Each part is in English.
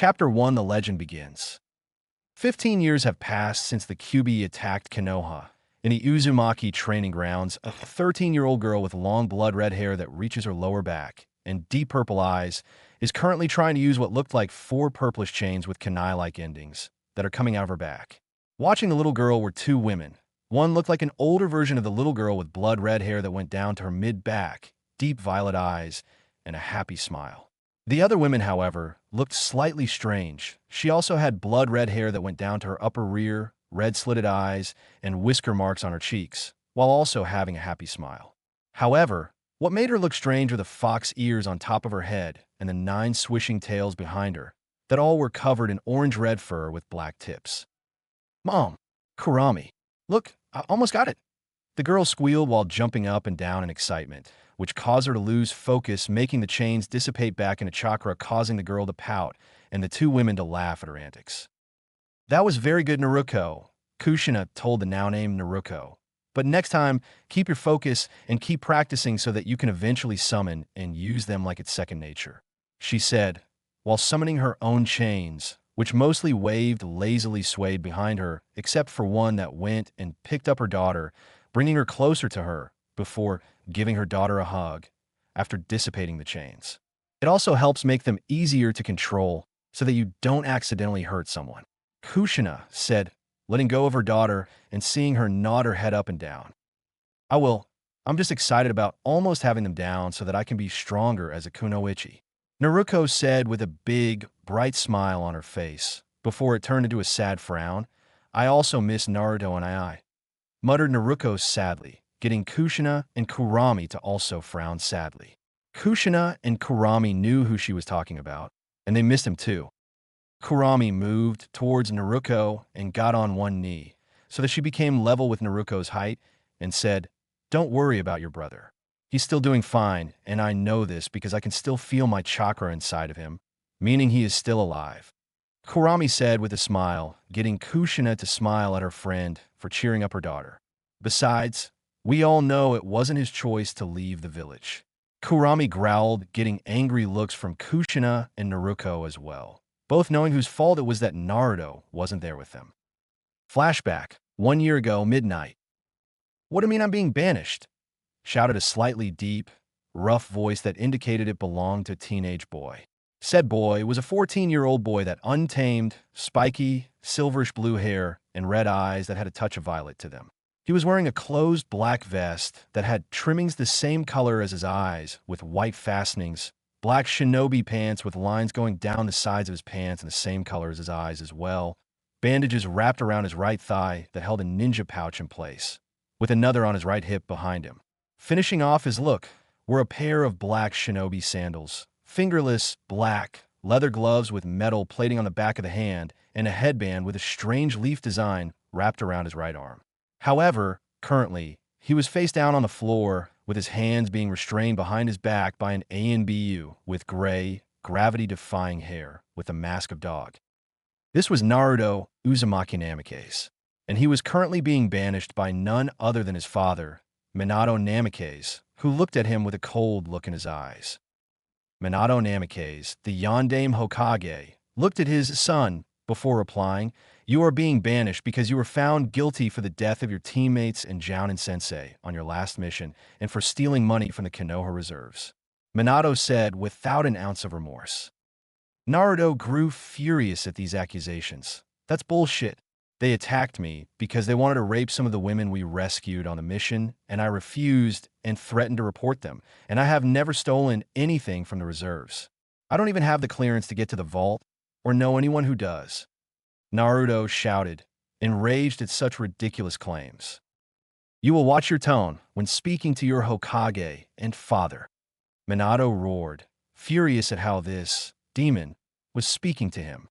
Chapter 1 The Legend begins. 15 years have passed since the Kyuubi attacked Konoha. In the Uzumaki training grounds, a 13-year-old girl with long blood-red hair that reaches her lower back and deep purple eyes is currently trying to use what looked like 4 purplish chains with kunai-like endings that are coming out of her back. Watching the little girl were 2 women. One looked like an older version of the little girl with blood-red hair that went down to her mid-back, deep violet eyes, and a happy smile. The other woman, however, looked slightly strange. She also had blood-red hair that went down to her upper rear, red slitted eyes, and whisker marks on her cheeks, while also having a happy smile. However, what made her look strange were the fox ears on top of her head and the 9 swishing tails behind her, that all were covered in orange-red fur with black tips. "Mom, Kurami, look, I almost got it." The girl squealed while jumping up and down in excitement, which caused her to lose focus, making the chains dissipate back into chakra, causing the girl to pout and the 2 women to laugh at her antics. "That was very good, Naruto," Kushina told the now-named Naruto. "But next time, keep your focus and keep practicing so that you can eventually summon and use them like it's second nature," she said, while summoning her own chains, which mostly waved lazily swayed behind her, except for one that went and picked up her daughter, bringing her closer to her before giving her daughter a hug after dissipating the chains. It also helps make them easier to control so that you don't accidentally hurt someone, Kushina said, letting go of her daughter and seeing her nod her head up and down. "I will. I'm just excited about almost having them down so that I can be stronger as a kunoichi," Naruto said with a big, bright smile on her face, before it turned into a sad frown. "I also miss Naruto and I," muttered Naruto sadly, getting Kushina and Kurami to also frown sadly. Kushina and Kurami knew who she was talking about, and they missed him too. Kurami moved towards Naruto and got on one knee, so that she became level with Naruto's height, and said, "Don't worry about your brother. He's still doing fine, and I know this because I can still feel my chakra inside of him, meaning he is still alive," Kurami said with a smile, getting Kushina to smile at her friend for cheering up her daughter. "Besides, we all know it wasn't his choice to leave the village," Kurami growled, getting angry looks from Kushina and Naruto as well, both knowing whose fault it was that Naruto wasn't there with them. Flashback, 1 year ago, midnight. "What do you mean I'm being banished?" shouted a slightly deep, rough voice that indicated it belonged to a teenage boy. Said boy was a 14-year-old boy that untamed, spiky, silverish blue hair and red eyes that had a touch of violet to them. He was wearing a closed black vest that had trimmings the same color as his eyes, with white fastenings, black shinobi pants with lines going down the sides of his pants in the same color as his eyes as well, bandages wrapped around his right thigh that held a ninja pouch in place, with another on his right hip behind him. Finishing off his look were a pair of black shinobi sandals, fingerless, black, leather gloves with metal plating on the back of the hand, and a headband with a strange leaf design wrapped around his right arm. However, currently, he was face down on the floor, with his hands being restrained behind his back by an ANBU with gray, gravity-defying hair with a mask of dog. This was Naruto Uzumaki Namikaze, and he was currently being banished by none other than his father, Minato Namikaze, who looked at him with a cold look in his eyes. Minato Namikaze, the Yondaime Hokage, looked at his son before replying, "You are being banished because you were found guilty for the death of your teammates and Jounin Sensei on your last mission and for stealing money from the Konoha reserves," Minato said without an ounce of remorse. Naruto grew furious at these accusations. "That's bullshit. They attacked me because they wanted to rape some of the women we rescued on the mission, and I refused and threatened to report them, and I have never stolen anything from the reserves. I don't even have the clearance to get to the vault or know anyone who does," Naruto shouted, enraged at such ridiculous claims. "You will watch your tone when speaking to your Hokage and father," Minato roared, furious at how this demon was speaking to him.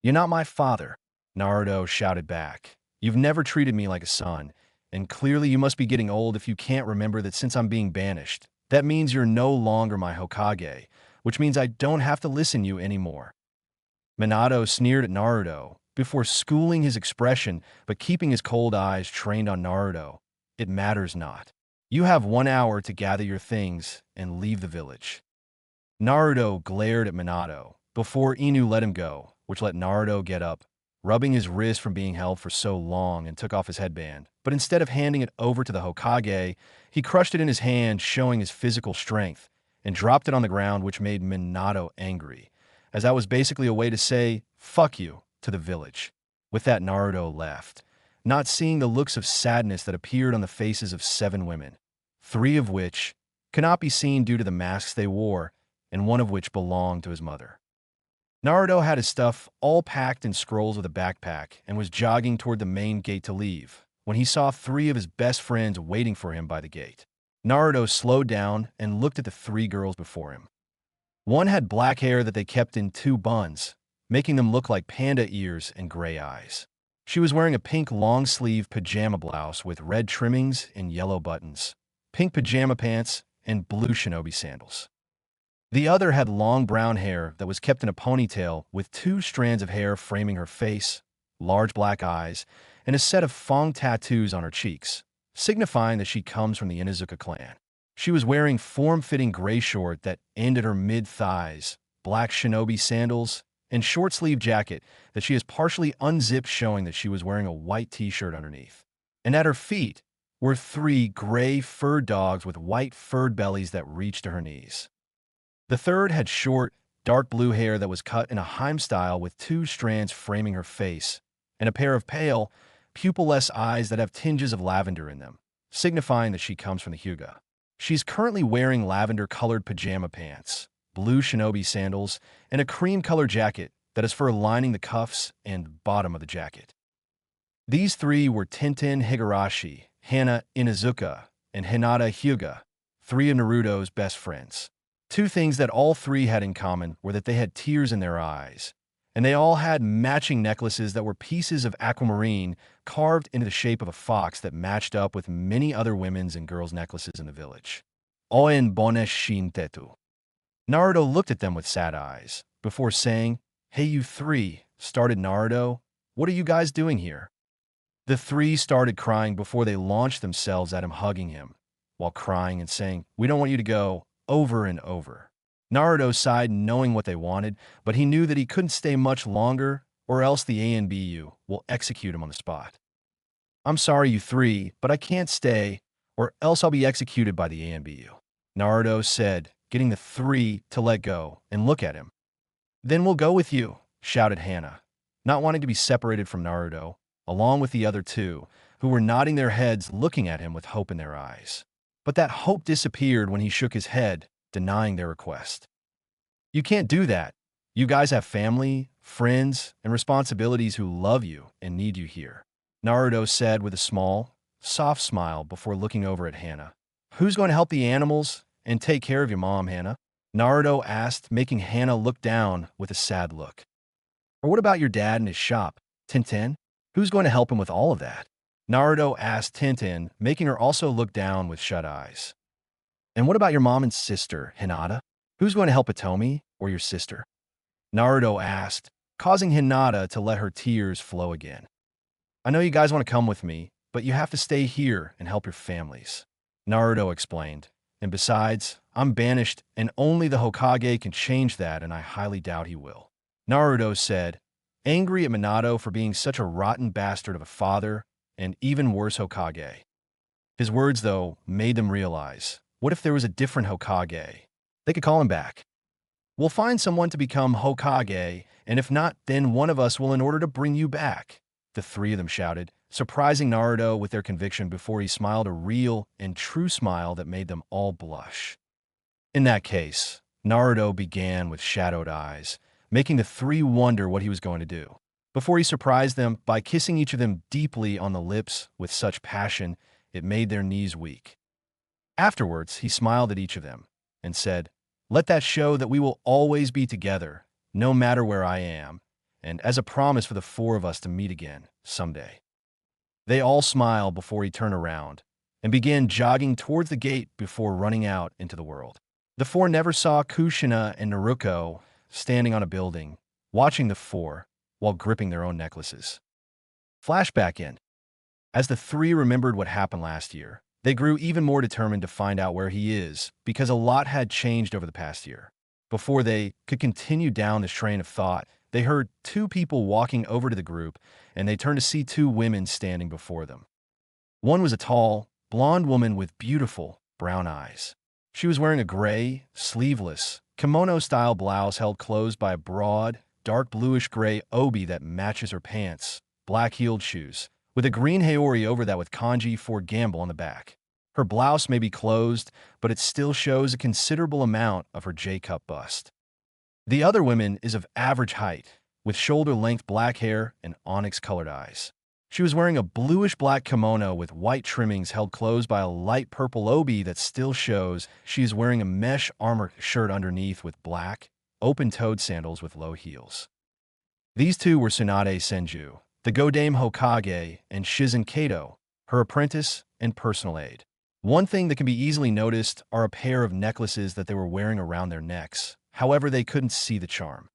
"You're not my father," Naruto shouted back. "You've never treated me like a son, and clearly you must be getting old if you can't remember that since I'm being banished, that means you're no longer my Hokage, which means I don't have to listen to you anymore." Minato sneered at Naruto before schooling his expression but keeping his cold eyes trained on Naruto. "It matters not. You have 1 hour to gather your things and leave the village." Naruto glared at Minato, before Inu let him go, which let Naruto get up, rubbing his wrist from being held for so long, and took off his headband. But instead of handing it over to the Hokage, he crushed it in his hand, showing his physical strength, and dropped it on the ground, which made Minato angry, as that was basically a way to say, "Fuck you," to the village. With that, Naruto left, not seeing the looks of sadness that appeared on the faces of 7 women, 3 of which could not be seen due to the masks they wore, and 1 of which belonged to his mother. Naruto had his stuff all packed in scrolls with a backpack and was jogging toward the main gate to leave, when he saw 3 of his best friends waiting for him by the gate. Naruto slowed down and looked at the 3 girls before him. One had black hair that they kept in 2 buns, making them look like panda ears and gray eyes. She was wearing a pink long-sleeve pajama blouse with red trimmings and yellow buttons, pink pajama pants, and blue shinobi sandals. The other had long brown hair that was kept in a ponytail with 2 strands of hair framing her face, large black eyes, and a set of Fang tattoos on her cheeks, signifying that she comes from the Inuzuka clan. She was wearing form-fitting gray short that ended her mid-thighs, black shinobi sandals, and short-sleeve jacket that she has partially unzipped, showing that she was wearing a white t-shirt underneath. And at her feet were 3 gray furred dogs with white furred bellies that reached to her knees. The third had short, dark blue hair that was cut in a Heim style with 2 strands framing her face, and a pair of pale, pupilless eyes that have tinges of lavender in them, signifying that she comes from the Hyuga. She's currently wearing lavender-colored pajama pants, blue shinobi sandals, and a cream-colored jacket that has fur lining the cuffs and bottom of the jacket. These 3 were Tenten Higurashi, Hana Inuzuka, and Hinata Hyuga, 3 of Naruto's best friends. 2 things that all 3 had in common were that they had tears in their eyes, and they all had matching necklaces that were pieces of aquamarine carved into the shape of a fox that matched up with many other women's and girls' necklaces in the village. Oen bonesh shintetu. Naruto looked at them with sad eyes, before saying, "Hey you 3, started Naruto, what are you guys doing here?" The 3 started crying before they launched themselves at him, hugging him, while crying and saying, "We don't want you to go," over and over. Naruto sighed, knowing what they wanted, but he knew that he couldn't stay much longer, or else the ANBU will execute him on the spot. "I'm sorry, you 3, but I can't stay, or else I'll be executed by the ANBU," Naruto said, getting the 3 to let go and look at him. "Then we'll go with you," shouted Hana, not wanting to be separated from Naruto, along with the other 2, who were nodding their heads, looking at him with hope in their eyes. But that hope disappeared when he shook his head, denying their request. "You can't do that. You guys have family, friends, and responsibilities who love you and need you here," Naruto said with a small, soft smile before looking over at Hana. "Who's going to help the animals and take care of your mom, Hana?" Naruto asked, making Hana look down with a sad look. "Or what about your dad and his shop, Tenten? Who's going to help him with all of that?" Naruto asked Tenten, making her also look down with shut eyes. "And what about your mom and sister, Hinata? Who's going to help Hitomi or your sister?" Naruto asked, causing Hinata to let her tears flow again. "I know you guys want to come with me, but you have to stay here and help your families," Naruto explained. "And besides, I'm banished, and only the Hokage can change that, and I highly doubt he will," Naruto said, angry at Minato for being such a rotten bastard of a father, and even worse Hokage. His words, though, made them realize, what if there was a different Hokage? They could call him back. "We'll find someone to become Hokage, and if not, then one of us will in order to bring you back," the 3 of them shouted, surprising Naruto with their conviction before he smiled a real and true smile that made them all blush. In that case, Naruto began with shadowed eyes, making the 3 wonder what he was going to do, before he surprised them by kissing each of them deeply on the lips with such passion it made their knees weak. Afterwards, he smiled at each of them and said, "Let that show that we will always be together, no matter where I am, and as a promise for the 4 of us to meet again someday." They all smiled before he turned around and began jogging towards the gate before running out into the world. The 4 never saw Kushina and Naruto standing on a building, watching the 4 while gripping their own necklaces. Flashback in. As the 3 remembered what happened last year, they grew even more determined to find out where he is, because a lot had changed over the past year. Before they could continue down this train of thought, they heard two people walking over to the group, and they turned to see two women standing before them. One was a tall, blonde woman with beautiful, brown eyes. She was wearing a gray, sleeveless, kimono-style blouse held closed by a broad, dark bluish-gray obi that matches her pants, black-heeled shoes, with a green haori over that with kanji for gamble on the back. Her blouse may be closed, but it still shows a considerable amount of her J-cup bust. The other woman is of average height, with shoulder-length black hair and onyx-colored eyes. She was wearing a bluish-black kimono with white trimmings held closed by a light purple obi that still shows she is wearing a mesh armor shirt underneath with black, open-toed sandals with low heels. These two were Tsunade Senju, the Godame Hokage, and Shizen Kato, her apprentice and personal aide. One thing that can be easily noticed are a pair of necklaces that they were wearing around their necks. However, they couldn't see the charm.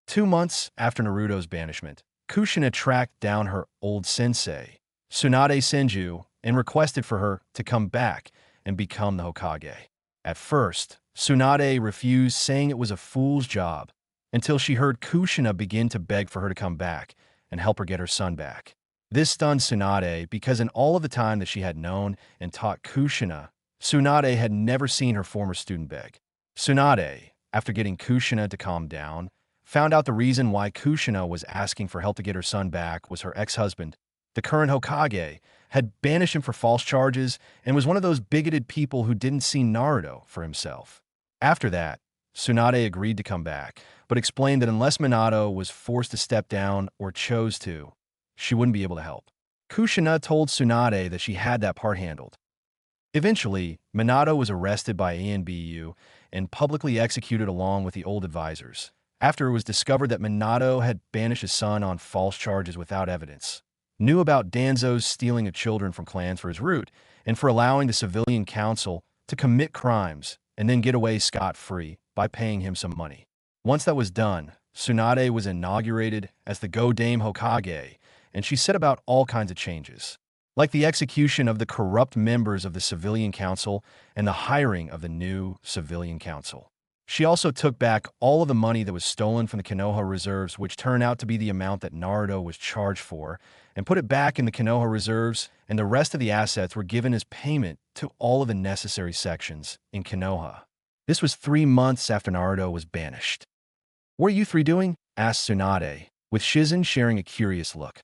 2 months after Naruto's banishment, Kushina tracked down her old sensei, Tsunade Senju, and requested for her to come back and become the Hokage. At first, Tsunade refused, saying it was a fool's job, until she heard Kushina begin to beg for her to come back and help her get her son back. This stunned Tsunade because in all of the time that she had known and taught Kushina, Tsunade had never seen her former student beg. Tsunade, after getting Kushina to calm down, found out the reason why Kushina was asking for help to get her son back was her ex-husband, the current Hokage, had banished him for false charges and was one of those bigoted people who didn't see Naruto for himself. After that, Tsunade agreed to come back, but explained that unless Minato was forced to step down or chose to, she wouldn't be able to help. Kushina told Tsunade that she had that part handled. Eventually, Minato was arrested by ANBU and publicly executed along with the old advisors, after it was discovered that Minato had banished his son on false charges without evidence, knew about Danzo's stealing of children from clans for his root, and for allowing the civilian council to commit crimes and then get away scot-free by paying him some money. Once that was done, Tsunade was inaugurated as the Godame Hokage, and she set about all kinds of changes, like the execution of the corrupt members of the civilian council and the hiring of the new civilian council. She also took back all of the money that was stolen from the Konoha reserves, which turned out to be the amount that Naruto was charged for, and put it back in the Konoha reserves, and the rest of the assets were given as payment to all of the necessary sections in Konoha. This was 3 months after Naruto was banished. "What are you three doing?" asked Tsunade, with Shizen sharing a curious look.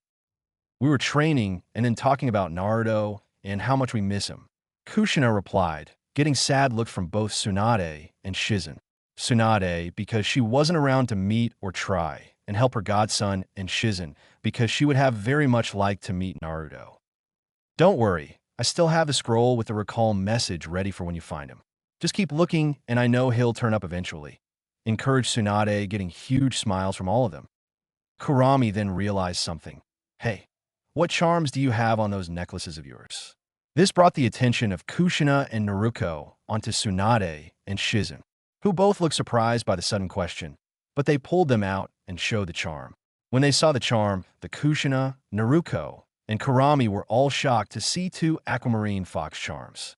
"We were training and then talking about Naruto and how much we miss him," Kushina replied, getting sad looks from both Tsunade and Shizen. Tsunade because she wasn't around to meet or try and help her godson, and Shizen because she would have very much liked to meet Naruto. "Don't worry, I still have the scroll with the recall message ready for when you find him. Just keep looking and I know he'll turn up eventually," encouraged Tsunade, getting huge smiles from all of them. Kurami then realized something. "Hey, what charms do you have on those necklaces of yours?" This brought the attention of Kushina and Naruto onto Tsunade and Shizen, who both looked surprised by the sudden question, but they pulled them out and showed the charm. When they saw the charm, the Kushina, Naruto, and Kurami were all shocked to see 2 aquamarine fox charms.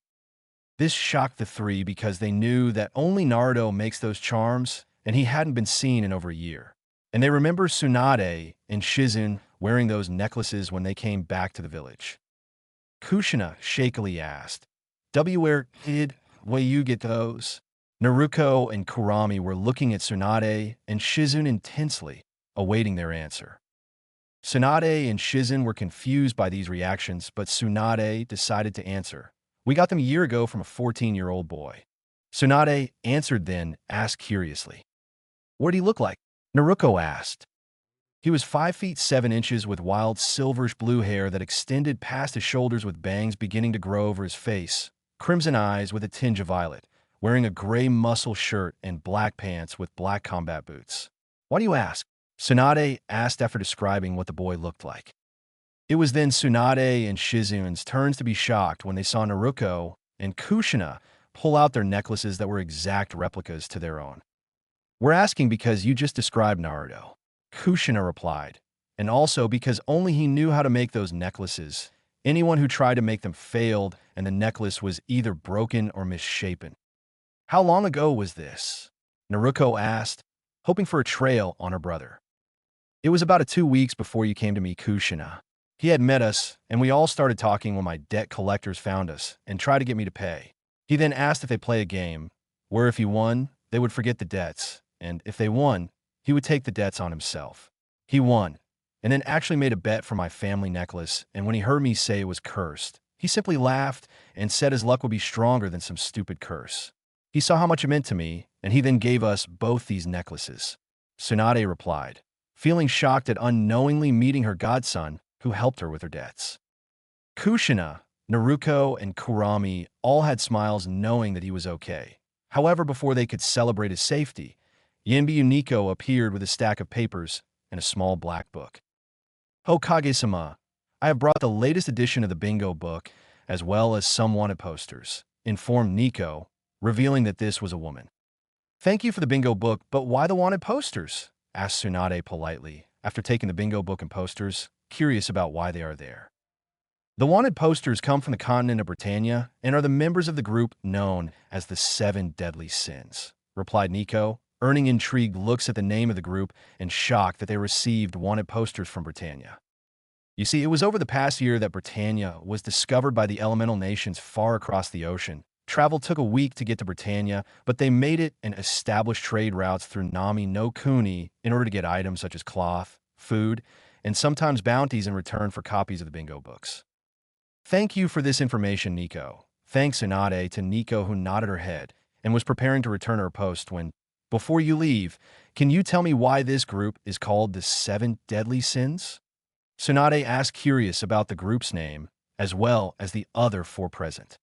This shocked the three because they knew that only Naruto makes those charms, and he hadn't been seen in over a year. And they remember Tsunade and Shizen wearing those necklaces when they came back to the village. Kushina shakily asked, "Where did you get those?" Naruto and Kurami were looking at Tsunade and Shizen intensely, awaiting their answer. Tsunade and Shizen were confused by these reactions, but Tsunade decided to answer. "We got them a year ago from a 14-year-old boy." Tsunade answered, then asked curiously, "What did he look like?" Naruto asked. "He was 5 feet 7 inches with wild silverish blue hair that extended past his shoulders with bangs beginning to grow over his face, crimson eyes with a tinge of violet, wearing a gray muscle shirt and black pants with black combat boots." "Why do you ask?" Tsunade asked after describing what the boy looked like. It was then Tsunade and Shizen's turns to be shocked when they saw Naruto and Kushina pull out their necklaces that were exact replicas to their own. "We're asking because you just described Naruto," Kushina replied, "and also because only he knew how to make those necklaces. Anyone who tried to make them failed, and the necklace was either broken or misshapen." "How long ago was this?" Naruto asked, hoping for a trail on her brother. It was about 2 weeks before you came to meet Kushina. He had met us, and we all started talking when my debt collectors found us and tried to get me to pay. He then asked if they play a game, where if he won, they would forget the debts, and if they won, he would take the debts on himself. He won, and then actually made a bet for my family necklace, and when he heard me say it was cursed, he simply laughed and said his luck would be stronger than some stupid curse. He saw how much it meant to me, and he then gave us both these necklaces. Tsunade replied, feeling shocked at unknowingly meeting her godson, who helped her with her debts. Kushina, Naruto, and Kurami all had smiles knowing that he was okay. However, before they could celebrate his safety, Yanbi Uniko appeared with a stack of papers and a small black book. Hokage-sama, I have brought the latest edition of the bingo book, as well as some wanted posters, informed Nico, revealing that this was a woman. Thank you for the bingo book, but why the wanted posters? Asked Tsunade politely, after taking the bingo book and posters, curious about why they are there. The wanted posters come from the continent of Britannia and are the members of the group known as the 7 Deadly Sins, replied Nico, earning intrigued looks at the name of the group and shocked that they received wanted posters from Britannia. You see, it was over the past year that Britannia was discovered by the elemental nations far across the ocean. Travel took a week to get to Britannia, but they made it and established trade routes through Nami no Kuni in order to get items such as cloth, food, and sometimes bounties in return for copies of the bingo books. Thank you for this information, Nico. Thanks, Tsunade, to Nico, who nodded her head and was preparing to return her post when, before you leave, can you tell me why this group is called the 7 Deadly Sins? Tsunade asked, curious about the group's name, as well as the other 4 present.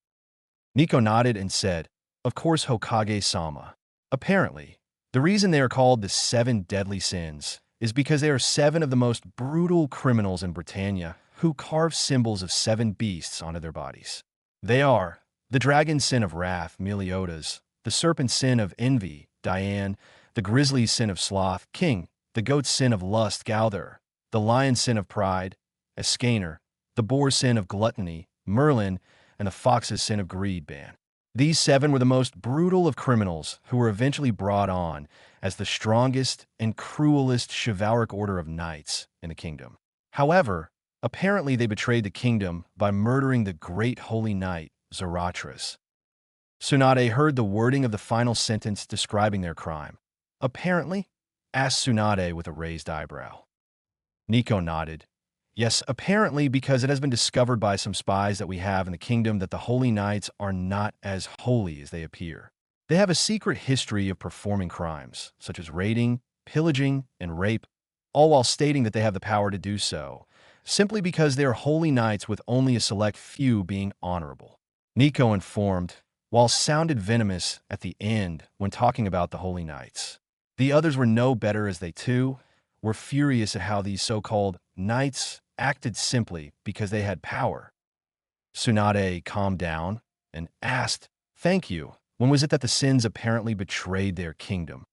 Nico nodded and said, of course, Hokage-sama. Apparently, the reason they are called the 7 Deadly Sins is because they are 7 of the most brutal criminals in Britannia who carve symbols of 7 beasts onto their bodies. They are the dragon sin of wrath, Meliodas, the serpent sin of envy, Dian, the grizzly sin of sloth, King, the goat sin of lust, Gowther, the lion sin of pride, Escaner, the boar sin of gluttony, Merlin, and the fox's sin of greed, Ban. These 7 were the most brutal of criminals who were eventually brought on as the strongest and cruelest chivalric order of knights in the kingdom. However, apparently they betrayed the kingdom by murdering the great holy knight, Zarathustra. Tsunade heard the wording of the final sentence describing their crime. Apparently? Asked Tsunade with a raised eyebrow. Nico nodded. Yes, apparently, because it has been discovered by some spies that we have in the kingdom that the holy knights are not as holy as they appear. They have a secret history of performing crimes, such as raiding, pillaging, and rape, all while stating that they have the power to do so, simply because they are holy knights with only a select few being honorable. Nico informed, while sounded venomous at the end when talking about the holy knights. The others were no better, as they too were furious at how these so-called knights acted simply because they had power. Tsunade calmed down and asked, thank you, when was it that the sins apparently betrayed their kingdom?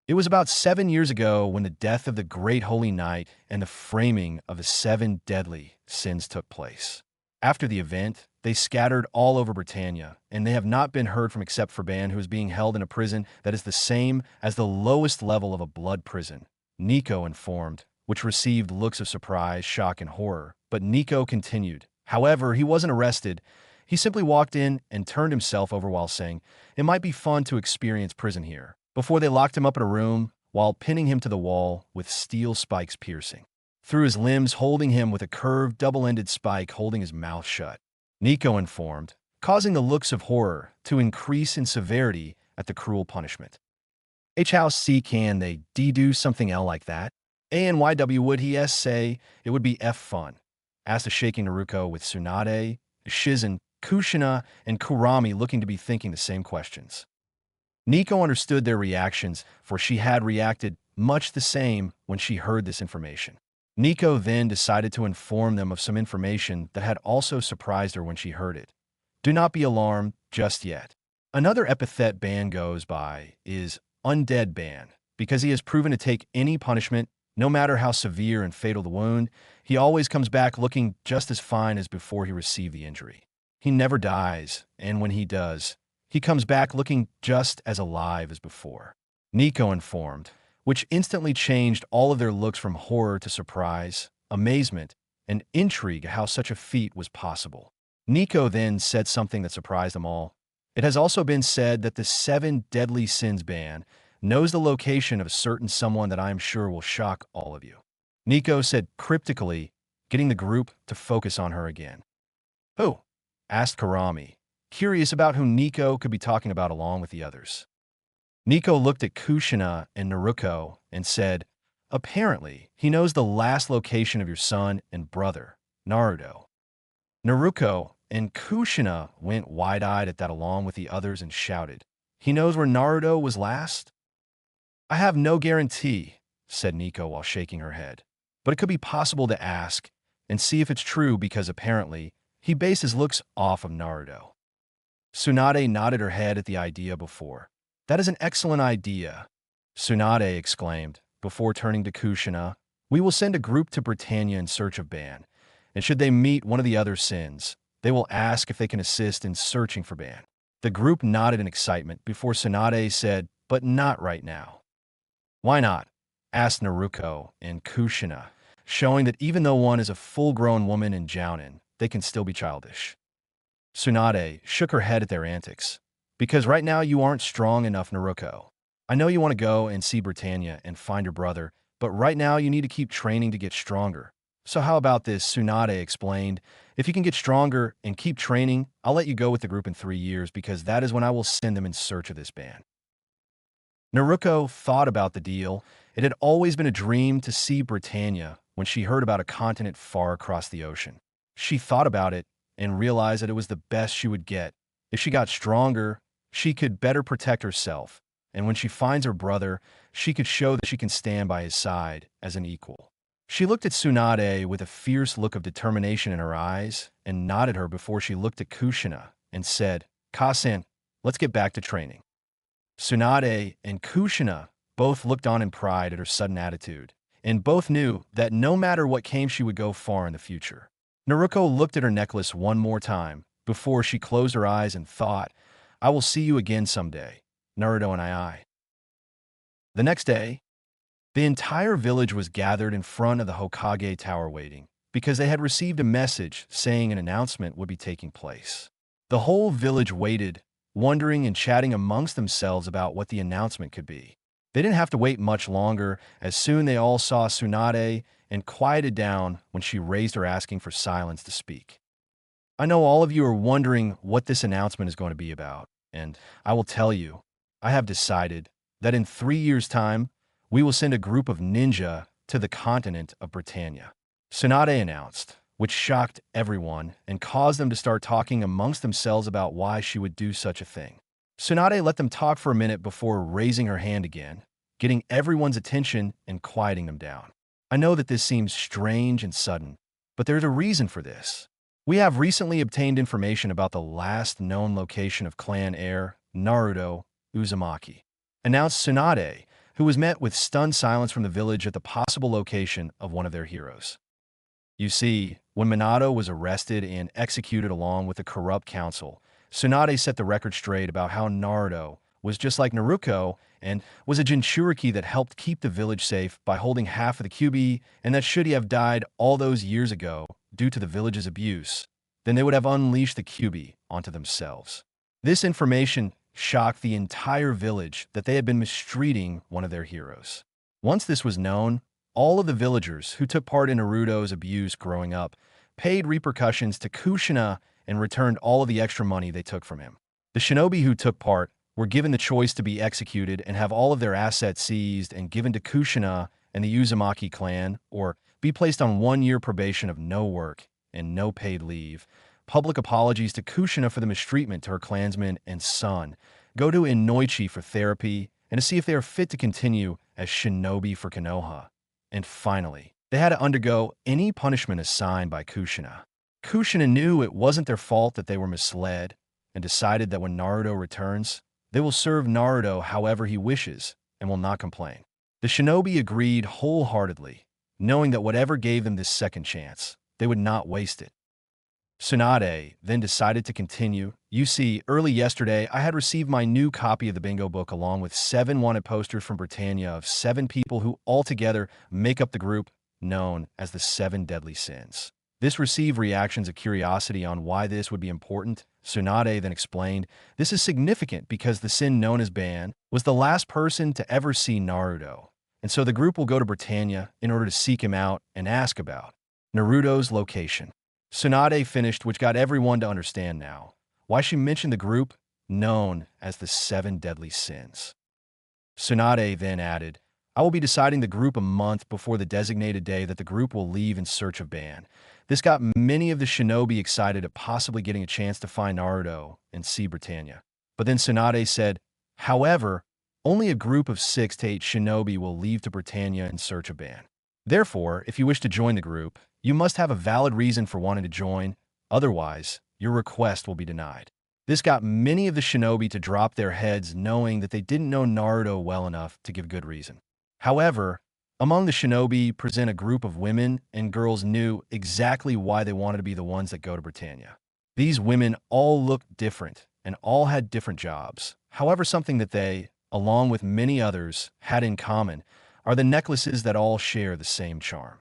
It was about 7 years ago when the death of the great holy knight and the framing of the 7 deadly sins took place. After the event, they scattered all over Britannia, and they have not been heard from except for Ban, who is being held in a prison that is the same as the lowest level of a blood prison, Nico informed, which received looks of surprise, shock, and horror. But Nico continued. However, he wasn't arrested. He simply walked in and turned himself over while saying, it might be fun to experience prison here, before they locked him up in a room while pinning him to the wall with steel spikes piercing through his limbs, holding him with a curved, double-ended spike holding his mouth shut. Nico informed, causing the looks of horror to increase in severity at the cruel punishment. How can they do something L like that? ANYW would he say it would be F fun? Asked a shaking Naruto with Tsunade, Shizen, Kushina, and Kurami looking to be thinking the same questions. Nico understood their reactions, for she had reacted much the same when she heard this information. Nico then decided to inform them of some information that had also surprised her when she heard it. Do not be alarmed just yet. Another epithet Ban goes by is Undead Ban, because he has proven to take any punishment, no matter how severe and fatal the wound. He always comes back looking just as fine as before he received the injury. He never dies, and when he does, He comes back looking just as alive as before. Nico informed, which instantly changed all of their looks from horror to surprise, amazement, and intrigue at how such a feat was possible. Nico then said something that surprised them all. It has also been said that the 7 Deadly Sins ban knows the location of a certain someone that I am sure will shock all of you. Nico said cryptically, getting the group to focus on her again. Who? Asked Karami, curious about who Nico could be talking about along with the others. Nico looked at Kushina and Naruto and said, apparently, he knows the last location of your son and brother, Naruto. Naruto and Kushina went wide-eyed at that along with the others and shouted, he knows where Naruto was last? I have no guarantee, said Nico while shaking her head, but it could be possible to ask and see if it's true because apparently he based his looks off of Naruto. Tsunade nodded her head at the idea before. That is an excellent idea, Tsunade exclaimed, before turning to Kushina. We will send a group to Britannia in search of Ban, and should they meet one of the other sins, they will ask if they can assist in searching for Ban. The group nodded in excitement before Tsunade said, but not right now. Why not? Asked Naruto and Kushina, showing that even though one is a full-grown woman in Jounin, they can still be childish. Tsunade shook her head at their antics. Because right now you aren't strong enough, Naruto. I know you want to go and see Britannia and find your brother, but right now you need to keep training to get stronger. So how about this, Tsunade explained. If you can get stronger and keep training, I'll let you go with the group in 3 years because that is when I will send them in search of this band. Naruto thought about the deal. It had always been a dream to see Britannia when she heard about a continent far across the ocean. She thought about it and realized that it was the best she would get. If she got stronger, she could better protect herself, and when she finds her brother, she could show that she can stand by his side as an equal. She looked at Tsunade with a fierce look of determination in her eyes and nodded her before she looked at Kushina and said, Kasen, let's get back to training. Tsunade and Kushina both looked on in pride at her sudden attitude, and both knew that no matter what came, she would go far in the future. Naruto looked at her necklace one more time before she closed her eyes and thought, I will see you again someday, Naruto and I. The next day, the entire village was gathered in front of the Hokage Tower waiting because they had received a message saying an announcement would be taking place. The whole village waited, wondering and chatting amongst themselves about what the announcement could be. They didn't have to wait much longer, as soon they all saw Tsunade and quieted down when she raised her asking for silence to speak. I know all of you are wondering what this announcement is going to be about, and I will tell you, I have decided that in 3 years' time, we will send a group of ninja to the continent of Britannia. Tsunade announced, which shocked everyone and caused them to start talking amongst themselves about why she would do such a thing. Tsunade let them talk for a minute before raising her hand again, getting everyone's attention and quieting them down. I know that this seems strange and sudden, but there's a reason for this. We have recently obtained information about the last known location of clan heir, Naruto Uzumaki, announced Tsunade, who was met with stunned silence from the village at the possible location of one of their heroes. You see, when Minato was arrested and executed along with the corrupt council, Tsunade set the record straight about how Naruto was just like Naruto and was a Jinchuriki that helped keep the village safe by holding half of the Kyuubi, and that should he have died all those years ago due to the village's abuse, then they would have unleashed the Kyuubi onto themselves. This information shocked the entire village that they had been mistreating one of their heroes. Once this was known, all of the villagers who took part in Naruto's abuse growing up paid repercussions to Kushina and returned all of the extra money they took from him. The shinobi who took part were given the choice to be executed and have all of their assets seized and given to Kushina and the Uzumaki clan, or be placed on 1-year probation of no work and no paid leave. Public apologies to Kushina for the mistreatment to her clansmen and son. Go to Inoichi for therapy and to see if they are fit to continue as shinobi for Konoha. And finally, they had to undergo any punishment assigned by Kushina. Kushina knew it wasn't their fault that they were misled and decided that when Naruto returns, they will serve Naruto however he wishes and will not complain. The shinobi agreed wholeheartedly, knowing that whatever gave them this second chance, they would not waste it. Tsunade then decided to continue You see, early yesterday, I had received my new copy of the bingo book along with 7 wanted posters from Britannia of 7 people who altogether make up the group known as the 7 Deadly Sins. This received reactions of curiosity on why this would be important. Tsunade then explained, this is significant because the sin known as Ban was the last person to ever see Naruto, and so the group will go to Britannia in order to seek him out and ask about Naruto's location. Tsunade finished, which got everyone to understand now why she mentioned the group known as the 7 Deadly Sins. Tsunade then added, I will be deciding the group a month before the designated day that the group will leave in search of Ban. This got many of the shinobi excited at possibly getting a chance to find Naruto and see Britannia. But then Tsunade said, however, only a group of 6 to 8 shinobi will leave to Britannia in search of Ban. Therefore, if you wish to join the group, you must have a valid reason for wanting to join, otherwise, your request will be denied. This got many of the shinobi to drop their heads knowing that they didn't know Naruto well enough to give good reason. However, among the shinobi present a group of women and girls knew exactly why they wanted to be the ones that go to Britannia. These women all looked different and all had different jobs. However, something that they, along with many others, had in common are the necklaces that all share the same charm.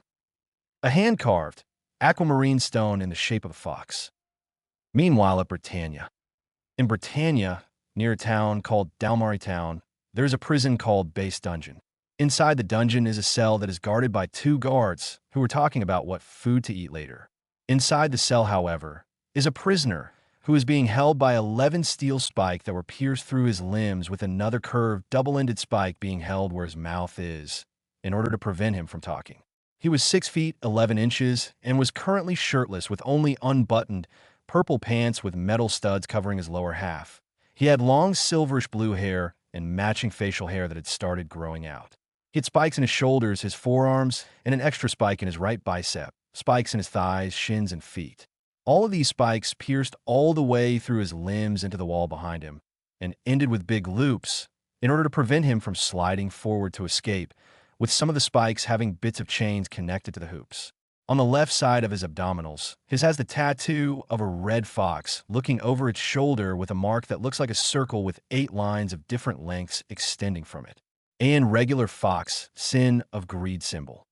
A hand-carved, aquamarine stone in the shape of a fox. Meanwhile, at Britannia. In Britannia, near a town called Dalmari Town, there is a prison called Base Dungeon. Inside the dungeon is a cell that is guarded by 2 guards who are talking about what food to eat later. Inside the cell, however, is a prisoner who is being held by 11 steel spikes that were pierced through his limbs with another curved, double-ended spike being held where his mouth is in order to prevent him from talking. He was 6 feet 11 inches and was currently shirtless with only unbuttoned, purple pants with metal studs covering his lower half. He had long silverish blue hair and matching facial hair that had started growing out. He had spikes in his shoulders, his forearms, and an extra spike in his right bicep, spikes in his thighs, shins, and feet. All of these spikes pierced all the way through his limbs into the wall behind him and ended with big loops in order to prevent him from sliding forward to escape, with some of the spikes having bits of chains connected to the hoops. On the left side of his abdominals, his has the tattoo of a red fox looking over its shoulder with a mark that looks like a circle with 8 lines of different lengths extending from it. And regular fox, sin of greed symbol.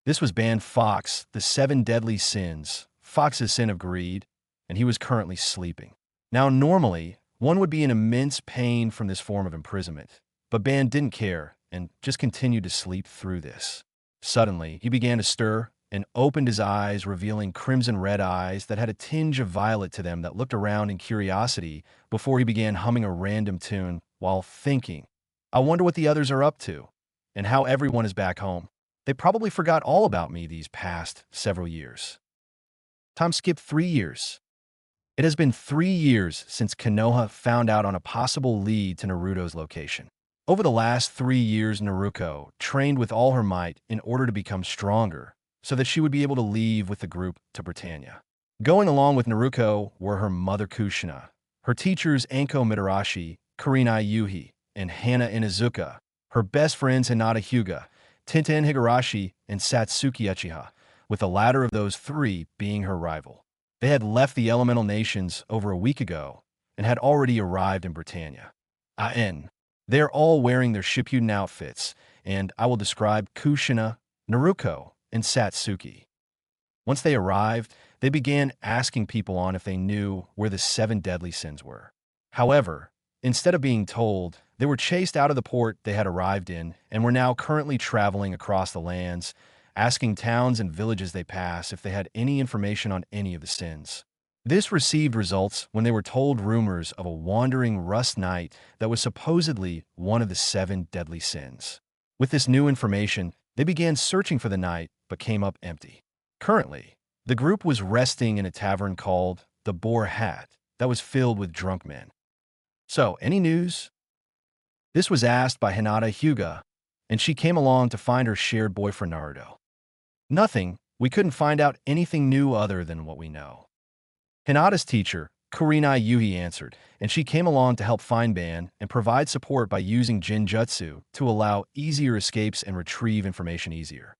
This was Ban Fox, the 7 deadly sins, Fox's sin of greed, and he was currently sleeping. Now normally, one would be in immense pain from this form of imprisonment, but Ban didn't care and just continued to sleep through this. Suddenly, he began to stir and opened his eyes, revealing crimson-red eyes that had a tinge of violet to them that looked around in curiosity before he began humming a random tune while thinking, I wonder what the others are up to and how everyone is back home. They probably forgot all about me these past several years. Time skipped 3 years. It has been 3 years since Konoha found out on a possible lead to Naruto's location. Over the last 3 years, Naruto trained with all her might in order to become stronger so that she would be able to leave with the group to Britannia. Going along with Naruto were her mother Kushina, her teachers Anko Mitarashi, Kurinai Yuhi, and Hana Inuzuka, her best friends Hinata Hyuga, Tenten Higurashi, and Satsuki Uchiha, with the latter of those 3 being her rival. They had left the elemental nations over a week ago and had already arrived in Britannia. They are all wearing their Shippuden outfits, and I will describe Kushina, Naruto, and Satsuki. Once they arrived, they began asking people on if they knew where the 7 deadly sins were. However, instead of being told, they were chased out of the port they had arrived in and were now currently traveling across the lands, asking towns and villages they pass if they had any information on any of the sins. This received results when they were told rumors of a wandering rust knight that was supposedly one of the 7 deadly sins. With this new information, they began searching for the knight but came up empty. Currently, the group was resting in a tavern called the Boar Hat that was filled with drunk men. So, any news? This was asked by Hinata Hyuga, and she came along to find her shared boyfriend Naruto. Nothing. We couldn't find out anything new other than what we know. Hinata's teacher, Kurinai Yuhi, answered, and she came along to help find Ban and provide support by using Jinjutsu to allow easier escapes and retrieve information easier.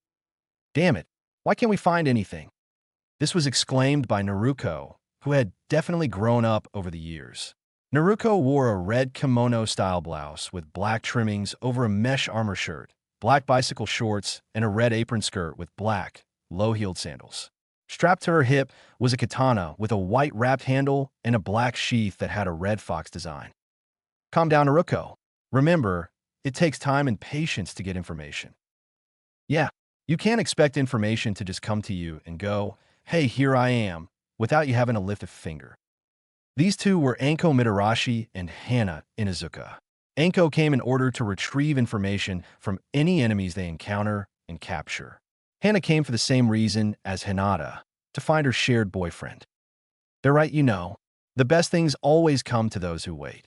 Damn it, why can't we find anything? This was exclaimed by Naruto, who had definitely grown up over the years. Naruto wore a red kimono-style blouse with black trimmings over a mesh armor shirt, black bicycle shorts, and a red apron skirt with black, low-heeled sandals. Strapped to her hip was a katana with a white wrapped handle and a black sheath that had a red fox design. Calm down, Naruto. Remember, it takes time and patience to get information. Yeah, you can't expect information to just come to you and go, hey, here I am, without you having to lift a finger. These two were Anko Mitarashi and Hana Inuzuka. Anko came in order to retrieve information from any enemies they encounter and capture. Hana came for the same reason as Hinata, to find her shared boyfriend. They're right, you know. The best things always come to those who wait.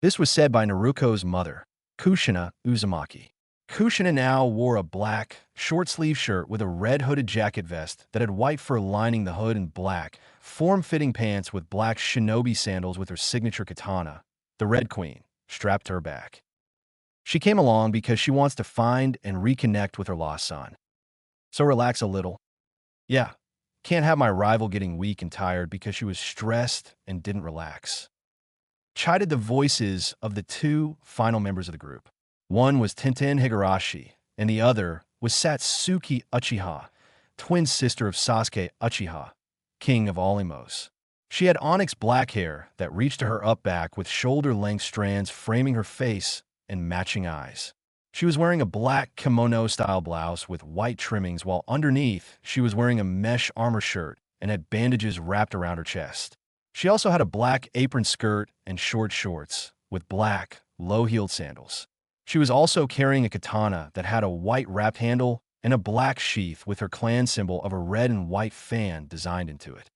This was said by Naruto's mother, Kushina Uzumaki. Kushina now wore a black, short-sleeve shirt with a red hooded jacket vest that had white fur lining the hood and black, form-fitting pants with black shinobi sandals with her signature katana, the Red Queen, strapped to her back. She came along because she wants to find and reconnect with her lost son. So relax a little. Yeah, can't have my rival getting weak and tired because she was stressed and didn't relax. Chided the voices of the two final members of the group. One was Tenten Higurashi, and the other was Satsuki Uchiha, twin sister of Sasuke Uchiha, king of all Emos. She had onyx black hair that reached to her up back with shoulder-length strands framing her face and matching eyes. She was wearing a black kimono-style blouse with white trimmings, while underneath she was wearing a mesh armor shirt and had bandages wrapped around her chest. She also had a black apron skirt and short shorts with black, low-heeled sandals. She was also carrying a katana that had a white wrapped handle and a black sheath with her clan symbol of a red and white fan designed into it.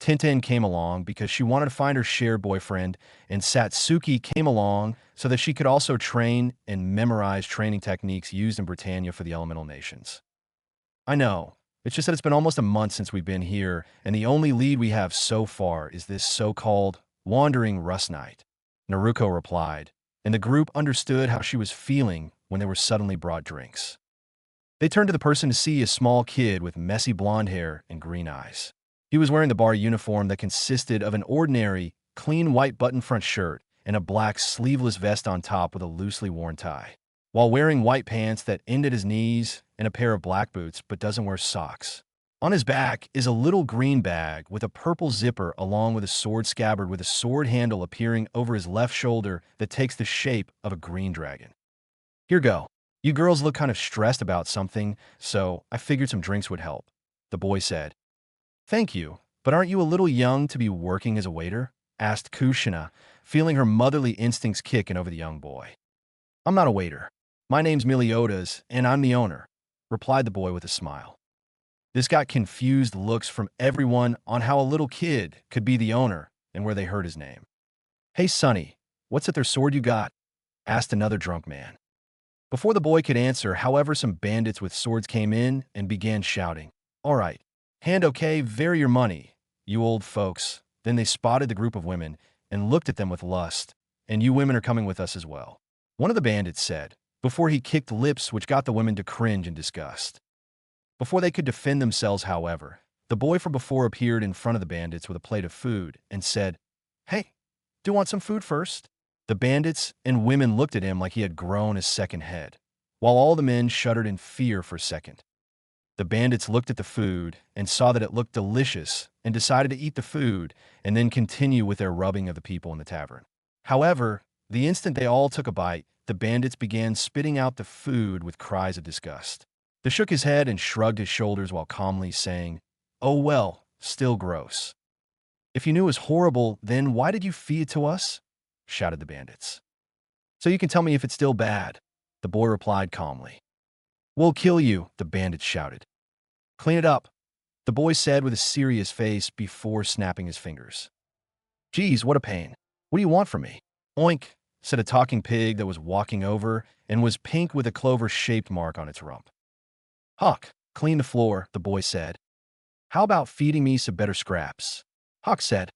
Tenten came along because she wanted to find her shared boyfriend, and Satsuki came along so that she could also train and memorize training techniques used in Britannia for the elemental nations. I know, it's just that it's been almost a month since we've been here, and the only lead we have so far is this so-called wandering Rust Knight. Naruto replied, and the group understood how she was feeling when they were suddenly brought drinks. They turned to the person to see a small kid with messy blonde hair and green eyes. He was wearing the bar uniform that consisted of an ordinary, clean white button-front shirt and a black sleeveless vest on top with a loosely worn tie, while wearing white pants that end at his knees and a pair of black boots but doesn't wear socks. On his back is a little green bag with a purple zipper along with a sword scabbard with a sword handle appearing over his left shoulder that takes the shape of a green dragon. Here go. You girls look kind of stressed about something, so I figured some drinks would help, the boy said. Thank you, but aren't you a little young to be working as a waiter? Asked Kushina, feeling her motherly instincts kicking over the young boy. I'm not a waiter. My name's Meliodas, and I'm the owner, replied the boy with a smile. This got confused looks from everyone on how a little kid could be the owner and where they heard his name. Hey, Sonny, what's at their sword you got? Asked another drunk man. Before the boy could answer, however, some bandits with swords came in and began shouting, All right, hand okay, vary your money, you old folks. Then they spotted the group of women and looked at them with lust, and you women are coming with us as well. One of the bandits said, before he kicked lips which got the women to cringe in disgust. Before they could defend themselves, however, the boy from before appeared in front of the bandits with a plate of food and said, Hey, do you want some food first? The bandits and women looked at him like he had grown a second head, while all the men shuddered in fear for a second. The bandits looked at the food and saw that it looked delicious and decided to eat the food and then continue with their rubbing of the people in the tavern. However, the instant they all took a bite, the bandits began spitting out the food with cries of disgust. They shook his head and shrugged his shoulders while calmly saying, Oh well, still gross. If you knew it was horrible, then why did you feed it to us? Shouted the bandits. So you can tell me if it's still bad, the boy replied calmly. We'll kill you, the bandits shouted. Clean it up, the boy said with a serious face before snapping his fingers. Geez, what a pain. What do you want from me? Oink, said a talking pig that was walking over and was pink with a clover-shaped mark on its rump. Huck, clean the floor, the boy said. How about feeding me some better scraps? Huck said.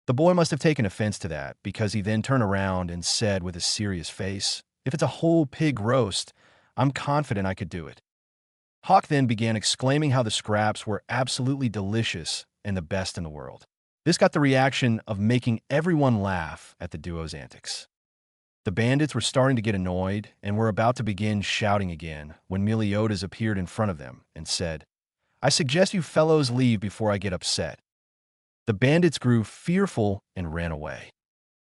The boy must have taken offense to that because he then turned around and said with a serious face, If it's a whole pig roast, I'm confident I could do it. Hawk then began exclaiming how the scraps were absolutely delicious and the best in the world. This got the reaction of making everyone laugh at the duo's antics. The bandits were starting to get annoyed and were about to begin shouting again when Meliodas appeared in front of them and said, "I suggest you fellows leave before I get upset." The bandits grew fearful and ran away.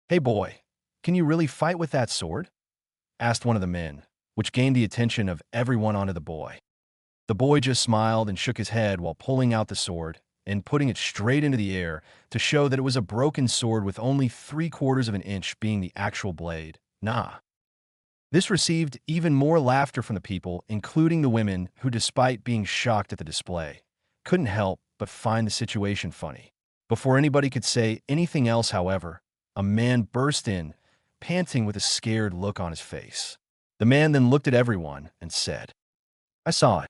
"Hey boy, can you really fight with that sword?" asked one of the men, which gained the attention of everyone onto the boy. The boy just smiled and shook his head while pulling out the sword and putting it straight into the air to show that it was a broken sword with only 3/4 of an inch being the actual blade. Nah. This received even more laughter from the people, including the women who, despite being shocked at the display, couldn't help but find the situation funny. Before anybody could say anything else, however, a man burst in, panting with a scared look on his face. The man then looked at everyone and said, "I saw it."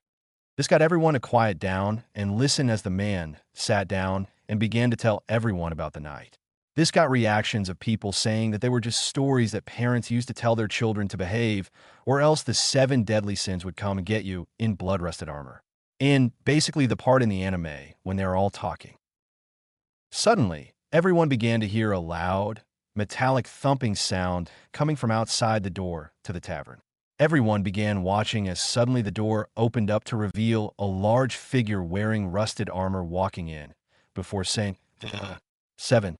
This got everyone to quiet down and listen as the man sat down and began to tell everyone about the night. This got reactions of people saying that they were just stories that parents used to tell their children to behave, or else the 7 deadly sins would come and get you in blood-rusted armor. And basically the part in the anime when they were all talking. Suddenly, everyone began to hear a loud, metallic thumping sound coming from outside the door to the tavern. Everyone began watching as suddenly the door opened up to reveal a large figure wearing rusted armor walking in, before saying, 7.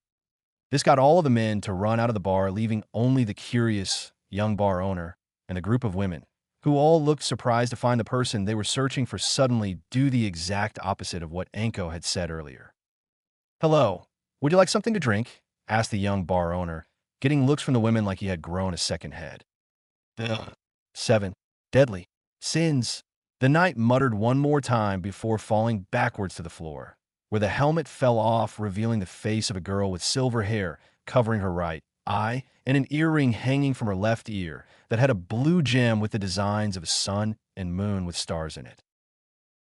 This got all of the men to run out of the bar, leaving only the curious young bar owner and a group of women, who all looked surprised to find the person they were searching for suddenly do the exact opposite of what Anko had said earlier. "Hello, would you like something to drink?" asked the young bar owner, getting looks from the women like he had grown a second head. 7. Deadly sins. The knight muttered one more time before falling backwards to the floor, where the helmet fell off, revealing the face of a girl with silver hair covering her right eye and an earring hanging from her left ear that had a blue gem with the designs of a sun and moon with stars in it.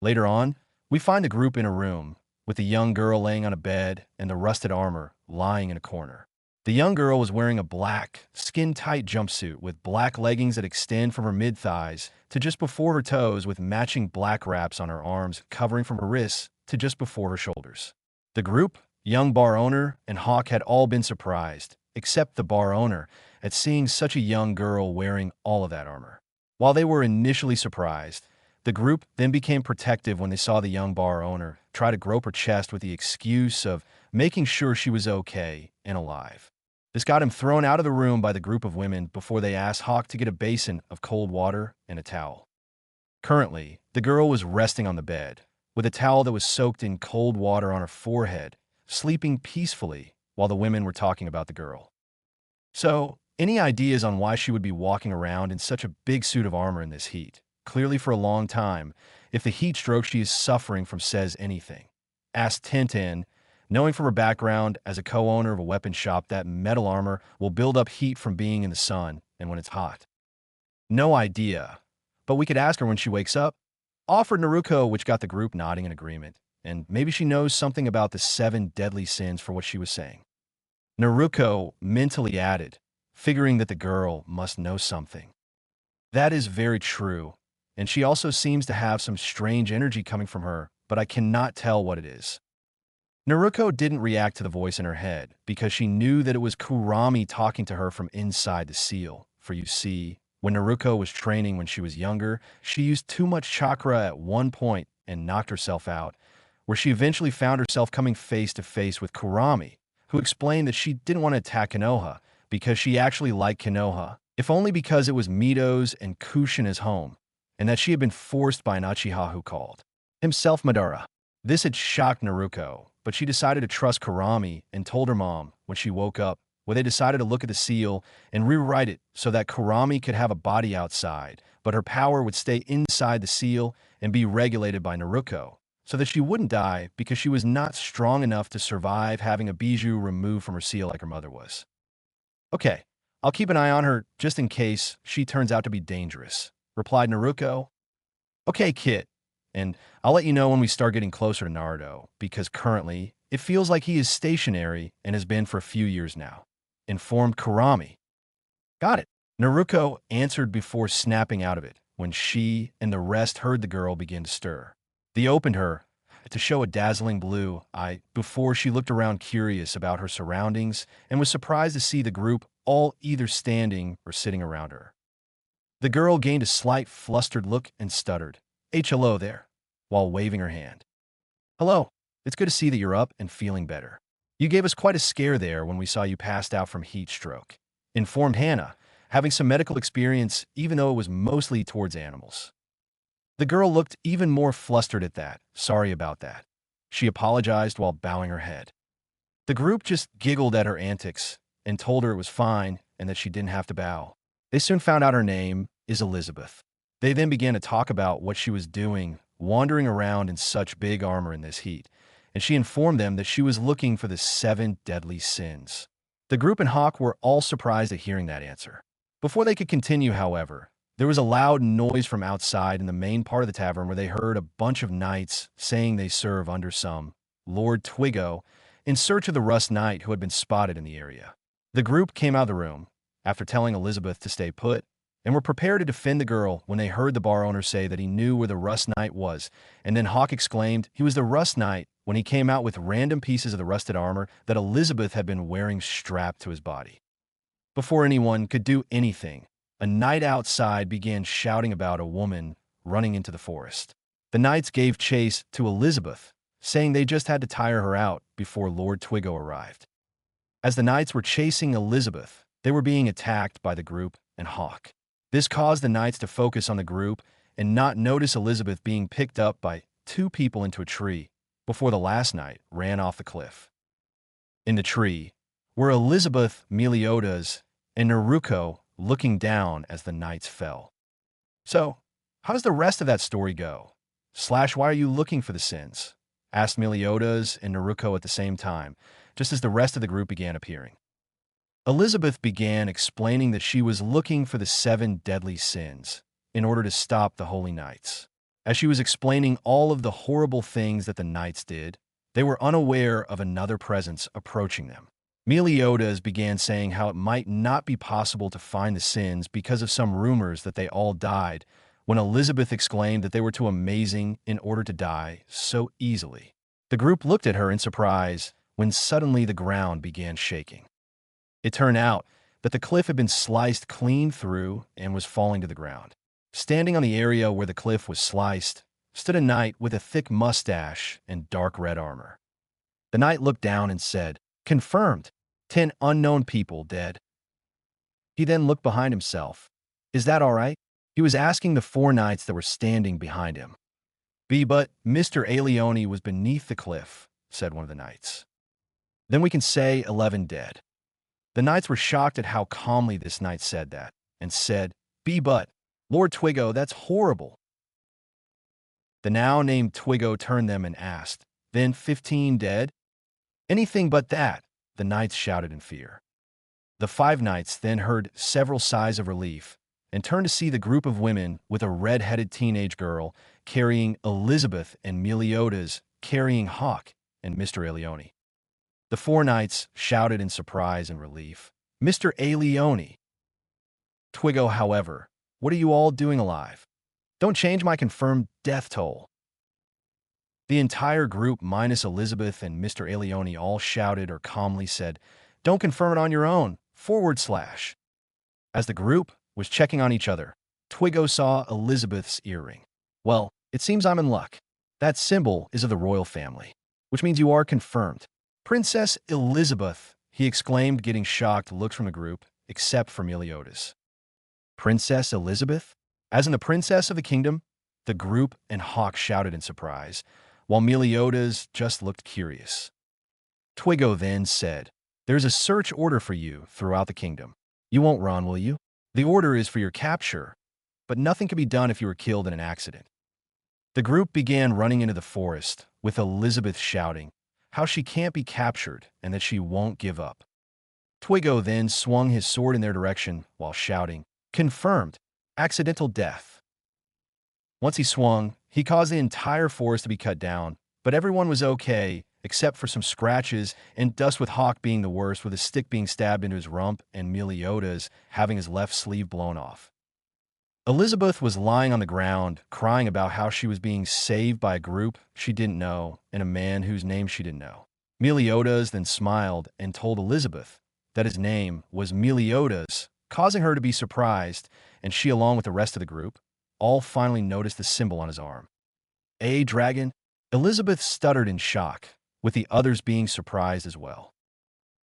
Later on, we find the group in a room, with the young girl laying on a bed and the rusted armor lying in a corner. The young girl was wearing a black, skin-tight jumpsuit with black leggings that extend from her mid-thighs to just before her toes, with matching black wraps on her arms covering from her wrists to just before her shoulders. The group, young bar owner, and Hawk had all been surprised, except the bar owner, at seeing such a young girl wearing all of that armor. While they were initially surprised, the group then became protective when they saw the young bar owner try to grope her chest with the excuse of making sure she was okay and alive. This got him thrown out of the room by the group of women before they asked Hawk to get a basin of cold water and a towel. Currently, the girl was resting on the bed, with a towel that was soaked in cold water on her forehead, sleeping peacefully while the women were talking about the girl. So, any ideas on why she would be walking around in such a big suit of armor in this heat, clearly for a long time, if the heat stroke she is suffering from says anything? Asked Tintin, knowing from her background as a co-owner of a weapon shop that metal armor will build up heat from being in the sun and when it's hot. "No idea, but we could ask her when she wakes up," offered Naruto, which got the group nodding in agreement, and maybe she knows something about the 7 deadly sins for what she was saying. Naruto mentally added, figuring that the girl must know something. "That is very true, and she also seems to have some strange energy coming from her, but I cannot tell what it is." Naruto didn't react to the voice in her head because she knew that it was Kurami talking to her from inside the seal. For you see, when Naruto was training when she was younger, she used too much chakra at one point and knocked herself out, where she eventually found herself coming face to face with Kurami, who explained that she didn't want to attack Konoha because she actually liked Konoha, if only because it was Mido's and Kushina's home, and that she had been forced by an Uchiha who called himself Madara. This had shocked Naruto, but she decided to trust Kurami and told her mom when she woke up, where they decided to look at the seal and rewrite it so that Kurami could have a body outside, but her power would stay inside the seal and be regulated by Naruto, so that she wouldn't die because she was not strong enough to survive having a bijou removed from her seal like her mother was. "Okay, I'll keep an eye on her just in case she turns out to be dangerous," replied Naruto. "Okay, Kit, and I'll let you know when we start getting closer to Naruto, because currently, it feels like he is stationary and has been for a few years now," informed Kurami. "Got it," Naruto answered before snapping out of it when she and the rest heard the girl begin to stir. They opened her, to show a dazzling blue eye before she looked around curious about her surroundings and was surprised to see the group all either standing or sitting around her. The girl gained a slight flustered look and stuttered, "Hello there," while waving her hand. "Hello. It's good to see that you're up and feeling better. You gave us quite a scare there when we saw you passed out from heat stroke," informed Hannah, having some medical experience even though it was mostly towards animals. The girl looked even more flustered at that. "Sorry about that." She apologized while bowing her head. The group just giggled at her antics and told her it was fine and that she didn't have to bow. They soon found out her name is Elizabeth. They then began to talk about what she was doing, wandering around in such big armor in this heat, and she informed them that she was looking for the 7 deadly sins. The group and Hawk were all surprised at hearing that answer. Before they could continue, however, there was a loud noise from outside in the main part of the tavern where they heard a bunch of knights saying they serve under some Lord Twiggo in search of the Rust Knight who had been spotted in the area. The group came out of the room after telling Elizabeth to stay put and were prepared to defend the girl when they heard the bar owner say that he knew where the Rust Knight was, and then Hawk exclaimed he was the Rust Knight when he came out with random pieces of the rusted armor that Elizabeth had been wearing strapped to his body. Before anyone could do anything, a knight outside began shouting about a woman running into the forest. The knights gave chase to Elizabeth, saying they just had to tire her out before Lord Twiggo arrived. As the knights were chasing Elizabeth, they were being attacked by the group and Hawk. This caused the knights to focus on the group and not notice Elizabeth being picked up by 2 people into a tree before the last knight ran off the cliff. In the tree were Elizabeth, Meliodas, and Naruto looking down as the knights fell. "So, how does the rest of that story go? Why are you looking for the sins?" asked Meliodas and Naruto at the same time, just as the rest of the group began appearing. Elizabeth began explaining that she was looking for the 7 deadly sins in order to stop the Holy Knights. As she was explaining all of the horrible things that the knights did, they were unaware of another presence approaching them. Meliodas began saying how it might not be possible to find the sins because of some rumors that they all died, when Elizabeth exclaimed that they were too amazing in order to die so easily. The group looked at her in surprise when suddenly the ground began shaking. It turned out that the cliff had been sliced clean through and was falling to the ground. Standing on the area where the cliff was sliced stood a knight with a thick mustache and dark red armor. The knight looked down and said, "Confirmed. 10 unknown people dead." He then looked behind himself. "Is that all right?" He was asking the 4 knights that were standing behind him. But Mr. Elaine was beneath the cliff," said one of the knights. "Then we can say 11 dead." The knights were shocked at how calmly this knight said that, and said, But, Lord Twiggo, that's horrible." The now named Twiggo turned them and asked, "Then 15 dead?" "Anything but that," the knights shouted in fear. The 5 knights then heard several sighs of relief and turned to see the group of women with a red-headed teenage girl carrying Elizabeth and Meliodas carrying Hawk and Mr. Elaine. The 4 knights shouted in surprise and relief, "Mr. Elaine!" Twiggo, however, "What are you all doing alive? Don't change my confirmed death toll." The entire group minus Elizabeth and Mr. Elaine all shouted or calmly said, "Don't confirm it on your own, /." As the group was checking on each other, Twiggo saw Elizabeth's earring. "Well, it seems I'm in luck. That symbol is of the royal family, which means you are confirmed. Princess Elizabeth," he exclaimed, getting shocked looks from the group, except for Meliodas. "Princess Elizabeth? As in the princess of the kingdom?" The group and Hawk shouted in surprise, while Meliodas just looked curious. Twiggo then said, "There's a search order for you throughout the kingdom. You won't run, will you? The order is for your capture, but nothing can be done if you were killed in an accident." The group began running into the forest, with Elizabeth shouting how she can't be captured and that she won't give up. Twiggo then swung his sword in their direction while shouting, "Confirmed! Accidental death." Once he swung, he caused the entire forest to be cut down, but everyone was okay, except for some scratches and dust, with Hawk being the worst, with a stick being stabbed into his rump and Meliodas having his left sleeve blown off. Elizabeth was lying on the ground, crying about how she was being saved by a group she didn't know and a man whose name she didn't know. Meliodas then smiled and told Elizabeth that his name was Meliodas, causing her to be surprised, and she, along with the rest of the group, all finally noticed the symbol on his arm. A dragon? Elizabeth stuttered in shock, with the others being surprised as well.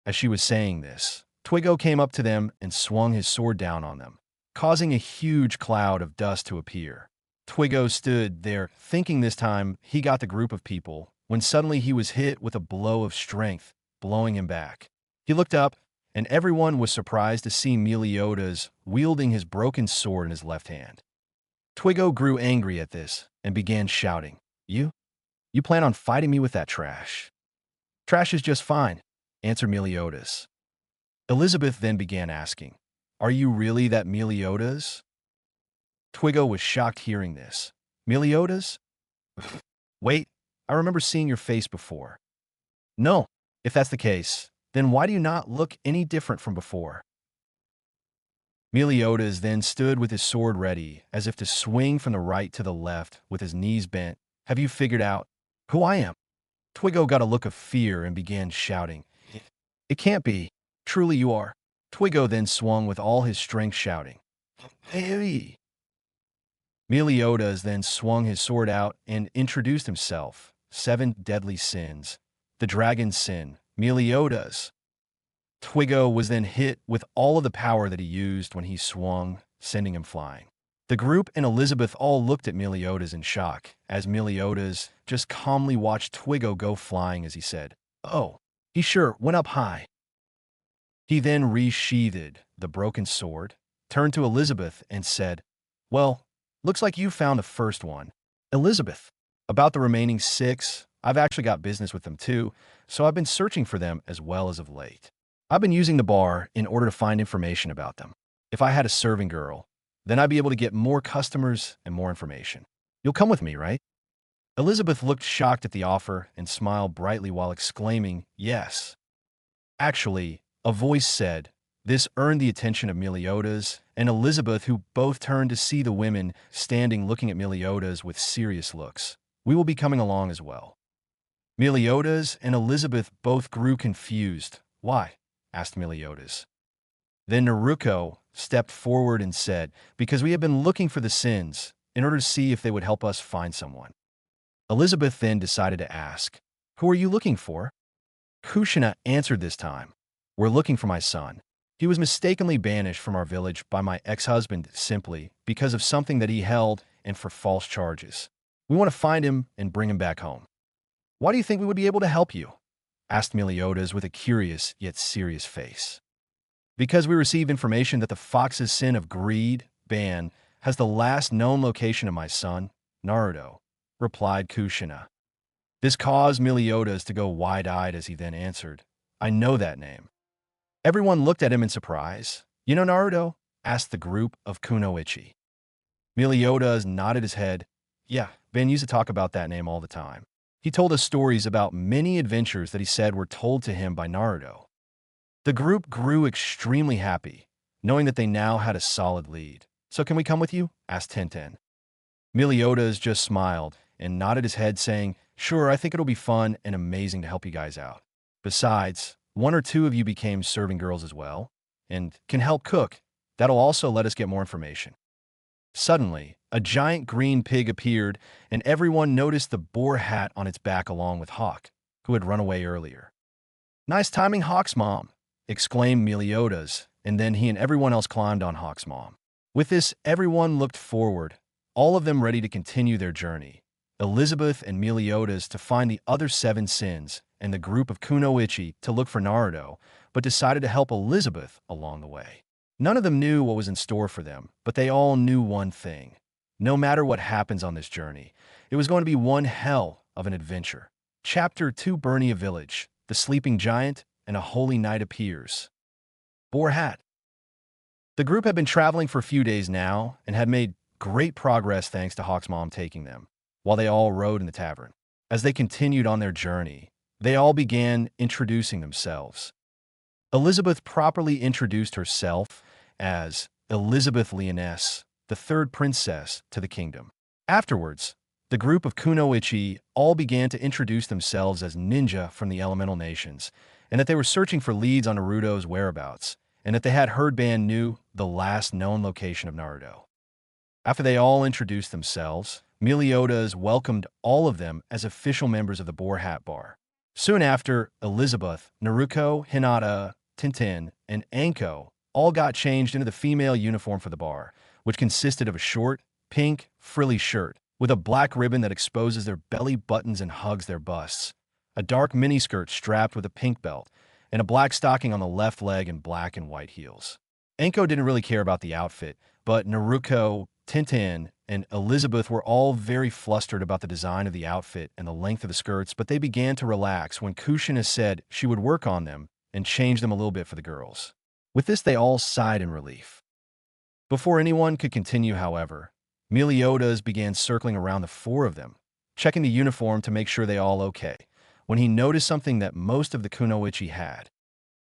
As she was saying this, Twiggo came up to them and swung his sword down on them, causing a huge cloud of dust to appear. Twiggo stood there, thinking this time he got the group of people, when suddenly he was hit with a blow of strength, blowing him back. He looked up, and everyone was surprised to see Meliodas wielding his broken sword in his left hand. Twiggo grew angry at this and began shouting, You plan on fighting me with that trash? Trash is just fine, answered Meliodas. Elizabeth then began asking, Are you really that Meliodas? Twiggo was shocked hearing this. Meliodas? Wait, I remember seeing your face before. No, if that's the case, then why do you not look any different from before? Meliodas then stood with his sword ready, as if to swing from the right to the left with his knees bent. Have you figured out who I am? Twiggo got a look of fear and began shouting, It can't be. Truly you are. Twiggo then swung with all his strength, shouting, Hey! Meliodas then swung his sword out and introduced himself. 7 deadly sins. The dragon's sin. Meliodas. Twiggo was then hit with all of the power that he used when he swung, sending him flying. The group and Elizabeth all looked at Meliodas in shock, as Meliodas just calmly watched Twiggo go flying as he said, Oh, he sure went up high. He then resheathed the broken sword, turned to Elizabeth and said, Well, looks like you found the first one. Elizabeth, about the remaining 6, I've actually got business with them too, so I've been searching for them as well as of late. I've been using the bar in order to find information about them. If I had a serving girl, then I'd be able to get more customers and more information. You'll come with me, right? Elizabeth looked shocked at the offer and smiled brightly while exclaiming, Yes. Actually, a voice said, This earned the attention of Meliodas and Elizabeth, who both turned to see the women standing looking at Meliodas with serious looks. We will be coming along as well. Meliodas and Elizabeth both grew confused. Why? Asked Meliodas. Then Naruto stepped forward and said, Because we have been looking for the sins in order to see if they would help us find someone. Elizabeth then decided to ask, Who are you looking for? Kushina answered this time, We're looking for my son. He was mistakenly banished from our village by my ex-husband simply because of something that he held and for false charges. We want to find him and bring him back home. Why do you think we would be able to help you? Asked Meliodas with a curious yet serious face. Because we received information that the fox's sin of greed, Ban, has the last known location of my son, Narudo, replied Kushina. This caused Meliodas to go wide-eyed as he then answered, I know that name. Everyone looked at him in surprise. You know Naruto? Asked the group of Kunoichi. Meliodas nodded his head. Yeah, Ben used to talk about that name all the time. He told us stories about many adventures that he said were told to him by Naruto. The group grew extremely happy, knowing that they now had a solid lead. So can we come with you? Asked Tenten. Meliodas just smiled and nodded his head saying, Sure, I think it'll be fun and amazing to help you guys out. Besides, 1 or 2 of you became serving girls as well, and can help cook. That'll also let us get more information. Suddenly, a giant green pig appeared, and everyone noticed the boar hat on its back along with Hawk, who had run away earlier. Nice timing, Hawk's mom, exclaimed Meliodas, and then he and everyone else climbed on Hawk's mom. With this, everyone looked forward, all of them ready to continue their journey. Elizabeth and Meliodas to find the other 7 sins, and the group of Kunoichi to look for Naruto, but decided to help Elizabeth along the way. None of them knew what was in store for them, but they all knew one thing. No matter what happens on this journey, it was going to be one hell of an adventure. Chapter 2 Bernia Village, the sleeping giant, and a holy knight appears. Boar hat. The group had been traveling for a few days now, and had made great progress thanks to Hawk's mom taking them, while they all rode in the tavern. As they continued on their journey, they all began introducing themselves. Elizabeth properly introduced herself as Elizabeth Leoness, the third princess to the kingdom. Afterwards, the group of Kunoichi all began to introduce themselves as ninja from the elemental nations, and that they were searching for leads on Naruto's whereabouts, and that they had heard Ban knew the last known location of Naruto. After they all introduced themselves, Meliodas welcomed all of them as official members of the Boar Hat Bar. Soon after, Elizabeth, Naruto, Hinata, Tintin, and Anko all got changed into the female uniform for the bar, which consisted of a short, pink, frilly shirt with a black ribbon that exposes their belly buttons and hugs their busts, a dark miniskirt strapped with a pink belt, and a black stocking on the left leg and black and white heels. Anko didn't really care about the outfit, but Naruto, Tintin, and Elizabeth were all very flustered about the design of the outfit and the length of the skirts, but they began to relax when Kushina said she would work on them and change them a little bit for the girls. With this, they all sighed in relief. Before anyone could continue, however, Meliodas began circling around the four of them, checking the uniform to make sure they all okay, when he noticed something that most of the Kunoichi had.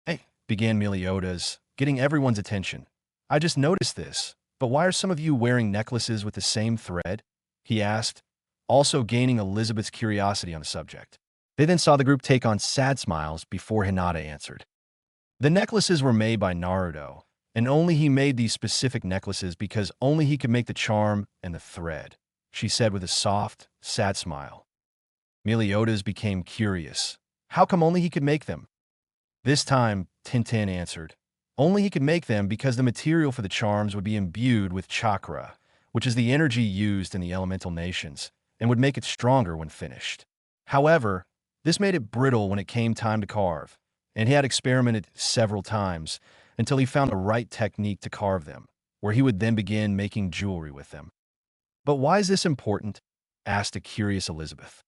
"Hey," began Meliodas, getting everyone's attention. "I just noticed this, but why are some of you wearing necklaces with the same thread?" he asked, also gaining Elizabeth's curiosity on the subject. They then saw the group take on sad smiles before Hinata answered. The necklaces were made by Naruto, and only he made these specific necklaces because only he could make the charm and the thread, she said with a soft, sad smile. Meliodas became curious. How come only he could make them? This time, Tintin answered. Only he could make them because the material for the charms would be imbued with chakra, which is the energy used in the elemental nations, and would make it stronger when finished. However, this made it brittle when it came time to carve, and he had experimented several times until he found the right technique to carve them, where he would then begin making jewelry with them. "But why is this important?" asked a curious Elizabeth.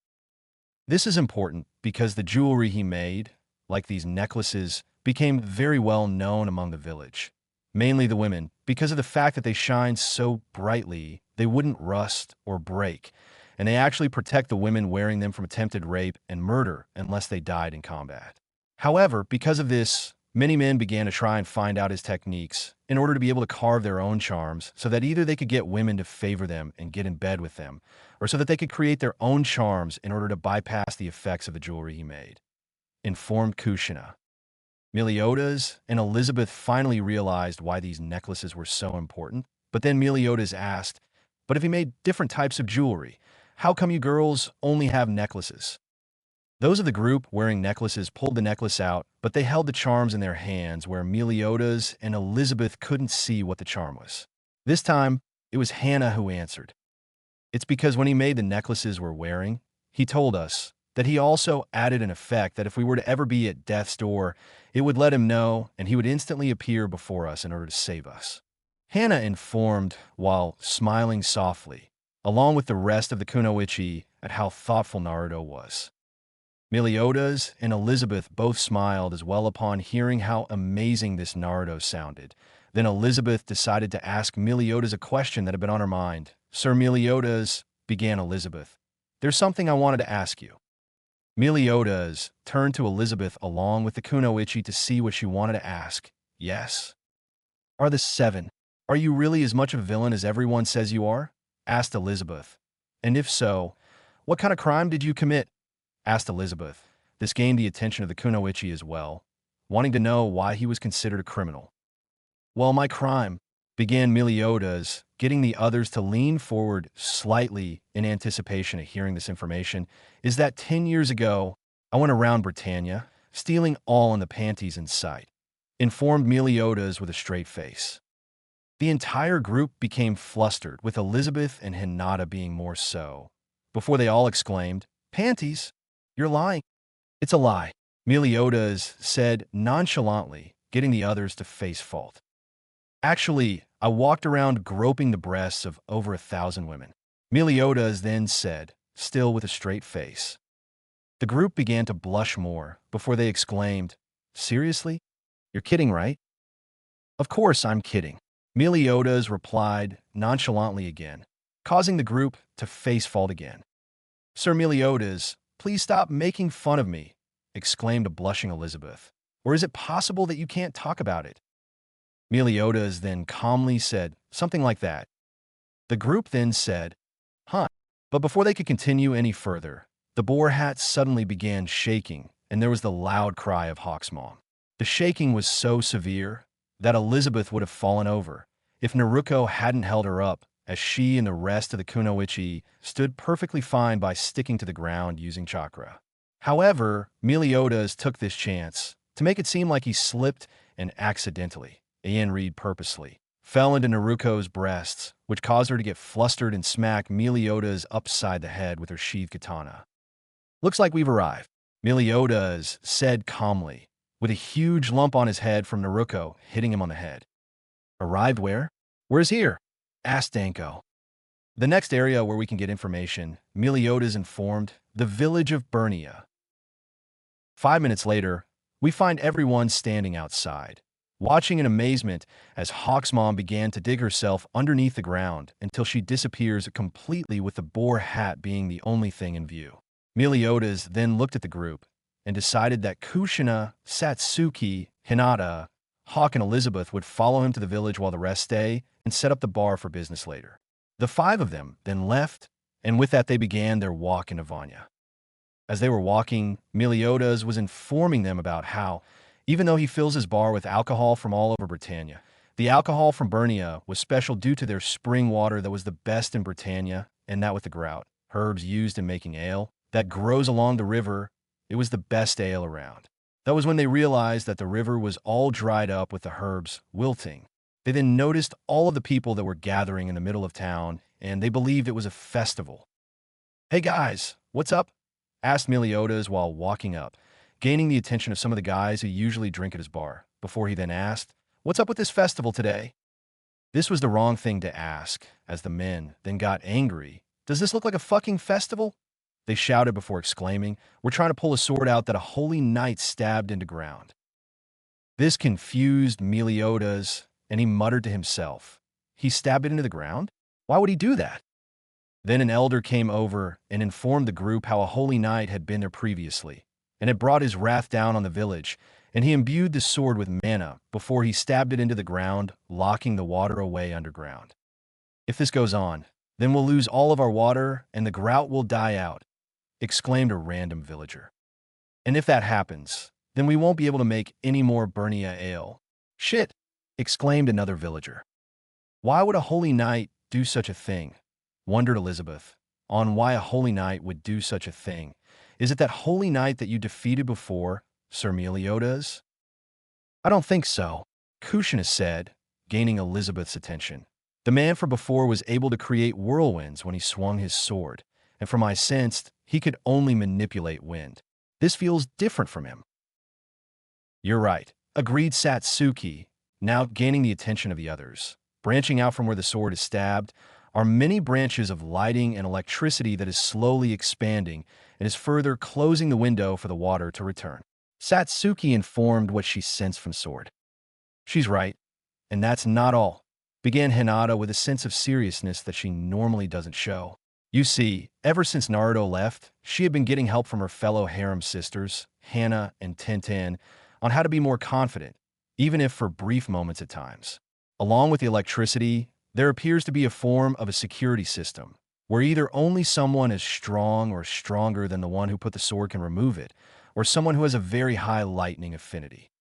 "This is important because the jewelry he made, like these necklaces, became very well known among the village, mainly the women, because of the fact that they shine so brightly they wouldn't rust or break, and they actually protect the women wearing them from attempted rape and murder unless they died in combat. However, because of this, many men began to try and find out his techniques in order to be able to carve their own charms so that either they could get women to favor them and get in bed with them, or so that they could create their own charms in order to bypass the effects of the jewelry he made," informed Kushina. Meliodas and Elizabeth finally realized why these necklaces were so important, but then Meliodas asked, "But if he made different types of jewelry, how come you girls only have necklaces?" Those of the group wearing necklaces pulled the necklace out, but they held the charms in their hands where Meliodas and Elizabeth couldn't see what the charm was. This time, it was Hannah who answered. "It's because when he made the necklaces we're wearing, he told us that he also added an effect that if we were to ever be at death's door, it would let him know and he would instantly appear before us in order to save us," Hannah informed while smiling softly, along with the rest of the Kunoichi at how thoughtful Naruto was. Meliodas and Elizabeth both smiled as well upon hearing how amazing this Naruto sounded. Then Elizabeth decided to ask Meliodas a question that had been on her mind. "Sir Meliodas," began Elizabeth, "there's something I wanted to ask you." Meliodas turned to Elizabeth along with the Kunoichi to see what she wanted to ask. "Yes." "Are the seven? Are you really as much of a villain as everyone says you are?" asked Elizabeth. "And if so, what kind of crime did you commit?" asked Elizabeth. This gained the attention of the Kunoichi as well, wanting to know why he was considered a criminal. "Well, my crime," began Meliodas, getting the others to lean forward slightly in anticipation of hearing this information, "is that 10 years ago, I went around Britannia, stealing all in the panties in sight," informed Meliodas with a straight face. The entire group became flustered, with Elizabeth and Hinata being more so, before they all exclaimed, "Panties? You're lying." "It's a lie," Meliodas said nonchalantly, getting the others to face fault. "Actually, I walked around groping the breasts of over 1,000 women," Meliodas then said, still with a straight face. The group began to blush more before they exclaimed, "Seriously? You're kidding, right?" "Of course I'm kidding," Meliodas replied nonchalantly again, causing the group to face fault again. "Sir Meliodas, please stop making fun of me," exclaimed a blushing Elizabeth. "Or is it possible that you can't talk about it?" Meliodas then calmly said something like that. The group then said, "Huh." But before they could continue any further, the boar hat suddenly began shaking, and there was the loud cry of Hawk's mom. The shaking was so severe that Elizabeth would have fallen over if Naruto hadn't held her up, as she and the rest of the Kunoichi stood perfectly fine by sticking to the ground using chakra. However, Meliodas took this chance to make it seem like he slipped and accidentally, and read purposely, fell into Naruto's breasts, which caused her to get flustered and smack Meliodas upside the head with her sheathed katana. "Looks like we've arrived," Meliodas said calmly, with a huge lump on his head from Naruto hitting him on the head. "Arrived where?" "Where's here?" asked Danko. "The next area where we can get information," Meliodas informed, "the village of Bernia." 5 minutes later, we find everyone standing outside, watching in amazement as Hawk's mom began to dig herself underneath the ground until she disappears completely, with the boar hat being the only thing in view. Meliodas then looked at the group and decided that Kushina, Satsuki, Hinata, Hawk, and Elizabeth would follow him to the village while the rest stay and set up the bar for business later. The 5 of them then left, and with that they began their walk into Vanya. As they were walking, Meliodas was informing them about how, even though he fills his bar with alcohol from all over Britannia, the alcohol from Bernia was special due to their spring water that was the best in Britannia, and that with the grout, herbs used in making ale, that grows along the river, it was the best ale around. That was when they realized that the river was all dried up with the herbs wilting. They then noticed all of the people that were gathering in the middle of town, and they believed it was a festival. "Hey guys, what's up?" asked Meliodas while walking up, gaining the attention of some of the guys who usually drink at his bar, before he then asked, "What's up with this festival today?" This was the wrong thing to ask, as the men then got angry. "Does this look like a fucking festival?" they shouted before exclaiming, "We're trying to pull a sword out that a holy knight stabbed into ground." This confused Meliodas, and he muttered to himself, "He stabbed it into the ground? Why would he do that?" Then an elder came over and informed the group how a holy knight had been there previously, and had brought his wrath down on the village, and he imbued the sword with mana before he stabbed it into the ground, locking the water away underground. "If this goes on, then we'll lose all of our water and the grout will die out," exclaimed a random villager. "And if that happens, then we won't be able to make any more Bernia ale." "Shit," exclaimed another villager. "Why would a holy knight do such a thing?" wondered Elizabeth, on why a holy knight would do such a thing. "Is it that holy knight that you defeated before, Sir Meliodas?" "I don't think so," Kushina said, gaining Elizabeth's attention. "The man from before was able to create whirlwinds when he swung his sword, and from my sense, he could only manipulate wind. This feels different from him." "You're right," agreed Satsuki, now gaining the attention of the others. "Branching out from where the sword is stabbed are many branches of lighting and electricity that is slowly expanding and is further closing the window for the water to return." Satsuki informed what she sensed from sword. "She's right, and that's not all," began Hinata with a sense of seriousness that she normally doesn't show. "You see, ever since Naruto left, she had been getting help from her fellow harem sisters, Hana and Tenten, on how to be more confident, even if for brief moments at times. Along with the electricity, there appears to be a form of a security system, where either only someone as strong or stronger than the one who put the sword can remove it, or someone who has a very high lightning affinity."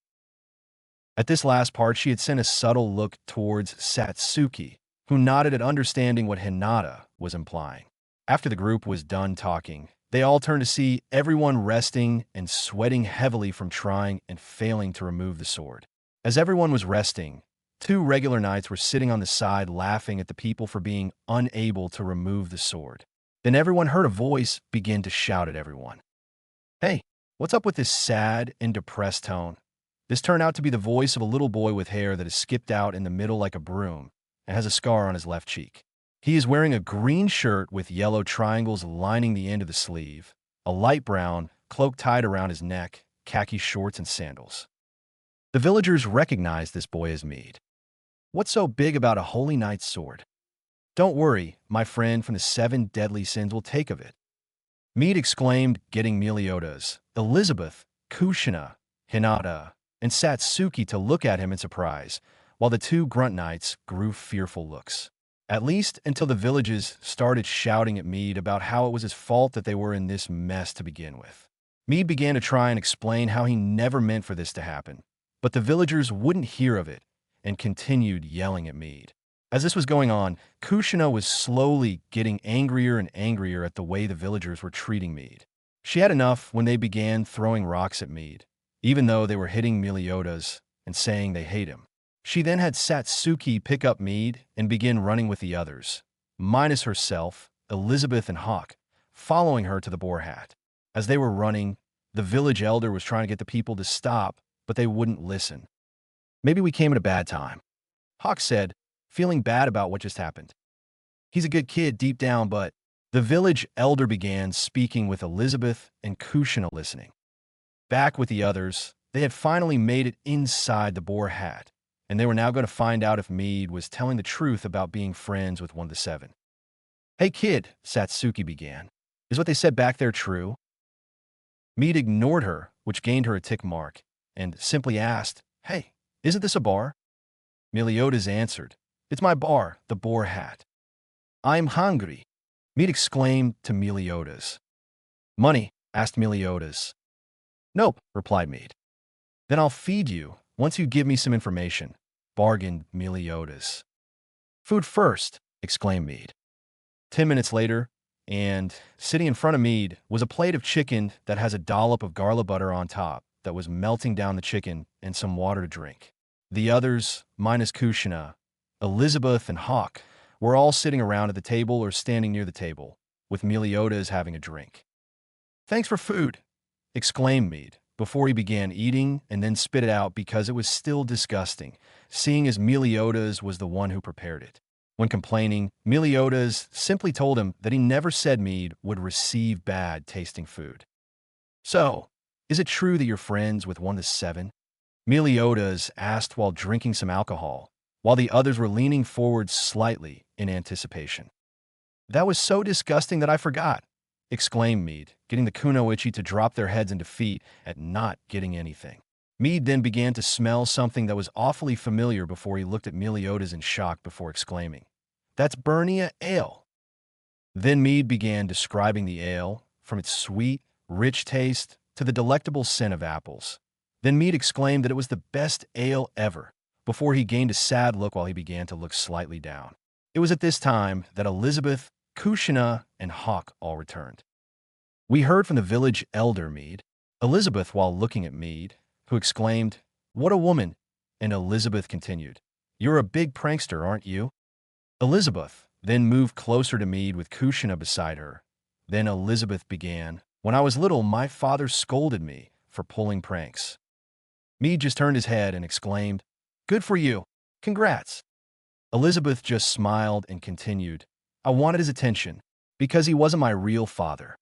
At this last part, she had sent a subtle look towards Satsuki, who nodded at understanding what Hinata was implying. After the group was done talking, they all turned to see everyone resting and sweating heavily from trying and failing to remove the sword. As everyone was resting, 2 regular knights were sitting on the side laughing at the people for being unable to remove the sword. Then everyone heard a voice begin to shout at everyone. "Hey, what's up with this sad and depressed tone?" This turned out to be the voice of a little boy with hair that is skipped out in the middle like a broom and has a scar on his left cheek. He is wearing a green shirt with yellow triangles lining the end of the sleeve, a light brown cloak tied around his neck, khaki shorts, and sandals. The villagers recognized this boy as Mead. "What's so big about a holy knight's sword?" "Don't worry, my friend from the 7 deadly sins will take of it," Mead exclaimed, getting Meliodas, Elizabeth, Kushina, Hinata, and Satsuki to look at him in surprise, while the 2 grunt knights grew fearful looks. At least until the villagers started shouting at Mead about how it was his fault that they were in this mess to begin with. Mead began to try and explain how he never meant for this to happen, but the villagers wouldn't hear of it and continued yelling at Mead. As this was going on, Kushina was slowly getting angrier and angrier at the way the villagers were treating Mead. She had enough when they began throwing rocks at Mead, even though they were hitting Meliodas and saying they hate him. She then had Satsuki pick up Mead and begin running with the others, minus herself, Elizabeth, and Hawk, following her to the boar hat. As they were running, the village elder was trying to get the people to stop, but they wouldn't listen. "Maybe we came at a bad time," Hawk said, feeling bad about what just happened. "He's a good kid deep down, but—" The village elder began speaking with Elizabeth and Kushina listening. Back with the others, they had finally made it inside the boar hat, and they were now going to find out if Mead was telling the truth about being friends with one of the seven. "Hey kid," Satsuki began, "is what they said back there true?" Mead ignored her, which gained her a tick mark, and simply asked, "Hey, isn't this a bar?" Meliodas answered, "It's my bar, the boar hat." "I'm hungry," Mead exclaimed to Meliodas. "Money?" asked Meliodas. "Nope," replied Mead. "Then I'll feed you once you give me some information," bargained Meliodas. "Food first," exclaimed Mead. 10 minutes later, and sitting in front of Mead was a plate of chicken that has a dollop of garlic butter on top that was melting down the chicken and some water to drink. The others, minus Kushina, Elizabeth, and Hawk, were all sitting around at the table or standing near the table, with Meliodas having a drink. "Thanks for food," exclaimed Mead, before he began eating and then spit it out because it was still disgusting, seeing as Meliodas was the one who prepared it. When complaining, Meliodas simply told him that he never said Mead would receive bad-tasting food. "So, is it true that you're friends with one of the seven?" Meliodas asked while drinking some alcohol, while the others were leaning forward slightly in anticipation. "That was so disgusting that I forgot," exclaimed Mead, getting the Kunoichi to drop their heads in defeat at not getting anything. Mead then began to smell something that was awfully familiar before he looked at Meliodas in shock before exclaiming, "That's Bernia ale." Then Mead began describing the ale, from its sweet, rich taste to the delectable scent of apples. Then Mead exclaimed that it was the best ale ever, before he gained a sad look while he began to look slightly down. It was at this time that Elizabeth, Kushina, and Hawk all returned. "We heard from the village elder, Mead," Elizabeth while looking at Mead, who exclaimed, "What a woman!" And Elizabeth continued, "You're a big prankster, aren't you?" Elizabeth then moved closer to Mead with Kushina beside her. Then Elizabeth began, "When I was little, my father scolded me for pulling pranks." Mead just turned his head and exclaimed, "Good for you. Congrats." Elizabeth just smiled and continued, "I wanted his attention because he wasn't my real father."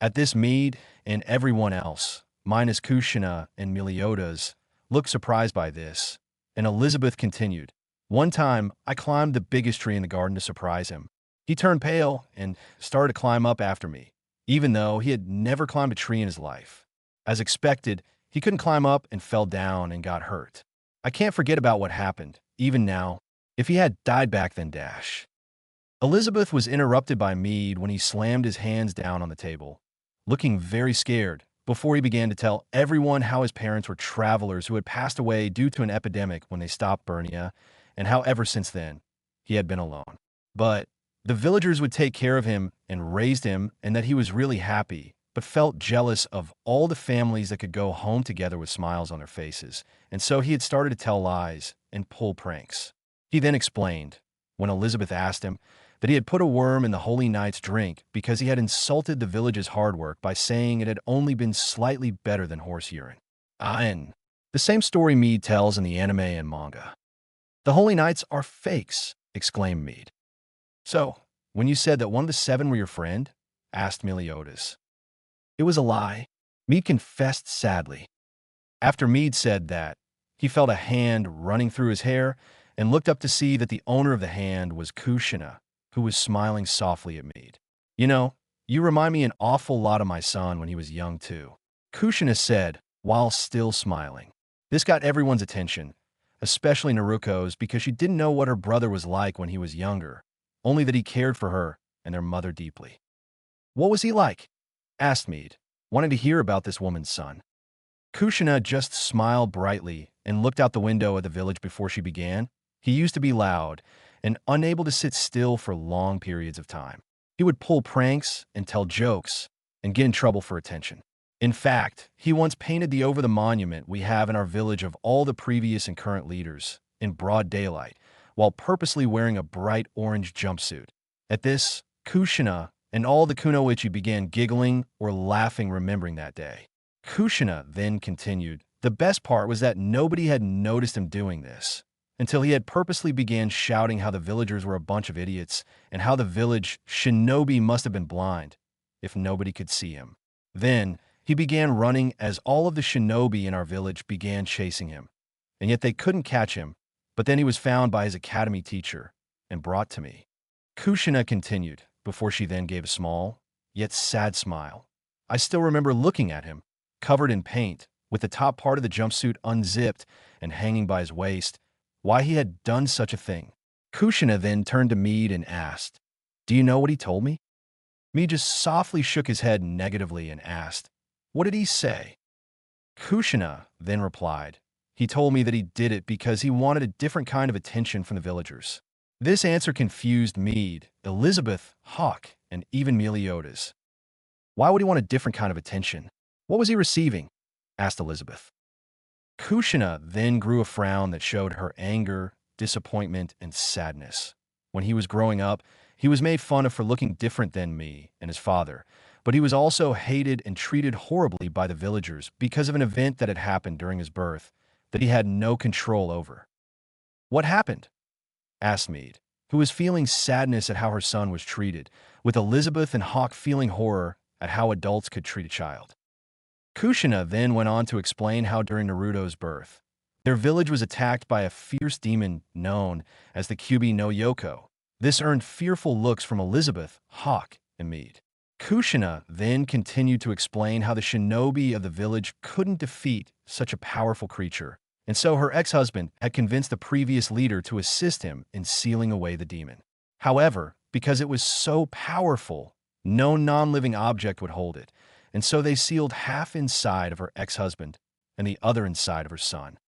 At this, Mead and everyone else, minus Kushina and Meliodas, looked surprised by this, and Elizabeth continued, "One time, I climbed the biggest tree in the garden to surprise him. He turned pale and started to climb up after me, even though he had never climbed a tree in his life. As expected, he couldn't climb up and fell down and got hurt. I can't forget about what happened, even now. If he had died back then, dash." Elizabeth was interrupted by Mead when he slammed his hands down on the table, looking very scared, before he began to tell everyone how his parents were travelers who had passed away due to an epidemic when they stopped Bernia, and how ever since then, he had been alone. But the villagers would take care of him and raised him, and that he was really happy, but felt jealous of all the families that could go home together with smiles on their faces, and so he had started to tell lies and pull pranks. He then explained, when Elizabeth asked him, that he had put a worm in the Holy Knight's drink because he had insulted the village's hard work by saying it had only been slightly better than horse urine. And the same story Mead tells in the anime and manga. "The Holy Knights are fakes," exclaimed Mead. "So, when you said that one of the seven were your friend?" asked Meliodas. "It was a lie," Mead confessed sadly. After Mead said that, he felt a hand running through his hair and looked up to see that the owner of the hand was Kushina, who was smiling softly at Mead. "You know, you remind me an awful lot of my son when he was young too," Kushina said, while still smiling. This got everyone's attention, especially Naruto's, because she didn't know what her brother was like when he was younger, only that he cared for her and their mother deeply. "What was he like?" asked Mead, wanting to hear about this woman's son. Kushina just smiled brightly and looked out the window at the village before she began. He used to be loud and unable to sit still for long periods of time. He would pull pranks and tell jokes and get in trouble for attention. In fact, he once painted the over the monument we have in our village of all the previous and current leaders in broad daylight, while purposely wearing a bright orange jumpsuit. At this, Kushina and all the kunoichi began giggling or laughing, remembering that day. Kushina then continued, "The best part was that nobody had noticed him doing this, until he had purposely began shouting how the villagers were a bunch of idiots and how the village shinobi must have been blind if nobody could see him. Then he began running as all of the shinobi in our village began chasing him, and yet they couldn't catch him, but then he was found by his academy teacher and brought to me." Kushina continued, before she then gave a small, yet sad smile. "I still remember looking at him, covered in paint, with the top part of the jumpsuit unzipped and hanging by his waist, why he had done such a thing." Kushina then turned to Mead and asked, "Do you know what he told me?" Mead just softly shook his head negatively and asked, "What did he say?" Kushina then replied, "He told me that he did it because he wanted a different kind of attention from the villagers." This answer confused Mead, Elizabeth, Hawk, and even Meliodas. "Why would he want a different kind of attention? What was he receiving?" asked Elizabeth. Kushina then grew a frown that showed her anger, disappointment, and sadness. When he was growing up, he was made fun of for looking different than me and his father, but he was also hated and treated horribly by the villagers because of an event that had happened during his birth that he had no control over. "What happened?" asked Mead, who was feeling sadness at how her son was treated, with Elizabeth and Hawk feeling horror at how adults could treat a child. Kushina then went on to explain how during Naruto's birth, their village was attacked by a fierce demon known as the Kyuubi no Yoko. This earned fearful looks from Elizabeth, Hawk, and Mead. Kushina then continued to explain how the shinobi of the village couldn't defeat such a powerful creature, and so her ex-husband had convinced the previous leader to assist him in sealing away the demon. However, because it was so powerful, no non-living object would hold it, and so they sealed half inside of her ex-husband and the other inside of her son.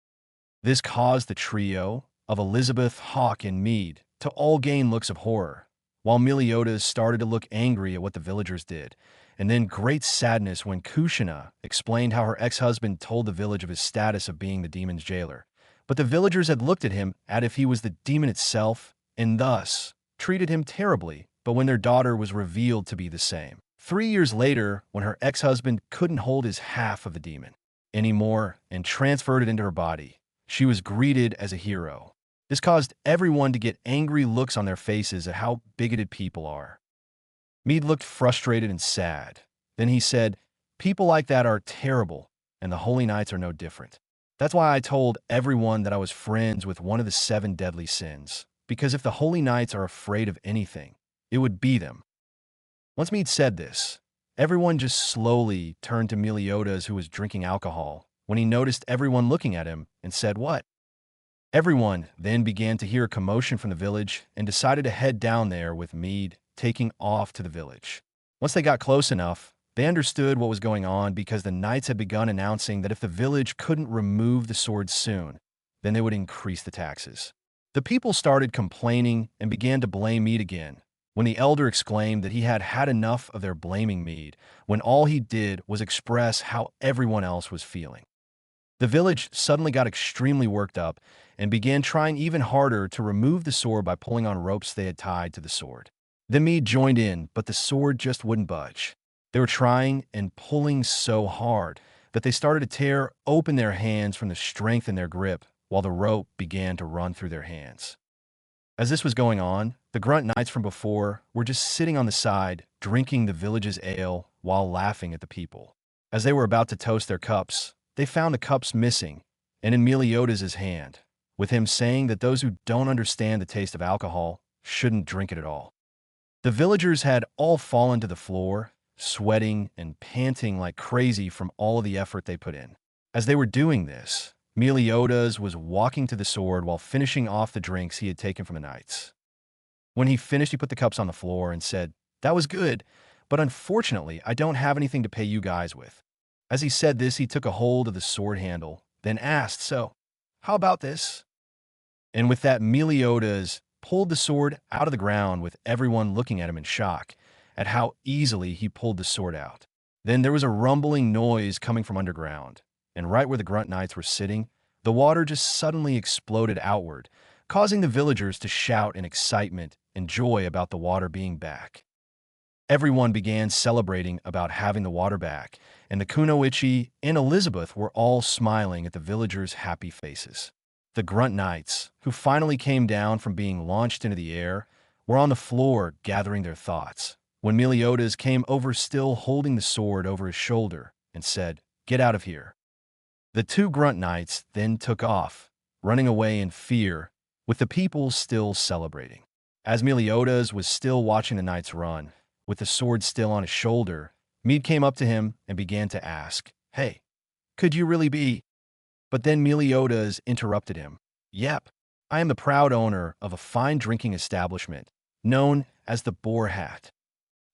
This caused the trio of Elizabeth, Hawk, and Mead to all gain looks of horror, while Meliodas started to look angry at what the villagers did, and then great sadness when Kushina explained how her ex-husband told the village of his status of being the demon's jailer. But the villagers had looked at him as if he was the demon itself, and thus treated him terribly, but when their daughter was revealed to be the same. 3 years later, when her ex-husband couldn't hold his half of the demon anymore and transferred it into her body, she was greeted as a hero. This caused everyone to get angry looks on their faces at how bigoted people are. Mead looked frustrated and sad. Then he said, "People like that are terrible, and the Holy Knights are no different. That's why I told everyone that I was friends with one of the 7 deadly sins, because if the Holy Knights are afraid of anything, it would be them." Once Mead said this, everyone just slowly turned to Meliodas, who was drinking alcohol, when he noticed everyone looking at him and said, "What?" Everyone then began to hear a commotion from the village and decided to head down there, with Mead taking off to the village. Once they got close enough, they understood what was going on because the knights had begun announcing that if the village couldn't remove the swords soon, then they would increase the taxes. The people started complaining and began to blame Mead again, when the elder exclaimed that he had had enough of their blaming Mead, when all he did was express how everyone else was feeling. The village suddenly got extremely worked up and began trying even harder to remove the sword by pulling on ropes they had tied to the sword. Then Mead joined in, but the sword just wouldn't budge. They were trying and pulling so hard that they started to tear open their hands from the strength in their grip, while the rope began to run through their hands. As this was going on, the grunt knights from before were just sitting on the side, drinking the village's ale while laughing at the people. As they were about to toast their cups, they found the cups missing, and in Meliodas' hand, with him saying that those who don't understand the taste of alcohol shouldn't drink it at all. The villagers had all fallen to the floor, sweating and panting like crazy from all of the effort they put in. As they were doing this, Meliodas was walking to the sword while finishing off the drinks he had taken from the knights. When he finished, he put the cups on the floor and said, "That was good, but unfortunately, I don't have anything to pay you guys with." As he said this, he took a hold of the sword handle, then asked, "So, how about this?" And with that, Meliodas pulled the sword out of the ground with everyone looking at him in shock at how easily he pulled the sword out. Then there was a rumbling noise coming from underground, and right where the Grunt Knights were sitting, the water just suddenly exploded outward, causing the villagers to shout in excitement and joy about the water being back. Everyone began celebrating about having the water back, and the Kunoichi and Elizabeth were all smiling at the villagers' happy faces. The Grunt Knights, who finally came down from being launched into the air, were on the floor gathering their thoughts, when Meliodas came over still holding the sword over his shoulder and said, "Get out of here." The two Grunt Knights then took off, running away in fear, with the people still celebrating. As Meliodas was still watching the knights run, with the sword still on his shoulder, Mead came up to him and began to ask, "Hey, could you really be?" But then Meliodas interrupted him. "Yep, I am the proud owner of a fine drinking establishment, known as the Boar Hat."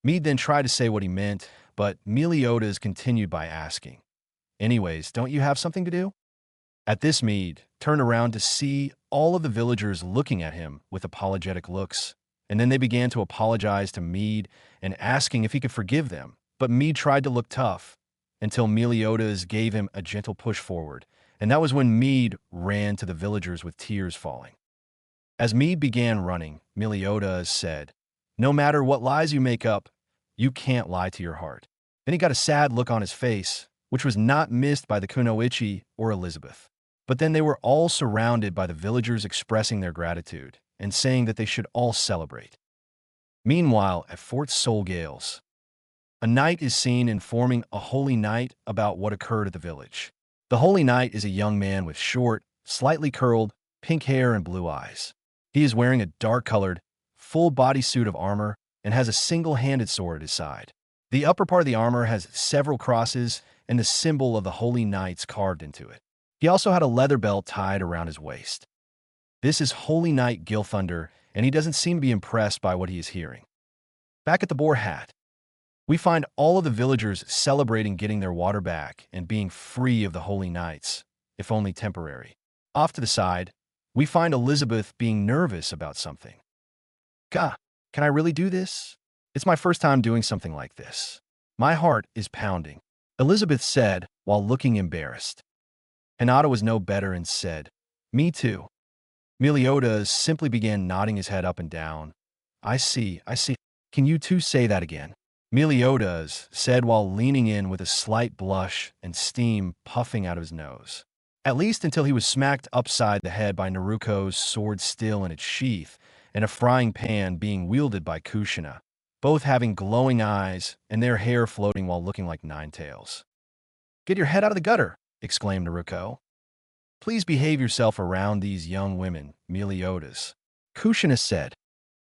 Mead then tried to say what he meant, but Meliodas continued by asking, "Anyways, don't you have something to do?" At this, Mead turned around to see all of the villagers looking at him with apologetic looks, and then they began to apologize to Mead and asking if he could forgive them. But Mead tried to look tough until Meliodas gave him a gentle push forward, and that was when Mead ran to the villagers with tears falling. As Mead began running, Meliodas said, "No matter what lies you make up, you can't lie to your heart." Then he got a sad look on his face, which was not missed by the Kunoichi or Elizabeth. But then they were all surrounded by the villagers expressing their gratitude and saying that they should all celebrate. Meanwhile, at Fort Soul Gales, a knight is seen informing a holy knight about what occurred at the village. The holy knight is a young man with short, slightly curled, pink hair and blue eyes. He is wearing a dark-colored, full bodysuit of armor and has a single-handed sword at his side. The upper part of the armor has several crosses and the symbol of the holy knights carved into it. He also had a leather belt tied around his waist. This is Holy Knight Gil Thunder, and he doesn't seem to be impressed by what he is hearing. Back at the Boar Hat, we find all of the villagers celebrating getting their water back and being free of the holy knights, if only temporary. Off to the side, we find Elizabeth being nervous about something. "Gah, can I really do this? It's my first time doing something like this. My heart is pounding," Elizabeth said while looking embarrassed. Hinata was no better and said, "Me too." Meliodas simply began nodding his head up and down. I see. Can you two say that again?" Meliodas said while leaning in with a slight blush and steam puffing out of his nose. At least until he was smacked upside the head by Naruto's sword still in its sheath and a frying pan being wielded by Kushina, both having glowing eyes and their hair floating while looking like ninetails. "Get your head out of the gutter!" exclaimed Naruto. "Please behave yourself around these young women, Meliodas," Kushina said.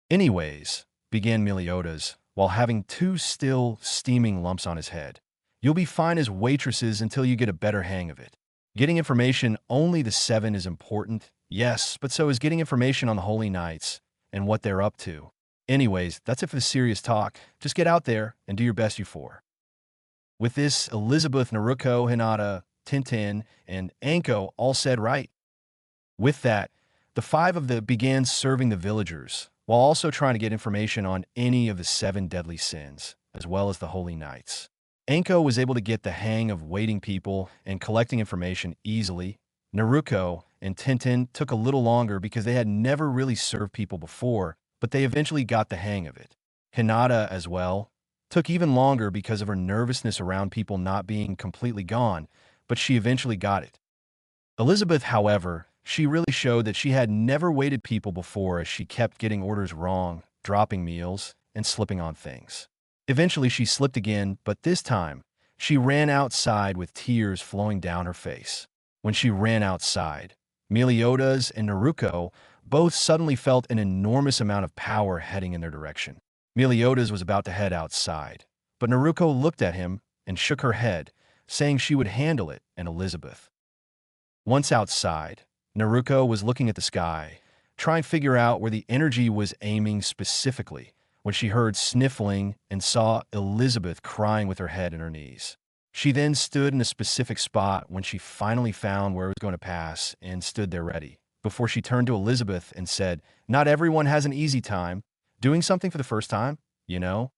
"Anyways," began Meliodas, while having two still steaming lumps on his head, "you'll be fine as waitresses until you get a better hang of it. Getting information only the 7 is important, yes, but so is getting information on the Holy Knights and what they're up to. Anyways, that's it for the serious talk. Just get out there and do your best, you four." With this, Elizabeth, Naruto, Hinata, Tintin, and Anko all said right. With that, the 5 of them began serving the villagers, while also trying to get information on any of the 7 deadly sins, as well as the Holy Knights. Anko was able to get the hang of waiting people and collecting information easily. Naruto and Tintin took a little longer because they had never really served people before, but they eventually got the hang of it. Hinata, as well, took even longer because of her nervousness around people not being completely gone, but she eventually got it. Elizabeth, however, she really showed that she had never waited people before as she kept getting orders wrong, dropping meals, and slipping on things. Eventually, she slipped again, but this time, she ran outside with tears flowing down her face. When she ran outside, Meliodas and Naruto both suddenly felt an enormous amount of power heading in their direction. Meliodas was about to head outside, but Naruto looked at him and shook her head, saying she would handle it, and Elizabeth Once outside, Naruto was looking at the sky, trying to figure out where the energy was aiming specifically, when she heard sniffling and saw Elizabeth crying with her head in her knees. She then stood in a specific spot when she finally found where it was going to pass and stood there ready, before she turned to Elizabeth and said, "Not everyone has an easy time doing something for the first time, you know?"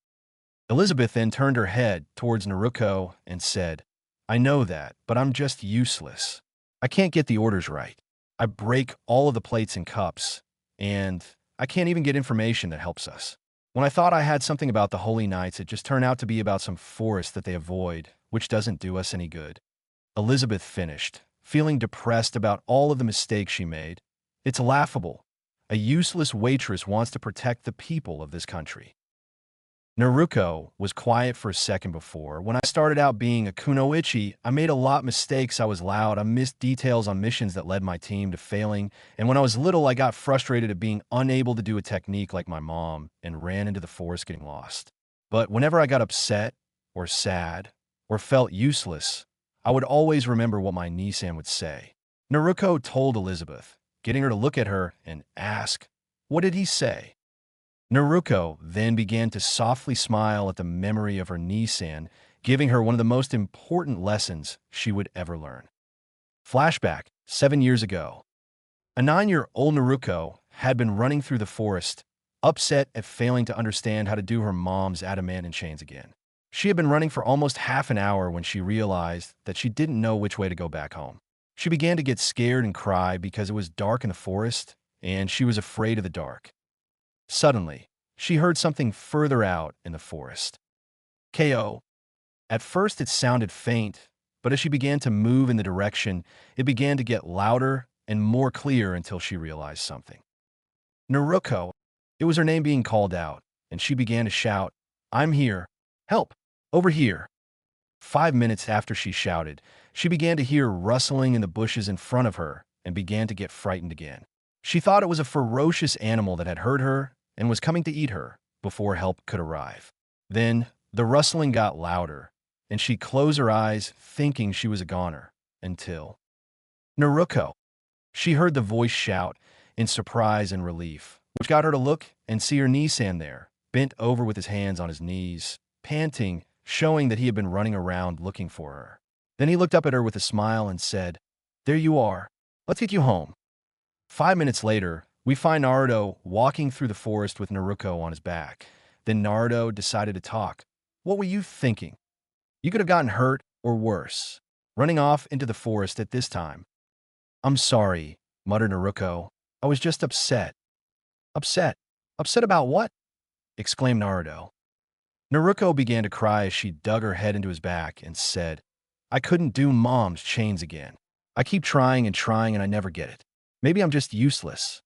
Elizabeth then turned her head towards Naruto and said, "I know that, but I'm just useless. I can't get the orders right. I break all of the plates and cups, and I can't even get information that helps us. When I thought I had something about the Holy Knights, it just turned out to be about some forest that they avoid, which doesn't do us any good." Elizabeth finished, feeling depressed about all of the mistakes she made. It's laughable. A useless waitress wants to protect the people of this country. Naruto was quiet for a second before. When I started out being a kunoichi, I made a lot of mistakes. I was loud. I missed details on missions that led my team to failing. And when I was little, I got frustrated at being unable to do a technique like my mom and ran into the forest getting lost. But whenever I got upset or sad or felt useless, I would always remember what my Nisan would say. Naruto told Elizabeth, getting her to look at her and ask, "What did he say?" Naruto then began to softly smile at the memory of her Nisan, giving her one of the most important lessons she would ever learn. Flashback, 7 years ago. A 9-year-old Naruto had been running through the forest, upset at failing to understand how to do her mom's adamant chains again. She had been running for almost half an hour when she realized that she didn't know which way to go back home. She began to get scared and cry because it was dark in the forest, and she was afraid of the dark. Suddenly, she heard something further out in the forest. "Ko." At first it sounded faint, but as she began to move in the direction, it began to get louder and more clear until she realized something. Naruto. It was her name being called out, and she began to shout, "I'm here. Help! Over here!" 5 minutes after she shouted, she began to hear rustling in the bushes in front of her and began to get frightened again. She thought it was a ferocious animal that had heard her and was coming to eat her before help could arrive. Then the rustling got louder, and she closed her eyes thinking she was a goner, until Naruto. She heard the voice shout in surprise and relief, which got her to look and see her Nisan there, bent over with his hands on his knees, panting, showing that he had been running around looking for her. Then he looked up at her with a smile and said, "There you are. Let's get you home." 5 minutes later, we find Naruto walking through the forest with Naruto on his back. Then Naruto decided to talk. "What were you thinking? You could have gotten hurt or worse, running off into the forest at this time." "I'm sorry," muttered Naruto. "I was just upset." "Upset? Upset about what?" exclaimed Naruto. Naruto began to cry as she dug her head into his back and said, "I couldn't do mom's chains again. I keep trying and I never get it. Maybe I'm just useless."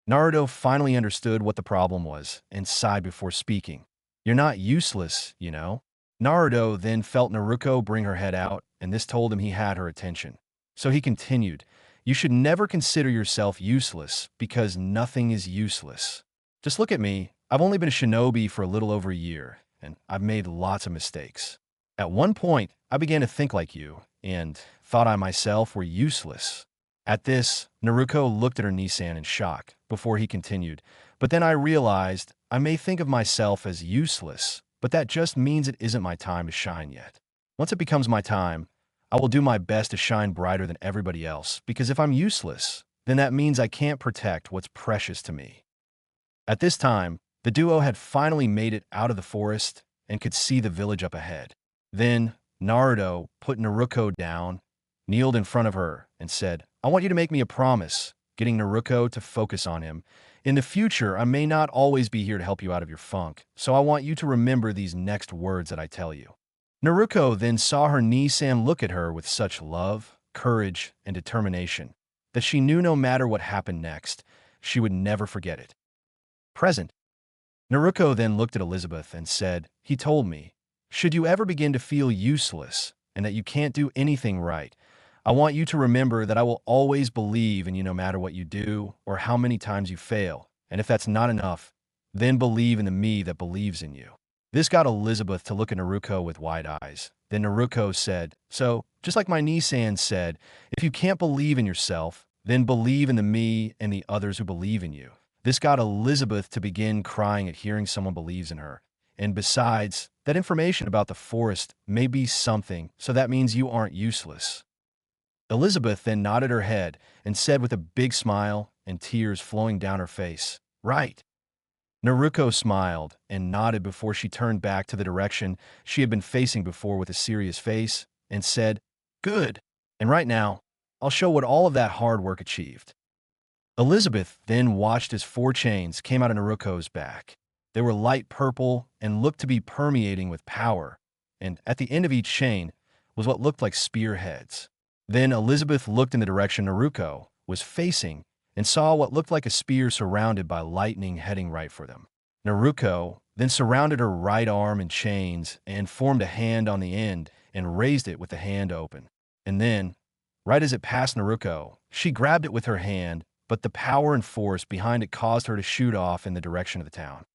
Naruto finally understood what the problem was and sighed before speaking. "You're not useless, you know." Naruto then felt Naruto bring her head out, and this told him he had her attention. So he continued, "You should never consider yourself useless because nothing is useless. Just look at me. I've only been a shinobi for a little over a year, and I've made lots of mistakes. At one point, I began to think like you, and thought I myself were useless." At this, Naruto looked at her Nisan in shock before he continued, "But then I realized I may think of myself as useless, but that just means it isn't my time to shine yet. Once it becomes my time, I will do my best to shine brighter than everybody else, because if I'm useless, then that means I can't protect what's precious to me." At this time, the duo had finally made it out of the forest and could see the village up ahead. Then, Naruto put Naruto down, kneeled in front of her, and said, "I want you to make me a promise," getting Naruto to focus on him. "In the future, I may not always be here to help you out of your funk, so I want you to remember these next words that I tell you." Naruto then saw her Nisan look at her with such love, courage, and determination that she knew no matter what happened next, she would never forget it. Present. Naruto then looked at Elizabeth and said, "He told me, should you ever begin to feel useless and that you can't do anything right, I want you to remember that I will always believe in you no matter what you do or how many times you fail. And if that's not enough, then believe in the me that believes in you." This got Elizabeth to look at Naruto with wide eyes. Then Naruto said, "So, just like my Nissan said, if you can't believe in yourself, then believe in the me and the others who believe in you." This got Elizabeth to begin crying at hearing someone believes in her. And besides, that information about the forest may be something, so that means you aren't useless. Elizabeth then nodded her head and said with a big smile and tears flowing down her face, "Right." Naruto smiled and nodded before she turned back to the direction she had been facing before with a serious face and said, "Good. And right now, I'll show what all of that hard work achieved." Elizabeth then watched as 4 chains came out of Naruto's back. They were light purple and looked to be permeating with power, and at the end of each chain was what looked like spearheads. Then Elizabeth looked in the direction Naruto was facing and saw what looked like a spear surrounded by lightning heading right for them. Naruto then surrounded her right arm in chains and formed a hand on the end and raised it with the hand open. And then, right as it passed Naruto, she grabbed it with her hand, but the power and force behind it caused her to shoot off in the direction of the town.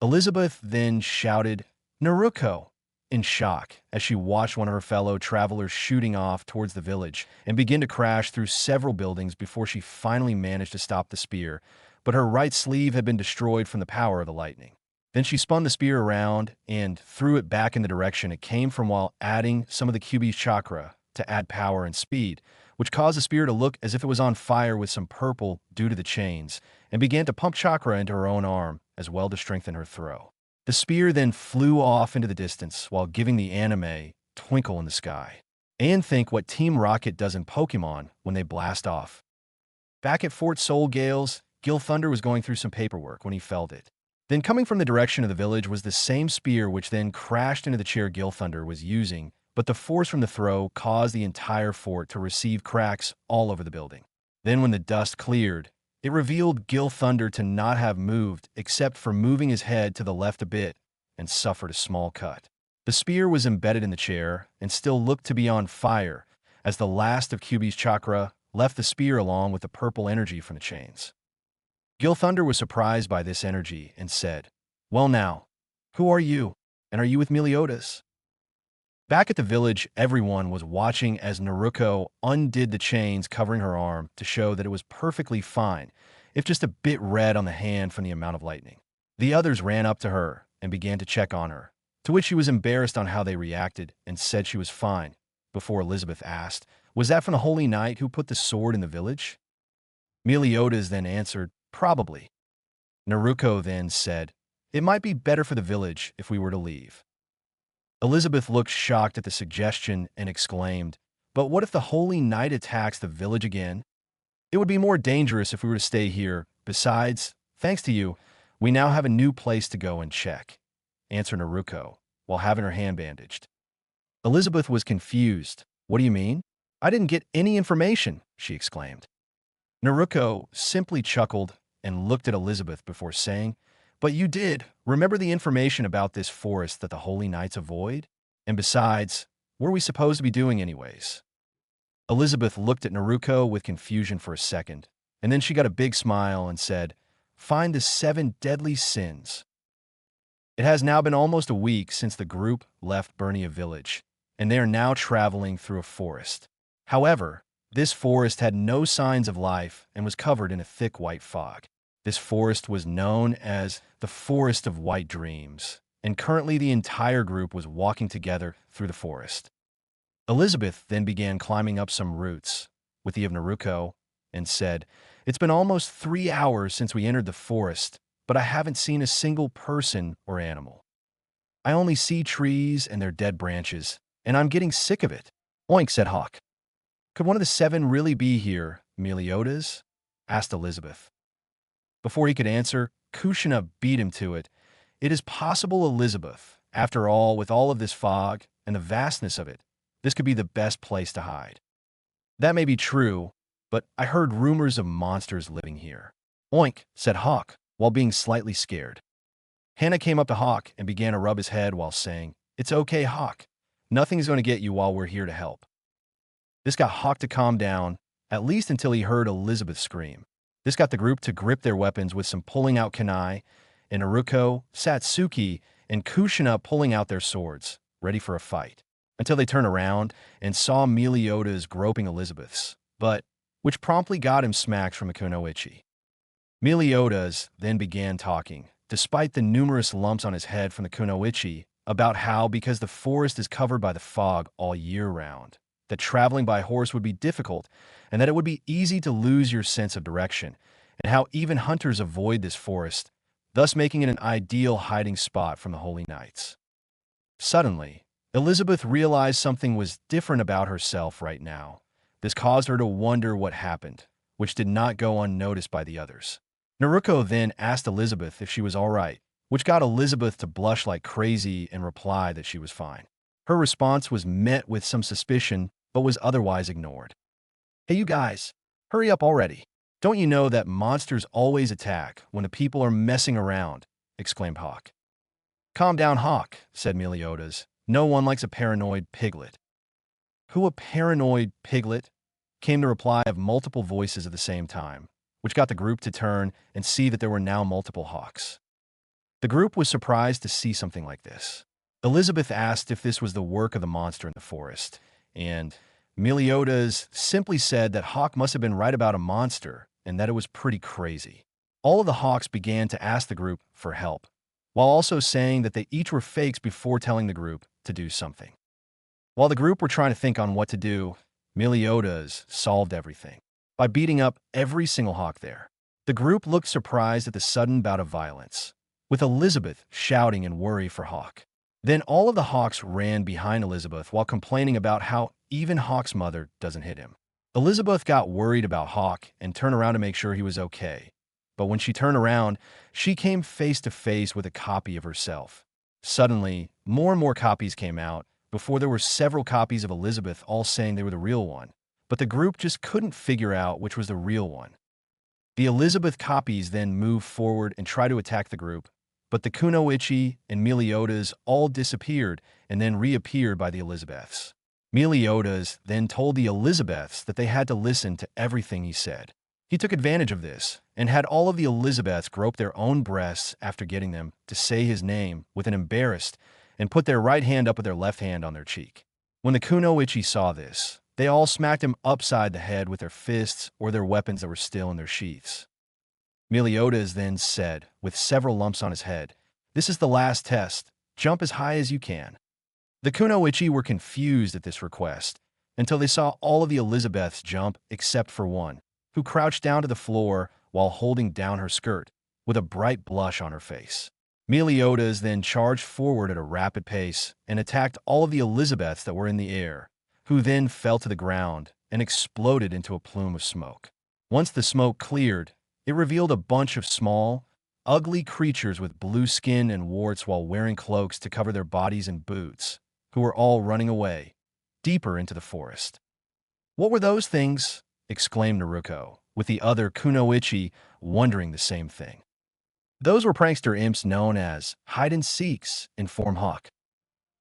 Elizabeth then shouted, "Naruto!" in shock as she watched one of her fellow travelers shooting off towards the village and begin to crash through several buildings before she finally managed to stop the spear, but her right sleeve had been destroyed from the power of the lightning. Then she spun the spear around and threw it back in the direction it came from while adding some of the Kyuubi's chakra to add power and speed, which caused the spear to look as if it was on fire with some purple due to the chains, and began to pump chakra into her own arm as well to strengthen her throw. The spear then flew off into the distance while giving the anime twinkle in the sky. And think what Team Rocket does in Pokemon when they blast off. Back at Fort Soul Gales, Gil Thunder was going through some paperwork when he felt it. Then coming from the direction of the village was the same spear which then crashed into the chair Gil Thunder was using, but the force from the throw caused the entire fort to receive cracks all over the building. Then when the dust cleared, it revealed Gil Thunder to not have moved except for moving his head to the left a bit and suffered a small cut. The spear was embedded in the chair and still looked to be on fire as the last of Kyuubi's chakra left the spear along with the purple energy from the chains. Gil Thunder was surprised by this energy and said, "Well now, who are you? And are you with Meliodas?" Back at the village, everyone was watching as Naruto undid the chains covering her arm to show that it was perfectly fine, if just a bit red on the hand from the amount of lightning. The others ran up to her and began to check on her, to which she was embarrassed on how they reacted and said she was fine, before Elizabeth asked, "Was that from the Holy Knight who put the sword in the village?" Meliodas then answered, "Probably." Naruto then said, "It might be better for the village if we were to leave." Elizabeth looked shocked at the suggestion and exclaimed, "But what if the Holy Knight attacks the village again? It would be more dangerous if we were to stay here. Besides, thanks to you, we now have a new place to go and check," answered Naruto, while having her hand bandaged. Elizabeth was confused. "What do you mean? I didn't get any information," she exclaimed. Naruto simply chuckled and looked at Elizabeth before saying, "But you did. Remember the information about this forest that the Holy Knights avoid? And besides, what are we supposed to be doing anyways?" Elizabeth looked at Naruto with confusion for a second, and then she got a big smile and said, "Find the 7 deadly sins." It has now been almost a week since the group left Bernia village, and they are now traveling through a forest. However, this forest had no signs of life and was covered in a thick white fog. This forest was known as the Forest of White Dreams, and currently the entire group was walking together through the forest. Elizabeth then began climbing up some roots with the of Naruto and said, "It's been almost 3 hours since we entered the forest, but I haven't seen a single person or animal. I only see trees and their dead branches, and I'm getting sick of it." "Oink," said Hawk. "Could one of the 7 really be here, Meliodas?" asked Elizabeth. Before he could answer, Kushina beat him to it. "It is possible, Elizabeth. After all, with all of this fog and the vastness of it, this could be the best place to hide." "That may be true, but I heard rumors of monsters living here." "Oink," said Hawk, while being slightly scared. Hannah came up to Hawk and began to rub his head while saying, "It's okay, Hawk. Nothing's going to get you while we're here to help." This got Hawk to calm down, at least until he heard Elizabeth scream. This got the group to grip their weapons with some pulling out kunai, and Naruto, Satsuki, and Kushina pulling out their swords, ready for a fight, until they turned around and saw Meliodas groping Elizabeth's butt, which promptly got him smacked from a kunoichi. Meliodas then began talking, despite the numerous lumps on his head from the kunoichi, about how, because the forest is covered by the fog all year round, that traveling by horse would be difficult, and that it would be easy to lose your sense of direction, and how even hunters avoid this forest, thus making it an ideal hiding spot from the holy knights. Suddenly, Elizabeth realized something was different about herself right now. This caused her to wonder what happened, which did not go unnoticed by the others. Naruto then asked Elizabeth if she was all right, which got Elizabeth to blush like crazy and reply that she was fine. Her response was met with some suspicion, but was otherwise ignored. "Hey you guys, hurry up already. Don't you know that monsters always attack when the people are messing around?" exclaimed Hawk. "Calm down, Hawk," said Meliodas. "No one likes a paranoid piglet." "Who a paranoid piglet?" came the reply of multiple voices at the same time, which got the group to turn and see that there were now multiple Hawks. The group was surprised to see something like this. Elizabeth asked if this was the work of the monster in the forest, and Meliodas simply said that Hawk must have been right about a monster and that it was pretty crazy. All of the Hawks began to ask the group for help, while also saying that they each were fakes before telling the group to do something. While the group were trying to think on what to do, Meliodas solved everything by beating up every single Hawk there. The group looked surprised at the sudden bout of violence, with Elizabeth shouting in worry for Hawk. Then all of the Hawks ran behind Elizabeth while complaining about how even Hawk's mother doesn't hit him. Elizabeth got worried about Hawk and turned around to make sure he was okay. But when she turned around, she came face to face with a copy of herself. Suddenly, more and more copies came out, before there were several copies of Elizabeth all saying they were the real one. But the group just couldn't figure out which was the real one. The Elizabeth copies then moved forward and tried to attack the group, but the kunoichi and Meliodas all disappeared and then reappeared by the Elizabeths. Meliodas then told the Elizabeths that they had to listen to everything he said. He took advantage of this and had all of the Elizabeths grope their own breasts after getting them to say his name with an embarrassed and put their right hand up with their left hand on their cheek. When the kunoichi saw this, they all smacked him upside the head with their fists or their weapons that were still in their sheaths. Meliodas then said, with several lumps on his head, "This is the last test. Jump as high as you can." The kunoichi were confused at this request until they saw all of the Elizabeths jump except for one, who crouched down to the floor while holding down her skirt, with a bright blush on her face. Meliodas then charged forward at a rapid pace and attacked all of the Elizabeths that were in the air, who then fell to the ground and exploded into a plume of smoke. Once the smoke cleared, it revealed a bunch of small, ugly creatures with blue skin and warts while wearing cloaks to cover their bodies and boots, who were all running away, deeper into the forest. "What were those things?" exclaimed Naruto, with the other kunoichi wondering the same thing. "Those were prankster imps known as hide-and-seeks," informed Hawk.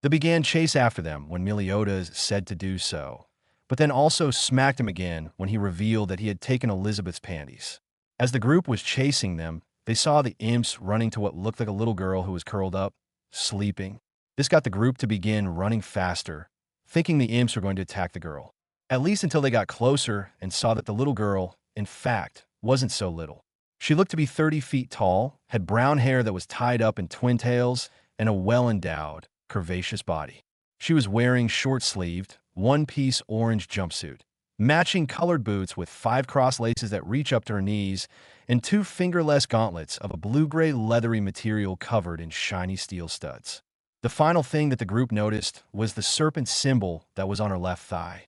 They began chase after them when Meliodas said to do so, but then also smacked him again when he revealed that he had taken Elizabeth's panties. As the group was chasing them, they saw the imps running to what looked like a little girl who was curled up, sleeping. This got the group to begin running faster, thinking the imps were going to attack the girl. At least until they got closer and saw that the little girl, in fact, wasn't so little. She looked to be 30 feet tall, had brown hair that was tied up in twin tails, and a well-endowed, curvaceous body. She was wearing short-sleeved, one-piece orange jumpsuit, matching colored boots with 5 cross laces that reach up to her knees, and 2 fingerless gauntlets of a blue-gray leathery material covered in shiny steel studs. The final thing that the group noticed was the serpent symbol that was on her left thigh.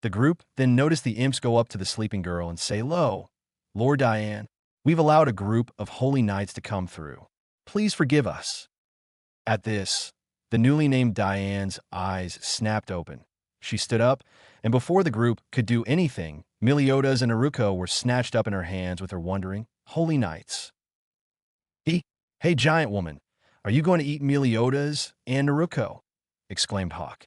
The group then noticed the imps go up to the sleeping girl and say, "Lo, Lord Diane, we've allowed a group of holy knights to come through. Please forgive us." At this, the newly named Diane's eyes snapped open. She stood up, and before the group could do anything, Meliodas and Naruto were snatched up in her hands with her wondering, "Holy knights." Hey, giant woman, are you going to eat Meliodas and Naruto?" exclaimed Hawk.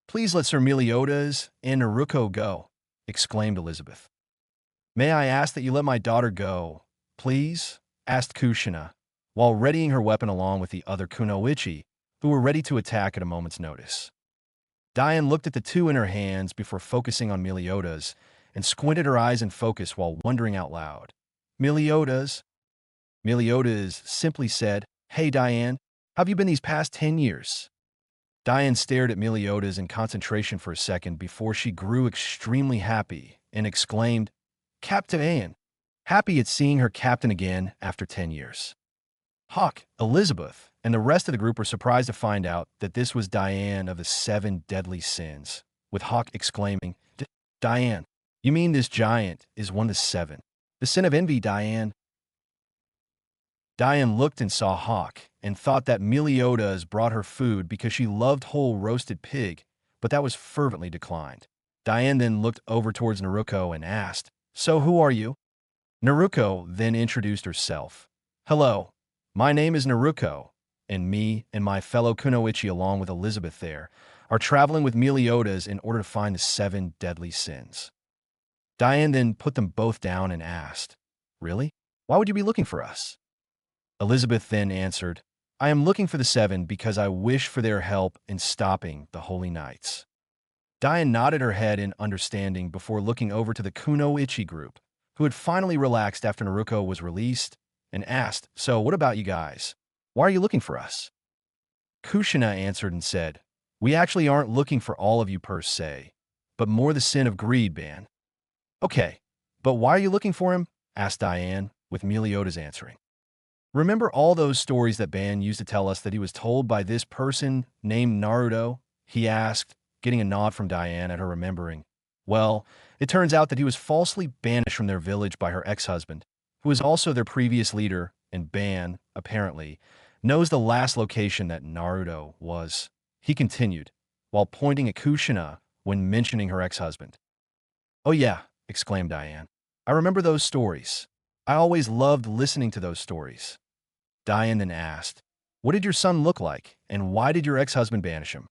"Please let Sir Meliodas and Naruto go," exclaimed Elizabeth. "May I ask that you let my daughter go, please?" asked Kushina, while readying her weapon along with the other kunoichi, who were ready to attack at a moment's notice. Dian looked at the two in her hands before focusing on Meliodas and squinted her eyes in focus while wondering out loud. Meliodas? Meliodas simply said, "Hey Dian, how have you been these past 10 years? Dian stared at Meliodas in concentration for a second before she grew extremely happy and exclaimed, "Captain Dian!" Happy at seeing her captain again after 10 years. Hawk, Elizabeth, and the rest of the group were surprised to find out that this was Dian of the 7 deadly sins, with Hawk exclaiming, "Dian, you mean this giant is one of the 7? The sin of envy, Dian?" Dian looked and saw Hawk and thought that Meliodas brought her food because she loved whole roasted pig, but that was fervently declined. Dian then looked over towards Naruto and asked, "So who are you?" Naruto then introduced herself. "Hello, my name is Naruto, and me and my fellow kunoichi along with Elizabeth there are traveling with Meliodas in order to find the 7 deadly sins." Dian then put them both down and asked, "Really? Why would you be looking for us?" Elizabeth then answered, "I am looking for the 7 because I wish for their help in stopping the Holy Knights." Dian nodded her head in understanding before looking over to the kunoichi group, who had finally relaxed after Naruto was released, and asked, "So what about you guys? Why are you looking for us?" Kushina answered and said, "We actually aren't looking for all of you per se, but more the sin of greed, Ban." "Okay, but why are you looking for him?" asked Dian, with Meliodas answering. "Remember all those stories that Ban used to tell us that he was told by this person named Naruto?" he asked, getting a nod from Dian at her remembering. Well, it turns out that he was falsely banished from their village by her ex-husband, who was also their previous leader, and Ban, apparently, knows the last location that Naruto was. He continued, while pointing at Kushina when mentioning her ex-husband. "Oh yeah," exclaimed Dian. "I remember those stories. I always loved listening to those stories." Dian then asked, "What did your son look like, and why did your ex-husband banish him?"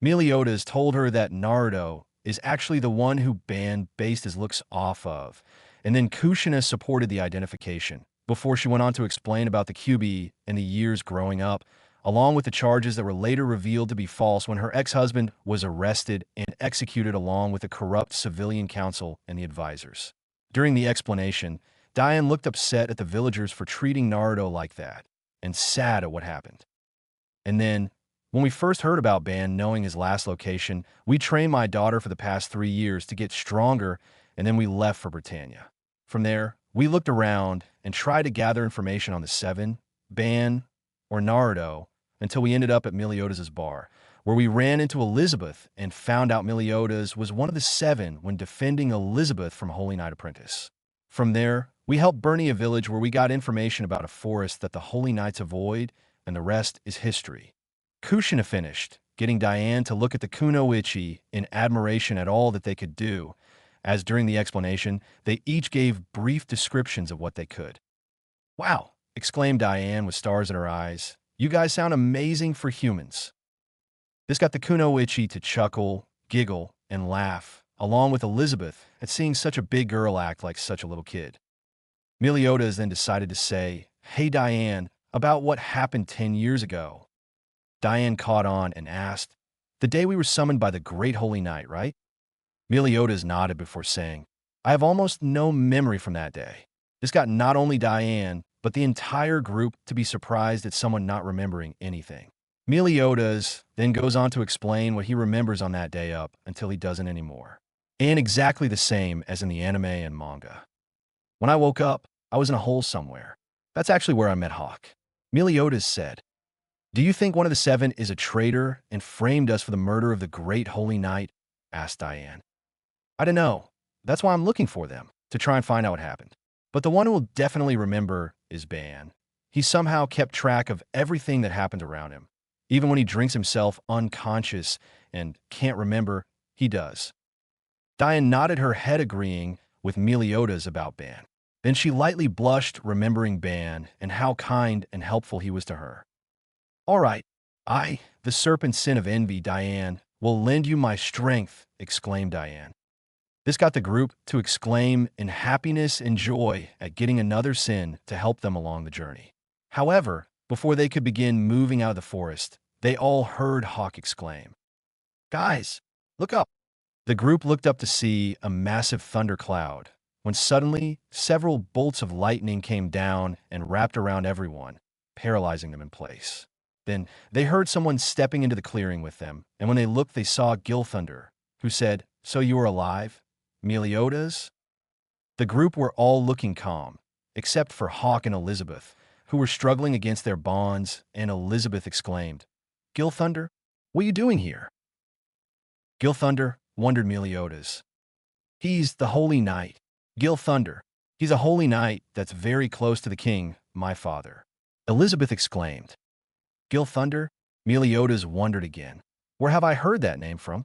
Meliodas told her that Naruto is actually the one who Ban based his looks off of, and then Kushina supported the identification, before she went on to explain about the QB and the years growing up, along with the charges that were later revealed to be false when her ex-husband was arrested and executed along with the corrupt civilian council and the advisors. During the explanation, Dian looked upset at the villagers for treating Naruto like that, and sad at what happened. And then, when we first heard about Ban knowing his last location, we trained my daughter for the past 3 years to get stronger, and then we left for Britannia. From there, we looked around and tried to gather information on the 7, Ban, or Naruto, until we ended up at Meliodas' bar, where we ran into Elizabeth and found out Meliodas was one of the 7 when defending Elizabeth from Holy Knight Apprentice. From there, we helped Bernia village where we got information about a forest that the Holy Knights avoid, and the rest is history. Kushina finished, getting Dian to look at the kunoichi in admiration at all that they could do, as during the explanation, they each gave brief descriptions of what they could. "Wow," exclaimed Dian with stars in her eyes. "You guys sound amazing for humans." This got the kunoichi to chuckle, giggle, and laugh, along with Elizabeth at seeing such a big girl act like such a little kid. Meliodas then decided to say, "Hey Dian, about what happened 10 years ago." Dian caught on and asked, "The day we were summoned by the Great Holy Knight, right?" Meliodas nodded before saying, "I have almost no memory from that day." This got not only Dian, but the entire group to be surprised at someone not remembering anything. Meliodas then goes on to explain what he remembers on that day up until he doesn't anymore. And exactly the same as in the anime and manga. "When I woke up, I was in a hole somewhere. That's actually where I met Hawk." Meliodas said, "Do you think one of the 7 is a traitor and framed us for the murder of the Great Holy Knight?" asked Dian. "I don't know. That's why I'm looking for them, to try and find out what happened. But the one who will definitely remember is Ban. He somehow kept track of everything that happened around him. Even when he drinks himself unconscious and can't remember, he does." Dian nodded her head agreeing with Meliodas about Ban. Then she lightly blushed remembering Ban and how kind and helpful he was to her. "All right, I, the serpent sin of envy, Dian, will lend you my strength," exclaimed Dian. This got the group to exclaim in happiness and joy at getting another sin to help them along the journey. However, before they could begin moving out of the forest, they all heard Hawk exclaim, "Guys, look up!" The group looked up to see a massive thundercloud, when suddenly several bolts of lightning came down and wrapped around everyone, paralyzing them in place. Then they heard someone stepping into the clearing with them, and when they looked, they saw Gil Thunder, who said, "So you were alive? Meliodas?" The group were all looking calm, except for Hawk and Elizabeth, who were struggling against their bonds, and Elizabeth exclaimed, "Gil Thunder, what are you doing here?" "Gil Thunder," wondered Meliodas. "He's the Holy Knight." "Gil Thunder. He's a holy knight that's very close to the king, my father," Elizabeth exclaimed. "Gil Thunder?" Meliodas wondered again. "Where have I heard that name from?"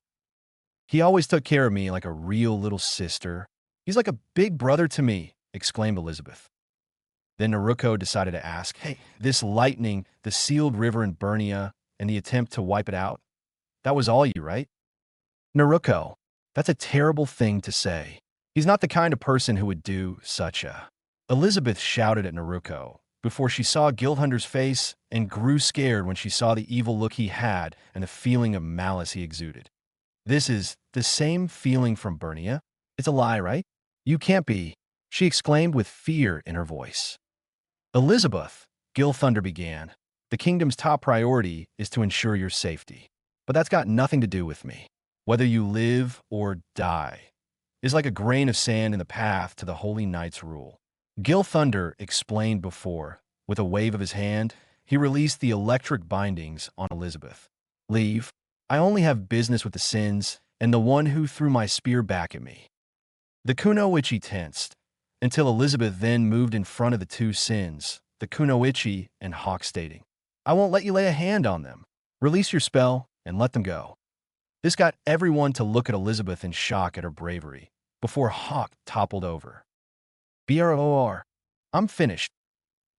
"He always took care of me like a real little sister. He's like a big brother to me," exclaimed Elizabeth. Then Naruto decided to ask, "Hey, this lightning, the sealed river in Bernia, and the attempt to wipe it out, that was all you, right?" "Naruto, that's a terrible thing to say. He's not the kind of person who would do such a..." Elizabeth shouted at Naruto before she saw Gil Thunder's face and grew scared when she saw the evil look he had and the feeling of malice he exuded. "This is the same feeling from Bernia? It's a lie, right? You can't be," she exclaimed with fear in her voice. "Elizabeth," Gil Thunder began, "the kingdom's top priority is to ensure your safety. But that's got nothing to do with me. Whether you live or die is like a grain of sand in the path to the Holy Knight's rule." Gil Thunder explained before. With a wave of his hand, he released the electric bindings on Elizabeth. "Leave. I only have business with the Sins and the one who threw my spear back at me." The Kunoichi tensed, until Elizabeth then moved in front of the two Sins, the Kunoichi and Hawk, stating, "I won't let you lay a hand on them. Release your spell and let them go." This got everyone to look at Elizabeth in shock at her bravery, before Hawk toppled over. "Bror, I'm finished."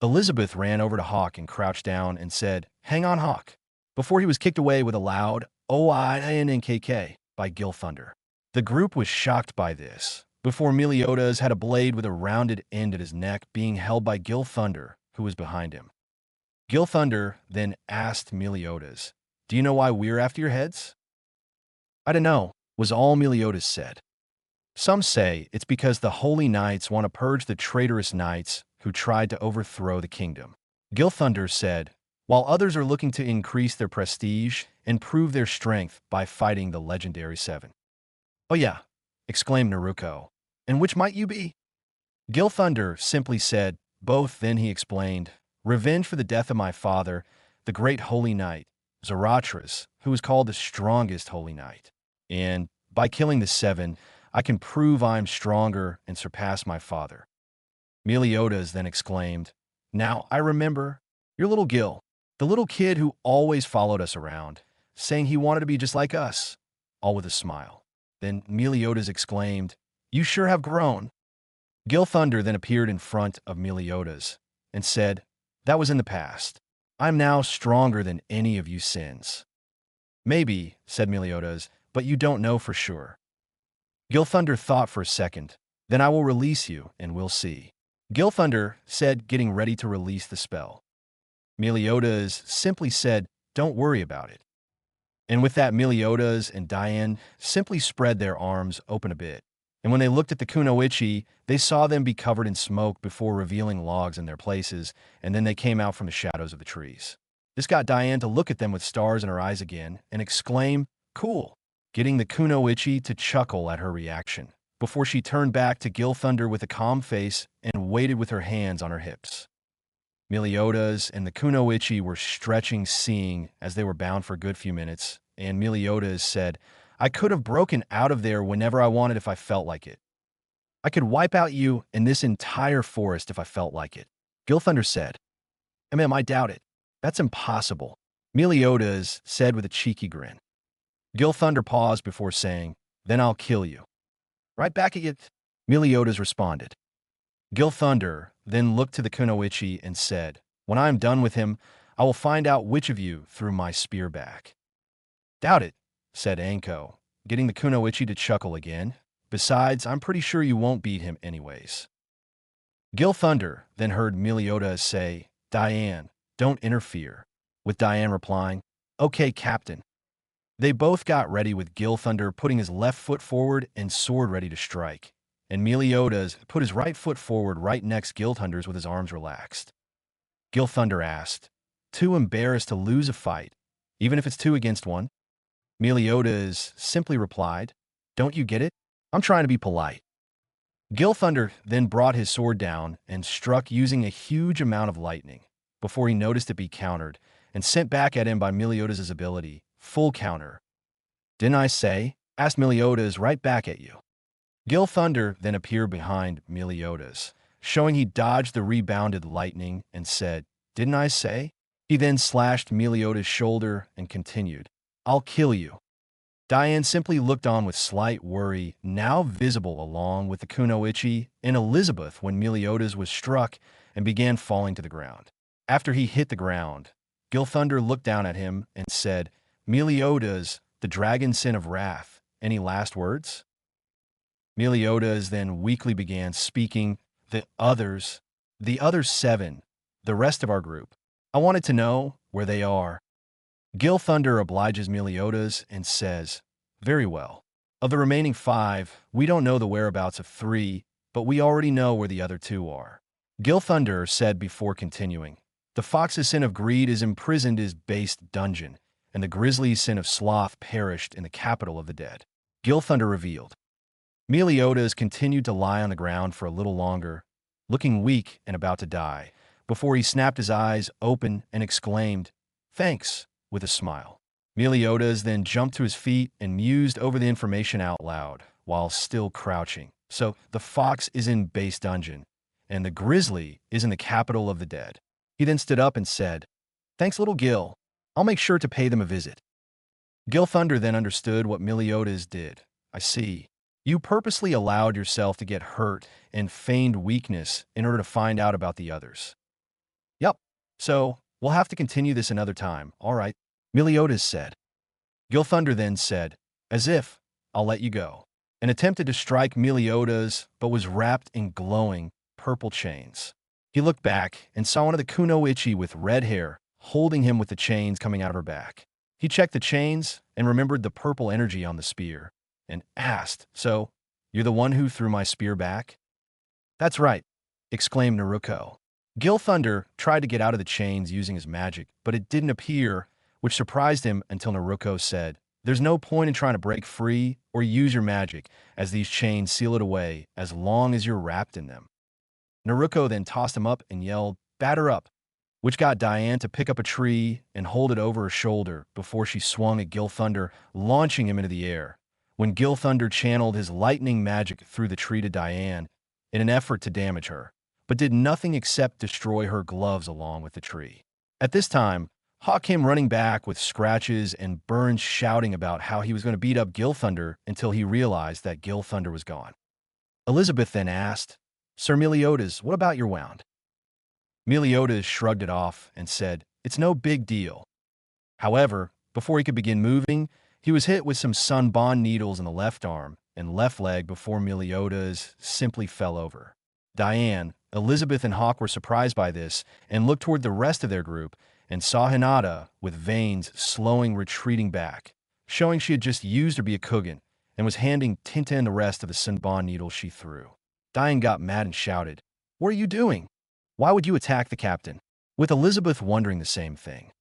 Elizabeth ran over to Hawk and crouched down and said, "Hang on, Hawk," before he was kicked away with a loud, "O-I-N-N-K-K" by Gil Thunder. The group was shocked by this, before Meliodas had a blade with a rounded end at his neck being held by Gil Thunder, who was behind him. Gil Thunder then asked Meliodas, "Do you know why we're after your heads?" "I don't know," was all Meliodas said. "Some say it's because the Holy Knights want to purge the traitorous knights who tried to overthrow the kingdom," Gil Thunder said, "while others are looking to increase their prestige and prove their strength by fighting the legendary Seven." "Oh yeah," exclaimed Naruto. "And which might you be?" Gil Thunder simply said, "Both." Then he explained, "Revenge for the death of my father, the great Holy Knight, Zarathustra, who is called the strongest Holy Knight. And by killing the Seven, I can prove I am stronger and surpass my father." Meliodas then exclaimed, "Now I remember, your little Gil, the little kid who always followed us around, saying he wanted to be just like us," all with a smile. Then Meliodas exclaimed, "You sure have grown." Gil Thunder then appeared in front of Meliodas and said, "That was in the past. I'm now stronger than any of you Sins." "Maybe," said Meliodas, "but you don't know for sure." Gil Thunder thought for a second. "Then I will release you, and we'll see." Gil Thunder said, getting ready to release the spell. Meliodas simply said, "Don't worry about it." And with that, Meliodas and Dian simply spread their arms open a bit. And when they looked at the Kunoichi, they saw them be covered in smoke before revealing logs in their places, and then they came out from the shadows of the trees. This got Dian to look at them with stars in her eyes again and exclaim, "Cool," getting the Kunoichi to chuckle at her reaction, before she turned back to Gil Thunder with a calm face and waited with her hands on her hips. Meliodas and the Kunoichi were stretching, seeing as they were bound for a good few minutes, and Meliodas said, "I could have broken out of there whenever I wanted if I felt like it. I could wipe out you and this entire forest if I felt like it." Gil Thunder said, I doubt it. That's impossible," Meliodas said with a cheeky grin. Gil Thunder paused before saying, "Then I'll kill you." "Right back at you," Meliodas responded. Gil Thunder then looked to the Kunoichi and said, "When I am done with him, I will find out which of you threw my spear back." "Doubt it," said Anko, getting the Kunoichi to chuckle again. "Besides, I'm pretty sure you won't beat him anyways." Gil Thunder then heard Meliodas say, Diane, don't interfere, with Diane replying, okay, Captain. They both got ready with Gil Thunder putting his left foot forward and sword ready to strike, and Meliodas put his right foot forward right next Gil Thunder's with his arms relaxed. Gil Thunder asked, too embarrassed to lose a fight, even if it's 2 against 1? Meliodas simply replied, don't you get it? I'm trying to be polite. Gil Thunder then brought his sword down and struck using a huge amount of lightning, before he noticed it be countered and sent back at him by Meliodas' ability, full counter. Didn't I say? Asked Meliodas right back at you. Gil Thunder then appeared behind Meliodas, showing he dodged the rebounded lightning and said, didn't I say? He then slashed Meliodas' shoulder and continued, I'll kill you. Diane simply looked on with slight worry, now visible along with the kunoichi and Elizabeth when Meliodas was struck and began falling to the ground. After he hit the ground, Gil Thunder looked down at him and said, Meliodas, the dragon sin of wrath, any last words? Meliodas then weakly began speaking, the other 7, the rest of our group. I wanted to know where they are. Gil Thunder obliges Meliodas and says, very well. Of the remaining 5, we don't know the whereabouts of 3, but we already know where the other 2 are. Gil Thunder said before continuing, the fox's sin of greed is imprisoned in his base dungeon, and the grizzly's sin of sloth perished in the capital of the dead. Gil Thunder revealed. Meliodas continued to lie on the ground for a little longer, looking weak and about to die, before he snapped his eyes open and exclaimed, thanks, with a smile. Meliodas then jumped to his feet and mused over the information out loud, while still crouching. So, the fox is in base dungeon, and the grizzly is in the capital of the dead. He then stood up and said, thanks, little Gil. I'll make sure to pay them a visit. Gil Thunder then understood what Meliodas did. I see. You purposely allowed yourself to get hurt and feigned weakness in order to find out about the others. Yup. So, we'll have to continue this another time, all right? Meliodas said. Gil Thunder then said, as if, I'll let you go, and attempted to strike Meliodas, but was wrapped in glowing, purple chains. He looked back and saw one of the kunoichi with red hair holding him with the chains coming out of her back. He checked the chains and remembered the purple energy on the spear, and asked, so, you're the one who threw my spear back? That's right, exclaimed Naruto. Gil Thunder tried to get out of the chains using his magic, but it didn't appear, which surprised him until Naruto said, there's no point in trying to break free or use your magic, as these chains seal it away as long as you're wrapped in them. Naruto then tossed him up and yelled, batter up, which got Diane to pick up a tree and hold it over her shoulder before she swung at Gil Thunder, launching him into the air. When Gil Thunder channeled his lightning magic through the tree to Diane in an effort to damage her, but did nothing except destroy her gloves along with the tree. At this time, Hawk came running back with scratches and burns, shouting about how he was going to beat up Gil Thunder until he realized that Gil Thunder was gone. Elizabeth then asked, Sir Meliodas, what about your wound? Meliodas shrugged it off and said, it's no big deal. However, before he could begin moving, he was hit with some sunbond needles in the left arm and left leg before Meliodas simply fell over. Diane, Elizabeth, and Hawk were surprised by this and looked toward the rest of their group and saw Hinata with veins slowing retreating back, showing she had just used her Byakugan and was handing Tintin the rest of the sunbond needles she threw. Diane got mad and shouted, what are you doing? Why would you attack the captain? With Elizabeth wondering the same thing.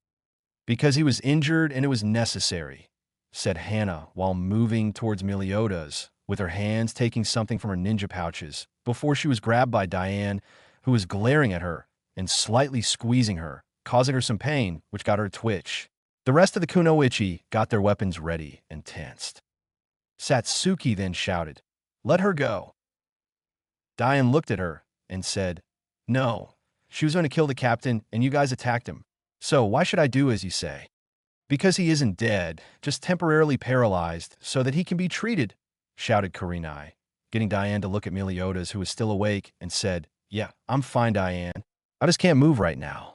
Because he was injured and it was necessary, said Hannah while moving towards Meliodas, with her hands taking something from her ninja pouches, before she was grabbed by Diane, who was glaring at her and slightly squeezing her, causing her some pain, which got her to twitch. The rest of the kunoichi got their weapons ready and tensed. Satsuki then shouted, let her go. Diane looked at her and said, no, she was going to kill the captain and you guys attacked him. So why should I do as you say? Because he isn't dead, just temporarily paralyzed so that he can be treated, shouted Kurinai, getting Diane to look at Meliodas, who was still awake, and said, yeah, I'm fine, Diane. I just can't move right now.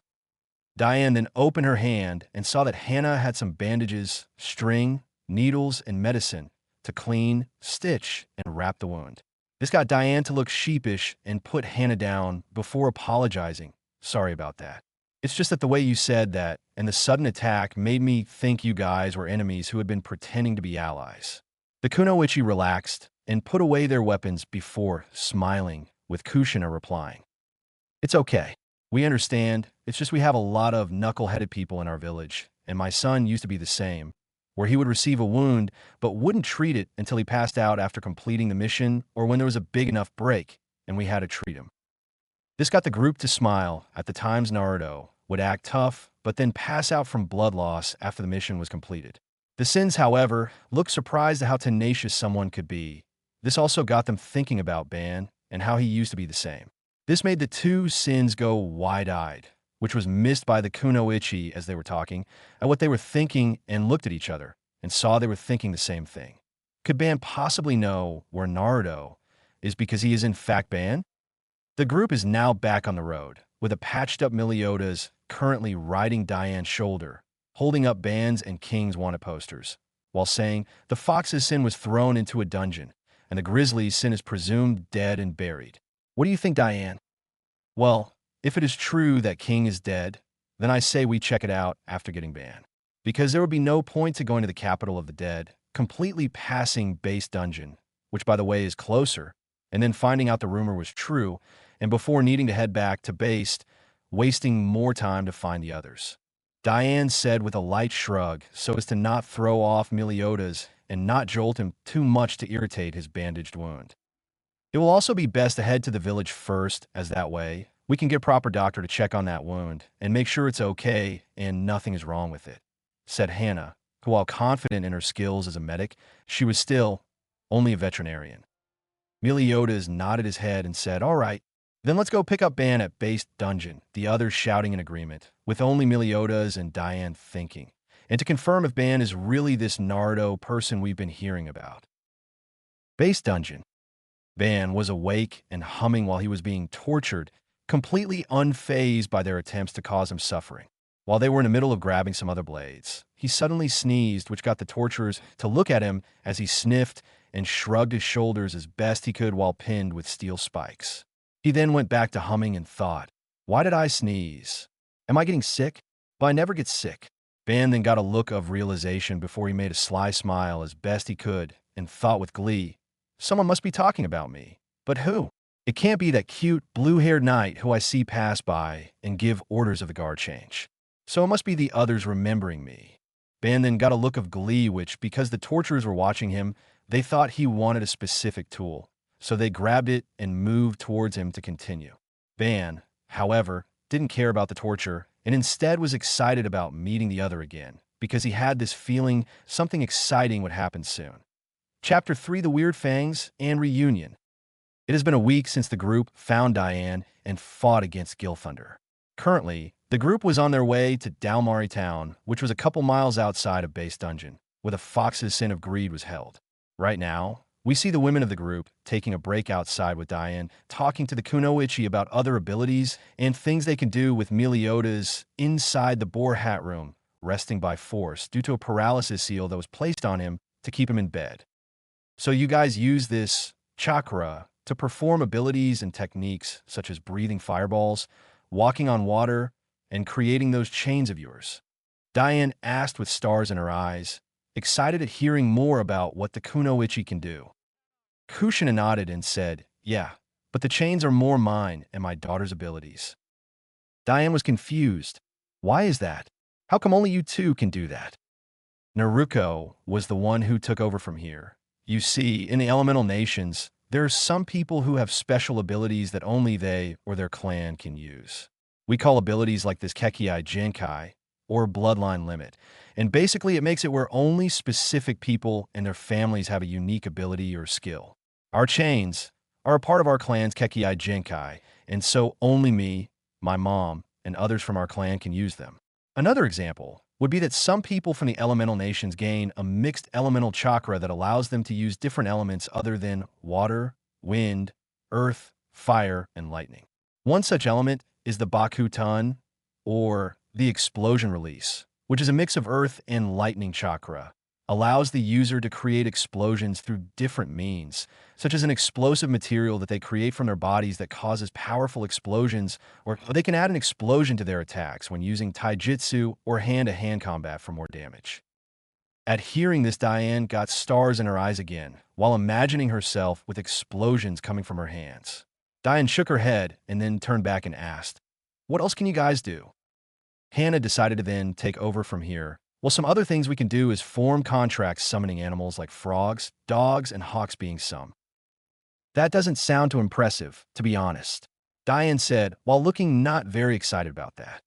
Diane then opened her hand and saw that Hannah had some bandages, string, needles, and medicine to clean, stitch, and wrap the wound. This got Diane to look sheepish and put Hannah down before apologizing. Sorry about that. It's just that the way you said that and the sudden attack made me think you guys were enemies who had been pretending to be allies. The Kunoichi relaxed and put away their weapons before smiling, with Kushina replying, "It's okay. We understand. It's just we have a lot of knuckle-headed people in our village, and my son used to be the same, where he would receive a wound but wouldn't treat it until he passed out after completing the mission or when there was a big enough break, and we had to treat him." This got the group to smile at the times Naruto would act tough but then pass out from blood loss after the mission was completed. The Sins, however, looked surprised at how tenacious someone could be. This also got them thinking about Ban and how he used to be the same. This made the two Sins go wide-eyed, which was missed by the Kunoichi as they were talking, at what they were thinking and looked at each other and saw they were thinking the same thing. Could Ban possibly know where Naruto is because he is in fact Ban? The group is now back on the road, with a patched-up Meliodas currently riding Dian's shoulder, holding up Ban's and King's wanted posters, while saying the Fox's Sin was thrown into a dungeon, and the Grizzly's Sin is presumed dead and buried. What do you think, Diane? Well, if it is true that King is dead, then I say we check it out after getting Ban. Because there would be no point to going to the capital of the dead, completely passing base dungeon, which by the way is closer, and then finding out the rumor was true, and before needing to head back to base, wasting more time to find the others. Diane said with a light shrug so as to not throw off Meliodas and not jolt him too much to irritate his bandaged wound. It will also be best to head to the village first, as that way we can get proper doctor to check on that wound and make sure it's okay and nothing is wrong with it, said Hannah, who while confident in her skills as a medic, she was still only a veterinarian. Meliodas nodded his head and said, "All right, then let's go pick up Ban at base dungeon," the others shouting in agreement, with only Meliodas and Diane thinking, and to confirm if Ban is really this Naruto person we've been hearing about. Base dungeon. Ban was awake and humming while he was being tortured, completely unfazed by their attempts to cause him suffering. While they were in the middle of grabbing some other blades, he suddenly sneezed, which got the torturers to look at him as he sniffed and shrugged his shoulders as best he could while pinned with steel spikes. He then went back to humming and thought, "Why did I sneeze? Am I getting sick? But I never get sick." Ban then got a look of realization before he made a sly smile as best he could and thought with glee, "Someone must be talking about me. But who? It can't be that cute, blue-haired knight who I see pass by and give orders of the guard change. So it must be the others remembering me." Ban then got a look of glee which, because the torturers were watching him, they thought he wanted a specific tool, so they grabbed it and moved towards him to continue. Ban, however, didn't care about the torture and instead was excited about meeting the other again because he had this feeling something exciting would happen soon. Chapter 3: The Weird Fangs and Reunion. It has been a week since the group found Diane and fought against Gil Thunder. Currently, the group was on their way to Dalmari Town, which was a couple miles outside of base dungeon, where the Fox's Sin of Greed was held. Right now, we see the women of the group taking a break outside with Diane, talking to the Kunoichi about other abilities and things they can do with Meliodas inside the boar hat room, resting by force due to a paralysis seal that was placed on him to keep him in bed. So you guys use this chakra to perform abilities and techniques such as breathing fireballs, walking on water, and creating those chains of yours? Diane asked with stars in her eyes, excited at hearing more about what the Kunoichi can do. Kushina nodded and said, "Yeah, but the chains are more mine and my daughter's abilities." Diane was confused. "Why is that? How come only you two can do that?" Naruto was the one who took over from here. You see, in the elemental nations, there are some people who have special abilities that only they or their clan can use. We call abilities like this Kekkei Jinkai, or bloodline limit, and basically it makes it where only specific people and their families have a unique ability or skill. Our chains are a part of our clan's Kekkei Jinkai, and so only me, my mom, and others from our clan can use them. Another example would be that some people from the elemental nations gain a mixed elemental chakra that allows them to use different elements other than water, wind, earth, fire, and lightning. One such element is the Bakutan, or the explosion release, which is a mix of earth and lightning chakra, allows the user to create explosions through different means, such as an explosive material that they create from their bodies that causes powerful explosions, or they can add an explosion to their attacks when using taijutsu or hand-to-hand combat for more damage. At hearing this, Diane got stars in her eyes again, while imagining herself with explosions coming from her hands. Diane shook her head and then turned back and asked, "What else can you guys do?" Hannah decided to then take over from here. "Well, some other things we can do is form contracts summoning animals like frogs, dogs, and hawks being some." "That doesn't sound too impressive, to be honest," Diane said, while looking not very excited about that.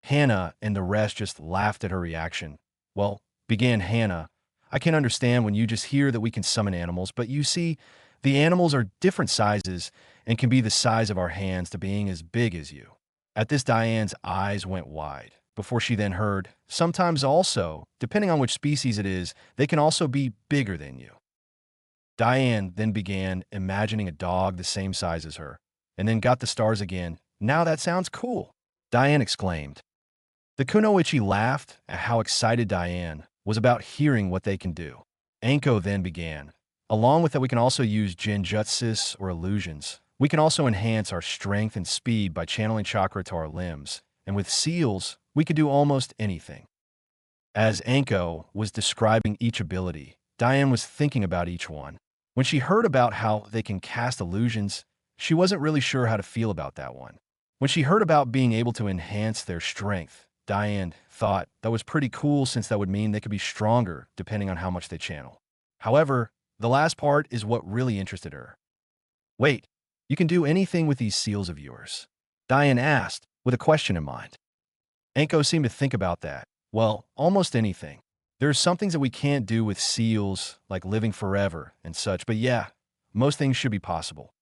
Hannah and the rest just laughed at her reaction. "Well," began Hannah, "I can understand when you just hear that we can summon animals, but you see, the animals are different sizes and can be the size of our hands to being as big as you." At this, Diane's eyes went wide, before she then heard, "Sometimes also, depending on which species it is, they can also be bigger than you." Diane then began imagining a dog the same size as her, and then got the stars again. "Now that sounds cool," Diane exclaimed. The Kunoichi laughed at how excited Diane was about hearing what they can do. Anko then began. "Along with that, we can also use genjutsus or illusions. We can also enhance our strength and speed by channeling chakra to our limbs. And with seals, we could do almost anything." As Anko was describing each ability, Diane was thinking about each one. When she heard about how they can cast illusions, she wasn't really sure how to feel about that one. When she heard about being able to enhance their strength, Diane thought that was pretty cool since that would mean they could be stronger depending on how much they channel. However, the last part is what really interested her. "Wait, you can do anything with these seals of yours?" Diane asked, with a question in mind. Anko seemed to think about that. "Well, almost anything. There are some things that we can't do with seals, like living forever and such, but yeah, most things should be possible."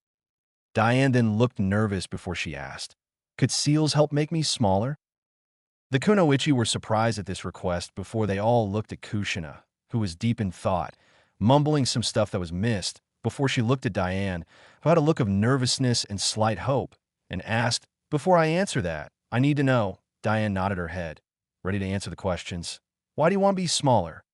Diane then looked nervous before she asked, "Could seals help make me smaller?" The Kunoichi were surprised at this request before they all looked at Kushina, who was deep in thought, mumbling some stuff that was missed, before she looked at Diane, who had a look of nervousness and slight hope, and asked, "Before I answer that, I need to know." Diane nodded her head, ready to answer the questions. "Why do you want to be smaller?"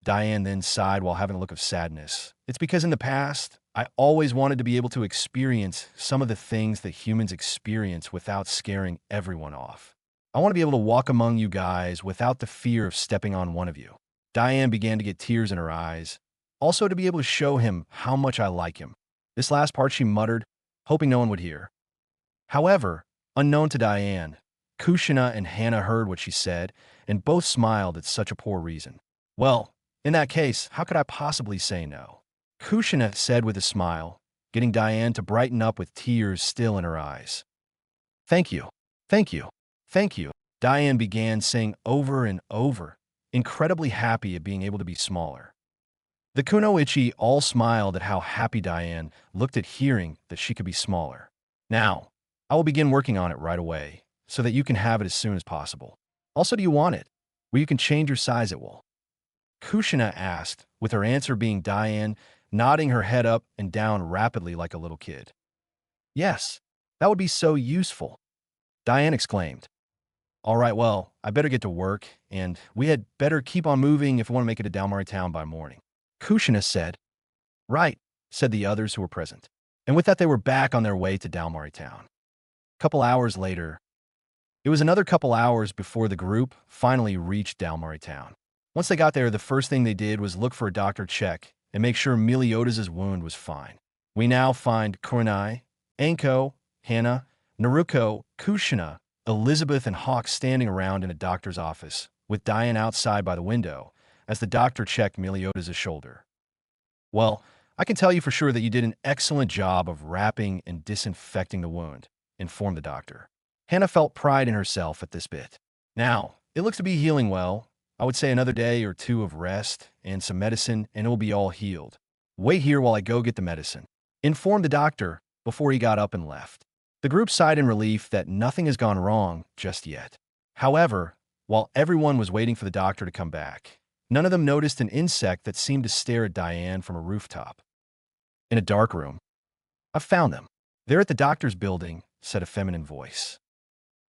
Diane then sighed while having a look of sadness. "It's because in the past, I always wanted to be able to experience some of the things that humans experience without scaring everyone off. I want to be able to walk among you guys without the fear of stepping on one of you." Diane began to get tears in her eyes. "Also to be able to show him how much I like him." This last part she muttered, hoping no one would hear. However, unknown to Diane, Kushina and Hannah heard what she said, and both smiled at such a poor reason. "Well, in that case, how could I possibly say no?" Kushina said with a smile, getting Diane to brighten up with tears still in her eyes. "Thank you, thank you, thank you," Diane began saying over and over, incredibly happy at being able to be smaller. The Kunoichi all smiled at how happy Diane looked at hearing that she could be smaller. "Now, I will begin working on it right away, so that you can have it as soon as possible. Also, do you want it, where you can change your size at will?" Kushina asked, with her answer being Diane nodding her head up and down rapidly like a little kid. "Yes, that would be so useful," Diane exclaimed. "All right, well, I better get to work, and we had better keep on moving if we want to make it to Dalmari Town by morning," Kushina said. "Right," said the others who were present. And with that, they were back on their way to Dalmari Town. Couple hours later, it was another couple hours before the group finally reached Dalmari Town. Once they got there, the first thing they did was look for a doctor check and make sure Meliodas' wound was fine. We now find Kurenai, Anko, Hannah, Naruto, Kushina, Elizabeth, and Hawk standing around in a doctor's office, with Diane outside by the window, as the doctor checked Meliodas' shoulder. "Well, I can tell you for sure that you did an excellent job of wrapping and disinfecting the wound," informed the doctor. Hannah felt pride in herself at this bit. "Now, it looks to be healing well. I would say another day or two of rest and some medicine, and it will be all healed. Wait here while I go get the medicine," informed the doctor before he got up and left. The group sighed in relief that nothing has gone wrong just yet. However, while everyone was waiting for the doctor to come back, none of them noticed an insect that seemed to stare at Diane from a rooftop. In a dark room. "I found them. They're at the doctor's building," said a feminine voice.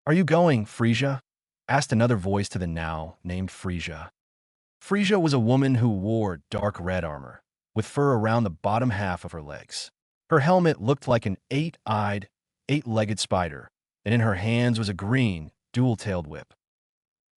"Are you going, Frieza?" asked another voice to the now named Frieza. Frieza was a woman who wore dark red armor, with fur around the bottom half of her legs. Her helmet looked like an eight-eyed, eight-legged spider, and in her hands was a green, dual-tailed whip.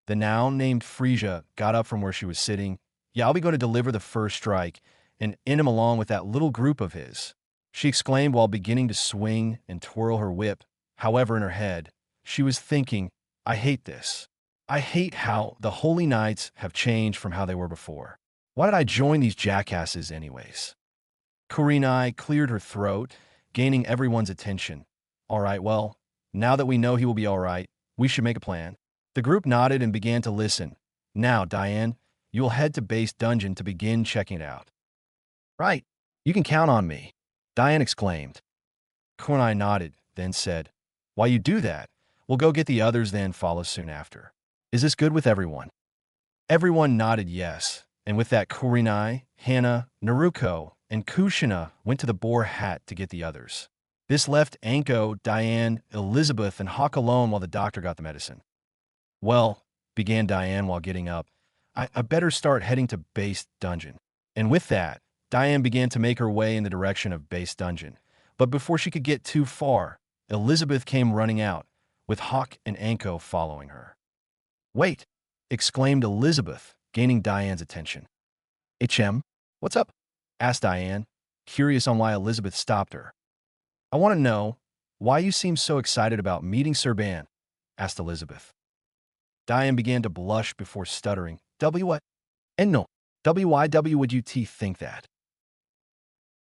The now named Frieza got up from where she was sitting. "Yeah, I'll be going to deliver the first strike and end him along with that little group of his," she exclaimed while beginning to swing and twirl her whip. However, in her head, she was thinking, "I hate this. I hate how the Holy Knights have changed from how they were before. Why did I join these jackasses anyways?" Kurenai cleared her throat, gaining everyone's attention. "All right, well, now that we know he will be all right, we should make a plan." The group nodded and began to listen. "Now, Diane, you will head to base dungeon to begin checking it out." "Right. You can count on me," Diane exclaimed. Kurenai nodded, then said, "While you do that, we'll go get the others, then follow soon after. Is this good with everyone?" Everyone nodded yes, and with that Kurenai, Hana, Naruto, and Kushina went to the boar hat to get the others. This left Anko, Diane, Elizabeth, and Hawk alone while the doctor got the medicine. "Well," began Diane while getting up, I better start heading to base dungeon." And with that, Diane began to make her way in the direction of base dungeon. But before she could get too far, Elizabeth came running out, with Hawk and Anko following her. "Wait!" exclaimed Elizabeth, gaining Diane's attention. "HM, what's up?" asked Diane, curious on why Elizabeth stopped her. "I want to know why you seem so excited about meeting Sir Ban," asked Elizabeth. Diane began to blush before stuttering. What? And no, WYW would you think that?"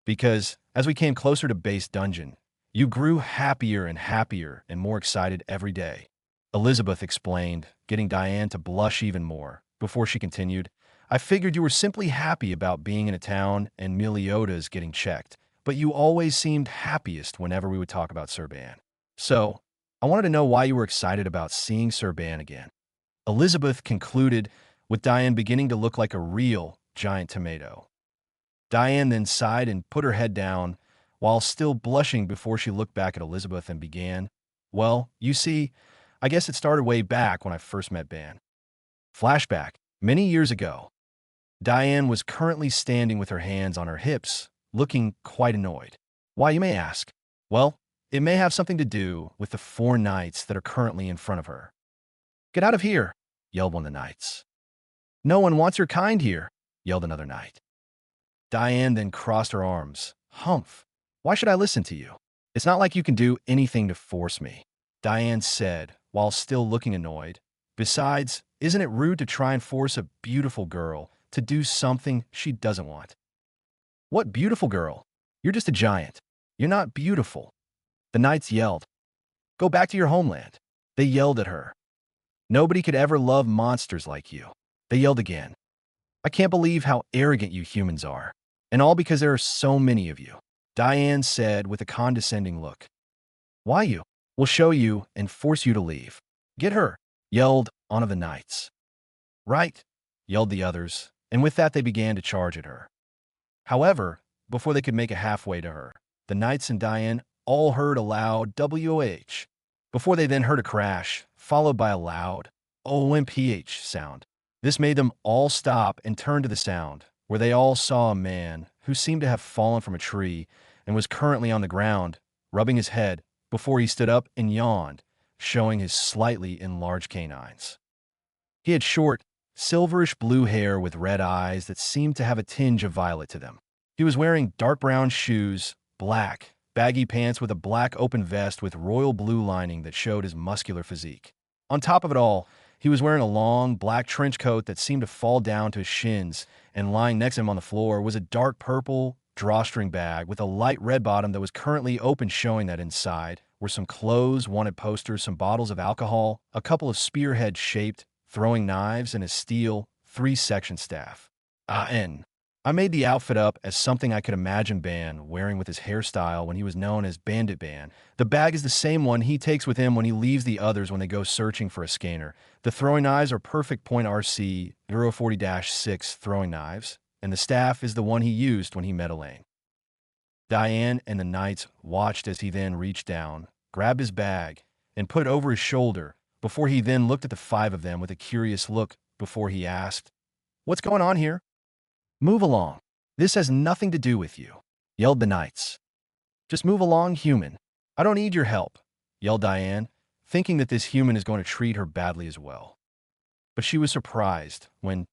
"Because, as we came closer to base dungeon, you grew happier and more excited every day," Elizabeth explained, getting Diane to blush even more. Before she continued, "I figured you were simply happy about being in a town and Meliodas getting checked, but you always seemed happiest whenever we would talk about Sir Ban. So, I wanted to know why you were excited about seeing Sir Ban again." Elizabeth concluded, with Diane beginning to look like a real giant tomato. Diane then sighed and put her head down, while still blushing before she looked back at Elizabeth and began, "Well, you see, I guess it started way back when I first met Ban." Flashback. Many years ago, Diane was currently standing with her hands on her hips, looking quite annoyed. Why, you may ask? Well, it may have something to do with the 4 knights that are currently in front of her. "Get out of here!" yelled one of the knights. "No one wants your kind here," yelled another knight. Diane then crossed her arms. "Humph! Why should I listen to you? It's not like you can do anything to force me," Diane said, while still looking annoyed. "Besides, isn't it rude to try and force a beautiful girl to do something she doesn't want?" "What beautiful girl? You're just a giant. You're not beautiful," the knights yelled. "Go back to your homeland," they yelled at her. "Nobody could ever love monsters like you," they yelled again. "I can't believe how arrogant you humans are. And all because there are so many of you," Diane said with a condescending look. "Why you? We'll show you and force you to leave." "Get her," yelled one of the knights. "Right," yelled the others, and with that they began to charge at her. However, before they could make a halfway to her, the knights and Diane all heard a loud WOH, before they then heard a crash, followed by a loud OMPH sound. This made them all stop and turn to the sound, where they all saw a man who seemed to have fallen from a tree and was currently on the ground, rubbing his head, before he stood up and yawned, showing his slightly enlarged canines. He had short, silverish blue hair with red eyes that seemed to have a tinge of violet to them. He was wearing dark brown shoes, black, baggy pants with a black open vest with royal blue lining that showed his muscular physique. On top of it all, he was wearing a long, black trench coat that seemed to fall down to his shins, and lying next to him on the floor was a dark purple drawstring bag with a light red bottom that was currently open, showing that inside were some clothes, wanted posters, some bottles of alcohol, a couple of spearhead-shaped throwing knives, and a steel 3-section staff. And I made the outfit up as something I could imagine Ban wearing with his hairstyle when he was known as Bandit Ban. The bag is the same one he takes with him when he leaves the others when they go searching for a scanner. The throwing knives are perfect point RC Euro 40-6 throwing knives, and the staff is the one he used when he met Elaine. Diane and the knights watched as he then reached down, grabbed his bag, and put it over his shoulder, before he then looked at the 5 of them with a curious look before he asked, What's going on here? Move along. This has nothing to do with you, yelled the knights. Just move along, human. I don't need your help, yelled Diane, thinking that this human is going to treat her badly as well. But she was surprised when,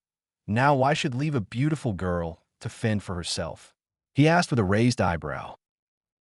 now why should leave a beautiful girl to fend for herself? He asked with a raised eyebrow.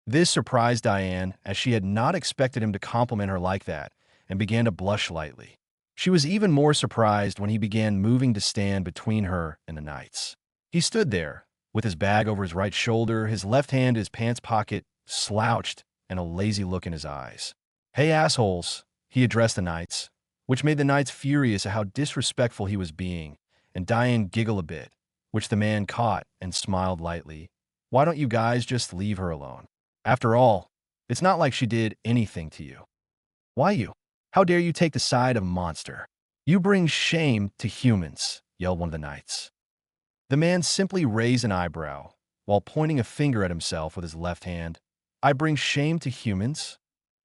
This surprised Diane, as she had not expected him to compliment her like that, and began to blush lightly. She was even more surprised when he began moving to stand between her and the knights. He stood there, with his bag over his right shoulder, his left hand in his pants pocket, slouched, and a lazy look in his eyes. Hey, assholes, he addressed the knights, which made the knights furious at how disrespectful he was being, and Diane giggled a bit, which the man caught and smiled lightly. Why don't you guys just leave her alone? After all, it's not like she did anything to you. Why you? How dare you take the side of a monster? You bring shame to humans, yelled one of the knights. The man simply raised an eyebrow, while pointing a finger at himself with his left hand. I bring shame to humans?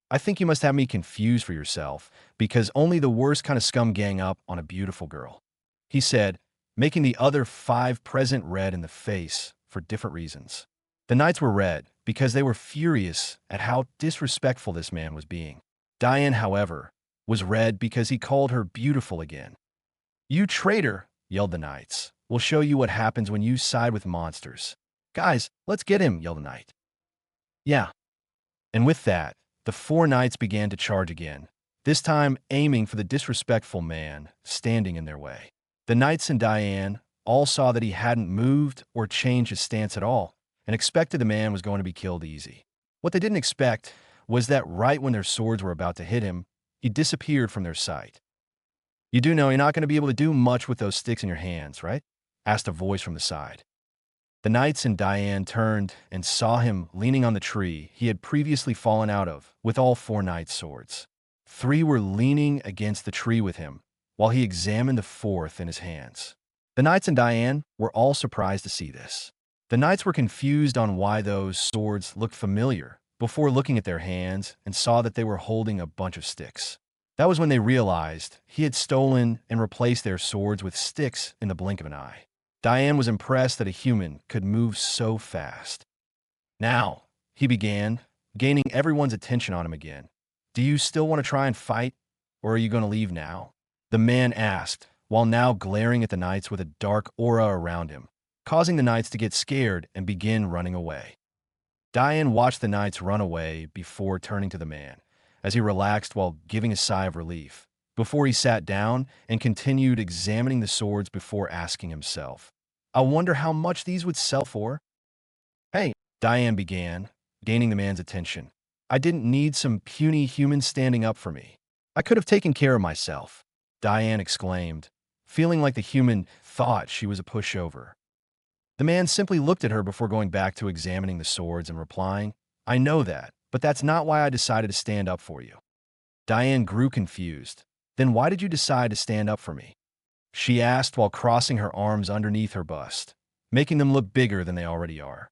I think you must have me confused for yourself, because only the worst kind of scum gang up on a beautiful girl, he said, making the other 5 present red in the face for different reasons. The knights were red because they were furious at how disrespectful this man was being. Diane, however, was red because he called her beautiful again. You traitor, yelled the knights. We'll show you what happens when you side with monsters. Guys, let's get him, yelled the knight. Yeah. And with that, the 4 knights began to charge again, this time aiming for the disrespectful man standing in their way. The knights and Diane all saw that he hadn't moved or changed his stance at all, and expected the man was going to be killed easy. What they didn't expect was that right when their swords were about to hit him, he disappeared from their sight. You do know you're not going to be able to do much with those sticks in your hands, right? Asked a voice from the side. The knights and Diane turned and saw him leaning on the tree he had previously fallen out of with all 4 knights' swords. 3 were leaning against the tree with him, while he examined the 4th in his hands. The knights and Diane were all surprised to see this. The knights were confused on why those swords looked familiar before looking at their hands and saw that they were holding a bunch of sticks. That was when they realized he had stolen and replaced their swords with sticks in the blink of an eye. Diane was impressed that a human could move so fast. Now, he began, gaining everyone's attention on him again. Do you still want to try and fight, or are you going to leave now? The man asked, while now glaring at the knights with a dark aura around him, causing the knights to get scared and begin running away. Diane watched the knights run away before turning to the man, as he relaxed while giving a sigh of relief, before he sat down and continued examining the swords before asking himself, I wonder how much these would sell for? Hey, Diane began, gaining the man's attention. I didn't need some puny human standing up for me. I could have taken care of myself, Diane exclaimed, feeling like the human thought she was a pushover. The man simply looked at her before going back to examining the swords and replying, I know that, but that's not why I decided to stand up for you. Diane grew confused. Then why did you decide to stand up for me? She asked while crossing her arms underneath her bust, making them look bigger than they already are.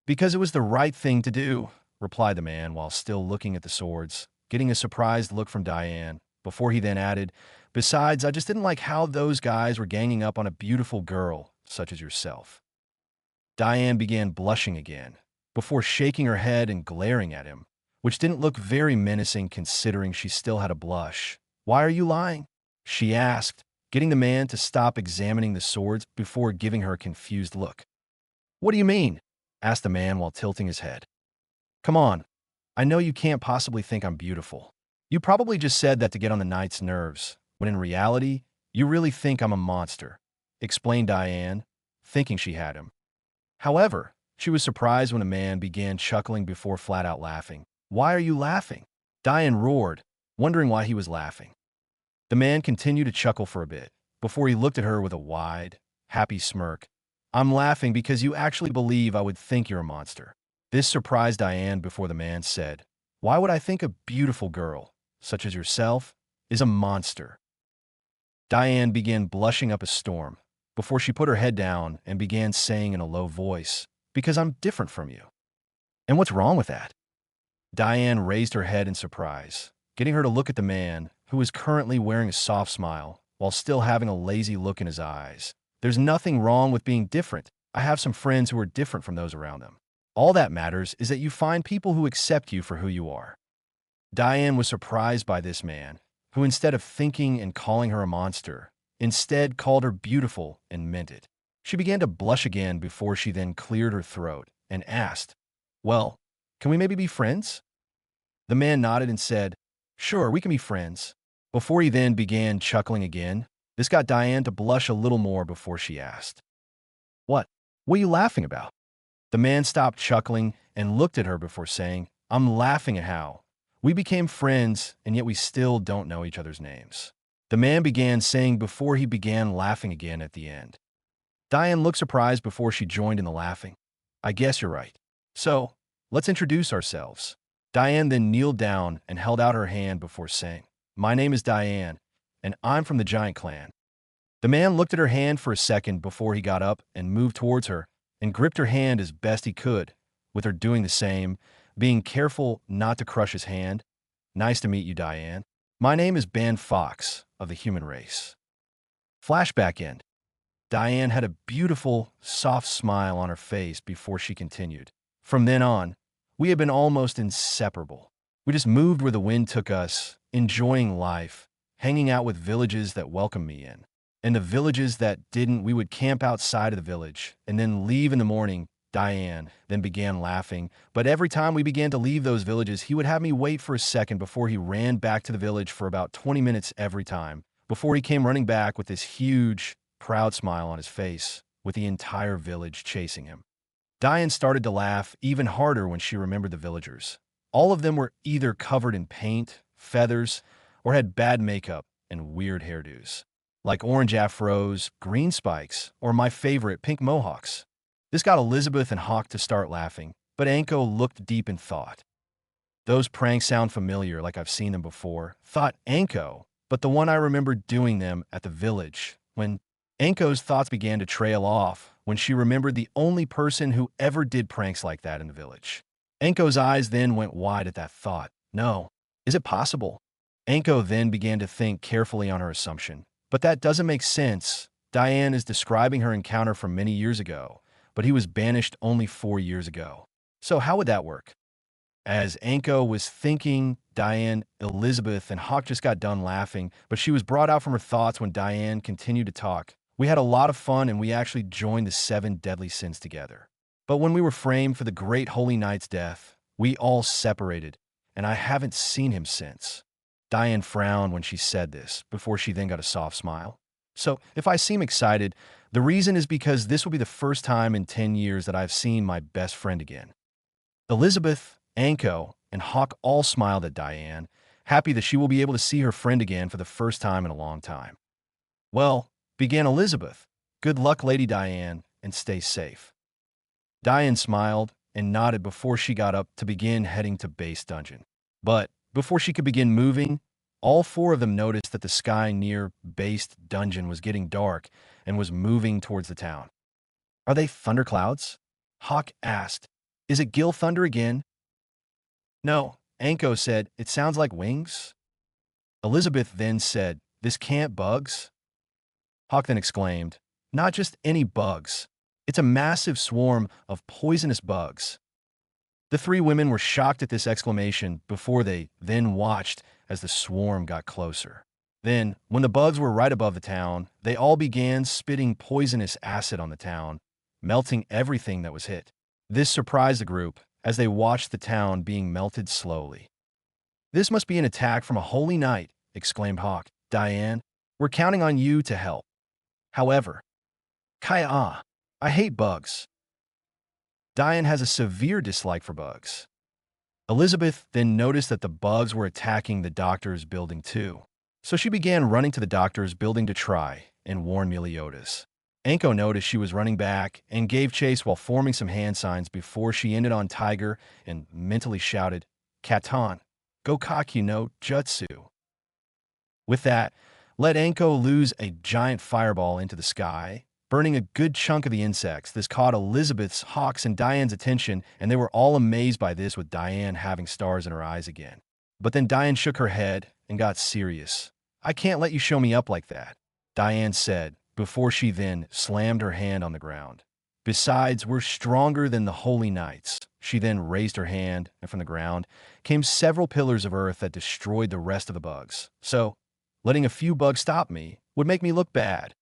Because it was the right thing to do, replied the man while still looking at the swords, getting a surprised look from Diane, before he then added, besides, I just didn't like how those guys were ganging up on a beautiful girl such as yourself. Diane began blushing again, before shaking her head and glaring at him, which didn't look very menacing considering she still had a blush. Why are you lying? She asked, getting the man to stop examining the swords before giving her a confused look. What do you mean? Asked the man while tilting his head. Come on, I know you can't possibly think I'm beautiful. You probably just said that to get on the knight's nerves, when in reality, you really think I'm a monster, explained Diane, thinking she had him. However, she was surprised when the man began chuckling before flat out laughing. Why are you laughing? Diane roared, wondering why he was laughing. The man continued to chuckle for a bit, before he looked at her with a wide, happy smirk. I'm laughing because you actually believe I would think you're a monster. This surprised Diane before the man said, why would I think a beautiful girl, such as yourself, is a monster? Diane began blushing up a storm, before she put her head down and began saying in a low voice, because I'm different from you. And what's wrong with that? Diane raised her head in surprise, getting her to look at the man, who was currently wearing a soft smile, while still having a lazy look in his eyes, There's nothing wrong with being different. I have some friends who are different from those around them. All that matters is that you find people who accept you for who you are. Diane was surprised by this man, who instead of thinking and calling her a monster, instead called her beautiful and meant it. She began to blush again before she then cleared her throat and asked, "Well, can we maybe be friends?" The man nodded and said, "Sure, we can be friends." Before he then began chuckling again, this got Diane to blush a little more before she asked, "What? What are you laughing about?" The man stopped chuckling and looked at her before saying, "I'm laughing at how we became friends and yet we still don't know each other's names." The man began saying before he began laughing again at the end. Diane looked surprised before she joined in the laughing. "I guess you're right. So, let's introduce ourselves." Diane then kneeled down and held out her hand before saying, "My name is Diane, and I'm from the Giant Clan." The man looked at her hand for a second before he got up and moved towards her and gripped her hand as best he could, with her doing the same, being careful not to crush his hand. "Nice to meet you, Diane. My name is Ban Fox of the human race." Flashback end. Diane had a beautiful, soft smile on her face before she continued. "From then on, we have been almost inseparable. We just moved where the wind took us, enjoying life, hanging out with villages that welcomed me in. And the villages that didn't, we would camp outside of the village and then leave in the morning." Diane then began laughing, but every time we began to leave those villages, he would have me wait for a second before he ran back to the village for about 20 minutes every time, before he came running back with this huge, proud smile on his face, with the entire village chasing him. Diane started to laugh even harder when she remembered the villagers. All of them were either covered in paint, feathers, or had bad makeup and weird hairdos, like orange afros, green spikes, or my favorite, pink mohawks. This got Elizabeth and Hawk to start laughing, but Anko looked deep in thought. "Those pranks sound familiar, like I've seen them before," thought Anko, but the one I remember doing them at the village. When Anko's thoughts began to trail off, when she remembered the only person who ever did pranks like that in the village. Anko's eyes then went wide at that thought. No, is it possible? Anko then began to think carefully on her assumption. But that doesn't make sense. Diane is describing her encounter from many years ago, but he was banished only 4 years ago. So how would that work? As Anko was thinking, Diane, Elizabeth, and Hawk just got done laughing, but she was brought out from her thoughts when Diane continued to talk. "We had a lot of fun and we actually joined the 7 deadly sins together. But when we were framed for the great Holy Knight's death, we all separated, and I haven't seen him since." Diane frowned when she said this, before she then got a soft smile. "So, if I seem excited, the reason is because this will be the first time in 10 years that I've seen my best friend again." Elizabeth, Anko, and Hawk all smiled at Diane, happy that she will be able to see her friend again for the first time in a long time. "Well," began Elizabeth, "good luck, Lady Diane, and stay safe." Diane smiled and nodded before she got up to begin heading to base dungeon. But before she could begin moving, all 4 of them noticed that the sky near base dungeon was getting dark and was moving towards the town. "Are they thunderclouds?" Hawk asked. "Is it Gil Thunder again?" "No," Anko said, "it sounds like wings." Elizabeth then said, "This can't bugs?" Hawk then exclaimed, "Not just any bugs. It's a massive swarm of poisonous bugs." The 3 women were shocked at this exclamation before they then watched as the swarm got closer. Then, when the bugs were right above the town, they all began spitting poisonous acid on the town, melting everything that was hit. This surprised the group as they watched the town being melted slowly. "This must be an attack from a holy knight," exclaimed Hawk. "Diane, we're counting on you to help. However, Kaya, I hate bugs." Diane has a severe dislike for bugs. Elizabeth then noticed that the bugs were attacking the doctor's building too. So she began running to the doctor's building to try and warn Meliodas. Anko noticed she was running back and gave chase while forming some hand signs before she ended on Tiger and mentally shouted, "Katan, Gokaku no Jutsu." With that, let Anko lose a giant fireball into the sky, burning a good chunk of the insects. This caught Elizabeth's, Hawk's, and Diane's attention, and they were all amazed by this, with Diane having stars in her eyes again. But then Diane shook her head and got serious. "I can't let you show me up like that," Diane said, before she then slammed her hand on the ground. Besides, we're stronger than the holy knights. She then raised her hand, and from the ground came several pillars of earth that destroyed the rest of the bugs. So, letting a few bugs stop me would make me look bad.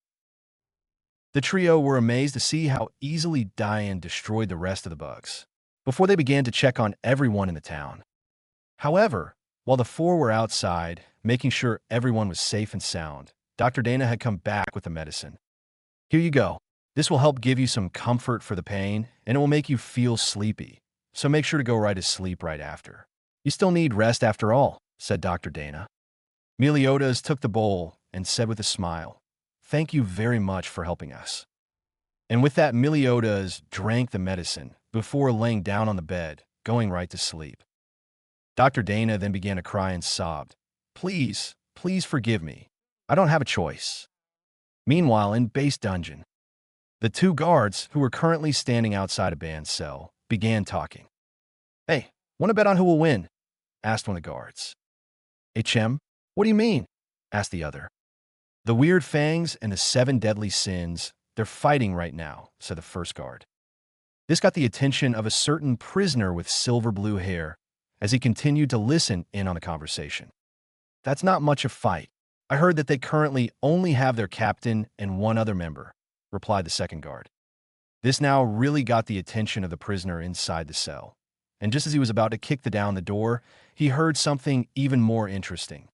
The trio were amazed to see how easily Dian destroyed the rest of the bugs, before they began to check on everyone in the town. However, while the four were outside, making sure everyone was safe and sound, Dr. Dana had come back with the medicine. Here you go. This will help give you some comfort for the pain, and it will make you feel sleepy. So make sure to go right to sleep right after. You still need rest after all, said Dr. Dana. Meliodas took the bowl and said with a smile, "Thank you very much for helping us." And with that, Meliodas drank the medicine before laying down on the bed, going right to sleep. Dr. Dana then began to cry and sobbed. Please, please forgive me. I don't have a choice." Meanwhile, in base dungeon, the two guards, who were currently standing outside of Ban's cell, began talking. "Hey, want to bet on who will win?" asked one of the guards. "HM? What do you mean?" asked the other. "The Weird Fangs and the 7 deadly sins, they're fighting right now," said the first guard. This got the attention of a certain prisoner with silver blue hair as he continued to listen in on the conversation. "That's not much of a fight. I heard that they currently only have their captain and one other member," replied the second guard. This now really got the attention of the prisoner inside the cell. And just as he was about to kick down the door, he heard something even more interesting.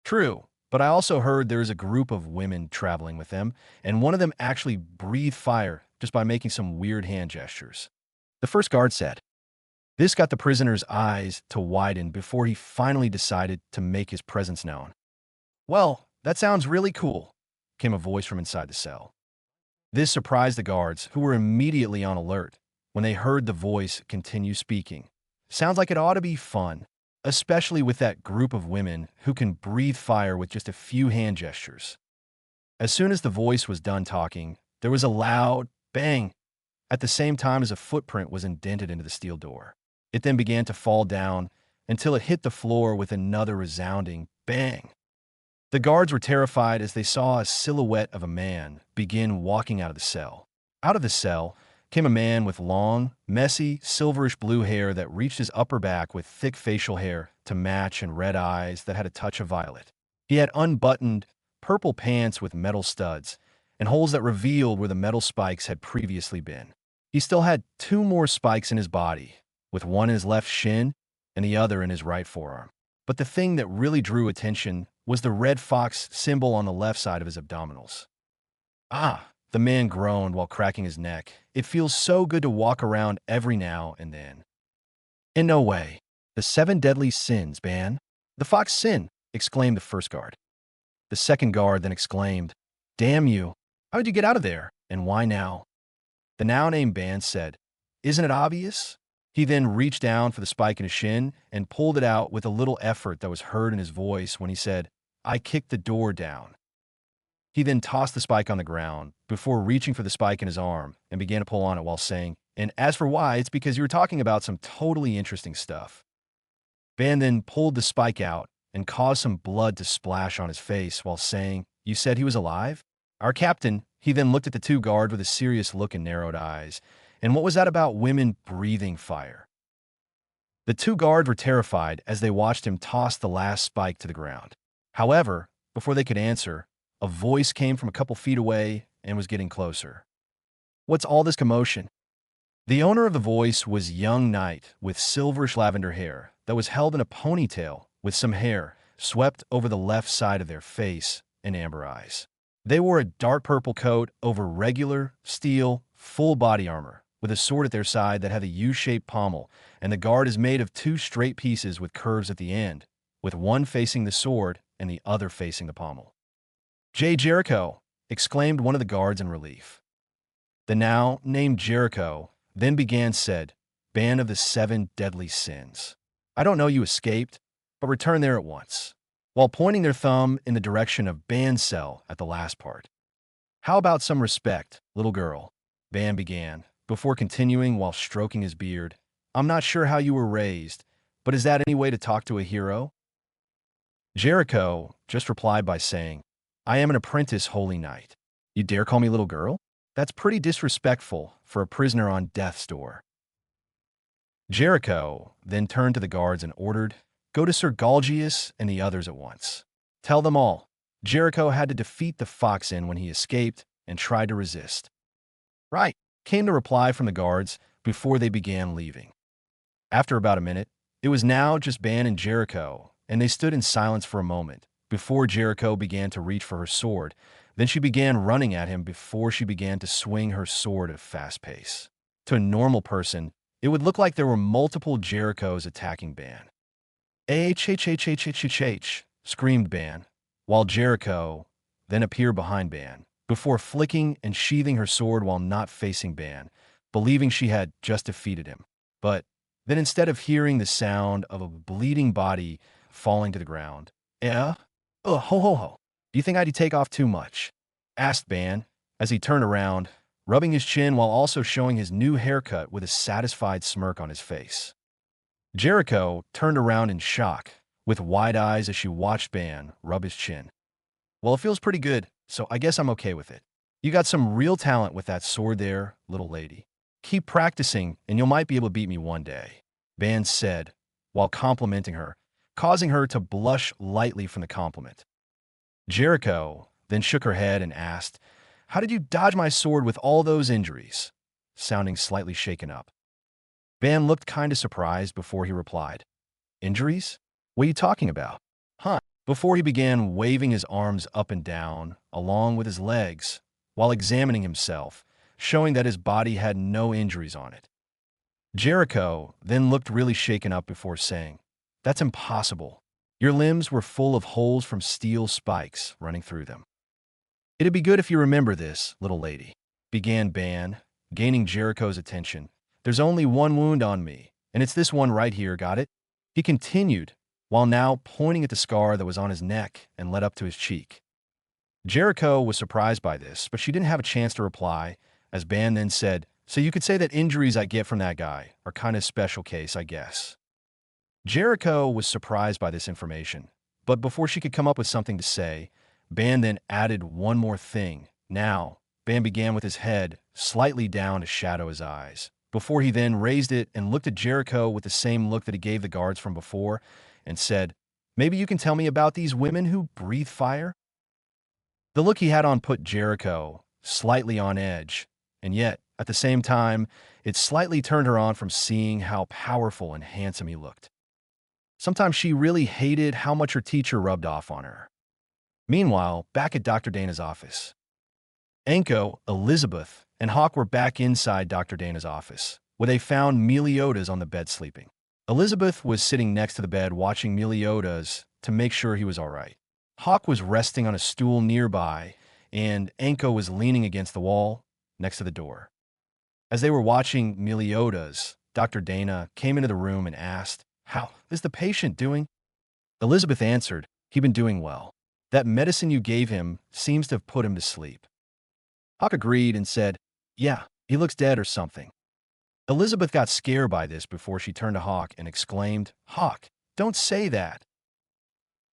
"True, but I also heard there is a group of women traveling with them, and one of them actually breathed fire just by making some weird hand gestures," the first guard said. This got the prisoner's eyes to widen before he finally decided to make his presence known. "Well, that sounds really cool," came a voice from inside the cell. This surprised the guards, who were immediately on alert when they heard the voice continue speaking. "Sounds like it ought to be fun, especially with that group of women who can breathe fire with just a few hand gestures." As soon as the voice was done talking, there was a loud bang at the same time as a footprint was indented into the steel door. It then began to fall down until it hit the floor with another resounding bang. The guards were terrified as they saw a silhouette of a man begin walking out of the cell. Out of the cell came a man with long, messy, silverish blue hair that reached his upper back with thick facial hair to match and red eyes that had a touch of violet. He had unbuttoned, purple pants with metal studs and holes that revealed where the metal spikes had previously been. He still had 2 more spikes in his body, with one in his left shin and the other in his right forearm. But the thing that really drew attention was the red fox symbol on the left side of his abdominals. "Ah," the man groaned while cracking his neck. "It feels so good to walk around every now and then." "In no way. The 7 deadly sins, Ban." "The fox sin," exclaimed the first guard. The second guard then exclaimed, "Damn you. How did you get out of there? And why now?" The now named Ban said, "Isn't it obvious?" He then reached down for the spike in his shin and pulled it out with a little effort that was heard in his voice when he said, "I kicked the door down." He then tossed the spike on the ground before reaching for the spike in his arm and began to pull on it while saying, "And as for why, it's because you were talking about some totally interesting stuff." Ban then pulled the spike out and caused some blood to splash on his face while saying, "You said he was alive?" "Our captain." He then looked at the 2 guards with a serious look and narrowed eyes. "And what was that about women breathing fire?" The 2 guards were terrified as they watched him toss the last spike to the ground. However, before they could answer, a voice came from a couple feet away and was getting closer. "What's all this commotion?" The owner of the voice was young knight with silverish lavender hair that was held in a ponytail with some hair swept over the left side of their face and amber eyes. They wore a dark purple coat over regular, steel, full body armor, with a sword at their side that had a U-shaped pommel, and the guard is made of 2 straight pieces with curves at the end, with one facing the sword and the other facing the pommel. Jericho!" exclaimed one of the guards in relief. The now named Jericho then began said, "Ban of the 7 deadly sins. I don't know you escaped, but return there at once," while pointing their thumb in the direction of Ban's cell at the last part. "How about some respect, little girl?" Ban began, before continuing while stroking his beard. "I'm not sure how you were raised, but is that any way to talk to a hero?" Jericho just replied by saying, "I am an apprentice holy knight." You dare call me little girl? That's pretty disrespectful for a prisoner on death's door. Jericho then turned to the guards and ordered, "Go to Sir Galgius and the others at once. Tell them all. Jericho had to defeat the Foxen when he escaped and tried to resist." "Right," came the reply from the guards before they began leaving. After about a minute, it was now just Ban and Jericho, and they stood in silence for a moment before Jericho began to reach for her sword. Then she began running at him before she began to swing her sword at a fast pace. To a normal person, it would look like there were multiple Jerichos attacking Ban. "H," screamed Ban, while Jericho then appeared behind Ban, before flicking and sheathing her sword while not facing Ban, believing she had just defeated him. But then instead of hearing the sound of a bleeding body falling to the ground, ho ho ho, do you think I'd take off too much?" asked Ban, as he turned around, rubbing his chin while also showing his new haircut with a satisfied smirk on his face. Jericho turned around in shock, with wide eyes as she watched Ban rub his chin. "Well, it feels pretty good, so I guess I'm okay with it. You got some real talent with that sword there, little lady. Keep practicing, and you might be able to beat me one day," Ban said, while complimenting her, causing her to blush lightly from the compliment. Jericho then shook her head and asked, "How did you dodge my sword with all those injuries?" sounding slightly shaken up. Ban looked kind of surprised before he replied, "Injuries? What are you talking about?" "Huh?" Before he began waving his arms up and down, along with his legs, while examining himself, showing that his body had no injuries on it. Jericho then looked really shaken up before saying, "That's impossible. Your limbs were full of holes from steel spikes running through them." "It'd be good if you remember this, little lady," began Ban, gaining Jericho's attention. "There's only one wound on me, and it's this one right here, got it?" He continued, while now pointing at the scar that was on his neck and led up to his cheek. Jericho was surprised by this, but she didn't have a chance to reply, as Ban then said, "So you could say that injuries I get from that guy are kind of special case, I guess." Jericho was surprised by this information, but before she could come up with something to say, Ban then added one more thing. Now, Ban began with his head slightly down to shadow his eyes, before he then raised it and looked at Jericho with the same look that he gave the guards from before, and said, "Maybe you can tell me about these women who breathe fire?" The look he had on put Jericho slightly on edge, and yet, at the same time, it slightly turned her on from seeing how powerful and handsome he looked. Sometimes she really hated how much her teacher rubbed off on her. Meanwhile, back at Dr. Dana's office, Anko, Elizabeth, and Hawk were back inside Dr. Dana's office, where they found Meliodas on the bed sleeping. Elizabeth was sitting next to the bed watching Meliodas to make sure he was all right. Hawk was resting on a stool nearby, and Anko was leaning against the wall next to the door. As they were watching Meliodas, Dr. Dana came into the room and asked, "How is the patient doing?" Elizabeth answered, "He's been doing well. That medicine you gave him seems to have put him to sleep." Hawk agreed and said, "Yeah, he looks dead or something." Elizabeth got scared by this before she turned to Hawk and exclaimed, "Hawk, don't say that."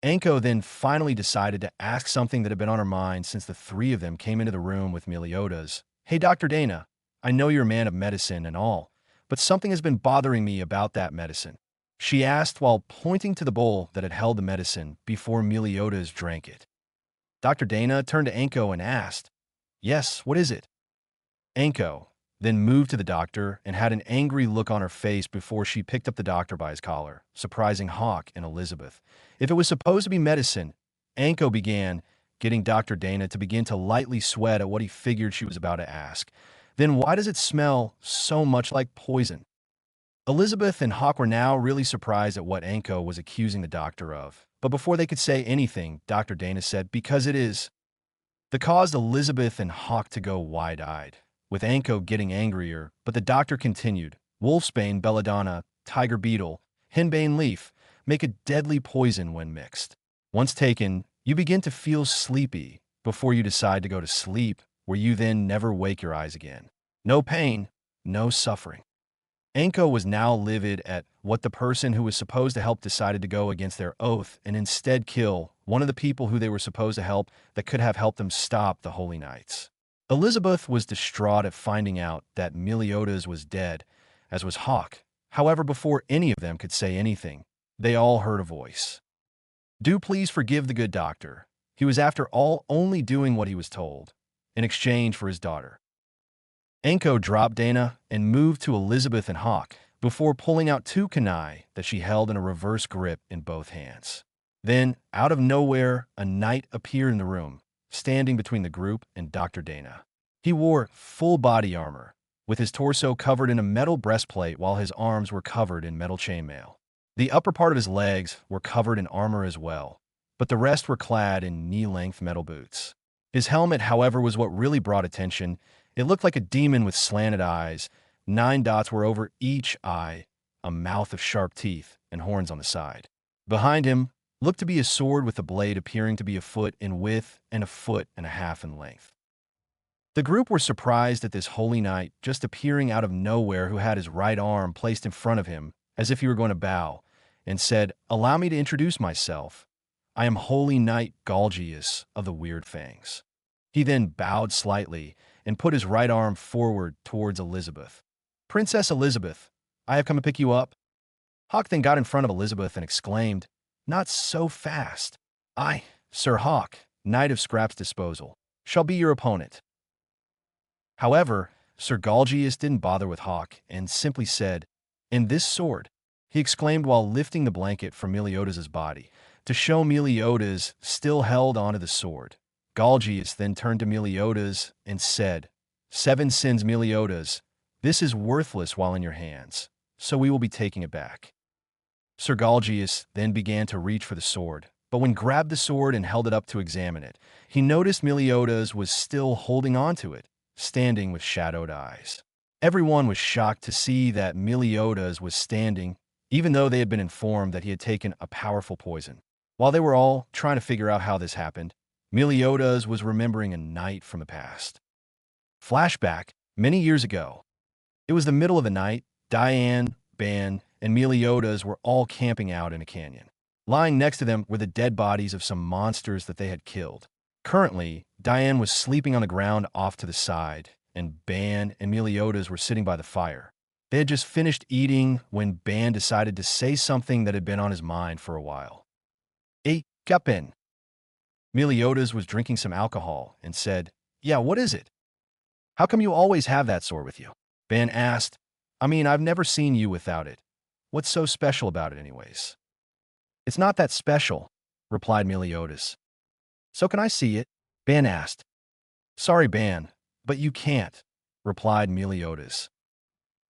Anko then finally decided to ask something that had been on her mind since the three of them came into the room with Meliodas. "Hey, Dr. Dana, I know you're a man of medicine and all, but something has been bothering me about that medicine," she asked while pointing to the bowl that had held the medicine before Meliodas drank it. Dr. Dana turned to Anko and asked, "Yes, what is it?" Anko then moved to the doctor and had an angry look on her face before she picked up the doctor by his collar, surprising Hawk and Elizabeth. If it was supposed to be medicine, Anko began getting Dr. Dana to begin to lightly sweat at what he figured she was about to ask. "Then why does it smell so much like poison?" Elizabeth and Hawk were now really surprised at what Anko was accusing the doctor of. But before they could say anything, Dr. Dana said, "Because it is." That caused Elizabeth and Hawk to go wide-eyed, with Anko getting angrier, but the doctor continued, "Wolfsbane, belladonna, tiger beetle, henbane leaf make a deadly poison when mixed. Once taken, you begin to feel sleepy before you decide to go to sleep, where you then never wake your eyes again. No pain, no suffering." Anko was now livid at what the person who was supposed to help decided to go against their oath and instead kill one of the people who they were supposed to help that could have helped them stop the Holy Knights. Elizabeth was distraught at finding out that Meliodas was dead, as was Hawk. However, before any of them could say anything, they all heard a voice. Do please forgive the good doctor. He was after all only doing what he was told, in exchange for his daughter. Anko dropped Dana and moved to Elizabeth and Hawk before pulling out two kunai that she held in a reverse grip in both hands. Then, out of nowhere, a knight appeared in the room, standing between the group and Dr. Dana. He wore full body armor, with his torso covered in a metal breastplate while his arms were covered in metal chainmail. The upper part of his legs were covered in armor as well, but the rest were clad in knee-length metal boots. His helmet, however, was what really brought attention. It looked like a demon with slanted eyes. 9 dots were over each eye, a mouth of sharp teeth, and horns on the side. Behind him looked to be a sword with a blade appearing to be a foot in width and a foot and a half in length. The group were surprised at this holy knight just appearing out of nowhere, who had his right arm placed in front of him as if he were going to bow, and said, "Allow me to introduce myself. I am Holy Knight Galgius of the Weird Fangs." He then bowed slightly and put his right arm forward towards Elizabeth. "Princess Elizabeth, I have come to pick you up." Hawk then got in front of Elizabeth and exclaimed, "Not so fast. I, Sir Hawk, Knight of Scraps Disposal, shall be your opponent." However, Sir Galgius didn't bother with Hawk and simply said, "And this sword," he exclaimed while lifting the blanket from Meliodas' body to show Meliodas still held onto the sword. Galgius then turned to Meliodas and said, "7 sins, Meliodas. This is worthless while in your hands, so we will be taking it back." Sir Galgius then began to reach for the sword, but when grabbed the sword and held it up to examine it, he noticed Meliodas was still holding on to it, standing with shadowed eyes. Everyone was shocked to see that Meliodas was standing, even though they had been informed that he had taken a powerful poison. While they were all trying to figure out how this happened, Meliodas was remembering a night from the past. Flashback, many years ago. It was the middle of the night. Diane, Ban, and Meliodas were all camping out in a canyon. Lying next to them were the dead bodies of some monsters that they had killed. Currently, Diane was sleeping on the ground off to the side, and Ban and Meliodas were sitting by the fire. They had just finished eating when Ban decided to say something that had been on his mind for a while. "Hey, Capin." Meliodas was drinking some alcohol and said, "Yeah, what is it? How come you always have that sword with you?" Ban asked, "I mean, I've never seen you without it. What's so special about it anyways?" "It's not that special," replied Meliodas. "So can I see it?" Ban asked. "Sorry, Ban, but you can't," replied Meliodas.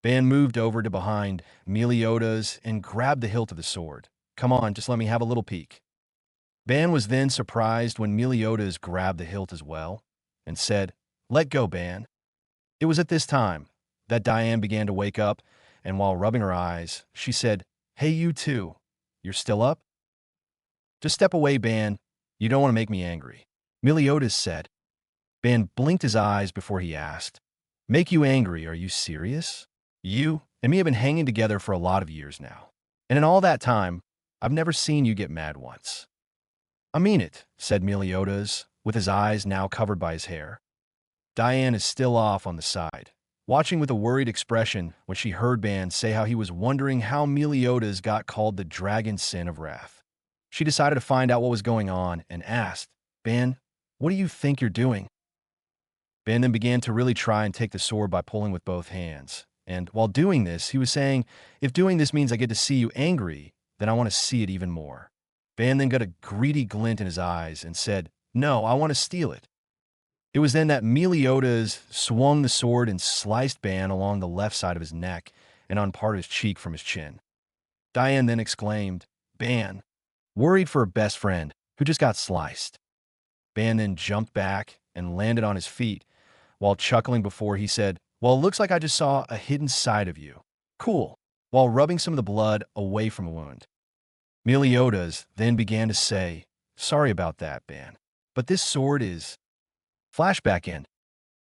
Ban moved over to behind Meliodas and grabbed the hilt of the sword. "Come on, just let me have a little peek." Ban was then surprised when Meliodas grabbed the hilt as well and said, "Let go, Ban." It was at this time that Diane began to wake up, and while rubbing her eyes, she said, "Hey, you too. You're still up?" "Just step away, Ban. You don't want to make me angry," Meliodas said. Ban blinked his eyes before he asked, "Make you angry? Are you serious? You and me have been hanging together for a lot of years now, and in all that time, I've never seen you get mad once." "I mean it," said Meliodas, with his eyes now covered by his hair. Diane is still off on the side, watching with a worried expression when she heard Ban say how he was wondering how Meliodas got called the Dragon Sin of Wrath. She decided to find out what was going on and asked, "Ban, what do you think you're doing?" Ban then began to really try and take the sword by pulling with both hands. And while doing this, he was saying, "If doing this means I get to see you angry, then I want to see it even more." Ban then got a greedy glint in his eyes and said, "No, I want to steal it." It was then that Meliodas swung the sword and sliced Ban along the left side of his neck and on part of his cheek from his chin. Diane then exclaimed, "Ban," worried for her best friend, who just got sliced. Ban then jumped back and landed on his feet, while chuckling before he said, "Well, it looks like I just saw a hidden side of you. Cool," while rubbing some of the blood away from the wound. Meliodas then began to say, "Sorry about that, Ban, but this sword is..." Flashback in.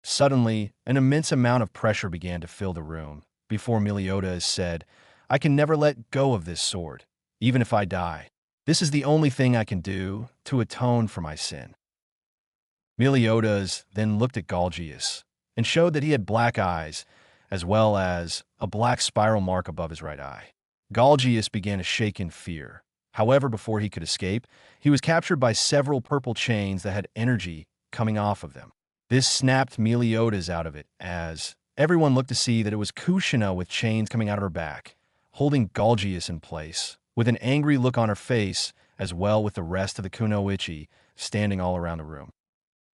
Suddenly, an immense amount of pressure began to fill the room before Meliodas said, "I can never let go of this sword, even if I die. This is the only thing I can do to atone for my sin." Meliodas then looked at Galgius and showed that he had black eyes, as well as a black spiral mark above his right eye. Galgius began to shake in fear. However, before he could escape, he was captured by several purple chains that had energy coming off of them. This snapped Meliodas out of it, as everyone looked to see that it was Kushina with chains coming out of her back, holding Galgius in place, with an angry look on her face, as well with the rest of the Kunoichi standing all around the room.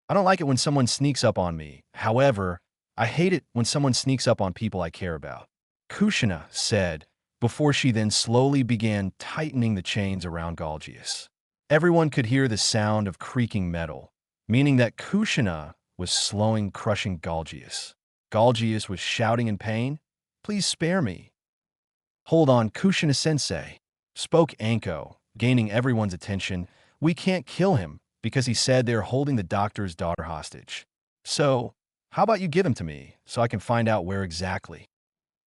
I don't like it when someone sneaks up on me. However, I hate it when someone sneaks up on people I care about, Kushina said, before she then slowly began tightening the chains around Galgius. Everyone could hear the sound of creaking metal, meaning that Kushina was slowing, crushing Galgius. Galgius was shouting in pain, "Please spare me." "Hold on, Kushina-sensei," spoke Anko, gaining everyone's attention. "We can't kill him because he said they're holding the doctor's daughter hostage. So, how about you give him to me so I can find out where exactly?"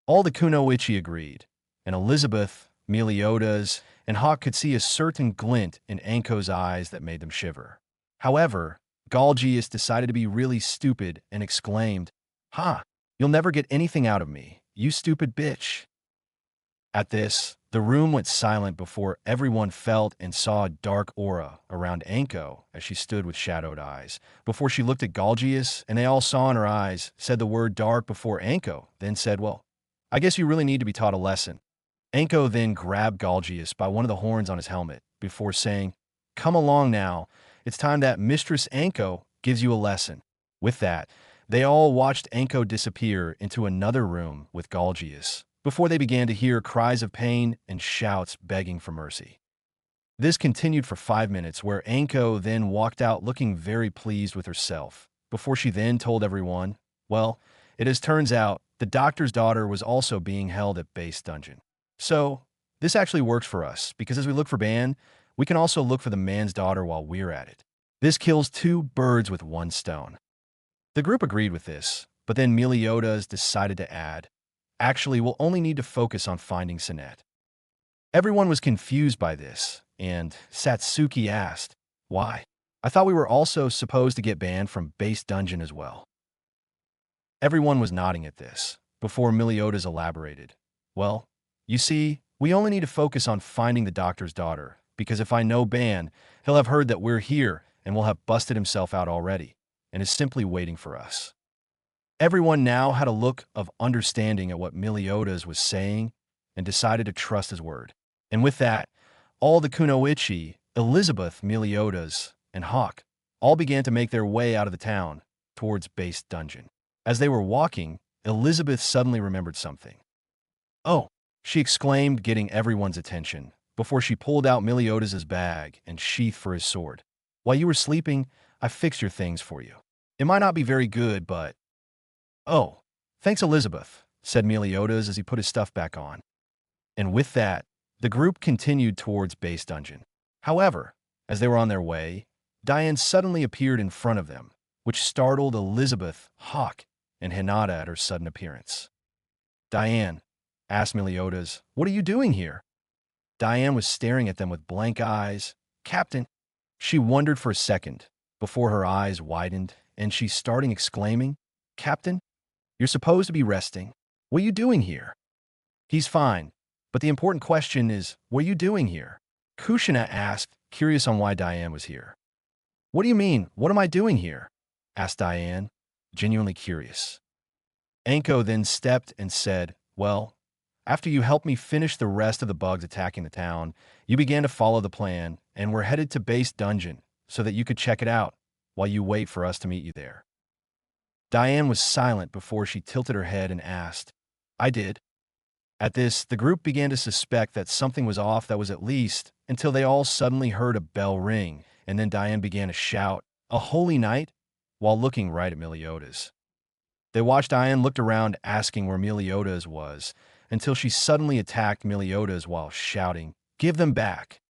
All the Kunoichi agreed, and Elizabeth, Meliodas, and Hawk could see a certain glint in Anko's eyes that made them shiver. However, Galgius decided to be really stupid and exclaimed, "Ha! You'll never get anything out of me, you stupid bitch." At this, the room went silent before everyone felt and saw a dark aura around Anko as she stood with shadowed eyes. Before she looked at Galgius, and they all saw in her eyes, said the word dark before Anko, then said, "Well, I guess you really need to be taught a lesson." Anko then grabbed Galgius by one of the horns on his helmet before saying, "Come along now, it's time that Mistress Anko gives you a lesson." With that, they all watched Anko disappear into another room with Galgius before they began to hear cries of pain and shouts begging for mercy. This continued for 5 minutes, where Anko then walked out looking very pleased with herself, before she then told everyone, "Well, it as turns out, the doctor's daughter was also being held at base dungeon. So, this actually works for us, because as we look for Ban, we can also look for the man's daughter while we're at it. This kills 2 birds with 1 stone." The group agreed with this, but then Meliodas decided to add, "Actually, we'll only need to focus on finding Sinette." Everyone was confused by this, and Satsuki asked, "Why? I thought we were also supposed to get banned from base dungeon as well." Everyone was nodding at this, before Meliodas elaborated. "Well, you see, we only need to focus on finding the doctor's daughter, because if I know Ban, he'll have heard that we're here and will have busted himself out already, and is simply waiting for us." Everyone now had a look of understanding at what Meliodas was saying and decided to trust his word. And with that, all the Kunoichi, Elizabeth, Meliodas, and Hawk, all began to make their way out of the town towards base dungeon. As they were walking, Elizabeth suddenly remembered something. "Oh," she exclaimed, getting everyone's attention, before she pulled out Meliodas' bag and sheath for his sword. "While you were sleeping, I fixed your things for you. It might not be very good, but—" "Oh, thanks, Elizabeth," said Meliodas as he put his stuff back on. And with that, the group continued towards base dungeon. However, as they were on their way, Diane suddenly appeared in front of them, which startled Elizabeth, Hawk, and Hinata at her sudden appearance. "Diane," asked Meliodas, "what are you doing here?" Diane was staring at them with blank eyes. "Captain," she wondered for a second, before her eyes widened, and she started exclaiming, "Captain, you're supposed to be resting. What are you doing here?" "He's fine, but the important question is, what are you doing here?" Kushina asked, curious on why Diane was here. "What do you mean, what am I doing here?" asked Diane, genuinely curious. Anko then stepped and said, "Well, after you helped me finish the rest of the bugs attacking the town, you began to follow the plan, and we're headed to base dungeon so that you could check it out while you wait for us to meet you there." Diane was silent before she tilted her head and asked, "I did." At this, the group began to suspect that something was off, that was at least, until they all suddenly heard a bell ring, and then Diane began to shout, "A holy night," while looking right at Meliodas. They watched Diane looked around asking where Meliodas was, until she suddenly attacked Meliodas while shouting, "Give them back."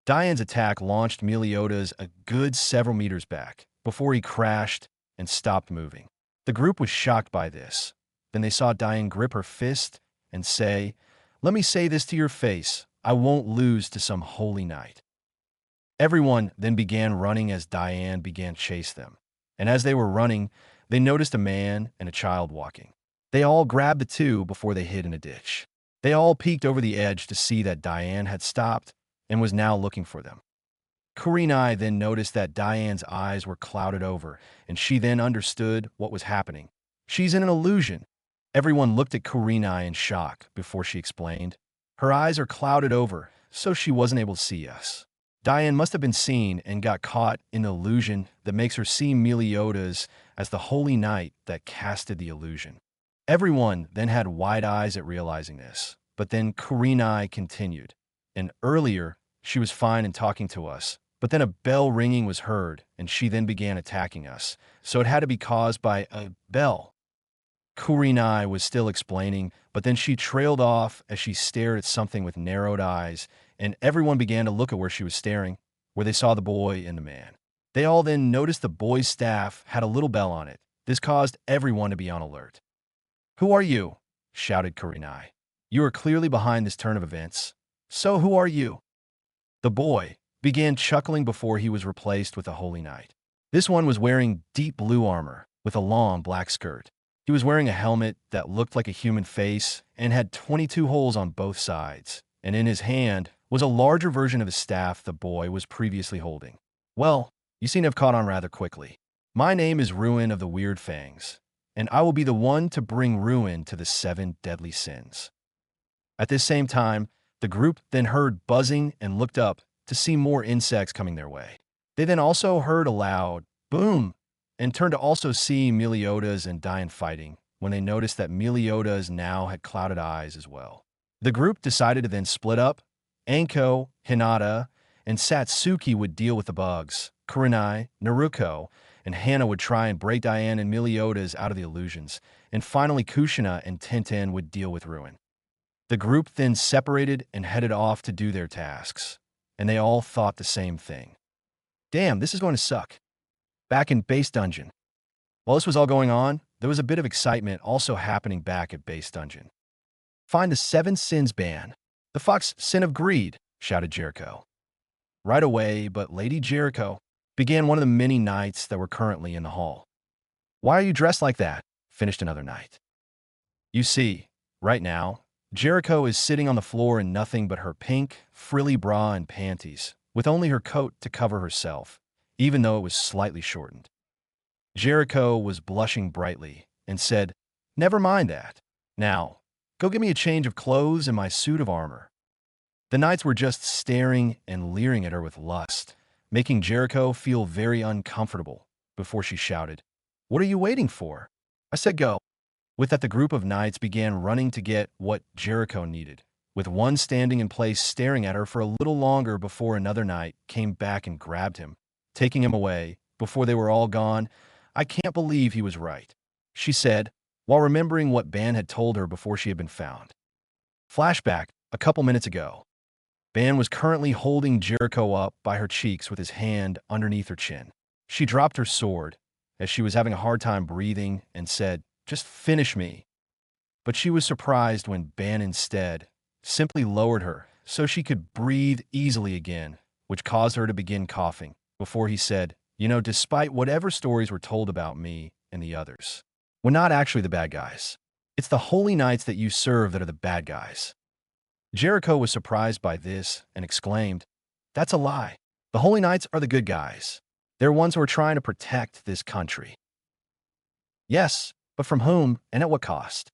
Diane's attack launched Meliodas a good several meters back, before he crashed and stopped moving. The group was shocked by this. Then they saw Diane grip her fist and say, "Let me say this to your face, I won't lose to some holy knight." Everyone then began running as Diane began to chase them. and as they were running, they noticed a man and a child walking. They all grabbed the two before they hid in a ditch. They all peeked over the edge to see that Diane had stopped and was now looking for them. Kurenai then noticed that Diane's eyes were clouded over, and she then understood what was happening. She's in an illusion. Everyone looked at Kurenai in shock before she explained. Her eyes are clouded over, so she wasn't able to see us. Diane must have been seen and got caught in the illusion that makes her see Meliodas as the holy knight that casted the illusion. Everyone then had wide eyes at realizing this, but then Kurenai continued. And earlier, she was fine and talking to us, but then a bell ringing was heard, and she then began attacking us, so it had to be caused by a bell. Kurenai was still explaining, but then she trailed off as she stared at something with narrowed eyes, and everyone began to look at where she was staring, where they saw the boy and the man. They all then noticed the boy's staff had a little bell on it. This caused everyone to be on alert. "Who are you?" shouted Kurenai. "You are clearly behind this turn of events. So who are you?" The boy began chuckling before he was replaced with a holy knight. This one was wearing deep blue armor with a long black skirt. He was wearing a helmet that looked like a human face and had 22 holes on both sides, and in his hand was a larger version of the staff the boy was previously holding. "Well, you seem to have caught on rather quickly. My name is Ruin of the Weird Fangs, and I will be the one to bring ruin to the 7 deadly sins." At this same time, the group then heard buzzing and looked up to see more insects coming their way. They then also heard a loud boom and turned to also see Meliodas and Dian fighting when they noticed that Meliodas now had clouded eyes as well. The group decided to then split up. Anko, Hinata, and Satsuki would deal with the bugs. Kurenai, Naruto, and Hana would try and break Diane and Meliodas out of the illusions. And finally, Kushina and Tintin would deal with Ruin. The group then separated and headed off to do their tasks, and they all thought the same thing. Damn, this is going to suck. Back in Base Dungeon. While this was all going on, there was a bit of excitement also happening back at Base Dungeon. "Find the 7 sins ban. The Fox sin of greed," shouted Jericho. Right away, but Lady Jericho began one of the many knights that were currently in the hall. "Why are you dressed like that?" finished another knight. You see, right now, Jericho is sitting on the floor in nothing but her pink, frilly bra and panties, with only her coat to cover herself, even though it was slightly shortened. Jericho was blushing brightly and said, "Never mind that. Now, go get me a change of clothes and my suit of armor." The knights were just staring and leering at her with lust, making Jericho feel very uncomfortable before she shouted, "What are you waiting for? I said go." With that, the group of knights began running to get what Jericho needed, with one standing in place staring at her for a little longer before another knight came back and grabbed him, taking him away. Before they were all gone, "I can't believe he was right," she said, while remembering what Ban had told her before she had been found. Flashback, a couple minutes ago. Ban was currently holding Jericho up by her cheeks with his hand underneath her chin. She dropped her sword, as she was having a hard time breathing, and said, "Just finish me." But she was surprised when Ban instead simply lowered her so she could breathe easily again, which caused her to begin coughing, before he said, "You know, despite whatever stories were told about me and the others, we're not actually the bad guys. It's the holy knights that you serve that are the bad guys." Jericho was surprised by this and exclaimed, "That's a lie. The holy knights are the good guys. They're ones who are trying to protect this country." "Yes, but from whom and at what cost?"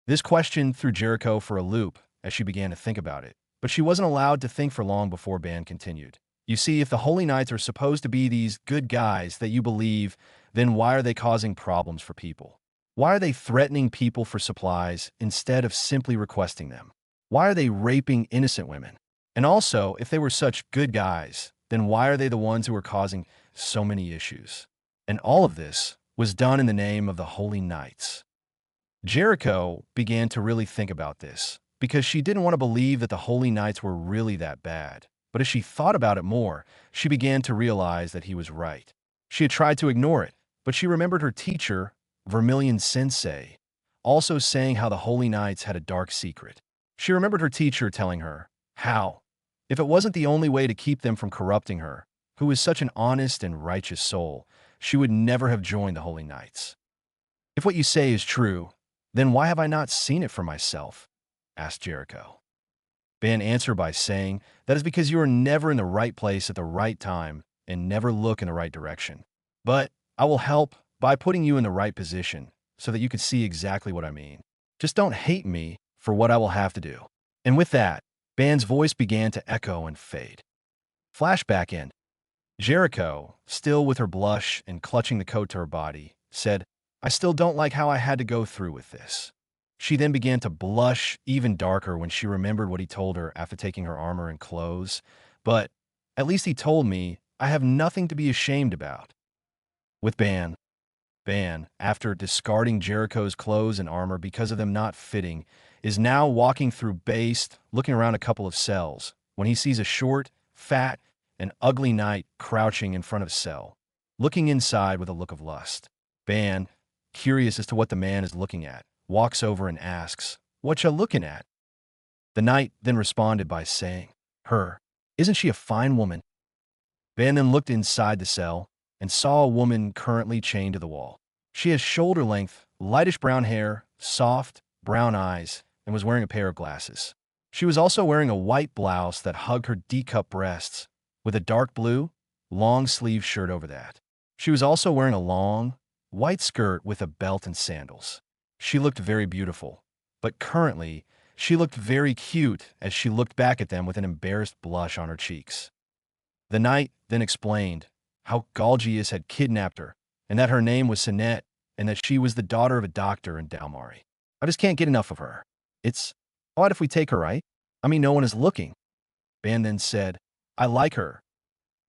This question threw Jericho for a loop as she began to think about it, but she wasn't allowed to think for long before Ban continued. "You see, if the holy knights are supposed to be these good guys that you believe, then why are they causing problems for people? Why are they threatening people for supplies instead of simply requesting them? Why are they raping innocent women? And also, if they were such good guys, then why are they the ones who are causing so many issues? And all of this was done in the name of the holy knights." Jericho began to really think about this, because she didn't want to believe that the holy knights were really that bad. But as she thought about it more, she began to realize that he was right. She had tried to ignore it, but she remembered her teacher, Vermilion Sensei, also saying how the holy knights had a dark secret. She remembered her teacher telling her how, if it wasn't the only way to keep them from corrupting her, who was such an honest and righteous soul, she would never have joined the Holy Knights. If what you say is true, then why have I not seen it for myself? Asked Jericho. Ban answered by saying, that is because you are never in the right place at the right time and never look in the right direction. But I will help by putting you in the right position so that you can see exactly what I mean. Just don't hate me for what I will have to do. And with that, Ban's voice began to echo and fade. Flashback in. Jericho, still with her blush and clutching the coat to her body, said, I still don't like how I had to go through with this. She then began to blush even darker when she remembered what he told her after taking her armor and clothes. But at least he told me I have nothing to be ashamed about. With Ban, after discarding Jericho's clothes and armor because of them not fitting, is now walking through Based, looking around a couple of cells, when he sees a short, fat, and ugly knight crouching in front of a cell, looking inside with a look of lust. Ban, curious as to what the man is looking at, walks over and asks, What ya looking at? The knight then responded by saying, Her. Isn't she a fine woman? Ban then looked inside the cell and saw a woman currently chained to the wall. She has shoulder-length, lightish brown hair, soft, brown eyes, and was wearing a pair of glasses. She was also wearing a white blouse that hugged her D-cup breasts, with a dark blue, long-sleeved shirt over that. She was also wearing a long, white skirt with a belt and sandals. She looked very beautiful, but currently, she looked very cute as she looked back at them with an embarrassed blush on her cheeks. The knight then explained how Galgius had kidnapped her, and that her name was Sinette, and that she was the daughter of a doctor in Dalmari. I just can't get enough of her. It's odd if we take her, right? I mean, no one is looking. Ban then said, I like her.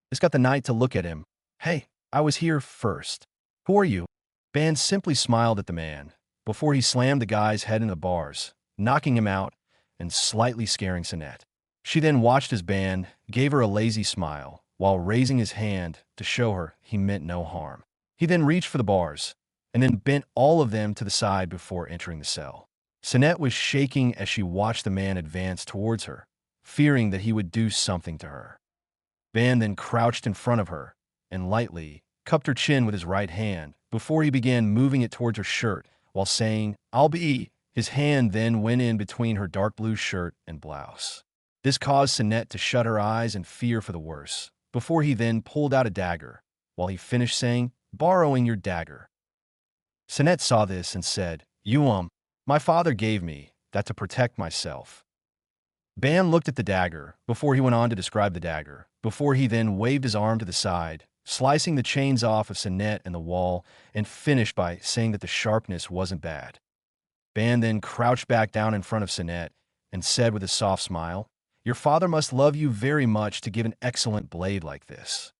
This got the knight to look at him. Hey, I was here first. Who are you? Ban simply smiled at the man, before he slammed the guy's head into the bars, knocking him out and slightly scaring Sinette. She then watched as Ban gave her a lazy smile while raising his hand to show her he meant no harm. He then reached for the bars and then bent all of them to the side before entering the cell. Sinette was shaking as she watched the man advance towards her, fearing that he would do something to her. Ban then crouched in front of her and lightly cupped her chin with his right hand before he began moving it towards her shirt while saying, I'll be. His hand then went in between her dark blue shirt and blouse. This caused Sinette to shut her eyes and fear for the worse, before he then pulled out a dagger, while he finished saying, borrowing your dagger. Sinette saw this and said, my father gave me that to protect myself. Ban looked at the dagger before he went on to describe the dagger, before he then waved his arm to the side, slicing the chains off of Sinette and the wall, and finished by saying that the sharpness wasn't bad. Ban then crouched back down in front of Sinette and said with a soft smile, Your father must love you very much to give an excellent blade like this.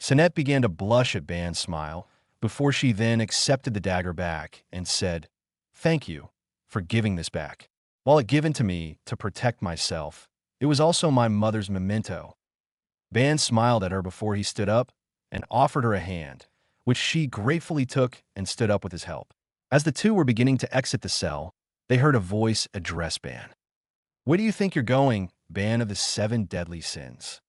Sinette began to blush at Ban's smile, before she then accepted the dagger back and said, Thank you for giving this back. While it given to me to protect myself, it was also my mother's memento. Ban smiled at her before he stood up and offered her a hand, which she gratefully took and stood up with his help. As the two were beginning to exit the cell, they heard a voice address Ban. Where do you think you're going, Ban of the 7 deadly sins?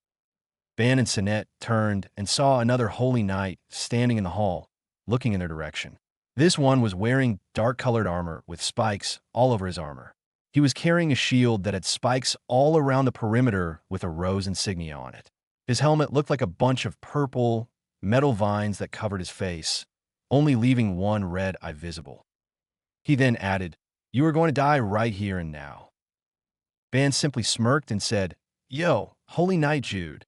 Ban and Sinette turned and saw another holy knight standing in the hall, looking in their direction. This one was wearing dark-colored armor with spikes all over his armor. He was carrying a shield that had spikes all around the perimeter with a rose insignia on it. His helmet looked like a bunch of purple, metal vines that covered his face, only leaving one red eye visible. He then added, You are going to die right here and now. Ban simply smirked and said, Yo, Holy Knight Jude.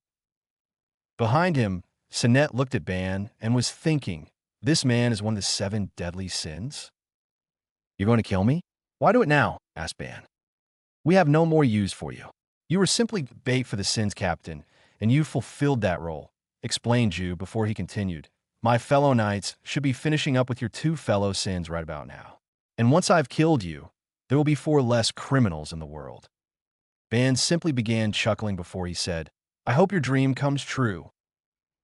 Behind him, Sinette looked at Ban and was thinking, this man is one of the 7 deadly sins? You're going to kill me? Why do it now? Asked Ban. We have no more use for you. You were simply bait for the sins captain, and you fulfilled that role, explained Jude before he continued. My fellow knights should be finishing up with your 2 fellow sins right about now. And once I've killed you, there will be 4 less criminals in the world. Ban simply began chuckling before he said, I hope your dream comes true.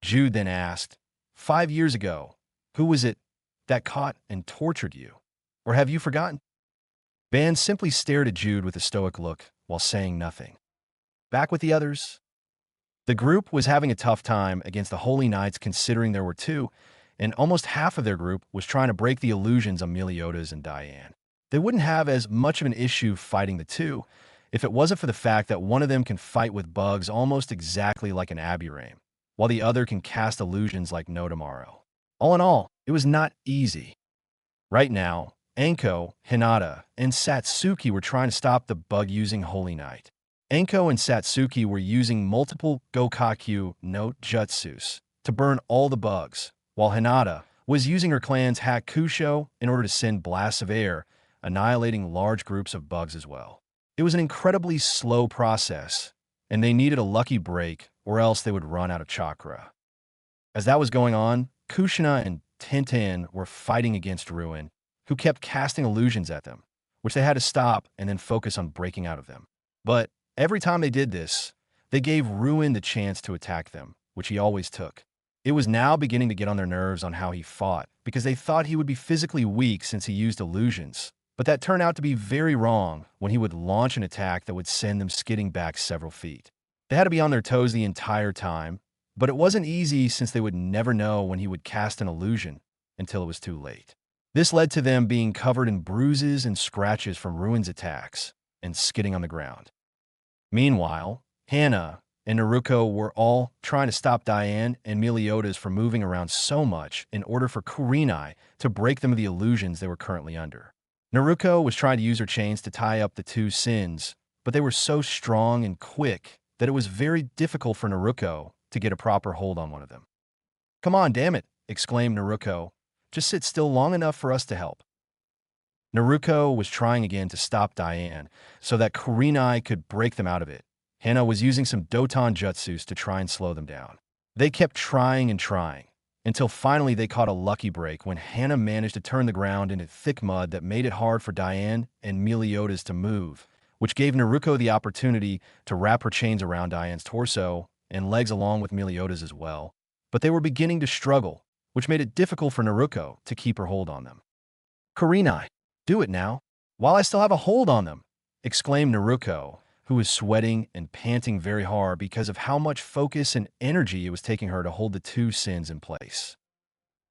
Jude then asked, 5 years ago, who was it that caught and tortured you? Or have you forgotten? Ban simply stared at Jude with a stoic look while saying nothing. Back with the others? The group was having a tough time against the Holy Knights considering there were two, and almost half of their group was trying to break the illusions of Meliodas and Diane. They wouldn't have as much of an issue fighting the two if it wasn't for the fact that one of them can fight with bugs almost exactly like an Aburame, while the other can cast illusions like no tomorrow. All in all, it was not easy. Right now, Anko, Hinata, and Satsuki were trying to stop the bug-using Holy Knight. Anko and Satsuki were using multiple Gokakyu no Jutsus to burn all the bugs, while Hinata was using her clan's Hakusho in order to send blasts of air, annihilating large groups of bugs as well. It was an incredibly slow process, and they needed a lucky break or else they would run out of chakra. As that was going on, Kushina and Tintin were fighting against Ruin, who kept casting illusions at them, which they had to stop and then focus on breaking out of them. But every time they did this, they gave Ruin the chance to attack them, which he always took. It was now beginning to get on their nerves on how he fought, because they thought he would be physically weak since he used illusions. But that turned out to be very wrong when he would launch an attack that would send them skidding back several feet. They had to be on their toes the entire time, but it wasn't easy since they would never know when he would cast an illusion until it was too late. This led to them being covered in bruises and scratches from Ruin's attacks and skidding on the ground. Meanwhile, Hannah and Naruto were all trying to stop Diane and Meliodas from moving around so much in order for Kurenai to break them of the illusions they were currently under. Naruto was trying to use her chains to tie up the two sins, but they were so strong and quick that it was very difficult for Naruto to get a proper hold on one of them. "Come on, damn it," exclaimed Naruto. "Just sit still long enough for us to help." Naruto was trying again to stop Diane so that Kurenai could break them out of it. Hannah was using some Doton Jutsus to try and slow them down. They kept trying and trying, until finally they caught a lucky break when Hannah managed to turn the ground into thick mud that made it hard for Diane and Meliodas to move, which gave Naruto the opportunity to wrap her chains around Diane's torso and legs along with Meliodas as well. But they were beginning to struggle, which made it difficult for Naruto to keep her hold on them. "Kurenai, do it now, while I still have a hold on them," exclaimed Naruto, who was sweating and panting very hard because of how much focus and energy it was taking her to hold the two sins in place.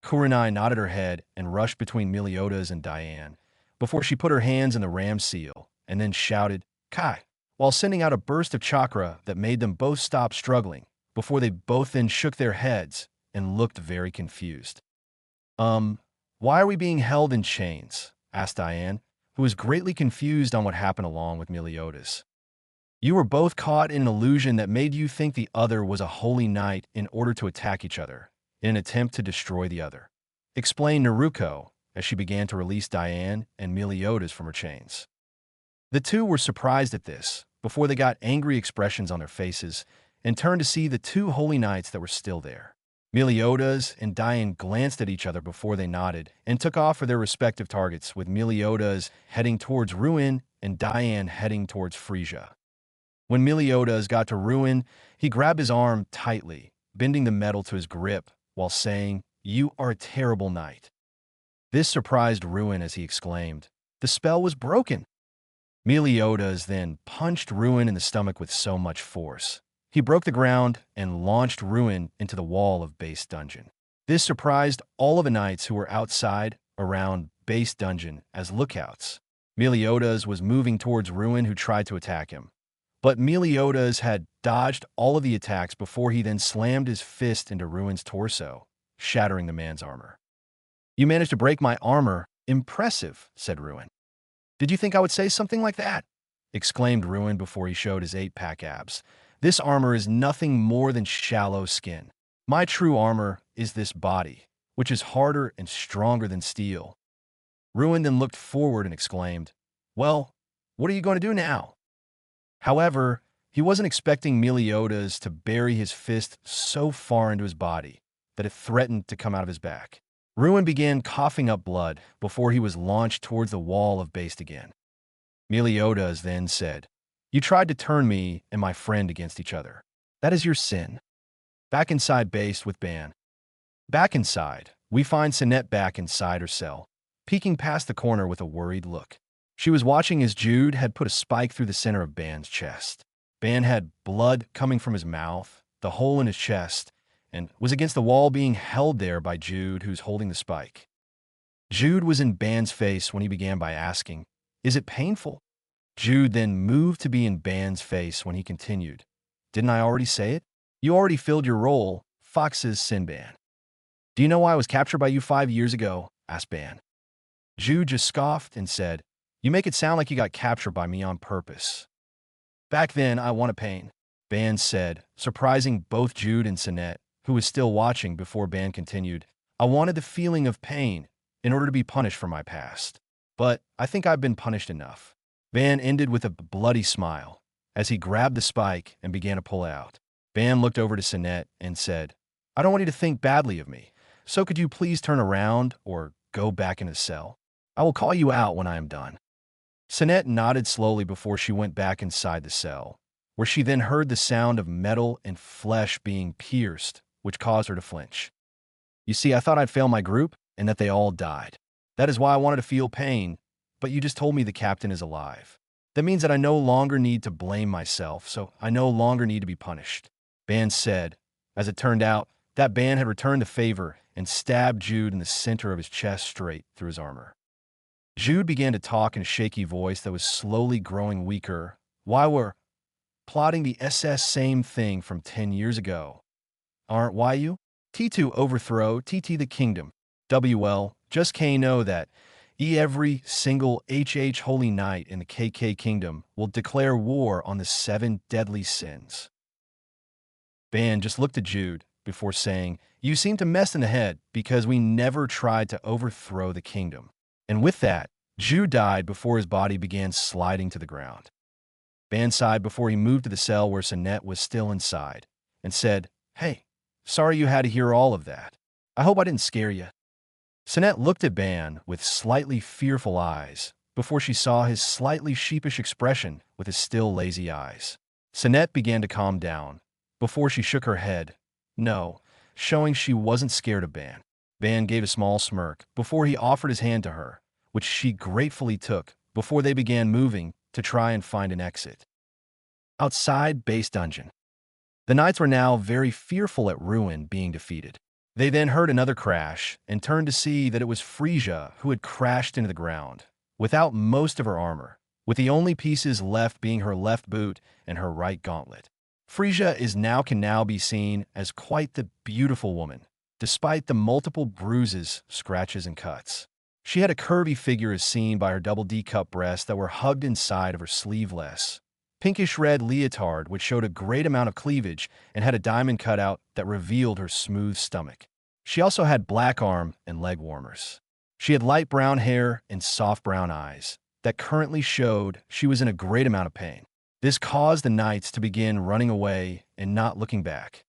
Kurenai nodded her head and rushed between Meliodas and Diane before she put her hands in the ram seal and then shouted, "Kai," while sending out a burst of chakra that made them both stop struggling before they both then shook their heads and looked very confused. Why are we being held in chains?" asked Diane, who was greatly confused on what happened along with Meliodas. "You were both caught in an illusion that made you think the other was a holy knight in order to attack each other, in an attempt to destroy the other," explained Naruto as she began to release Diane and Meliodas from her chains. The two were surprised at this, before they got angry expressions on their faces and turned to see the two holy knights that were still there. Meliodas and Diane glanced at each other before they nodded and took off for their respective targets, with Meliodas heading towards Ruin and Diane heading towards Frieza. When Meliodas got to Ruin, he grabbed his arm tightly, bending the metal to his grip while saying, "You are a terrible knight." This surprised Ruin as he exclaimed, "The spell was broken." Meliodas then punched Ruin in the stomach with so much force. He broke the ground and launched Ruin into the wall of base dungeon. This surprised all of the knights who were outside around base dungeon as lookouts. Meliodas was moving towards Ruin, who tried to attack him. But Meliodas had dodged all of the attacks before he then slammed his fist into Ruin's torso, shattering the man's armor. "You managed to break my armor. Impressive," said Ruin. "Did you think I would say something like that?" exclaimed Ruin before he showed his 8-pack abs. "This armor is nothing more than shallow skin. My true armor is this body, which is harder and stronger than steel." Ruin then looked forward and exclaimed, "Well, what are you going to do now?" However, he wasn't expecting Meliodas to bury his fist so far into his body that it threatened to come out of his back. Ruin began coughing up blood before he was launched towards the wall of base again. Meliodas then said, "You tried to turn me and my friend against each other. That is your sin." Back inside base with Ban. Back inside, we find Sinette back inside her cell, peeking past the corner with a worried look. She was watching as Jude had put a spike through the center of Ban's chest. Ban had blood coming from his mouth, the hole in his chest, and was against the wall being held there by Jude, who's holding the spike. Jude was in Ban's face when he began by asking, "Is it painful?" Jude then moved to be in Ban's face when he continued, "Didn't I already say it? You already filled your role, Fox's Sinban." "Do you know why I was captured by you 5 years ago?" asked Ban. Jude just scoffed and said, "You make it sound like you got captured by me on purpose." "Back then, I wanted pain," Ban said, surprising both Jude and Sinette, who was still watching before Ban continued. "I wanted the feeling of pain in order to be punished for my past. But I think I've been punished enough." Ban ended with a bloody smile as he grabbed the spike and began to pull out. Ban looked over to Sinette and said, "I don't want you to think badly of me, so could you please turn around or go back in the cell? I will call you out when I am done." Sinette nodded slowly before she went back inside the cell, where she then heard the sound of metal and flesh being pierced, which caused her to flinch. "You see, I thought I'd fail my group and that they all died. That is why I wanted to feel pain, but you just told me the captain is alive. That means that I no longer need to blame myself, so I no longer need to be punished," Ban said. As it turned out, that Ban had returned the favor and stabbed Jude in the center of his chest straight through his armor. Jude began to talk in a shaky voice that was slowly growing weaker. "Why we're plotting the SS same thing from 10 years ago. Aren't why you? T2 overthrow TT the kingdom. WL, just know that every single HH Holy Knight in the KK kingdom will declare war on the 7 deadly sins." Ban just looked at Jude before saying, "You seem to mess in the head because we never tried to overthrow the kingdom." And with that, Jude died before his body began sliding to the ground. Ban sighed before he moved to the cell where Sinette was still inside and said, "Hey, sorry you had to hear all of that. I hope I didn't scare you." Sinette looked at Ban with slightly fearful eyes before she saw his slightly sheepish expression with his still lazy eyes. Sinette began to calm down before she shook her head, no, showing she wasn't scared of Ban. Ban gave a small smirk before he offered his hand to her, which she gratefully took before they began moving to try and find an exit. Outside base dungeon. The knights were now very fearful at Ruin being defeated. They then heard another crash and turned to see that it was Frieza who had crashed into the ground, without most of her armor, with the only pieces left being her left boot and her right gauntlet. Frieza can now be seen as quite the beautiful woman, despite the multiple bruises, scratches, and cuts. She had a curvy figure as seen by her double D-cup breasts that were hugged inside of her sleeveless, pinkish-red leotard which showed a great amount of cleavage and had a diamond cutout that revealed her smooth stomach. She also had black arm and leg warmers. She had light brown hair and soft brown eyes that currently showed she was in a great amount of pain. This caused the knights to begin running away and not looking back.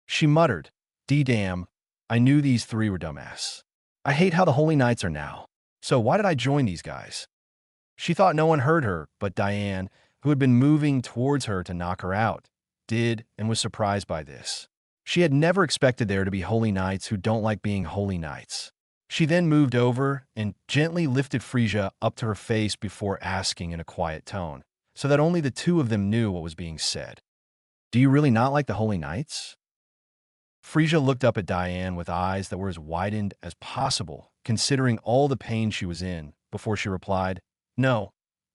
She muttered, "D-damn, I knew these 3 were dumbass. I hate how the Holy Knights are now. So why did I join these guys?" She thought no one heard her, but Diane, who had been moving towards her to knock her out, did and was surprised by this. She had never expected there to be Holy Knights who don't like being Holy Knights. She then moved over and gently lifted Frieza up to her face before asking in a quiet tone, so that only the 2 of them knew what was being said. "Do you really not like the Holy Knights?" Frieza looked up at Diane with eyes that were as widened as possible, considering all the pain she was in, before she replied, "No,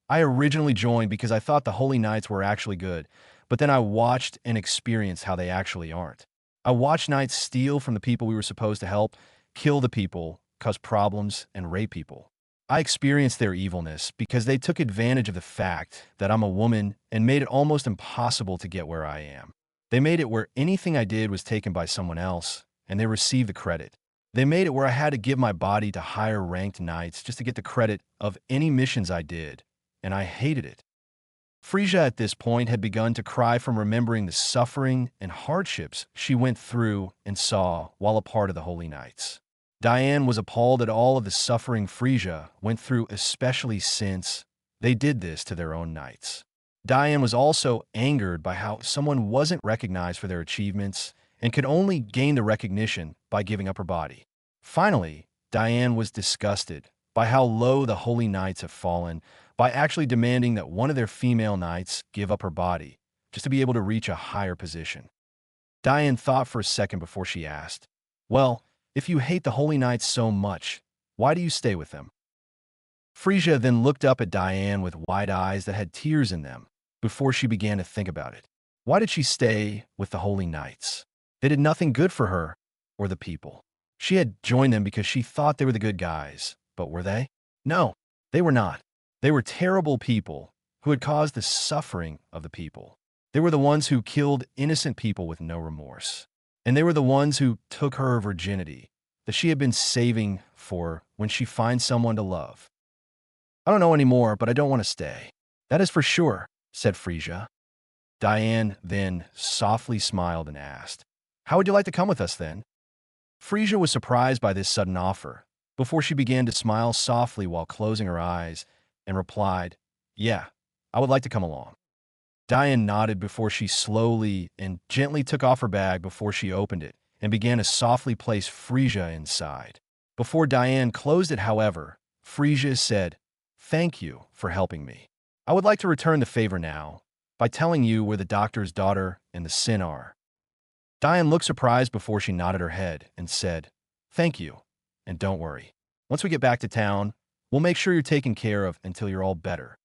I originally joined because I thought the Holy Knights were actually good, but then I watched and experienced how they actually aren't. I watched Knights steal from the people we were supposed to help, kill the people, cause problems, and rape people. I experienced their evilness because they took advantage of the fact that I'm a woman and made it almost impossible to get where I am. They made it where anything I did was taken by someone else, and they received the credit. They made it where I had to give my body to higher-ranked knights just to get the credit of any missions I did, and I hated it." Frieza at this point had begun to cry from remembering the suffering and hardships she went through and saw while a part of the Holy Knights. Diane was appalled at all of the suffering Frieza went through, especially since they did this to their own knights. Diane was also angered by how someone wasn't recognized for their achievements and could only gain the recognition by giving up her body. Finally, Diane was disgusted by how low the Holy Knights have fallen by actually demanding that one of their female knights give up her body just to be able to reach a higher position. Diane thought for a second before she asked, "Well, if you hate the Holy Knights so much, why do you stay with them?" Frieza then looked up at Diane with wide eyes that had tears in them before she began to think about it. Why did she stay with the Holy Knights? They did nothing good for her or the people. She had joined them because she thought they were the good guys, but were they? No, they were not. They were terrible people who had caused the suffering of the people. They were the ones who killed innocent people with no remorse. And they were the ones who took her virginity that she had been saving for when she finds someone to love. "I don't know anymore, but I don't want to stay. That is for sure," said Frieza. Diane then softly smiled and asked, "How would you like to come with us then?" Frieza was surprised by this sudden offer, before she began to smile softly while closing her eyes, and replied, "Yeah, I would like to come along." Diane nodded before she slowly and gently took off her bag before she opened it and began to softly place Frieza inside. Before Diane closed it, however, Frieza said, "Thank you for helping me. I would like to return the favor now by telling you where the doctor's daughter and the Sin are." Diane looked surprised before she nodded her head and said, "Thank you, and don't worry. Once we get back to town, we'll make sure you're taken care of until you're all better."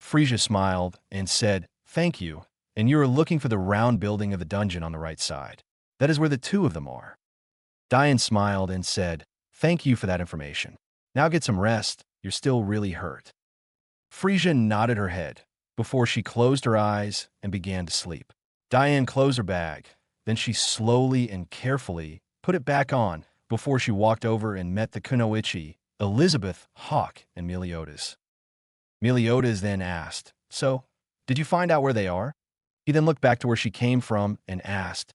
Frieza smiled and said, "Thank you, and you are looking for the round building of the dungeon on the right side. That is where the two of them are." Diane smiled and said, "Thank you for that information. Now get some rest. You're still really hurt." Frieza nodded her head before she closed her eyes and began to sleep. Diane closed her bag. Then she slowly and carefully put it back on before she walked over and met the Kunoichi, Elizabeth, Hawk, and Meliodas. Meliodas then asked, "So, did you find out where they are?" He then looked back to where she came from and asked,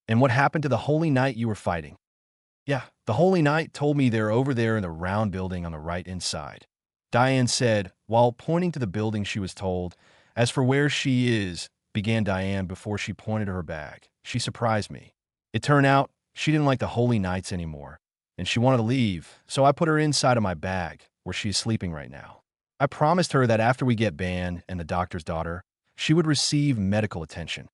"And what happened to the Holy Knight you were fighting?" "Yeah, the Holy Knight told me they're over there in the round building on the right inside," Diane said, while pointing to the building she was told. "As for where she is," began Diane before she pointed to her bag. "She surprised me. It turned out she didn't like the Holy Knights anymore, and she wanted to leave, so I put her inside of my bag, where she is sleeping right now. I promised her that after we get Ban and the doctor's daughter, she would receive medical attention."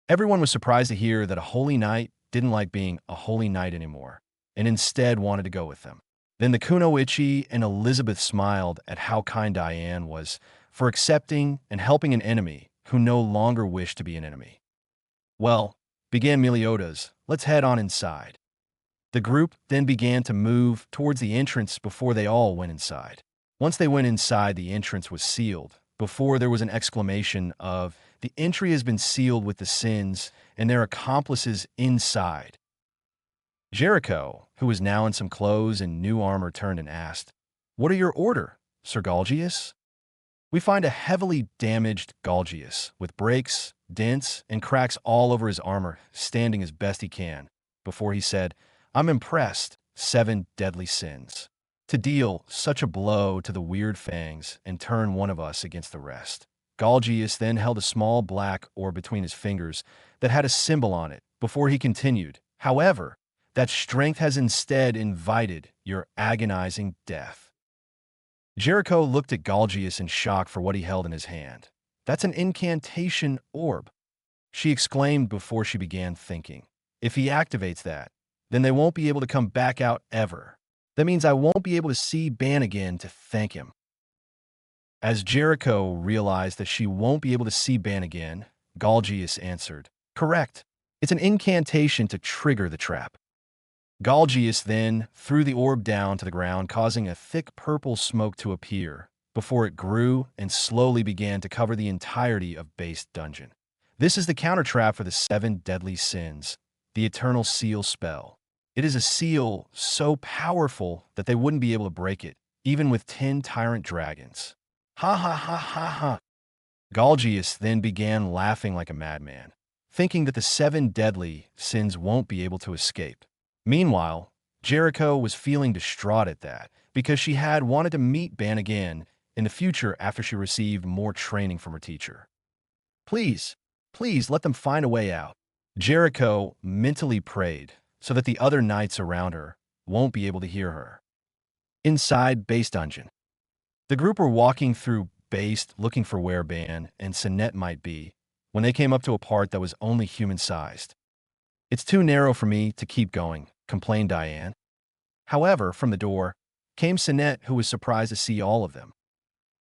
Everyone was surprised to hear that a Holy Knight didn't like being a Holy Knight anymore, and instead wanted to go with them. Then the Kunoichi and Elizabeth smiled at how kind Diane was for accepting and helping an enemy who no longer wished to be an enemy. "Well," began Meliodas, "let's head on inside." The group then began to move towards the entrance before they all went inside. Once they went inside, the entrance was sealed. Before there was an exclamation of, "The entry has been sealed with the Sins and their accomplices inside." Jericho, who was now in some clothes and new armor, turned and asked, "What are your order, Sir Galgius?" We find a heavily damaged Galgius with breaks, dents, and cracks all over his armor, standing as best he can, before he said, "I'm impressed, 7 deadly sins. To deal such a blow to the Weird Fangs and turn one of us against the rest." Galgius then held a small black orb between his fingers that had a symbol on it before he continued, "However, that strength has instead invited your agonizing death." Jericho looked at Galgius in shock for what he held in his hand. "That's an incantation orb," she exclaimed before she began thinking. "If he activates that, then they won't be able to come back out ever. That means I won't be able to see Ban again to thank him." As Jericho realized that she won't be able to see Ban again, Galgius answered, "Correct. It's an incantation to trigger the trap." Galgius then threw the orb down to the ground, causing a thick purple smoke to appear, before it grew and slowly began to cover the entirety of base dungeon. This is the counter trap for the 7 deadly sins, the Eternal Seal spell. It is a seal so powerful that they wouldn't be able to break it, even with 10 tyrant dragons. Ha ha ha ha ha. Galgius then began laughing like a madman, thinking that the 7 deadly sins won't be able to escape. Meanwhile, Jericho was feeling distraught at that, because she had wanted to meet Ban again in the future after she received more training from her teacher. Please let them find a way out." Jericho mentally prayed so that the other knights around her won't be able to hear her. Inside base dungeon, the group were walking through base looking for where Ban and Sinette might be when they came up to a part that was only human-sized. It's too narrow for me to keep going, complained Diane. However, from the door came Sinette, who was surprised to see all of them.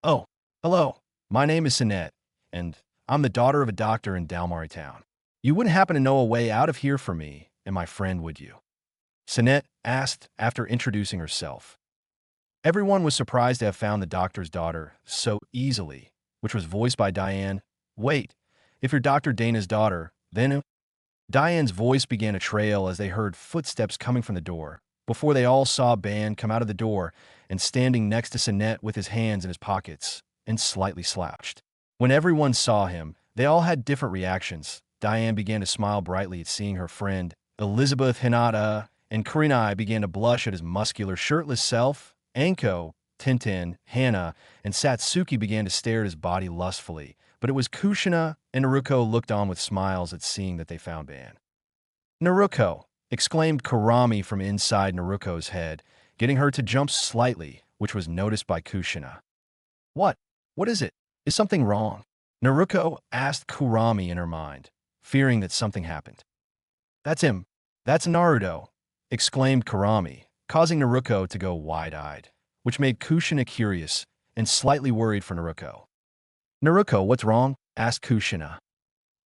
Oh, hello. My name is Sinette, and I'm the daughter of a doctor in Dalmari Town. You wouldn't happen to know a way out of here for me and my friend, would you? Sinette asked after introducing herself. Everyone was surprised to have found the doctor's daughter so easily, which was voiced by Diane. Wait, if you're Dr. Dana's daughter, then Diane's voice began to trail as they heard footsteps coming from the door, before they all saw Ban come out of the door and standing next to Sinette with his hands in his pockets and slightly slouched. When everyone saw him, they all had different reactions. Diane began to smile brightly at seeing her friend. Elizabeth, Hinata, and Kurinai began to blush at his muscular, shirtless self. Anko, Tintin, Hana, and Satsuki began to stare at his body lustfully, but it was Kushina and Naruto looked on with smiles at seeing that they found Ban. Naruto, exclaimed Karami from inside Naruto's head, getting her to jump slightly, which was noticed by Kushina. What? What is it? Is something wrong? Naruto asked Kurami in her mind, fearing that something happened. That's him. That's Naruto, exclaimed Kurami, causing Naruto to go wide-eyed, which made Kushina curious and slightly worried for Naruto. Naruto, what's wrong? Asked Kushina.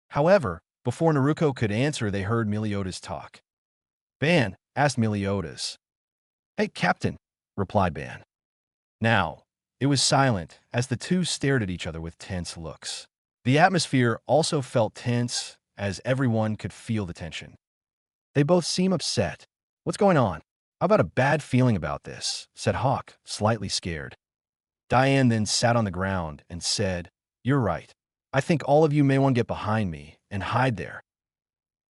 However, before Naruto could answer, they heard Meliodas talk. Ban, asked Meliodas. Hey, Captain, replied Ban. Now, it was silent as the two stared at each other with tense looks. The atmosphere also felt tense as everyone could feel the tension. They both seem upset. What's going on? I've got a bad feeling about this, said Hawk, slightly scared. Diane then sat on the ground and said, You're right. I think all of you may want to get behind me and hide there.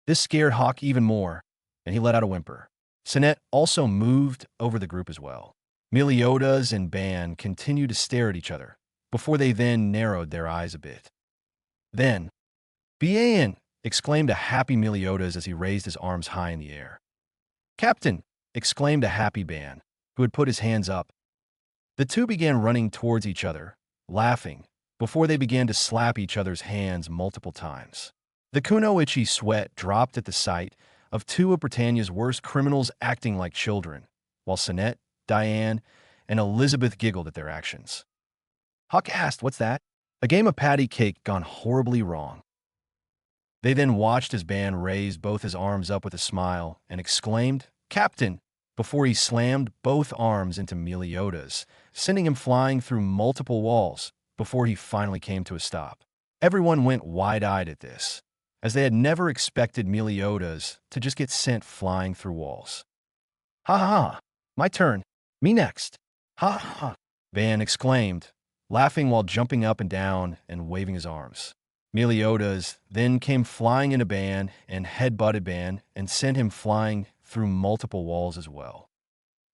This scared Hawk even more, and he let out a whimper. Sinette also moved over the group as well. Meliodas and Ban continued to stare at each other, before they then narrowed their eyes a bit. Then, Dian, exclaimed a happy Meliodas as he raised his arms high in the air. Captain, exclaimed a happy Ban, who had put his hands up. The two began running towards each other, laughing, before they began to slap each other's hands multiple times. The kunoichi sweat dropped at the sight of two of Britannia's worst criminals acting like children, while Sinette, Diane, and Elizabeth giggled at their actions. Hawk asked, What's that? A game of patty cake gone horribly wrong. They then watched as Ban raised both his arms up with a smile and exclaimed, Captain, before he slammed both arms into Meliodas, sending him flying through multiple walls before he finally came to a stop. Everyone went wide-eyed at this, as they had never expected Meliodas to just get sent flying through walls. Ha ha ha, my turn, me next. Ha ha ha, Ban exclaimed, laughing while jumping up and down and waving his arms. Meliodas then came flying into Ban and headbutted Ban and sent him flying through multiple walls as well.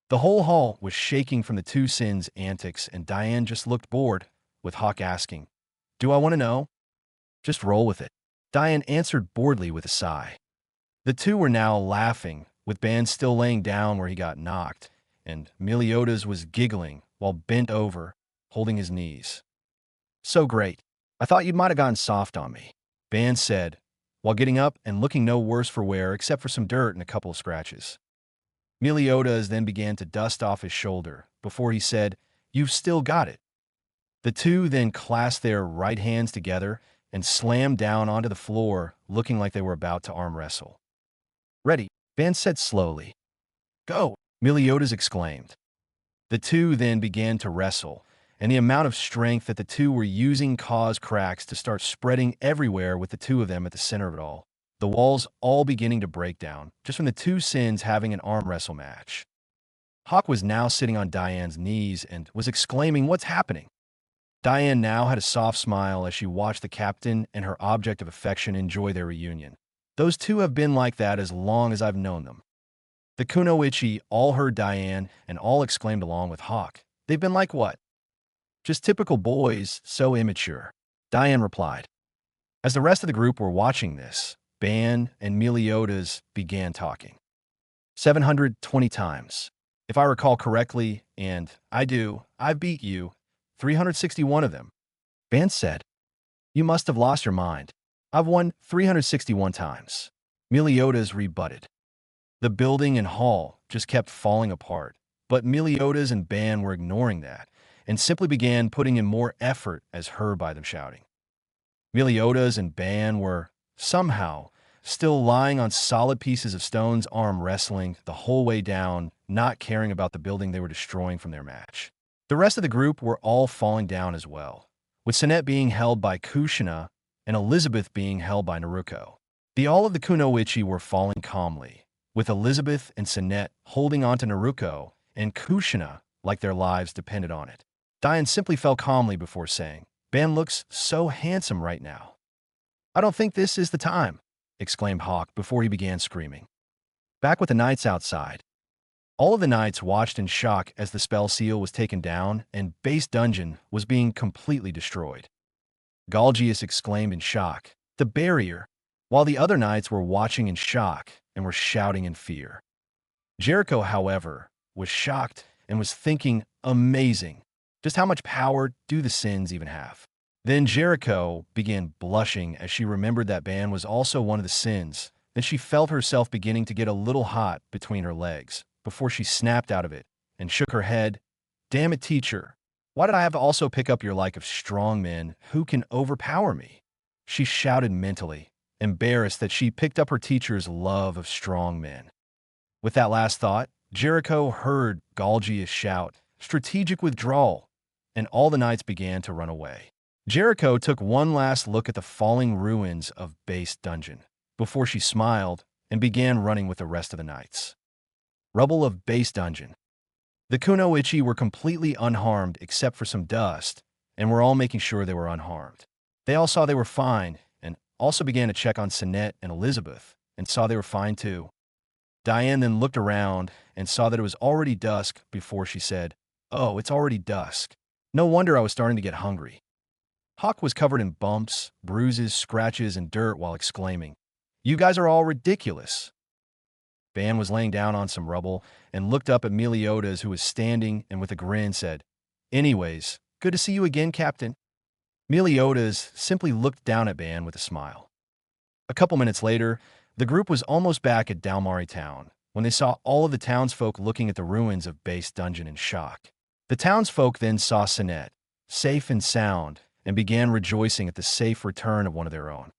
The whole hall was shaking from the two sins' antics, and Diane just looked bored, with Hawk asking, Do I want to know? Just roll with it. Diane answered boredly with a sigh. The two were now laughing, with Ban still laying down where he got knocked, and Meliodas was giggling while bent over, holding his knees. So great. I thought you might have gotten soft on me, Ban said, while getting up and looking no worse for wear except for some dirt and a couple of scratches. Meliodas then began to dust off his shoulder before he said, You've still got it. The two then clasped their right hands together and slammed down onto the floor, looking like they were about to arm wrestle. Ready, Ban said slowly. Go, Meliodas exclaimed. The two then began to wrestle, and the amount of strength that the two were using caused cracks to start spreading everywhere with the two of them at the center of it all. The walls all beginning to break down, just from the two sins having an arm wrestle match. Hawk was now sitting on Diane's knees and was exclaiming, What's happening? Diane now had a soft smile as she watched the captain and her object of affection enjoy their reunion. Those two have been like that as long as I've known them. The kunoichi all heard Diane and all exclaimed along with Hawk. They've been like what? Just typical boys, so immature, Diane replied. As the rest of the group were watching this, Ban and Meliodas began talking. 720 times. If I recall correctly, and I do, I've beat you 361 of them. Ban said, You must have lost your mind. I've won 361 times. Meliodas rebutted. The building and hall just kept falling apart, but Meliodas and Ban were ignoring that and simply began putting in more effort as heard by them shouting. Meliodas and Ban were, somehow, still lying on solid pieces of stones arm wrestling the whole way down, not caring about the building they were destroying from their match. The rest of the group were all falling down as well, with Sinette being held by Kushina and Elizabeth being held by Naruto. All of the Kunoichi were falling calmly, with Elizabeth and Sinette holding on to Naruto and Kushina like their lives depended on it. Dian simply fell calmly before saying, "Ban looks so handsome right now." "I don't think this is the time," exclaimed Hawk before he began screaming. Back with the knights outside, all of the knights watched in shock as the spell seal was taken down and base dungeon was being completely destroyed. Galgius exclaimed in shock, "The barrier," while the other knights were watching in shock and were shouting in fear. Jericho, however, was shocked and was thinking, amazing. Just how much power do the sins even have? Then Jericho began blushing as she remembered that Ban was also one of the sins. Then she felt herself beginning to get a little hot between her legs before she snapped out of it and shook her head. "Damn it, teacher. Why did I have to also pick up your like of strong men who can overpower me?" She shouted mentally, embarrassed that she picked up her teacher's love of strong men. With that last thought, Jericho heard Galgius shout, "Strategic withdrawal," and all the knights began to run away. Jericho took one last look at the falling ruins of base dungeon before she smiled and began running with the rest of the knights. Rubble of base dungeon. The Kunoichi were completely unharmed except for some dust, and were all making sure they were unharmed. They all saw they were fine, and also began to check on Sinette and Elizabeth, and saw they were fine too. Diane then looked around and saw that it was already dusk before she said, "Oh, it's already dusk. No wonder I was starting to get hungry." Hawk was covered in bumps, bruises, scratches, and dirt while exclaiming, "You guys are all ridiculous." Ban was laying down on some rubble and looked up at Meliodas, who was standing, and with a grin said, "Anyways, good to see you again, Captain." Meliodas simply looked down at Ban with a smile. A couple minutes later, the group was almost back at Dalmari town when they saw all of the townsfolk looking at the ruins of base dungeon in shock. The townsfolk then saw Sinette, safe and sound, and began rejoicing at the safe return of one of their own.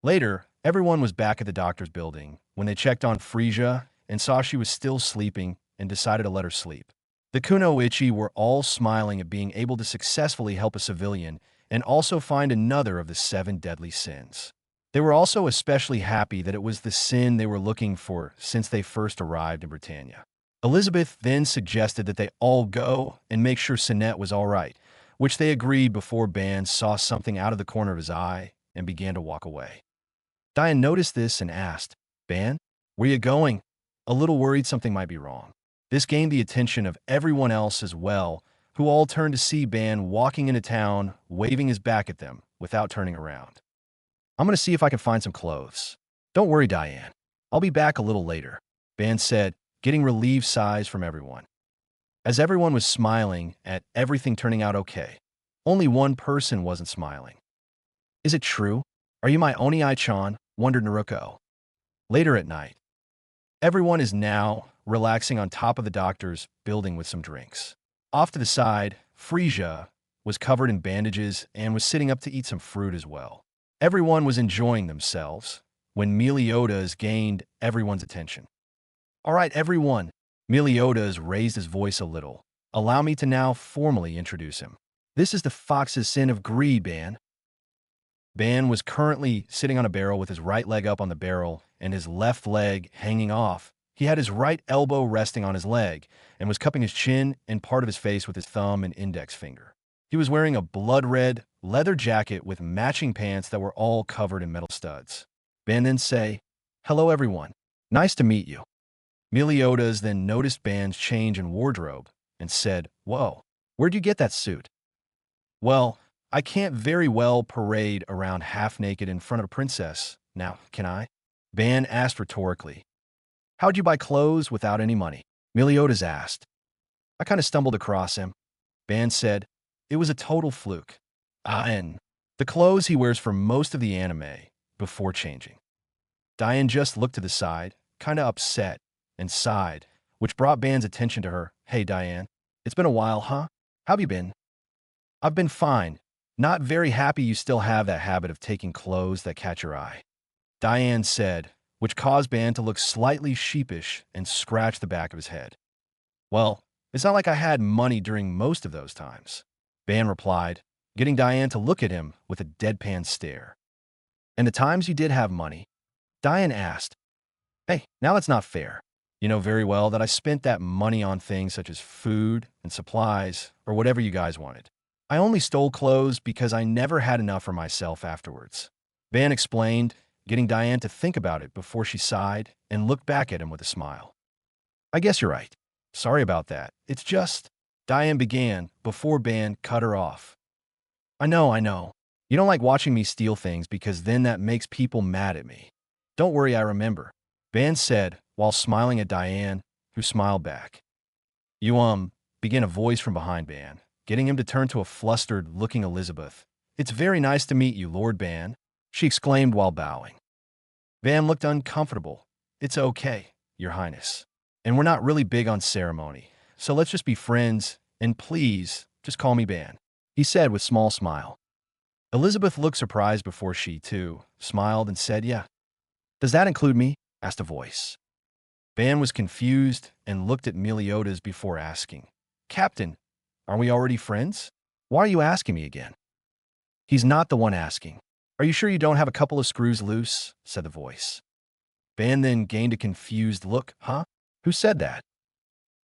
Later, everyone was back at the doctor's building when they checked on Frieza and saw she was still sleeping and decided to let her sleep. The Kunoichi were all smiling at being able to successfully help a civilian and also find another of the 7 deadly sins. They were also especially happy that it was the sin they were looking for since they first arrived in Britannia. Elizabeth then suggested that they all go and make sure Sinette was all right, which they agreed before Ban saw something out of the corner of his eye and began to walk away. Diane noticed this and asked, "Ban, where you going?" A little worried something might be wrong. This gained the attention of everyone else as well, who all turned to see Ban walking into town, waving his back at them without turning around. "I'm going to see if I can find some clothes." "Don't worry, Diane. I'll be back a little later," Ban said, getting relieved sighs from everyone. As everyone was smiling at everything turning out okay, only one person wasn't smiling. "Is it true? Are you my Oni-chan?" wondered Naruto. Later at night, everyone is now relaxing on top of the doctor's building with some drinks. Off to the side, Frieza was covered in bandages and was sitting up to eat some fruit as well. Everyone was enjoying themselves when Meliodas gained everyone's attention. "All right, everyone." Meliodas raised his voice a little. "Allow me to now formally introduce him. This is the Fox's sin of greed, Ban." Ban was currently sitting on a barrel with his right leg up on the barrel and his left leg hanging off. He had his right elbow resting on his leg and was cupping his chin and part of his face with his thumb and index finger. He was wearing a blood-red leather jacket with matching pants that were all covered in metal studs. Ban then say, "Hello, everyone. Nice to meet you." Meliodas then noticed Ban's change in wardrobe and said, "Whoa, where'd you get that suit?" "Well, I can't very well parade around half-naked in front of a princess, now, can I?" Ban asked rhetorically. "How'd you buy clothes without any money?" Meliodas asked. "I kind of stumbled across him." Ban said, "It was a total fluke. And the clothes he wears for most of the anime before changing." Diane just looked to the side, kinda upset, and sighed, which brought Ban's attention to her. Hey, Diane. It's been a while, huh? How've you been? I've been fine. Not very happy you still have that habit of taking clothes that catch your eye, Diane said, which caused Ban to look slightly sheepish and scratch the back of his head. Well, it's not like I had money during most of those times, Ban replied, getting Diane to look at him with a deadpan stare. And the times you did have money? Diane asked. Hey, now that's not fair. You know very well that I spent that money on things such as food and supplies or whatever you guys wanted. I only stole clothes because I never had enough for myself afterwards, Ban explained, getting Diane to think about it before she sighed and looked back at him with a smile. I guess you're right. Sorry about that. It's just, Diane began before Ban cut her off. I know. You don't like watching me steal things because then that makes people mad at me. Don't worry, I remember, Ban said while smiling at Diane, who smiled back. You, began a voice from behind Ban, getting him to turn to a flustered-looking Elizabeth. It's very nice to meet you, Lord Ban, she exclaimed while bowing. Ban looked uncomfortable. It's okay, Your Highness. And we're not really big on ceremony, so let's just be friends, and please, just call me Ban, he said with a small smile. Elizabeth looked surprised before she, too, smiled and said, Yeah. Does that include me? Asked a voice. Ban was confused and looked at Meliodas before asking, Captain, aren't we already friends? Why are you asking me again? He's not the one asking. Are you sure you don't have a couple of screws loose? Said the voice. Ban then gained a confused look. Huh? Who said that?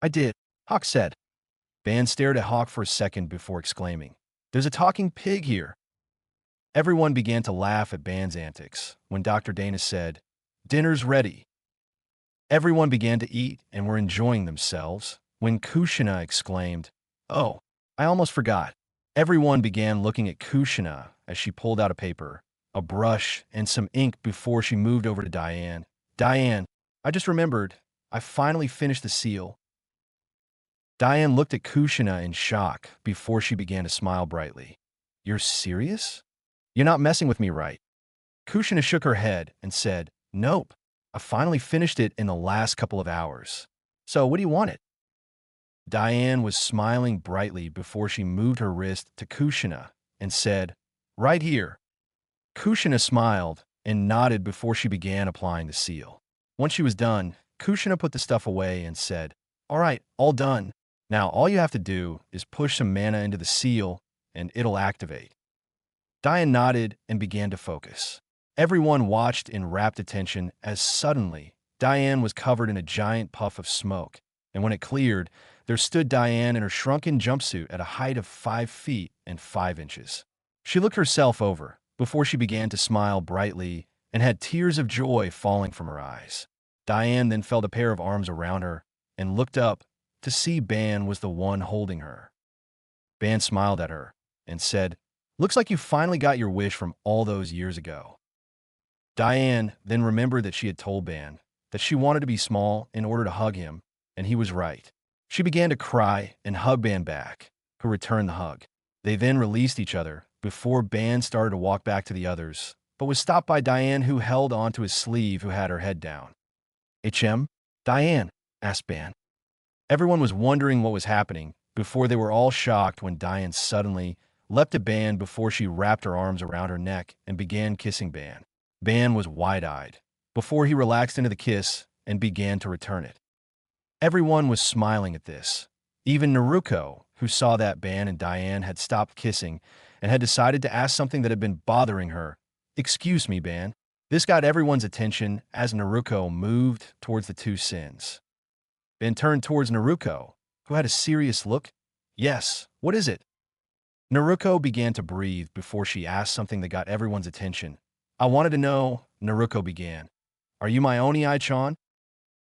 I did, Hawk said. Ban stared at Hawk for a second before exclaiming, There's a talking pig here. Everyone began to laugh at Ban's antics when Dr. Dana said, Dinner's ready. Everyone began to eat and were enjoying themselves when Kushina exclaimed, Oh, I almost forgot. Everyone began looking at Kushina as she pulled out a paper, a brush, and some ink before she moved over to Diane. Diane, I just remembered. I finally finished the seal. Diane looked at Kushina in shock before she began to smile brightly. You're serious? You're not messing with me, right? Kushina shook her head and said, Nope. I finally finished it in the last couple of hours. So what do you want it? Diane was smiling brightly before she moved her wrist to Kushina and said, Right here. Kushina smiled and nodded before she began applying the seal. Once she was done, Kushina put the stuff away and said, All right, all done. Now all you have to do is push some mana into the seal and it'll activate. Diane nodded and began to focus. Everyone watched in rapt attention as suddenly Diane was covered in a giant puff of smoke, and when it cleared, there stood Diane in her shrunken jumpsuit at a height of 5 feet and 5 inches. She looked herself over before she began to smile brightly and had tears of joy falling from her eyes. Diane then felt a pair of arms around her and looked up to see Ban was the one holding her. Ban smiled at her and said, Looks like you finally got your wish from all those years ago. Diane then remembered that she had told Ban that she wanted to be small in order to hug him, and he was right. She began to cry and hug Ban back, who returned the hug. They then released each other before Ban started to walk back to the others, but was stopped by Diane, who held onto his sleeve, who had her head down. HM? Diane, asked Ban. Everyone was wondering what was happening before they were all shocked when Diane suddenly leapt at Ban before she wrapped her arms around her neck and began kissing Ban. Ban was wide-eyed before he relaxed into the kiss and began to return it. Everyone was smiling at this. Even Naruto, who saw that Ban and Diane had stopped kissing and had decided to ask something that had been bothering her. Excuse me, Ban. This got everyone's attention as Naruto moved towards the two sins. Ban turned towards Naruto, who had a serious look. Yes, what is it? Naruto began to breathe before she asked something that got everyone's attention. I wanted to know, Naruto began. Are you my Oni-chan?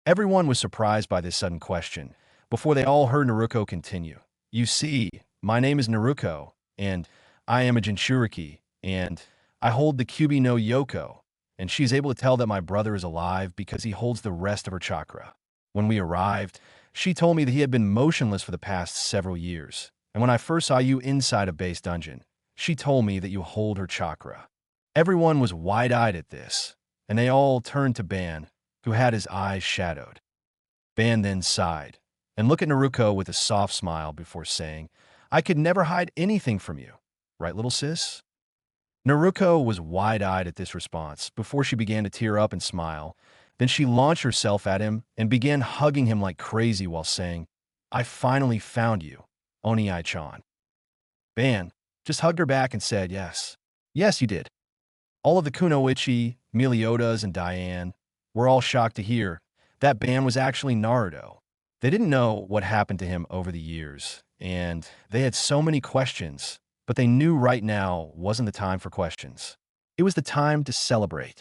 Everyone was surprised by this sudden question before they all heard Naruto continue. You see, my name is Naruto, and I am a Jinchuriki, and I hold the Kyubi no Yoko, and she's able to tell that my brother is alive because he holds the rest of her chakra. When we arrived, she told me that he had been motionless for the past several years, and when I first saw you inside a base dungeon, she told me that you hold her chakra. Everyone was wide-eyed at this, and they all turned to Ban, who had his eyes shadowed. Ban then sighed, and looked at Naruto with a soft smile before saying, I could never hide anything from you. Right, little sis? Naruto was wide-eyed at this response before she began to tear up and smile. Then she launched herself at him and began hugging him like crazy while saying, I finally found you, Onii-chan. Ban just hugged her back and said, yes. Yes, you did. All of the Kunoichi, Meliodas, and Diane were all shocked to hear that Ban was actually Naruto. They didn't know what happened to him over the years, and they had so many questions, but they knew right now wasn't the time for questions. It was the time to celebrate.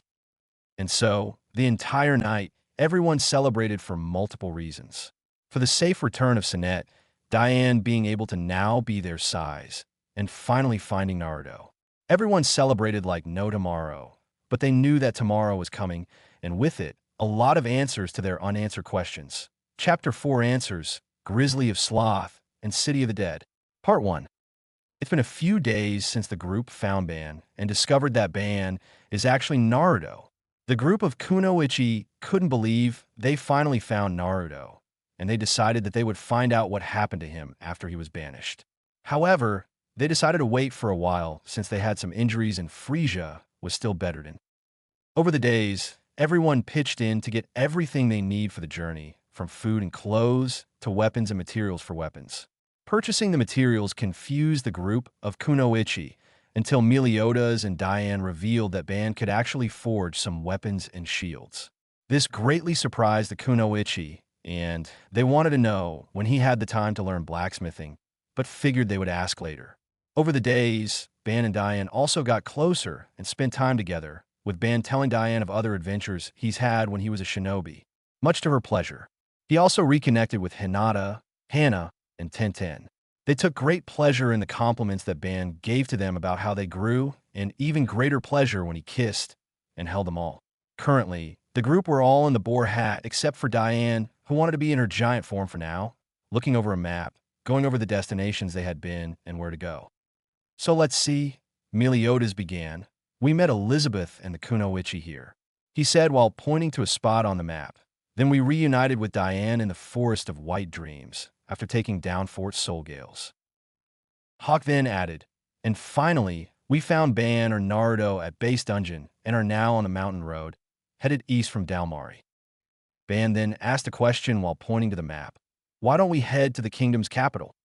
And so, the entire night, everyone celebrated for multiple reasons. For the safe return of Sinette, Diane being able to now be their size, and finally finding Naruto. Everyone celebrated like no tomorrow, but they knew that tomorrow was coming, and with it, a lot of answers to their unanswered questions. Chapter 4 Answers, Grizzly of Sloth, and City of the Dead. Part 1. It's been a few days since the group found Ban and discovered that Ban is actually Naruto. The group of Kunoichi couldn't believe they finally found Naruto, and they decided that they would find out what happened to him after he was banished. However, they decided to wait for a while since they had some injuries and Frieza was still bedridden. Over the days, everyone pitched in to get everything they need for the journey, from food and clothes to weapons and materials for weapons. Purchasing the materials confused the group of Kunoichi until Meliodas and Diane revealed that Ban could actually forge some weapons and shields. This greatly surprised the Kunoichi, and they wanted to know when he had the time to learn blacksmithing, but figured they would ask later. Over the days, Ban and Diane also got closer and spent time together, with Ban telling Diane of other adventures he's had when he was a shinobi, much to her pleasure. He also reconnected with Hinata, Hannah, and Tenten. They took great pleasure in the compliments that Ban gave to them about how they grew, and even greater pleasure when he kissed and held them all. Currently, the group were all in the boar hat except for Diane, who wanted to be in her giant form for now, looking over a map, going over the destinations they had been and where to go. So let's see. Meliodas began. We met Elizabeth and the Kunoichi here, he said while pointing to a spot on the map. Then we reunited with Diane in the Forest of White Dreams after taking down Fort Soulgales. Hawk then added, and finally, we found Ban or Naruto at Base Dungeon and are now on the mountain road, headed east from Dalmari. Ban then asked a question while pointing to the map. Why don't we head to the kingdom's capital?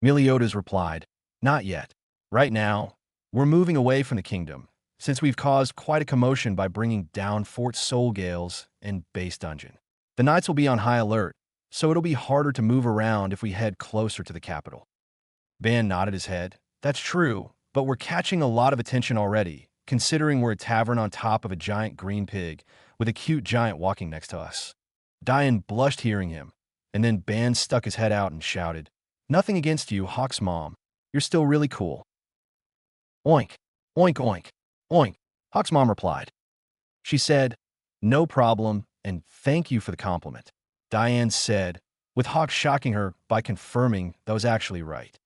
Meliodas replied, not yet. Right now, we're moving away from the kingdom, since we've caused quite a commotion by bringing down Fort Soulgales and Base Dungeon. The knights will be on high alert, so it'll be harder to move around if we head closer to the capital. Ban nodded his head. That's true, but we're catching a lot of attention already, considering we're a tavern on top of a giant green pig with a cute giant walking next to us. Diane blushed hearing him, and then Ban stuck his head out and shouted, nothing against you, Hawk's mom. You're still really cool. Oink, oink, oink, oink, Hawk's mom replied. She said, no problem, and thank you for the compliment. Diane said, with Hawk shocking her by confirming that was actually right.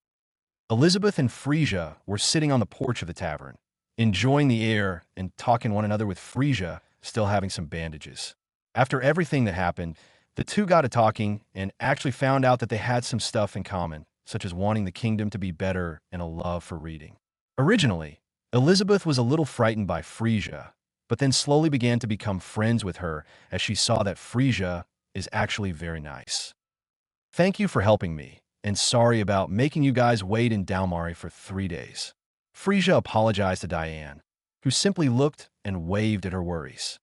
Elizabeth and Frieza were sitting on the porch of the tavern, enjoying the air and talking one another with Frieza still having some bandages. After everything that happened, the two got to talking and actually found out that they had some stuff in common, such as wanting the kingdom to be better and a love for reading. Originally, Elizabeth was a little frightened by Frieza, but then slowly began to become friends with her as she saw that Frieza is actually very nice. Thank you for helping me, and sorry about making you guys wait in Dalmari for 3 days. Frieza apologized to Diane, who simply looked and waved at her worries.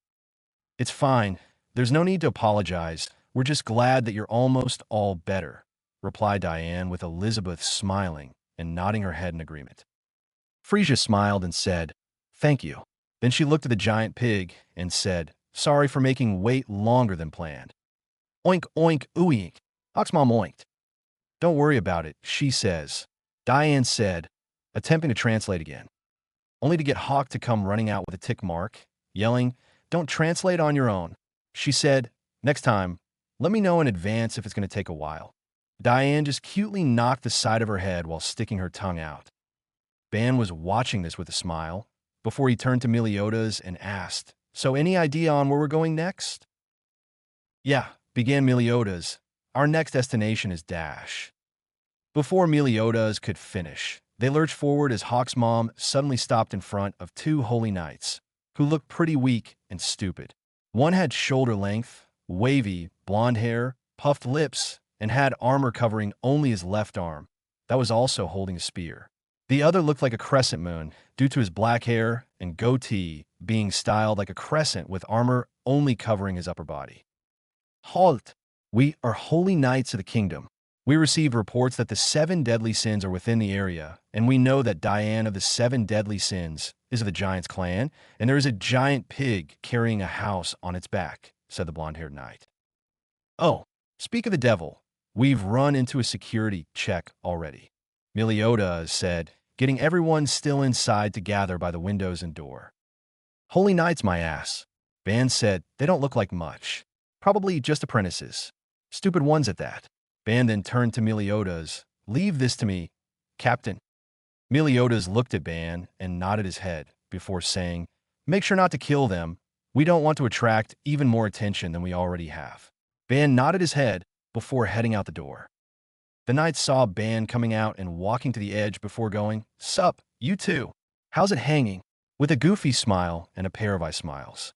It's fine. There's no need to apologize. We're just glad that you're almost all better, replied Diane with Elizabeth smiling and nodding her head in agreement. Frieza smiled and said, thank you. Then she looked at the giant pig and said, sorry for making wait longer than planned. Oink, oink, ooink. Hawk's mom oinked. Don't worry about it, she says. Diane said, attempting to translate again, only to get Hawk to come running out with a tick mark, yelling, don't translate on your own. She said, next time, let me know in advance if it's going to take a while. Diane just cutely knocked the side of her head while sticking her tongue out. Ban was watching this with a smile before he turned to Meliodas and asked, So any idea on where we're going next? Yeah, began Meliodas. Our next destination is Dash. Before Meliodas could finish, they lurched forward as Hawk's mom suddenly stopped in front of two holy knights, who looked pretty weak and stupid. One had shoulder-length, wavy, blonde hair, puffed lips, and had armor covering only his left arm. That was also holding a spear. The other looked like a crescent moon, due to his black hair and goatee being styled like a crescent with armor only covering his upper body. Halt! We are holy knights of the kingdom. We received reports that the 7 deadly sins are within the area, and we know that Diane of the 7 deadly sins is of the Giant's clan, and there is a giant pig carrying a house on its back, said the blonde-haired knight. Oh, speak of the devil. We've run into a security check already. Meliodas said, getting everyone still inside to gather by the windows and door. Holy knights, my ass. Ban said, they don't look like much. Probably just apprentices. Stupid ones at that. Ban then turned to Meliodas. Leave this to me, Captain. Meliodas looked at Ban and nodded his head before saying, make sure not to kill them. We don't want to attract even more attention than we already have. Ban nodded his head before heading out the door. The knights saw Ban coming out and walking to the edge before going, Sup, you too. How's it hanging? With a goofy smile and a pair of eye smiles.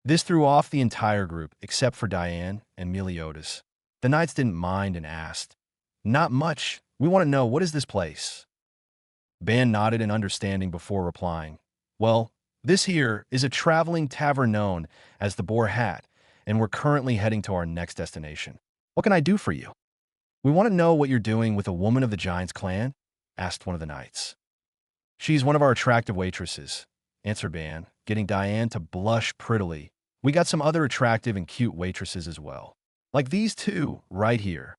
This threw off the entire group except for Diane and Meliodas. The knights didn't mind and asked, not much. We want to know, what is this place? Ban nodded in understanding before replying, well, this here is a traveling tavern known as the Boar Hat, and we're currently heading to our next destination. What can I do for you? We want to know what you're doing with a woman of the Giant's clan, asked one of the knights. She's one of our attractive waitresses, answered Ban, getting Diane to blush prettily. We got some other attractive and cute waitresses as well. Like these two, right here.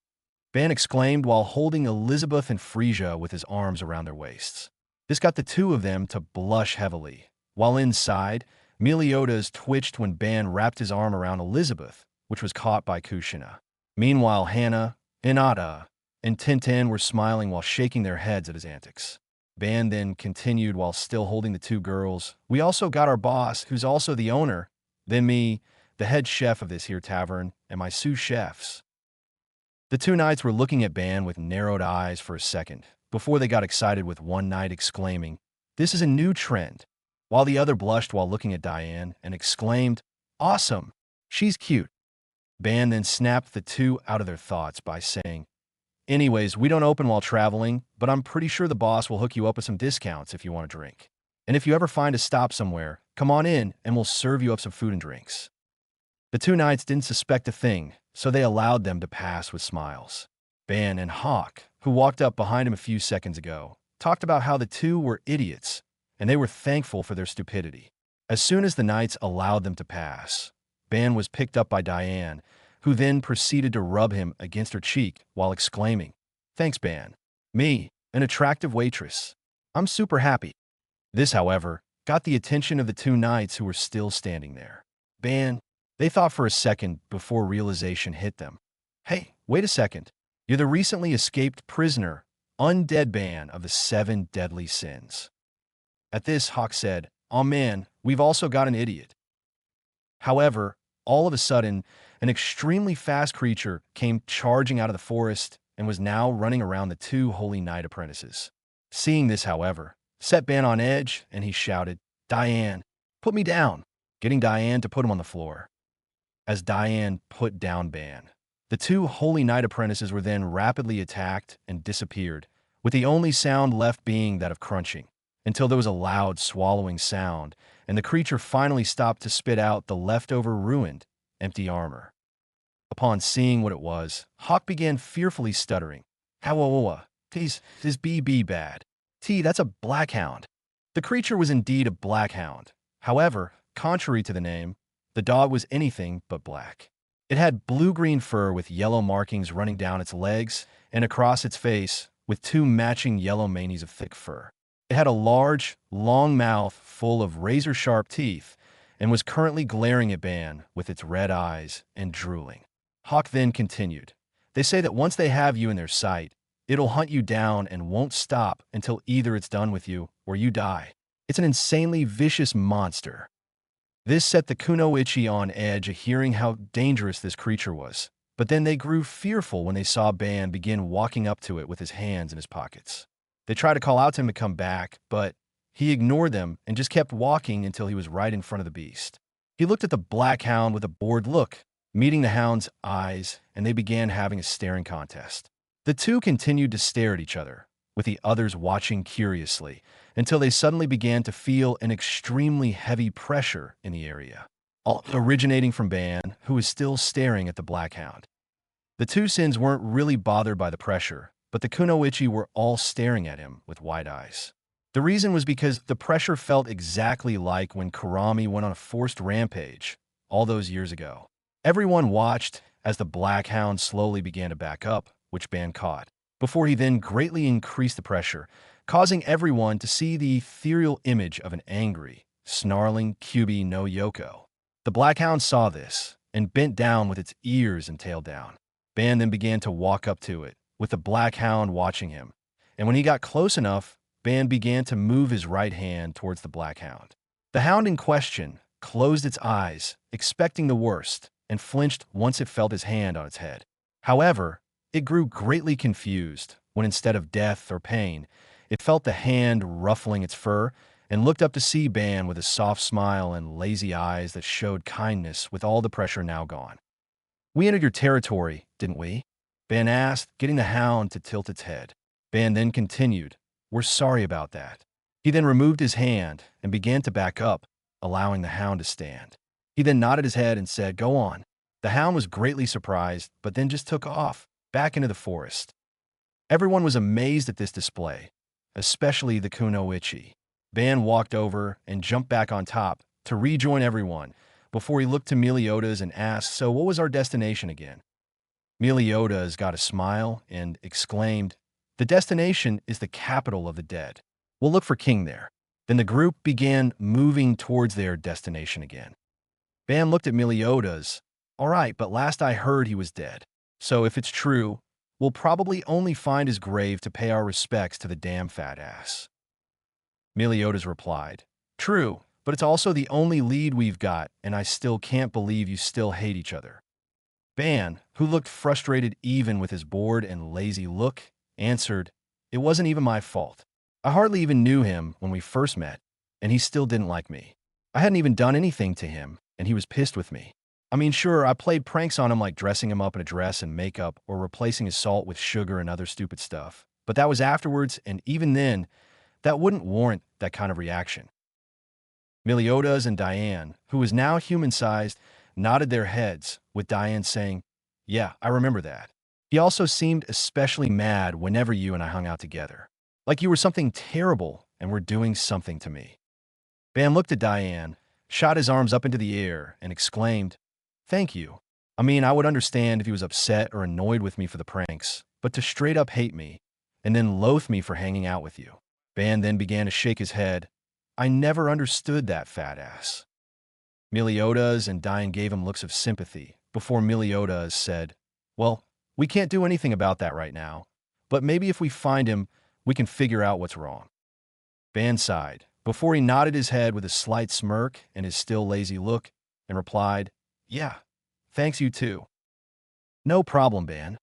Ban exclaimed while holding Elizabeth and Frieza with his arms around their waists. This got the two of them to blush heavily. While inside, Meliodas twitched when Ban wrapped his arm around Elizabeth, which was caught by Kushina. Meanwhile, Hannah, Inada, and Tintin were smiling while shaking their heads at his antics. Ban then continued while still holding the two girls. We also got our boss, who's also the owner, then me, the head chef of this here tavern, and my sous chefs. The two knights were looking at Ban with narrowed eyes for a second, before they got excited with one knight exclaiming, this is a new trend, while the other blushed while looking at Diane and exclaimed, awesome, she's cute. Ban then snapped the two out of their thoughts by saying, anyways, we don't open while traveling, but I'm pretty sure the boss will hook you up with some discounts if you want a drink. And if you ever find a stop somewhere, come on in and we'll serve you up some food and drinks. The two knights didn't suspect a thing, so they allowed them to pass with smiles. Ban and Hawk, who walked up behind him a few seconds ago, talked about how the two were idiots, and they were thankful for their stupidity. As soon as the knights allowed them to pass, Ban was picked up by Diane, who then proceeded to rub him against her cheek while exclaiming, thanks, Ban. Me, an attractive waitress. I'm super happy. This, however, got the attention of the two knights who were still standing there. Ban, they thought for a second before realization hit them. Hey, wait a second. You're the recently escaped prisoner, undead Ban of the 7 deadly sins. At this, Hawk said, oh man, we've also got an idiot. However, all of a sudden, an extremely fast creature came charging out of the forest and was now running around the two holy knight apprentices. Seeing this, however, set Ban on edge, and he shouted, Diane, put me down, getting Diane to put him on the floor. As Diane put down Ban, the two holy knight apprentices were then rapidly attacked and disappeared, with the only sound left being that of crunching, until there was a loud swallowing sound, and the creature finally stopped to spit out the leftover ruined, empty armor. Upon seeing what it was, Hawk began fearfully stuttering. Howawa, this be bad. That's a blackhound. The creature was indeed a blackhound. However, contrary to the name, the dog was anything but black. It had blue-green fur with yellow markings running down its legs and across its face, with 2 matching yellow manies of thick fur. It had a large, long mouth full of razor-sharp teeth and was currently glaring at Ban with its red eyes and drooling. Hawk then continued, they say that once they have you in their sight, it'll hunt you down and won't stop until either it's done with you or you die. It's an insanely vicious monster. This set the Kunoichi on edge at hearing how dangerous this creature was. But then they grew fearful when they saw Ban begin walking up to it with his hands in his pockets. They tried to call out to him to come back, but he ignored them and just kept walking until he was right in front of the beast. He looked at the black hound with a bored look, meeting the hound's eyes, and they began having a staring contest. The two continued to stare at each other, with the others watching curiously, until they suddenly began to feel an extremely heavy pressure in the area, all originating from Ban, who was still staring at the black hound. The two sins weren't really bothered by the pressure, but the Kunoichi were all staring at him with wide eyes. The reason was because the pressure felt exactly like when Kurami went on a forced rampage all those years ago. Everyone watched as the black hound slowly began to back up, which Ban caught, before he then greatly increased the pressure, causing everyone to see the ethereal image of an angry, snarling Kyuubi no Yoko. The black hound saw this and bent down with its ears and tail down. Ban then began to walk up to it, with the black hound watching him, and when he got close enough, Ban began to move his right hand towards the black hound. The hound in question closed its eyes, expecting the worst, and flinched once it felt his hand on its head. However, it grew greatly confused when instead of death or pain, it felt the hand ruffling its fur and looked up to see Ban with a soft smile and lazy eyes that showed kindness with all the pressure now gone. "We entered your territory, didn't we?" Ban asked, getting the hound to tilt its head. Ban then continued, "We're sorry about that." He then removed his hand and began to back up, allowing the hound to stand. He then nodded his head and said, "Go on." The hound was greatly surprised, but then just took off, back into the forest. Everyone was amazed at this display, especially the Kunoichi. Ban walked over and jumped back on top to rejoin everyone before he looked to Meliodas and asked, "So what was our destination again?" Meliodas got a smile and exclaimed, "The destination is the capital of the dead. We'll look for King there." Then the group began moving towards their destination again. Ban looked at Meliodas. "All right, but last I heard he was dead. So if it's true, we'll probably only find his grave to pay our respects to the damn fat ass." Meliodas replied, "True, but it's also the only lead we've got, and I still can't believe you still hate each other." Ban, who looked frustrated even with his bored and lazy look, answered, "It wasn't even my fault. I hardly even knew him when we first met, and he still didn't like me. I hadn't even done anything to him, and he was pissed with me. I mean, sure, I played pranks on him like dressing him up in a dress and makeup or replacing his salt with sugar and other stupid stuff, but that was afterwards, and even then, that wouldn't warrant that kind of reaction." Meliodas and Diane, who was now human-sized, nodded their heads, with Diane saying, "Yeah, I remember that. He also seemed especially mad whenever you and I hung out together. Like you were something terrible and were doing something to me." Ban looked at Diane, shot his arms up into the air, and exclaimed, "Thank you. I mean, I would understand if he was upset or annoyed with me for the pranks, but to straight up hate me, and then loathe me for hanging out with you." Ban then began to shake his head. "I never understood that fat ass." Meliodas and Diane gave him looks of sympathy, before Meliodas said, "Well, we can't do anything about that right now, but maybe if we find him, we can figure out what's wrong." Ban sighed, before he nodded his head with a slight smirk and his still lazy look, and replied, "Yeah, thanks you too." "No problem, Ban,"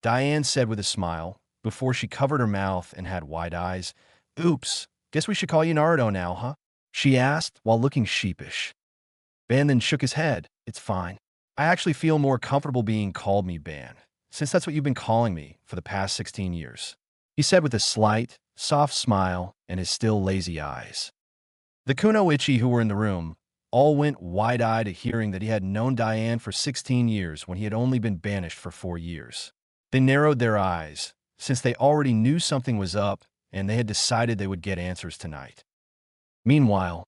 Diane said with a smile, before she covered her mouth and had wide eyes. "Oops, guess we should call you Naruto now, huh?" she asked while looking sheepish. Ban then shook his head. "It's fine. I actually feel more comfortable being called me Ban, since that's what you've been calling me for the past 16 years, he said with a slight, soft smile and his still lazy eyes. The Kunoichi who were in the room all went wide-eyed at hearing that he had known Diane for 16 years when he had only been banished for 4 years. They narrowed their eyes, since they already knew something was up and they had decided they would get answers tonight. Meanwhile,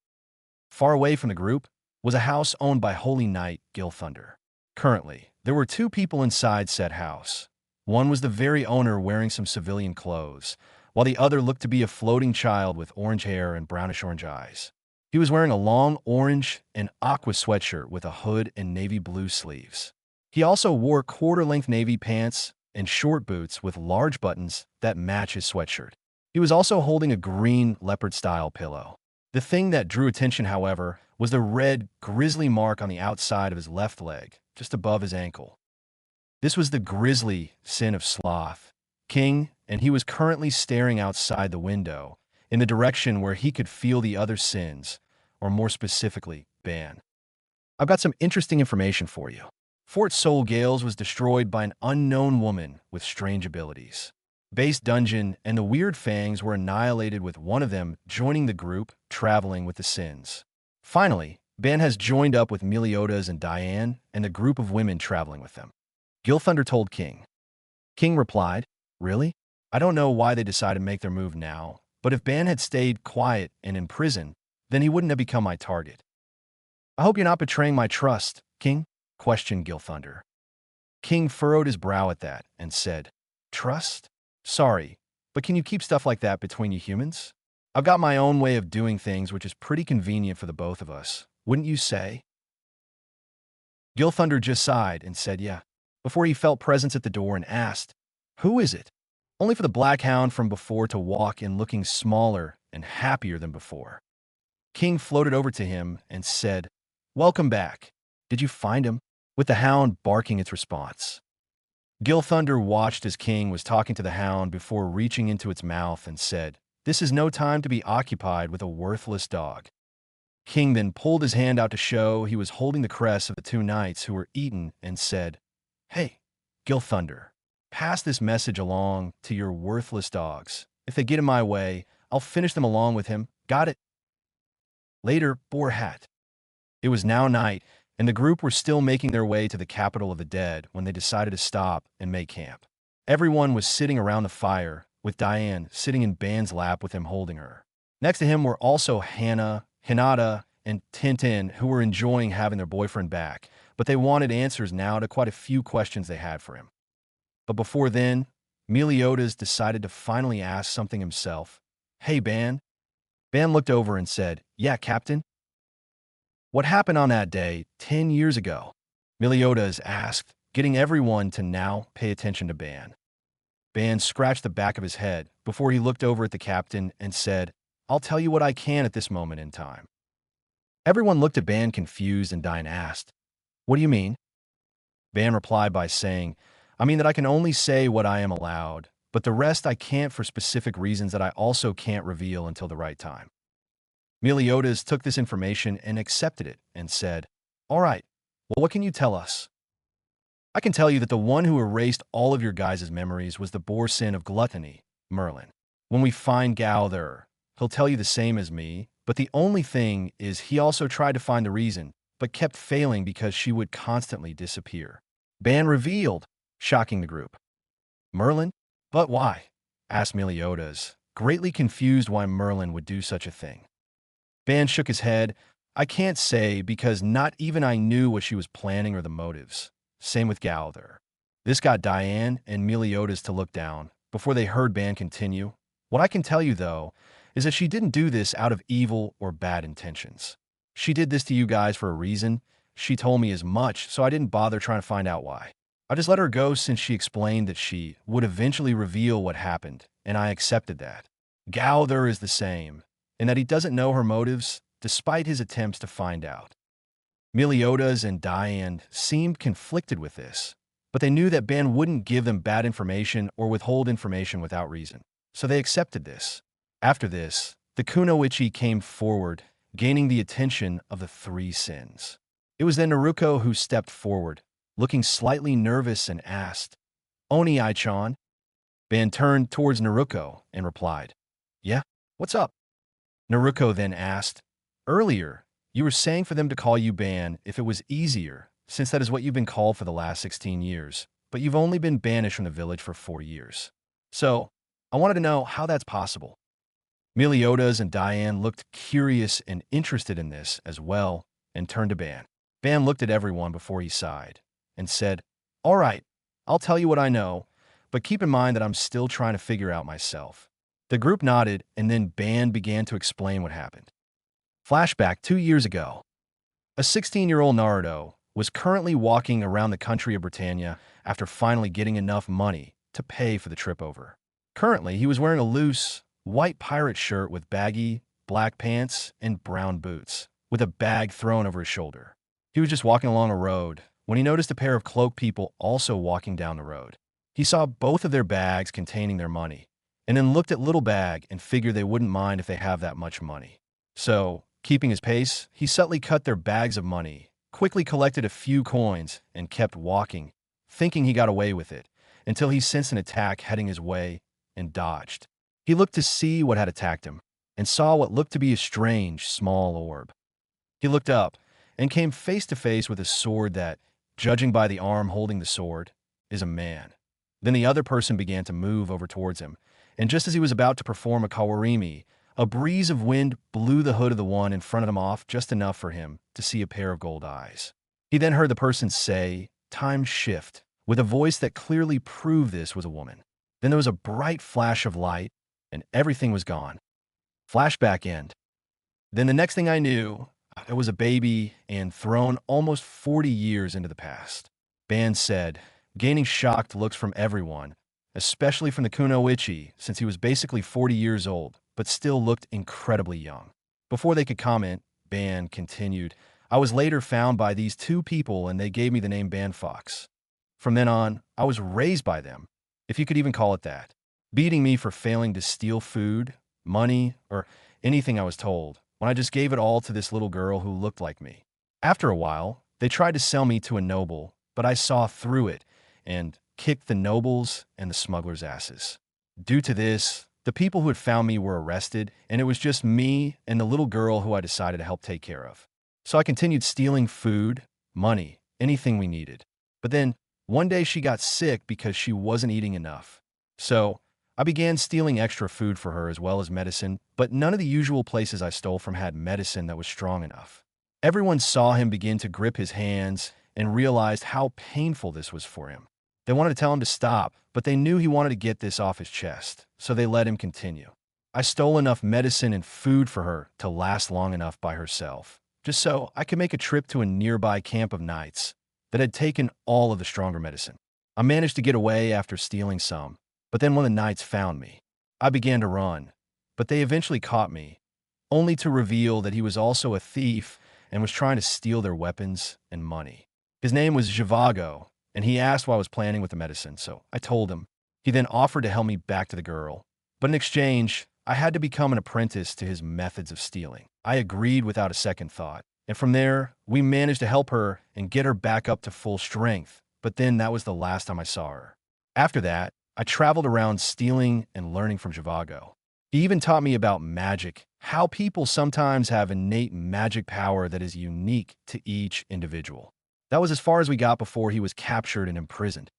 far away from the group was a house owned by Holy Knight Gil Thunder. Currently, there were 2 people inside said house. One was the very owner wearing some civilian clothes, while the other looked to be a floating child with orange hair and brownish-orange eyes. He was wearing a long orange and aqua sweatshirt with a hood and navy blue sleeves. He also wore quarter-length navy pants and short boots with large buttons that match his sweatshirt. He was also holding a green leopard-style pillow. The thing that drew attention, however, was the red, grisly mark on the outside of his left leg, just above his ankle. This was the grisly sin of sloth, King, and he was currently staring outside the window, in the direction where he could feel the other sins, or more specifically, Ban. I've got some interesting information for you. Fort Soul Gales was destroyed by an unknown woman with strange abilities. Base Dungeon and the Weird Fangs were annihilated with one of them joining the group, traveling with the Sins. Finally, Ban has joined up with Meliodas and Diane and the group of women traveling with them. Gil Thunder told King. King replied, "Really? I don't know why they decided to make their move now, but if Ban had stayed quiet and in prison, then he wouldn't have become my target." "I hope you're not betraying my trust, King?" questioned Gil Thunder. King furrowed his brow at that and said, "Trust? Sorry, but can you keep stuff like that between you humans? I've got my own way of doing things which is pretty convenient for the both of us, wouldn't you say?" Gil Thunder just sighed and said yeah, before he felt presence at the door and asked, "Who is it?" Only for the Black Hound from before to walk in looking smaller and happier than before. King floated over to him and said, "Welcome back. Did you find him?" With the hound barking its response. Gil Thunder watched as King was talking to the hound before reaching into its mouth and said, "This is no time to be occupied with a worthless dog." King then pulled his hand out to show he was holding the crests of the two knights who were eaten and said, "Hey, Gil Thunder, pass this message along to your worthless dogs. If they get in my way, I'll finish them along with him. Got it?" Later, Boar Hat. It was now night, and the group were still making their way to the capital of the dead when they decided to stop and make camp. Everyone was sitting around the fire, with Diane sitting in Ban's lap with him holding her. Next to him were also Hannah, Hinata, and Tintin, who were enjoying having their boyfriend back, but they wanted answers now to quite a few questions they had for him. But before then, Meliodas decided to finally ask something himself. "Hey, Ban." Ban looked over and said, "Yeah, Captain?" "What happened on that day 10 years ago?" Meliodas asked, getting everyone to now pay attention to Ban. Ban scratched the back of his head before he looked over at the captain and said, "I'll tell you what I can at this moment in time." Everyone looked at Ban confused, and Dian asked, "What do you mean?" Ban replied by saying, "I mean that I can only say what I am allowed, but the rest I can't for specific reasons that I also can't reveal until the right time." Meliodas took this information and accepted it and said, "All right, well, what can you tell us?" "I can tell you that the one who erased all of your guys' memories was the boar sin of gluttony, Merlin. When we find Gowther, he'll tell you the same as me, but the only thing is he also tried to find the reason, but kept failing because she would constantly disappear." Ban revealed, shocking the group. "Merlin? But why?" asked Meliodas, greatly confused why Merlin would do such a thing. Ban shook his head. "I can't say because not even I knew what she was planning or the motives. Same with Gowther." This got Diane and Meliodas to look down before they heard Ban continue. "What I can tell you, though, is that she didn't do this out of evil or bad intentions. She did this to you guys for a reason. She told me as much, so I didn't bother trying to find out why. I just let her go since she explained that she would eventually reveal what happened, and I accepted that. Gowther is the same, in that he doesn't know her motives, despite his attempts to find out." Meliodas and Diane seemed conflicted with this, but they knew that Ban wouldn't give them bad information or withhold information without reason, so they accepted this. After this, the Kunoichi came forward, gaining the attention of the three sins. It was then Naruto who stepped forward, looking slightly nervous, and asked, "Oni Ai-chan?" Ban turned towards Naruto and replied, "Yeah, what's up?" Naruto then asked, "Earlier, you were saying for them to call you Ban if it was easier, since that is what you've been called for the last 16 years, but you've only been banished from the village for 4 years. So, I wanted to know how that's possible." Meliodas and Diane looked curious and interested in this as well and turned to Ban. Ban looked at everyone before he sighed and said, "All right, I'll tell you what I know, but keep in mind that I'm still trying to figure out myself." The group nodded, and then Ban began to explain what happened. Flashback 2 years ago. A 16-year-old Naruto was currently walking around the country of Britannia after finally getting enough money to pay for the trip over. Currently, he was wearing a loose, white pirate shirt with baggy, black pants and brown boots, with a bag thrown over his shoulder. He was just walking along a road when he noticed a pair of cloaked people also walking down the road. He saw both of their bags containing their money, and then looked at Little Bag and figured they wouldn't mind if they have that much money. So, keeping his pace, he subtly cut their bags of money, quickly collected a few coins, and kept walking, thinking he got away with it, until he sensed an attack heading his way and dodged. He looked to see what had attacked him, and saw what looked to be a strange, small orb. He looked up and came face to face with a sword that, judging by the arm holding the sword, is a man. Then the other person began to move over towards him, and just as he was about to perform a kawarimi, a breeze of wind blew the hood of the one in front of him off just enough for him to see a pair of gold eyes. He then heard the person say, "Time shift," with a voice that clearly proved this was a woman. Then there was a bright flash of light, and everything was gone. Flashback end. Then the next thing I knew, I was a baby and thrown almost 40 years into the past. Ban said, gaining shocked looks from everyone, especially from the Kunoichi, since he was basically 40 years old, but still looked incredibly young. Before they could comment, Ban continued, "I was later found by these two people and they gave me the name Ban Fox. From then on, I was raised by them, if you could even call it that, beating me for failing to steal food, money, or anything I was told, when I just gave it all to this little girl who looked like me. After a while, they tried to sell me to a noble, but I saw through it and kicked the nobles and the smugglers' asses. Due to this, the people who had found me were arrested, and it was just me and the little girl who I decided to help take care of. So I continued stealing food, money, anything we needed. But then, one day she got sick because she wasn't eating enough. So I began stealing extra food for her as well as medicine, but none of the usual places I stole from had medicine that was strong enough. Everyone saw him begin to grip his hands and realized how painful this was for him. They wanted to tell him to stop, but they knew he wanted to get this off his chest, so they let him continue. I stole enough medicine and food for her to last long enough by herself, just so I could make a trip to a nearby camp of knights that had taken all of the stronger medicine. I managed to get away after stealing some, but then one of the knights found me. I began to run, but they eventually caught me, only to reveal that he was also a thief and was trying to steal their weapons and money. His name was Zhivago, and he asked what I was planning with the medicine, so I told him. He then offered to help me back to the girl, but in exchange, I had to become an apprentice to his methods of stealing. I agreed without a second thought, and from there, we managed to help her and get her back up to full strength, but then that was the last time I saw her. After that, I traveled around stealing and learning from Zhivago. He even taught me about magic, how people sometimes have innate magic power that is unique to each individual. That was as far as we got before he was captured and imprisoned.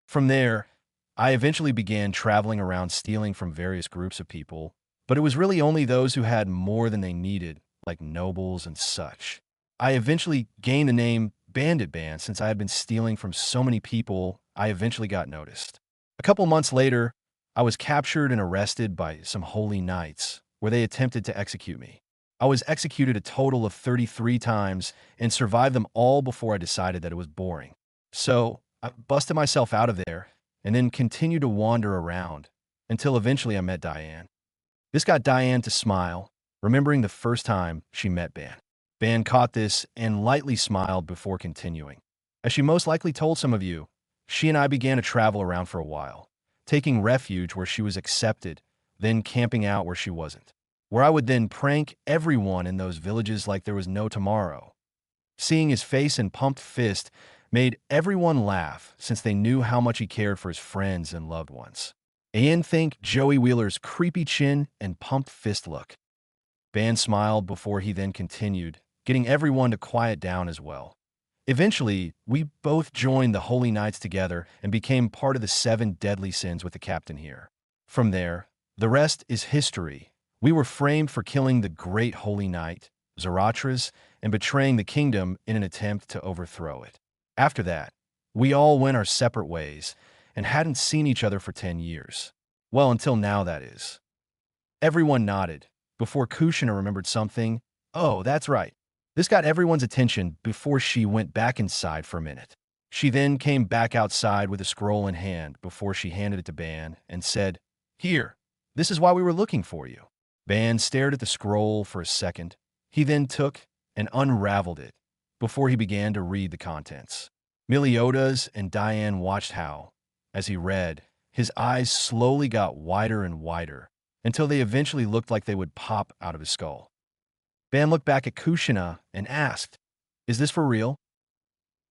From there, I eventually began traveling around stealing from various groups of people, but it was really only those who had more than they needed, like nobles and such. I eventually gained the name Bandit Ban since I had been stealing from so many people. I eventually got noticed. A couple months later, I was captured and arrested by some holy knights, where they attempted to execute me. I was executed a total of 33 times and survived them all before I decided that it was boring. So I busted myself out of there and then continued to wander around until eventually I met Diane. This got Diane to smile, remembering the first time she met Ban. Ban caught this and lightly smiled before continuing. As she most likely told some of you, she and I began to travel around for a while, taking refuge where she was accepted, then camping out where she wasn't, where I would then prank everyone in those villages like there was no tomorrow. Seeing his face and pumped fist made everyone laugh since they knew how much he cared for his friends and loved ones. And think Joey Wheeler's creepy chin and pumped fist look. Ban smiled before he then continued, getting everyone to quiet down as well. Eventually, we both joined the Holy Knights together and became part of the 7 deadly sins with the captain here. From there, the rest is history. We were framed for killing the great Holy Knight, Zaratras, and betraying the kingdom in an attempt to overthrow it. After that, we all went our separate ways and hadn't seen each other for 10 years. Well, until now, that is. Everyone nodded, before Kushina remembered something. Oh, that's right. This got everyone's attention before she went back inside for a minute. She then came back outside with a scroll in hand before she handed it to Ban and said, "Here, this is why we were looking for you." Ban stared at the scroll for a second. He then took and unraveled it before he began to read the contents. Meliodas and Diane watched how, as he read, his eyes slowly got wider and wider until they eventually looked like they would pop out of his skull. Ban looked back at Kushina and asked, "Is this for real?"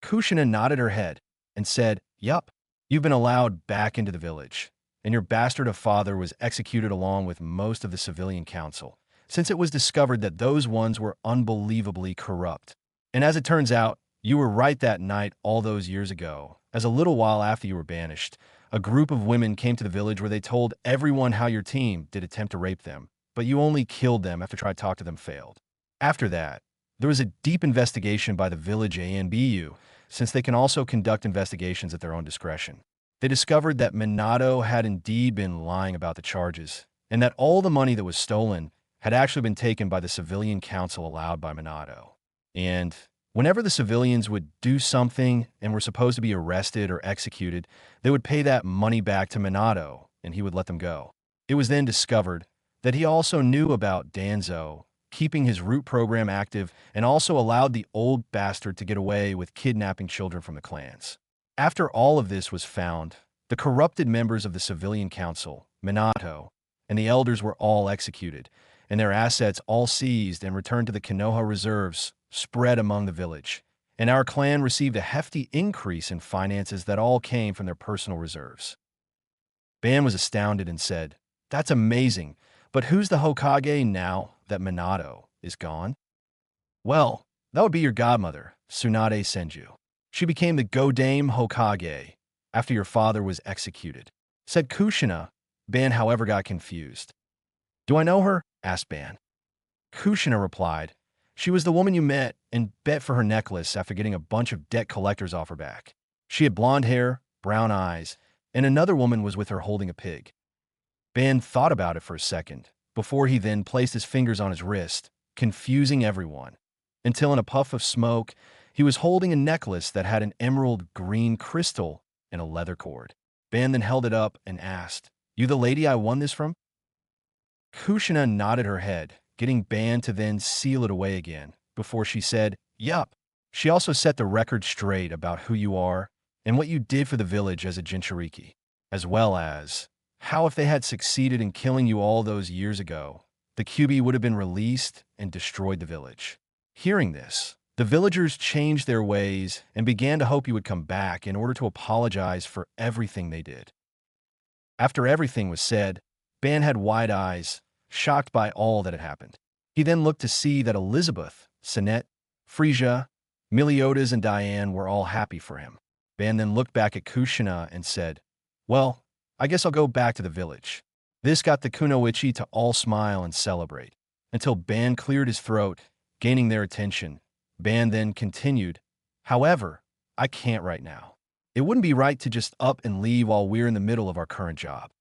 Kushina nodded her head and said, "Yup, you've been allowed back into the village, and your bastard of father was executed along with most of the civilian council, since it was discovered that those ones were unbelievably corrupt. And as it turns out, you were right that night all those years ago, as a little while after you were banished, a group of women came to the village where they told everyone how your team did attempt to rape them, but you only killed them after trying to talk to them failed. After that, there was a deep investigation by the village ANBU, since they can also conduct investigations at their own discretion. They discovered that Minato had indeed been lying about the charges, and that all the money that was stolen had actually been taken by the civilian council allowed by Minato. And whenever the civilians would do something and were supposed to be arrested or executed, they would pay that money back to Minato, and he would let them go. It was then discovered that he also knew about Danzo, keeping his root program active, and also allowed the old bastard to get away with kidnapping children from the clans. After all of this was found, the corrupted members of the civilian council, Minato, and the elders were all executed, and their assets all seized and returned to the Konoha reserves spread among the village. And our clan received a hefty increase in finances that all came from their personal reserves. Ban was astounded and said, "That's amazing, but who's the Hokage now that Minato is gone?" "Well, that would be your godmother, Tsunade Senju. She became the Godame Hokage after your father was executed," said Kushina. Ban, however, got confused. "Do I know her?" asked Ban. Kushina replied, "She was the woman you met and bet for her necklace after getting a bunch of debt collectors off her back. She had blonde hair, brown eyes, and another woman was with her holding a pig." Ban thought about it for a second, before he then placed his fingers on his wrist, confusing everyone, until in a puff of smoke, he was holding a necklace that had an emerald green crystal and a leather cord. Ban then held it up and asked, "You the lady I won this from?" Kushina nodded her head, getting Ban to then seal it away again, before she said, "Yup." She also set the record straight about who you are and what you did for the village as a Jinchuriki, as well as how if they had succeeded in killing you all those years ago, the Kyuubi would have been released and destroyed the village. Hearing this, the villagers changed their ways and began to hope you would come back in order to apologize for everything they did. After everything was said, Ban had wide eyes, shocked by all that had happened. He then looked to see that Elizabeth, Sinette, Frieza, Meliodas, and Diane were all happy for him. Ban then looked back at Kushina and said, "Well, I guess I'll go back to the village." This got the Kunoichi to all smile and celebrate, until Ban cleared his throat, gaining their attention. Ban then continued, "However, I can't right now. It wouldn't be right to just up and leave while we're in the middle of our current job."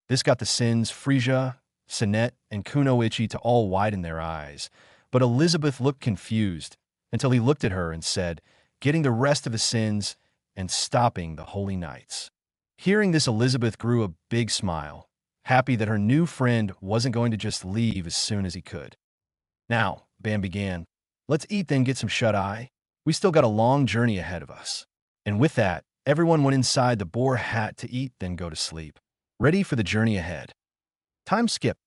This got the Sins, Frieza, Sinette, and Kunoichi to all widen their eyes, but Elizabeth looked confused until he looked at her and said, "Getting the rest of the Sins and stopping the Holy Knights." Hearing this, Elizabeth grew a big smile, happy that her new friend wasn't going to just leave as soon as he could. "Now," Ban began, "let's eat then get some shut-eye. We still got a long journey ahead of us." And with that, everyone went inside the boar hat to eat then go to sleep, ready for the journey ahead. Time skip.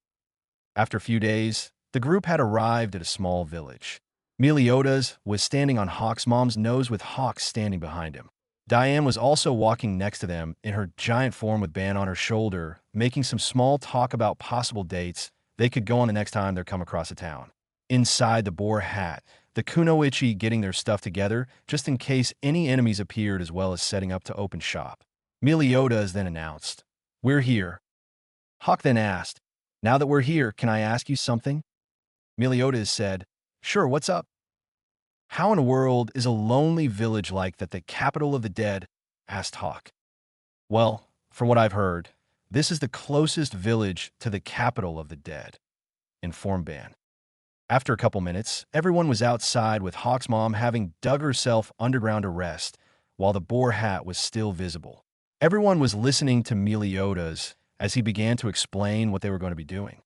After a few days, the group had arrived at a small village. Meliodas was standing on Hawk's mom's nose with Hawk standing behind him. Diane was also walking next to them in her giant form with Ban on her shoulder, making some small talk about possible dates they could go on the next time they're come across a town. Inside the boar hat, the Kunoichi getting their stuff together just in case any enemies appeared, as well as setting up to open shop. Meliodas then announced, "We're here." Hawk then asked, "Now that we're here, can I ask you something?" Meliodas said, "Sure, what's up?" "How in the world is a lonely village like that the capital of the dead?" asked Hawk. "Well, from what I've heard, this is the closest village to the capital of the dead," informed Ban. After a couple minutes, everyone was outside with Hawk's mom having dug herself underground to rest, while the boar hat was still visible. Everyone was listening to Meliodas as he began to explain what they were going to be doing.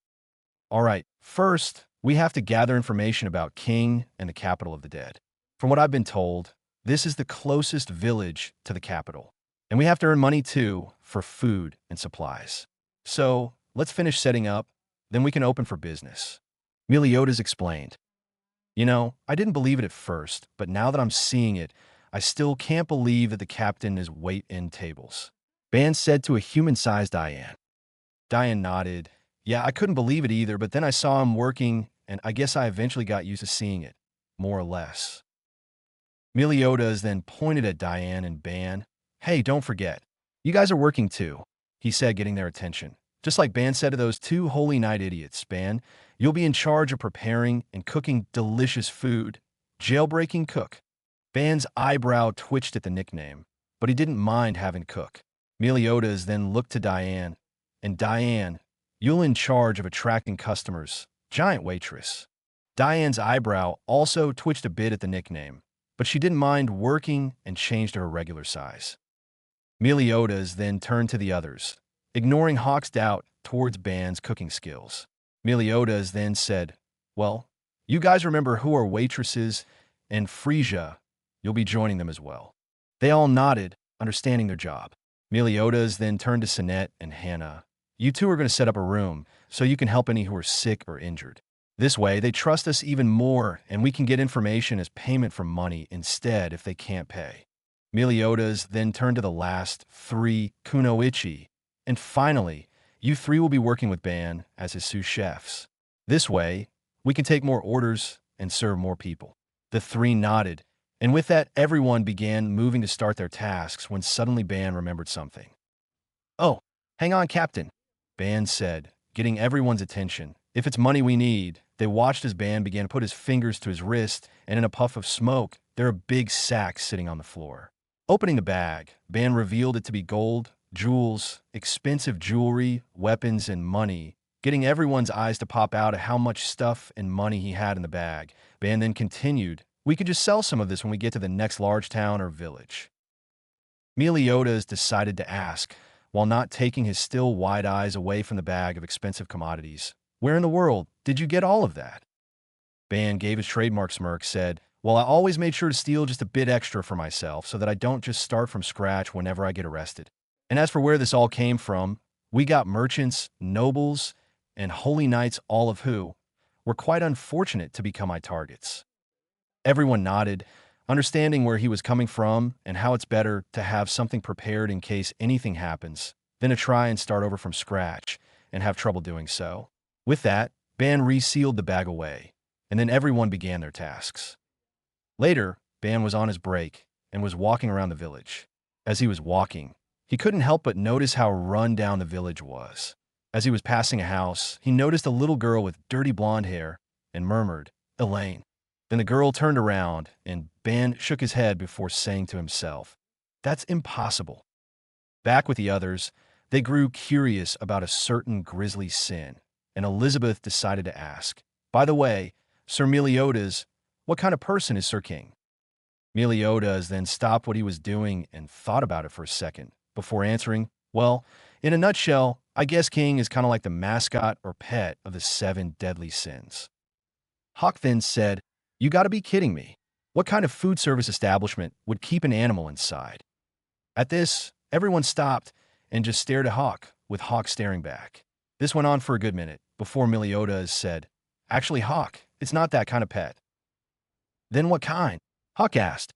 "All right, first, We have to gather information about King and the capital of the dead. From what I've been told, this is the closest village to the capital. And we have to earn money too for food and supplies. So let's finish setting up, then we can open for business. Meliodas explained. I didn't believe it at first, but now that I'm seeing it, I still can't believe that the captain is wait-in tables. Ban said to a human-sized Diane. Diane nodded. Yeah, I couldn't believe it either, but then I saw him working, and I guess I eventually got used to seeing it, more or less. Meliodas then pointed at Diane and Ban. Hey, don't forget, you guys are working too, he said, getting their attention. Just like Ban said to those two Holy Night idiots, Ban, you'll be in charge of preparing and cooking delicious food. Jailbreaking cook. Ban's eyebrow twitched at the nickname, but he didn't mind having to cook. Meliodas then looked to Diane. And Diane, you'll in charge of attracting customers. Giant waitress. Diane's eyebrow also twitched a bit at the nickname, but she didn't mind working and changed to her regular size. Meliodas then turned to the others, ignoring Hawk's doubt towards Ban's cooking skills. Meliodas then said, well, you guys remember who are waitresses, and Frieza, you'll be joining them as well. They all nodded, understanding their job. Meliodas then turned to Sinette and Hannah. You two are going to set up a room so you can help any who are sick or injured. This way, they trust us even more, and we can get information as payment for money instead if they can't pay. Meliodas then turned to the last three, Kunoichi, and finally, you three will be working with Ban as his sous chefs. This way, we can take more orders and serve more people. The three nodded, and with that, everyone began moving to start their tasks when suddenly Ban remembered something. Oh, hang on, Captain, Ban said, getting everyone's attention. If it's money we need, they watched as Ban began to put his fingers to his wrist, and in a puff of smoke, there are big sacks sitting on the floor. Opening the bag, Ban revealed it to be gold, jewels, expensive jewelry, weapons, and money, getting everyone's eyes to pop out at how much stuff and money he had in the bag. Ban then continued, we could just sell some of this when we get to the next large town or village. Meliodas decided to ask, while not taking his still wide eyes away from the bag of expensive commodities, where in the world did you get all of that? Ban gave his trademark smirk, said, well, I always made sure to steal just a bit extra for myself so that I don't just start from scratch whenever I get arrested. And as for where this all came from, we got merchants, nobles, and holy knights, all of who were quite unfortunate to become my targets. Everyone nodded, understanding where he was coming from and how it's better to have something prepared in case anything happens than to try and start over from scratch and have trouble doing so. With that, Ban resealed the bag away, and then everyone began their tasks. Later, Ban was on his break and was walking around the village. As he was walking, he couldn't help but notice how run down the village was. As he was passing a house, he noticed a little girl with dirty blonde hair and murmured, Elaine. Then the girl turned around, and Ban shook his head before saying to himself, that's impossible. Back with the others, they grew curious about a certain grisly sin, and Elizabeth decided to ask, by the way, Sir Meliodas, what kind of person is Sir King? Meliodas then stopped what he was doing and thought about it for a second before answering, well, in a nutshell, I guess King is kind of like the mascot or pet of the 7 deadly sins. Hawk then said, you gotta be kidding me. What kind of food service establishment would keep an animal inside? At this, everyone stopped and just stared at Hawk, with Hawk staring back. This went on for a good minute before Meliodas said, actually, Hawk, it's not that kind of pet. Then what kind? Hawk asked.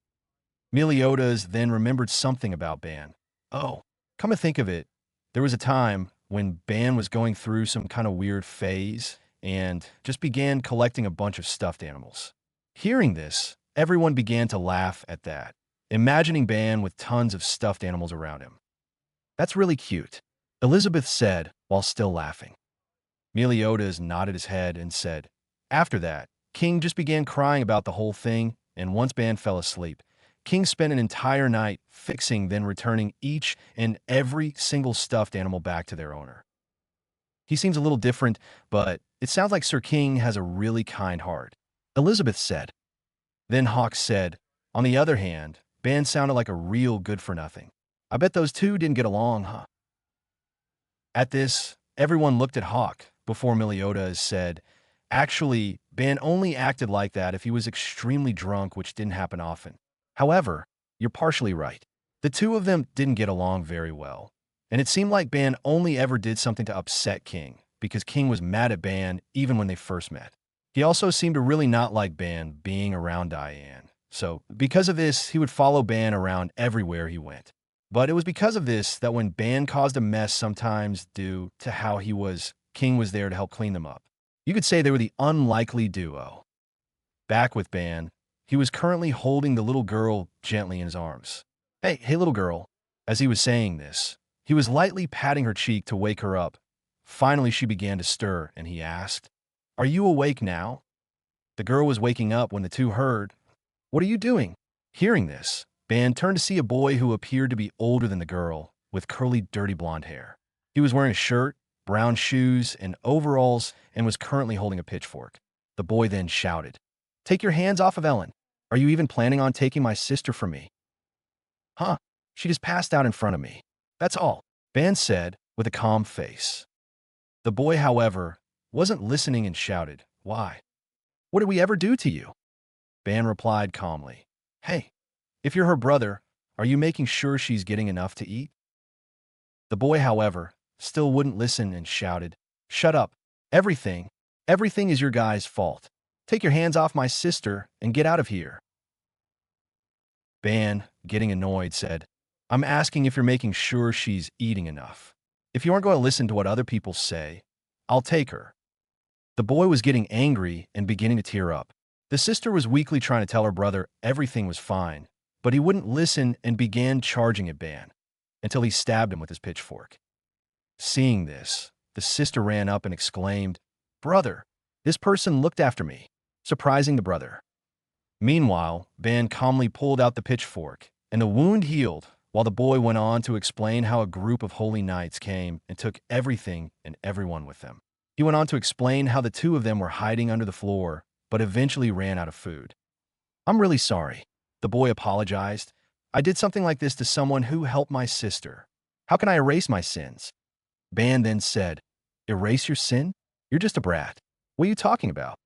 Meliodas then remembered something about Ban. Oh, come to think of it, there was a time when Ban was going through some kind of weird phase and just began collecting a bunch of stuffed animals. Hearing this, everyone began to laugh at that, imagining Ban with tons of stuffed animals around him. That's really cute, Elizabeth said while still laughing. Meliodas nodded his head and said, after that, King just began crying about the whole thing, and once Ban fell asleep, King spent an entire night fixing, then returning each and every single stuffed animal back to their owner. He seems a little different, but it sounds like Sir King has a really kind heart, Elizabeth said. Then Hawk said, on the other hand, Ban sounded like a real good-for-nothing. I bet those two didn't get along, huh? At this, everyone looked at Hawk before Meliodas said, Actually, Ban only acted like that if he was extremely drunk, which didn't happen often. However, you're partially right. The two of them didn't get along very well, and it seemed like Ban only ever did something to upset King, because King was mad at Ban even when they first met. He also seemed to really not like Ban being around Diane, so because of this, he would follow Ban around everywhere he went. But it was because of this that when Ban caused a mess sometimes due to how King was there to help clean them up. You could say they were the unlikely duo. Back with Ban, he was currently holding the little girl gently in his arms. Hey, little girl. As he was saying this, he was lightly patting her cheek to wake her up. Finally, she began to stir, and he asked, "Are you awake now?" The girl was waking up when the two heard, "What are you doing?" Hearing this, Ban turned to see a boy who appeared to be older than the girl, with curly, dirty blonde hair. He was wearing a shirt, brown shoes, and overalls, and was currently holding a pitchfork. The boy then shouted, "Take your hands off of Ellen. Are you even planning on taking my sister from me?" "Huh, she just passed out in front of me. That's all," Ban said with a calm face. The boy, however, wasn't listening and shouted, "Why? What did we ever do to you?" Ban replied calmly, "Hey, if you're her brother, are you making sure she's getting enough to eat?" The boy, however, still wouldn't listen and shouted, "Shut up. Everything is your guy's fault. Take your hands off my sister and get out of here." Ban, getting annoyed, said, "I'm asking if you're making sure she's eating enough. If you aren't going to listen to what other people say, I'll take her." The boy was getting angry and beginning to tear up. The sister was weakly trying to tell her brother everything was fine, but he wouldn't listen and began charging at Ban until he stabbed him with his pitchfork. Seeing this, the sister ran up and exclaimed, "Brother, this person looked after me," surprising the brother. Meanwhile, Ban calmly pulled out the pitchfork, and the wound healed, while the boy went on to explain how a group of holy knights came and took everything and everyone with them. He went on to explain how the two of them were hiding under the floor, but eventually ran out of food. "I'm really sorry," the boy apologized. "I did something like this to someone who helped my sister. How can I erase my sins?" Ban then said, "Erase your sin? You're just a brat. What are you talking about?"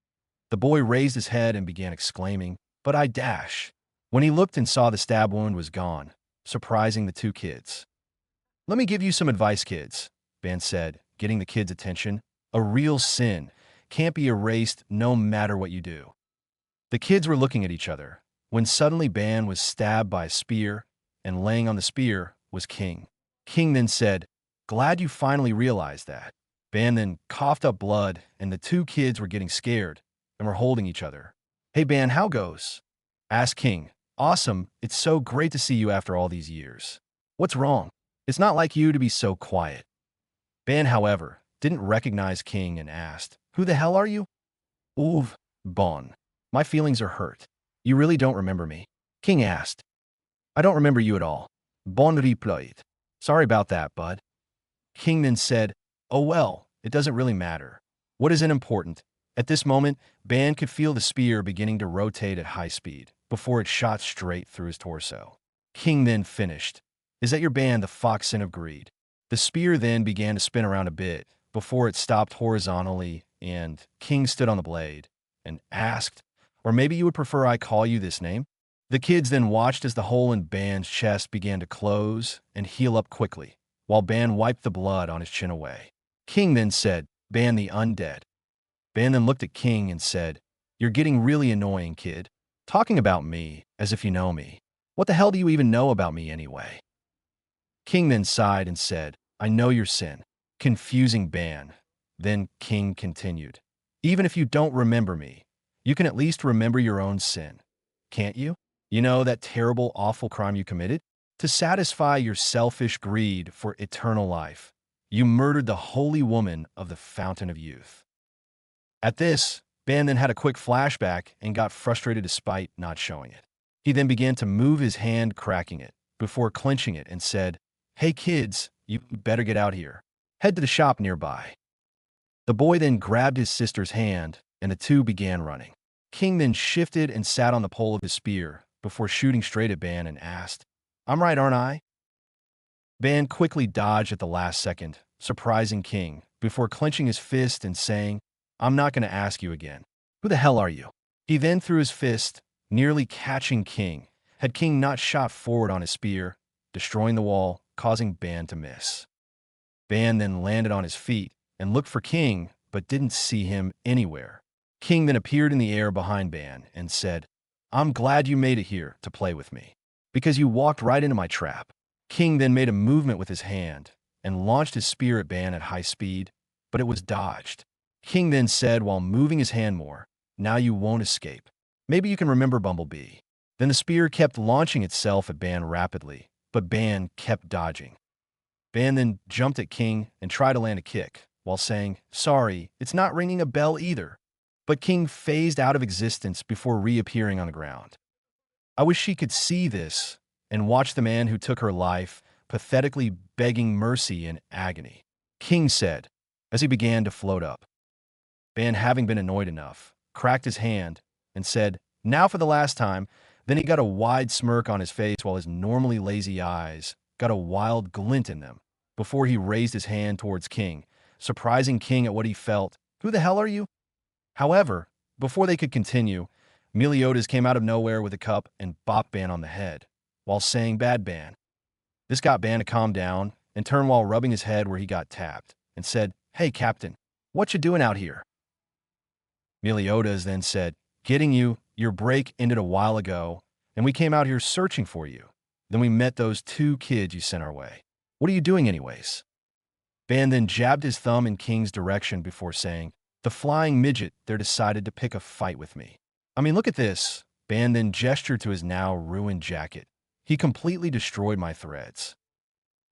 The boy raised his head and began exclaiming, "But I dash." When he looked and saw the stab wound was gone, surprising the two kids. "Let me give you some advice, kids," Ban said, getting the kids' attention. "A real sin can't be erased no matter what you do." The kids were looking at each other, when suddenly Ban was stabbed by a spear, and laying on the spear was King. King then said, "Glad you finally realized that." Ban then coughed up blood, and the two kids were getting scared and were holding each other. "Hey, Ban, how goes?" asked King. "Awesome, it's so great to see you after all these years. What's wrong? It's not like you to be so quiet." Ban, however, didn't recognize King and asked, "Who the hell are you?" "Ooh, Bon. My feelings are hurt. You really don't remember me?" King asked. "I don't remember you at all." Bon replied. "Sorry about that, bud." King then said, "Oh well, it doesn't really matter. What isn't important?" At this moment, Ban could feel the spear beginning to rotate at high speed before it shot straight through his torso. King then finished, "Is that your Ban, the fox sin of greed?" The spear then began to spin around a bit before it stopped horizontally, and King stood on the blade and asked, "Or maybe you would prefer I call you this name?" The kids then watched as the hole in Ban's chest began to close and heal up quickly, while Ban wiped the blood on his chin away. King then said, "Ban the undead." Ban then looked at King and said, "You're getting really annoying, kid. Talking about me as if you know me. What the hell do you even know about me anyway?" King then sighed and said, "I know your sin." Confusing Ban. Then King continued, "Even if you don't remember me, you can at least remember your own sin. Can't you? You know that terrible, awful crime you committed? To satisfy your selfish greed for eternal life, you murdered the holy woman of the Fountain of Youth." At this, Ban then had a quick flashback and got frustrated despite not showing it. He then began to move his hand, cracking it, before clenching it and said, "Hey kids, you better get out here. Head to the shop nearby." The boy then grabbed his sister's hand, and the two began running. King then shifted and sat on the pole of his spear before shooting straight at Ban and asked, "I'm right, aren't I?" Ban quickly dodged at the last second, surprising King, before clenching his fist and saying, I'm not going to ask you again. Who the hell are you? He then threw his fist, nearly catching King. Had King not shot forward on his spear, destroying the wall, causing Ban to miss. Ban then landed on his feet and looked for King, but didn't see him anywhere. King then appeared in the air behind Ban and said, I'm glad you made it here to play with me, because you walked right into my trap. King then made a movement with his hand and launched his spear at Ban at high speed, but it was dodged. King then said while moving his hand more, now you won't escape. Maybe you can remember Bumblebee. Then the spear kept launching itself at Ban rapidly, but Ban kept dodging. Ban then jumped at King and tried to land a kick, while saying, sorry, it's not ringing a bell either. But King phased out of existence before reappearing on the ground. I wish she could see this and watch the man who took her life pathetically begging mercy in agony. King said, as he began to float up. Ban, having been annoyed enough, cracked his hand and said, now for the last time. Then he got a wide smirk on his face while his normally lazy eyes got a wild glint in them before he raised his hand towards King, surprising King at what he felt. Who the hell are you? However, before they could continue, Meliodas came out of nowhere with a cup and bopped Ban on the head, while saying, bad Ban. This got Ban to calm down and turn while rubbing his head where he got tapped, and said, hey, Captain, what you doing out here? Meliodas then said, getting you. Your break ended a while ago, and we came out here searching for you. Then we met those 2 kids you sent our way. What are you doing anyways? Ban then jabbed his thumb in King's direction before saying, the flying midget there decided to pick a fight with me. I mean, look at this. Ban then gestured to his now ruined jacket. He completely destroyed my threads.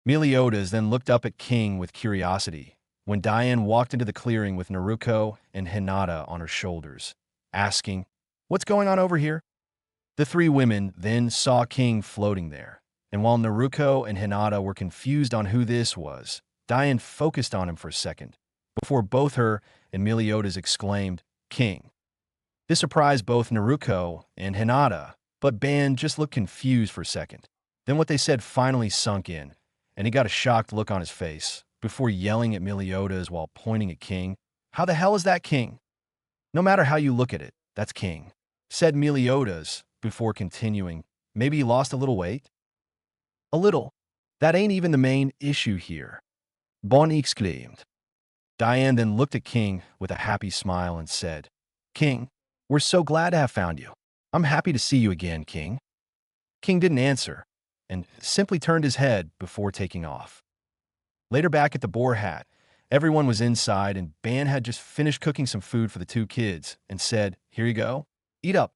Meliodas then looked up at King with curiosity when Diane walked into the clearing with Naruto and Hinata on her shoulders, asking, what's going on over here? The 3 women then saw King floating there, and while Naruto and Hinata were confused on who this was, Diane focused on him for a second, before both her and Meliodas exclaimed, King. This surprised both Naruto and Hinata, but Ban just looked confused for a second. Then what they said finally sunk in, and he got a shocked look on his face, before yelling at Meliodas while pointing at King. How the hell is that King? No matter how you look at it, that's King, said Meliodas, before continuing, maybe he lost a little weight? A little. That ain't even the main issue here. Bon exclaimed. Diane then looked at King with a happy smile and said, King, we're so glad to have found you. I'm happy to see you again, King. King didn't answer, and simply turned his head before taking off. Later back at the Boar Hat, everyone was inside and Ban had just finished cooking some food for the 2 kids and said, here you go, eat up.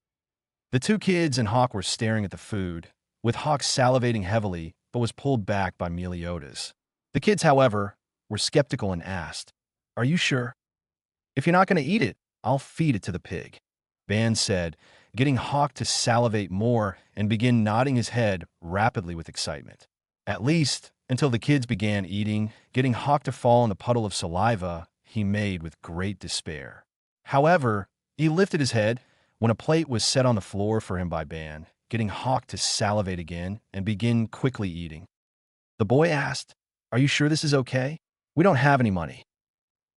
The 2 kids and Hawk were staring at the food, with Hawk salivating heavily but was pulled back by Meliodas. The kids, however, were skeptical and asked, are you sure? If you're not going to eat it, I'll feed it to the pig. Ban said, getting Hawk to salivate more and begin nodding his head rapidly with excitement. At least until the kids began eating, getting Hawk to fall in the puddle of saliva he made with great despair. However, he lifted his head when a plate was set on the floor for him by Ban, getting Hawk to salivate again and begin quickly eating. The boy asked, are you sure this is okay? We don't have any money.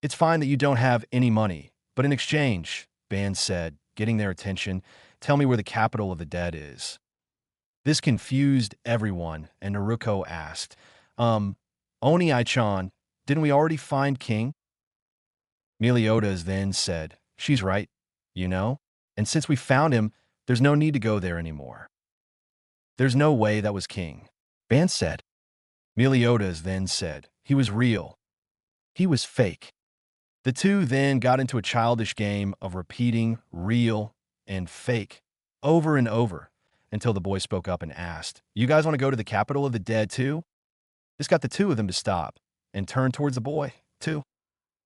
It's fine that you don't have any money, but in exchange, Ban said, getting their attention, tell me where the capital of the dead is. This confused everyone, and Naruto asked, Oni-chan, didn't we already find King? Meliodas then said, she's right, you know, and since we found him, there's no need to go there anymore. There's no way that was King, Ban said. Meliodas then said, he was real. He was fake. The 2 then got into a childish game of repeating real and fake over and over until the boy spoke up and asked, you guys want to go to the capital of the dead too? This got the 2 of them to stop and turn towards the boy, too.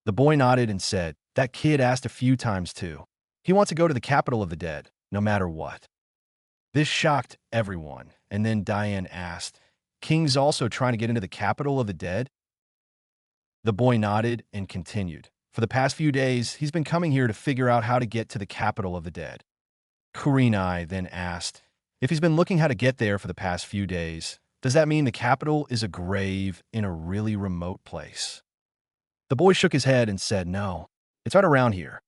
The boy nodded and said, that kid asked a few times too. He wants to go to the capital of the dead, no matter what. This shocked everyone, and then Diane asked, King's also trying to get into the capital of the dead? The boy nodded and continued. For the past few days, he's been coming here to figure out how to get to the capital of the dead. Kurinai then asked, if he's been looking how to get there for the past few days, does that mean the capital is a grave in a really remote place? The boy shook his head and said no. It's right around here.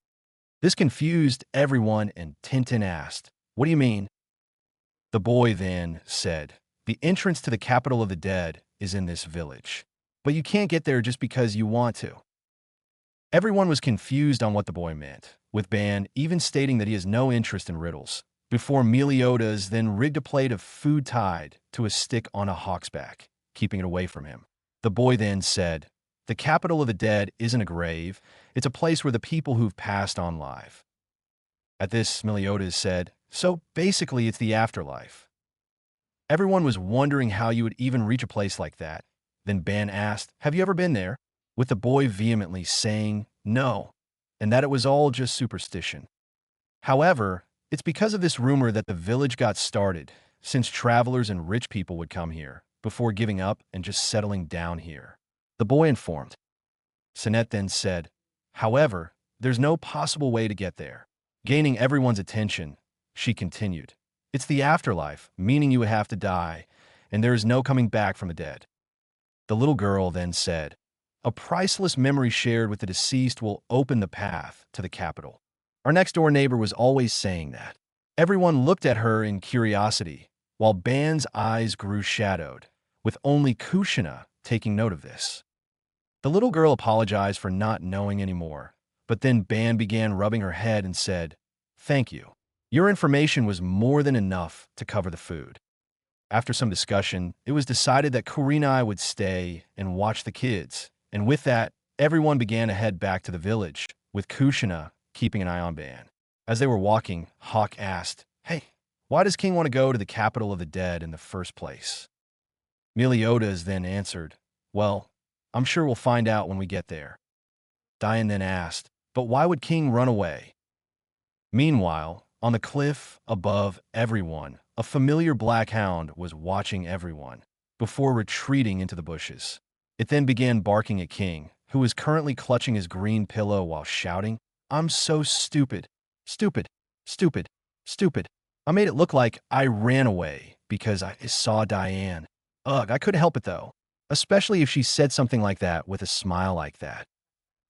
This confused everyone, and Tintin asked, "What do you mean?" The boy then said, "The entrance to the capital of the dead is in this village, but you can't get there just because you want to." Everyone was confused on what the boy meant, with Ban even stating that he has no interest in riddles, before Meliodas then rigged a plate of food tied to a stick on a hawk's back, keeping it away from him. The boy then said, "The capital of the dead isn't a grave, it's a place where the people who've passed on live." At this, Meliodas said, "So basically it's the afterlife." Everyone was wondering how you would even reach a place like that. Then Ban asked, "Have you ever been there?" With the boy vehemently saying no, and that it was all just superstition. However, it's because of this rumor that the village got started, since travelers and rich people would come here, before giving up and just settling down here. The boy informed. Sinette then said, "However, there's no possible way to get there." Gaining everyone's attention, she continued, "It's the afterlife, meaning you would have to die, and there is no coming back from the dead." The little girl then said, "A priceless memory shared with the deceased will open the path to the capital." Our next-door neighbor was always saying that. Everyone looked at her in curiosity, while Ban's eyes grew shadowed, with only Kushina taking note of this. The little girl apologized for not knowing anymore, but then Ban began rubbing her head and said, "Thank you. Your information was more than enough to cover the food." After some discussion, it was decided that Kurinai would stay and watch the kids, and with that, everyone began to head back to the village, with Kushina keeping an eye on Ban. As they were walking, Hawk asked, "Hey, why does King want to go to the capital of the dead in the first place?" Meliodas then answered, "Well, I'm sure we'll find out when we get there." Dian then asked, "But why would King run away?" Meanwhile, on the cliff above everyone, a familiar black hound was watching everyone, before retreating into the bushes. It then began barking at King, who was currently clutching his green pillow while shouting, "I'm so stupid. Stupid. Stupid. Stupid. I made it look like I ran away because I saw Diane. Ugh, I couldn't help it though. Especially if she said something like that with a smile like that."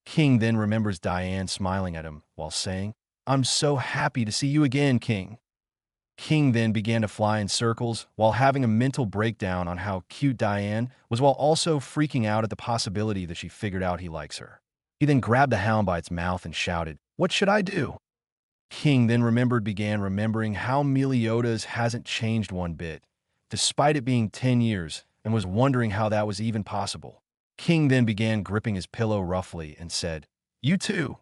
King then remembers Diane smiling at him while saying, "I'm so happy to see you again, King." King then began to fly in circles while having a mental breakdown on how cute Diane was, while also freaking out at the possibility that she figured out he likes her. He then grabbed the hound by its mouth and shouted, "What should I do?" King then began remembering how Meliodas hasn't changed one bit, despite it being 10 years, and was wondering how that was even possible. King then began gripping his pillow roughly and said, "You too.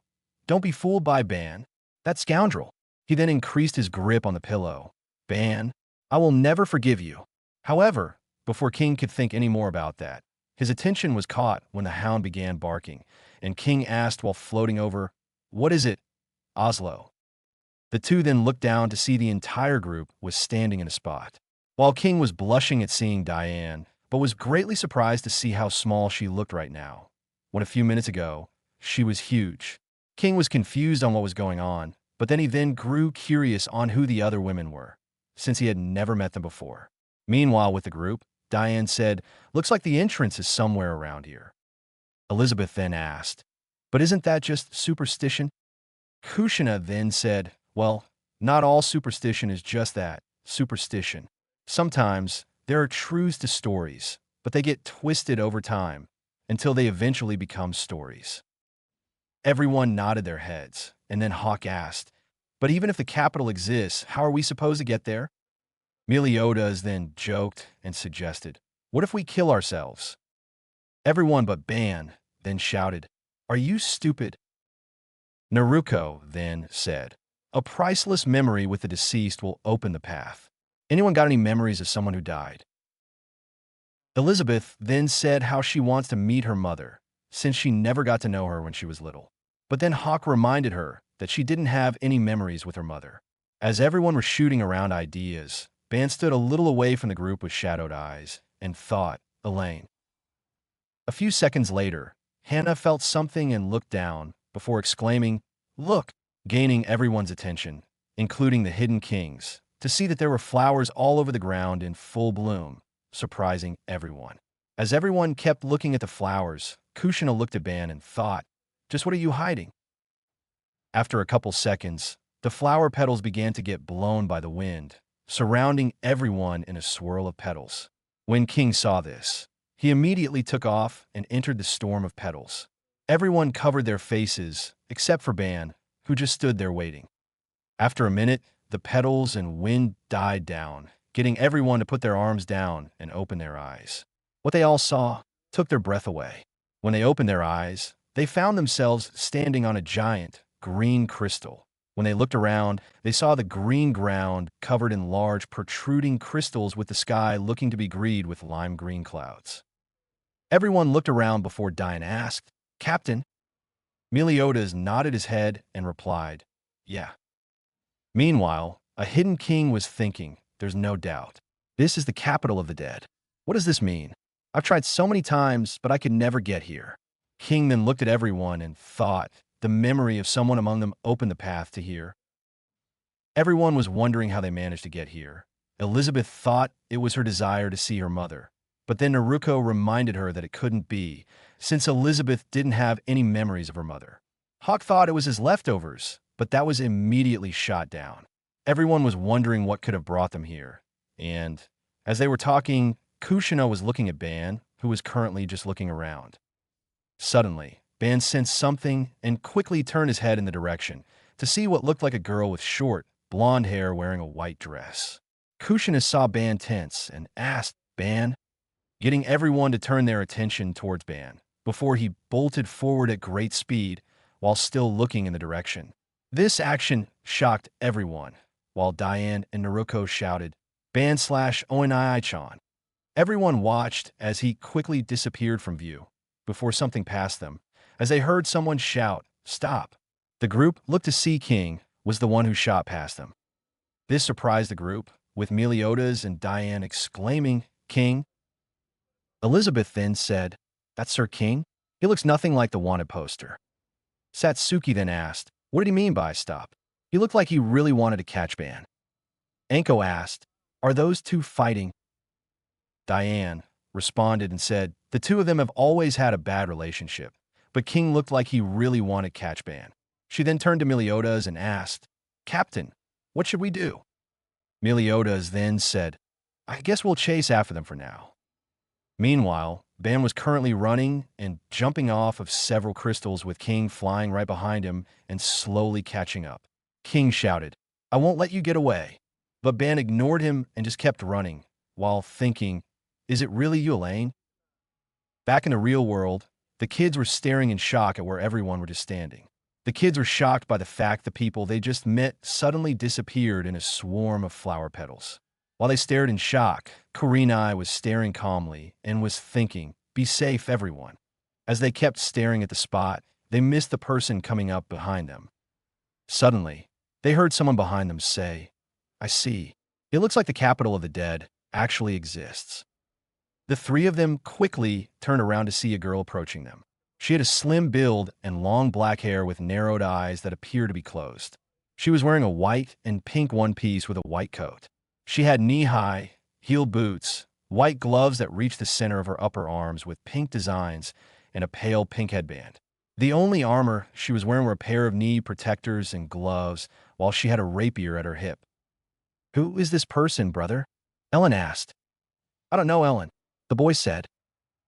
Don't be fooled by Ban. That scoundrel." He then increased his grip on the pillow. "Ban, I will never forgive you." However, before King could think any more about that, his attention was caught when the hound began barking, and King asked while floating over, "What is it, Oslo?" The two then looked down to see the entire group was standing in a spot. While King was blushing at seeing Diane, but was greatly surprised to see how small she looked right now, when a few minutes ago, she was huge. King was confused on what was going on, but then he then grew curious on who the other women were, since he had never met them before. Meanwhile, with the group, Diane said, "Looks like the entrance is somewhere around here." Elizabeth then asked, "But isn't that just superstition?" Kushina then said, "Well, not all superstition is just that, superstition. Sometimes there are truths to stories, but they get twisted over time until they eventually become stories." Everyone nodded their heads, and then Hawk asked, "But even if the capital exists, how are we supposed to get there?" Meliodas then joked and suggested, "What if we kill ourselves?" Everyone but Ban then shouted, "Are you stupid?" Naruto then said, "A priceless memory with the deceased will open the path." Anyone got any memories of someone who died? Elizabeth then said how she wants to meet her mother, since she never got to know her when she was little. But then Hawk reminded her that she didn't have any memories with her mother. As everyone was shooting around ideas, Ban stood a little away from the group with shadowed eyes and thought, Elaine. A few seconds later, Hannah felt something and looked down before exclaiming, "Look!" gaining everyone's attention, including the hidden kings, to see that there were flowers all over the ground in full bloom, surprising everyone. As everyone kept looking at the flowers, Kushina looked at Ban and thought, "Just what are you hiding?" After a couple seconds, the flower petals began to get blown by the wind, surrounding everyone in a swirl of petals. When King saw this, he immediately took off and entered the storm of petals. Everyone covered their faces, except for Ban, who just stood there waiting. After a minute, the petals and wind died down, getting everyone to put their arms down and open their eyes. What they all saw took their breath away. When they opened their eyes, they found themselves standing on a giant, green crystal. When they looked around, they saw the green ground covered in large, protruding crystals with the sky looking to be green with lime green clouds. Everyone looked around before Dian asked, "Captain?" Meliodas nodded his head and replied, "Yeah." Meanwhile, a hidden king was thinking, "There's no doubt. This is the capital of the dead. What does this mean? I've tried so many times, but I could never get here." King then looked at everyone and thought the memory of someone among them opened the path to here. Everyone was wondering how they managed to get here. Elizabeth thought it was her desire to see her mother, but then Naruto reminded her that it couldn't be, since Elizabeth didn't have any memories of her mother. Hawk thought it was his leftovers, but that was immediately shot down. Everyone was wondering what could have brought them here, and as they were talking, Kushina was looking at Ban, who was currently just looking around. Suddenly, Ban sensed something and quickly turned his head in the direction to see what looked like a girl with short, blonde hair wearing a white dress. Kushina saw Ban tense and asked, "Ban?" getting everyone to turn their attention towards Ban before he bolted forward at great speed while still looking in the direction. This action shocked everyone, while Diane and Naruto shouted, "Ban/Oinai-chan." Everyone watched as he quickly disappeared from view before something passed them, as they heard someone shout, "Stop." The group looked to see King was the one who shot past them. This surprised the group, with Meliodas and Diane exclaiming, "King?" Elizabeth then said, "That's Sir King? He looks nothing like the wanted poster." Satsuki then asked, "What did he mean by stop? He looked like he really wanted to catch Ban." Anko asked, "Are those two fighting?" Diane responded and said, "The two of them have always had a bad relationship, but King looked like he really wanted to catch Ban." She then turned to Meliodas and asked, "Captain, what should we do?" Meliodas then said, "I guess we'll chase after them for now." Meanwhile, Ban was currently running and jumping off of several crystals with King flying right behind him and slowly catching up. King shouted, "I won't let you get away." But Ban ignored him and just kept running, while thinking, "Is it really you, Elaine?" Back in the real world, the kids were staring in shock at where everyone were just standing. The kids were shocked by the fact the people they just met suddenly disappeared in a swarm of flower petals. While they stared in shock, Kurinai was staring calmly and was thinking, "Be safe, everyone." As they kept staring at the spot, they missed the person coming up behind them. Suddenly, they heard someone behind them say, "I see. It looks like the capital of the dead actually exists." The three of them quickly turned around to see a girl approaching them. She had a slim build and long black hair with narrowed eyes that appeared to be closed. She was wearing a white and pink one-piece with a white coat. She had knee-high, heel boots, white gloves that reached the center of her upper arms with pink designs, and a pale pink headband. The only armor she was wearing were a pair of knee protectors and gloves, while she had a rapier at her hip. "Who is this person, brother?" Ellen asked. "I don't know, Ellen," the boy said.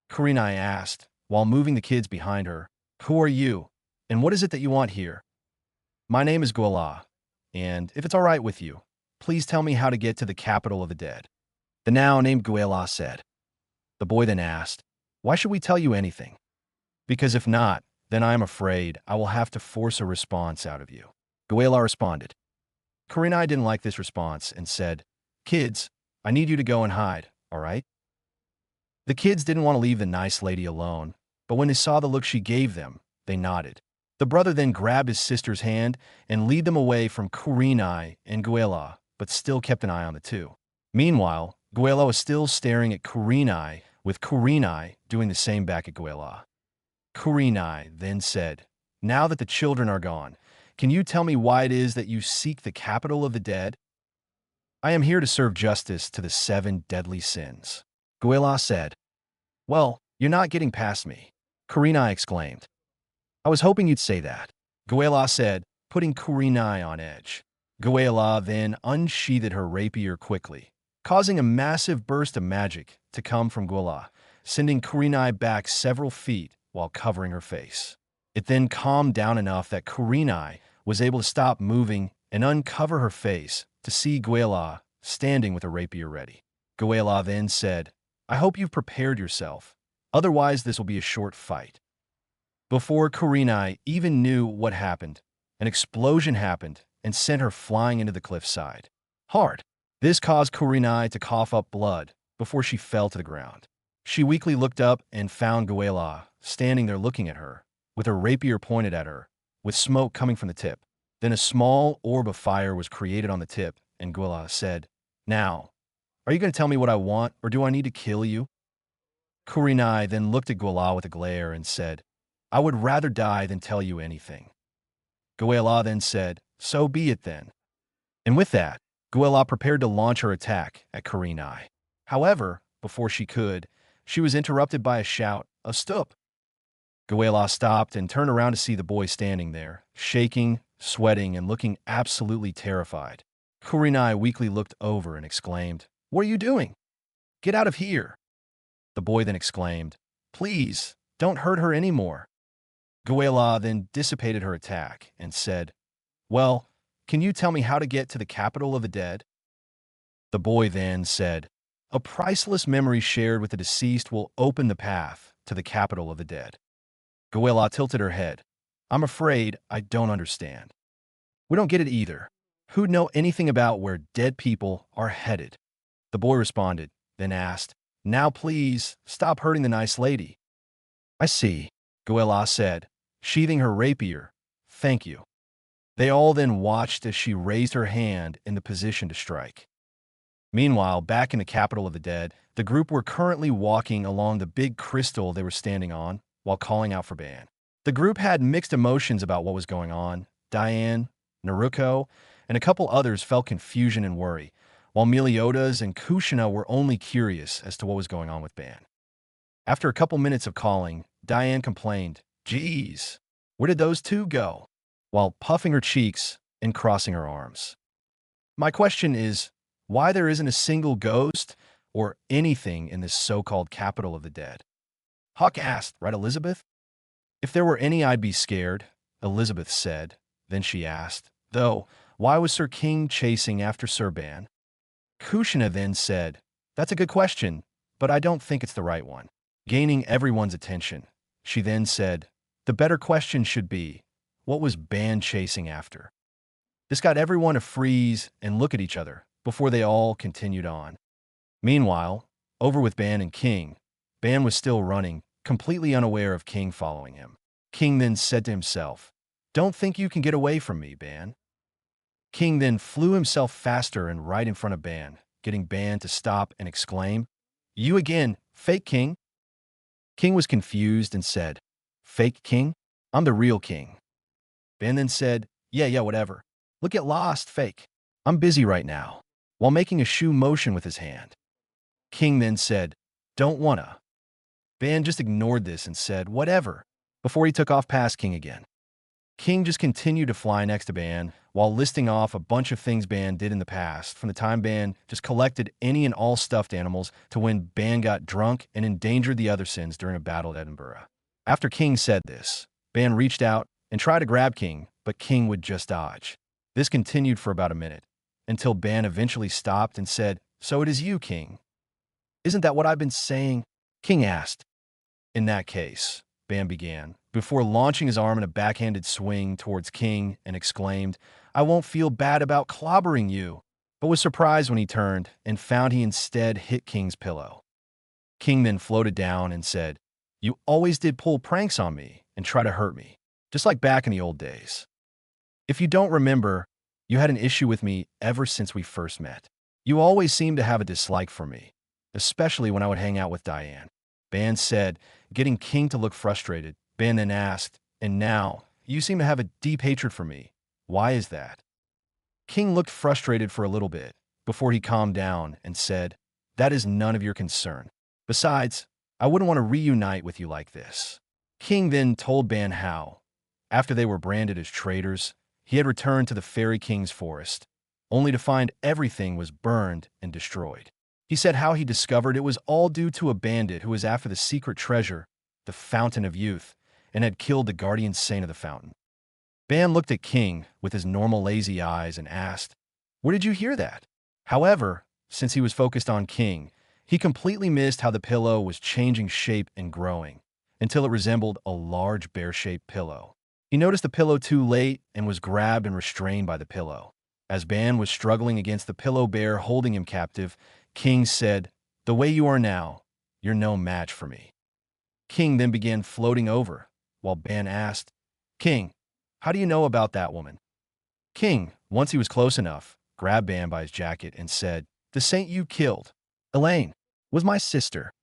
Kurinai asked, while moving the kids behind her, "Who are you, and what is it that you want here?" "My name is Guila, and if it's all right with you, please tell me how to get to the capital of the dead." The now named Guila said. The boy then asked, "Why should we tell you anything?" "Because if not, then I am afraid I will have to force a response out of you," Guila responded. Kurinai didn't like this response and said, "Kids, I need you to go and hide, all right?" The kids didn't want to leave the nice lady alone, but when they saw the look she gave them, they nodded. The brother then grabbed his sister's hand and led them away from Kurinai and Guila, but still kept an eye on the two. Meanwhile, Guila was still staring at Kurinai, with Kurinai doing the same back at Guila. Kurinai then said, "Now that the children are gone, can you tell me why it is that you seek the capital of the dead?" "I am here to serve justice to the 7 deadly sins," Guila said. "Well, you're not getting past me," Kurinai exclaimed. "I was hoping you'd say that," Guila said, putting Kurenai on edge. Guila then unsheathed her rapier quickly, causing a massive burst of magic to come from Guila, sending Kurenai back several feet while covering her face. It then calmed down enough that Kurenai was able to stop moving and uncover her face to see Guila standing with a rapier ready. Guila then said, "I hope you've prepared yourself, otherwise this will be a short fight." Before Kurenai even knew what happened, an explosion happened and sent her flying into the cliffside. Hard. This caused Kurenai to cough up blood before she fell to the ground. She weakly looked up and found Guila standing there looking at her, with her rapier pointed at her, with smoke coming from the tip. Then a small orb of fire was created on the tip, and Guila said, "Now, are you going to tell me what I want, or do I need to kill you?" Kurenai then looked at Guila with a glare and said, "I would rather die than tell you anything." Guila then said, "So be it then." And with that, Guila prepared to launch her attack at Kurenai. However, before she could, she was interrupted by a shout, "A stop!" Guila stopped and turned around to see the boy standing there, shaking, sweating, and looking absolutely terrified. Kurenai weakly looked over and exclaimed, "What are you doing? Get out of here!" The boy then exclaimed, "Please, don't hurt her anymore." Guila then dissipated her attack and said, "Well, can you tell me how to get to the capital of the dead?" The boy then said, "A priceless memory shared with the deceased will open the path to the capital of the dead." Guila tilted her head. "I'm afraid I don't understand." "We don't get it either. Who'd know anything about where dead people are headed?" The boy responded, then asked, "Now please, stop hurting the nice lady." "I see," Guila said, sheathing her rapier. "Thank you." They all then watched as she raised her hand in the position to strike. Meanwhile, back in the capital of the dead, the group were currently walking along the big crystal they were standing on while calling out for Ban. The group had mixed emotions about what was going on. Diane, Naruto, and a couple others felt confusion and worry, while Meliodas and Kushina were only curious as to what was going on with Ban. After a couple minutes of calling, Diane complained, "Geez, where did those two go?" while puffing her cheeks and crossing her arms. "My question is, why there isn't a single ghost or anything in this so-called capital of the dead?" Hawk asked, "Right, Elizabeth?" "If there were any, I'd be scared," Elizabeth said. Then she asked, "Though, why was Sir King chasing after Sir Ban?" Kushina then said, "That's a good question, but I don't think it's the right one." Gaining everyone's attention, she then said, "The better question should be, what was Ban chasing after?" This got everyone to freeze and look at each other before they all continued on. Meanwhile, over with Ban and King, Ban was still running, completely unaware of King following him. King then said to himself, "Don't think you can get away from me, Ban." King then flew himself faster and right in front of Ban, getting Ban to stop and exclaim, "You again, fake King?" King was confused and said, "Fake King? I'm the real King." Ban then said, Yeah, whatever. Look, get lost, fake. I'm busy right now," while making a shoe motion with his hand. King then said, "Don't wanna." Ban just ignored this and said, "Whatever," before he took off past King again. King just continued to fly next to Ban while listing off a bunch of things Ban did in the past, from the time Ban just collected any and all stuffed animals to when Ban got drunk and endangered the other sins during a battle at Edinburgh. After King said this, Ban reached out and tried to grab King, but King would just dodge. This continued for about a minute, until Ban eventually stopped and said, "So it is you, King." "Isn't that what I've been saying?" King asked. "In that case," Ban began, before launching his arm in a backhanded swing towards King and exclaimed, "I won't feel bad about clobbering you," but was surprised when he turned and found he instead hit King's pillow. King then floated down and said, "You always did pull pranks on me and try to hurt me, just like back in the old days. If you don't remember, you had an issue with me ever since we first met. You always seemed to have a dislike for me, especially when I would hang out with Diane." Ban said, getting King to look frustrated. Ban then asked, "And now, you seem to have a deep hatred for me. Why is that?" King looked frustrated for a little bit, before he calmed down and said, "That is none of your concern. Besides, I wouldn't want to reunite with you like this." King then told Ban how, after they were branded as traitors, he had returned to the Fairy King's forest, only to find everything was burned and destroyed. He said how he discovered it was all due to a bandit who was after the secret treasure, the Fountain of Youth, and had killed the guardian saint of the fountain. Ban looked at King with his normal lazy eyes and asked, "Where did you hear that?" However, since he was focused on King, he completely missed how the pillow was changing shape and growing, until it resembled a large bear-shaped pillow. He noticed the pillow too late and was grabbed and restrained by the pillow. As Ban was struggling against the pillow bear holding him captive, King said, "The way you are now, you're no match for me." King then began floating over, while Ban asked, "King, how do you know about that woman?" King, once he was close enough, grabbed Ban by his jacket and said, "The saint you killed, Elaine, was my sister."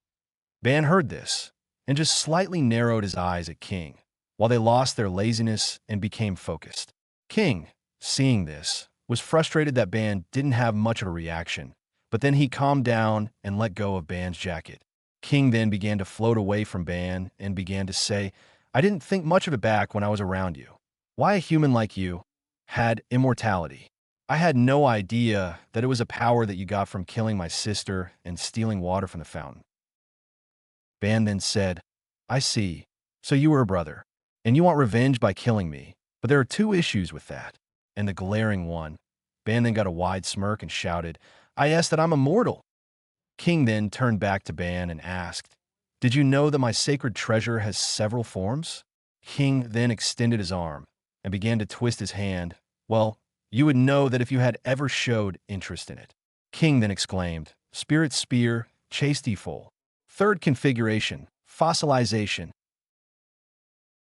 Ban heard this and just slightly narrowed his eyes at King, while they lost their laziness and became focused. King, seeing this, was frustrated that Ban didn't have much of a reaction, but then he calmed down and let go of Ban's jacket. King then began to float away from Ban and began to say, "I didn't think much of it back when I was around you. Why a human like you had immortality? I had no idea that it was a power that you got from killing my sister and stealing water from the fountain." Ban then said, "I see. So you were a brother, and you want revenge by killing me. But there are two issues with that, and the glaring one." Ban then got a wide smirk and shouted, "I asked that I'm immortal." King then turned back to Ban and asked, "Did you know that my sacred treasure has several forms?" King then extended his arm and began to twist his hand. "Well, you would know that if you had ever showed interest in it." King then exclaimed, "Spirit Spear, Chastity Full. Third configuration, Fossilization."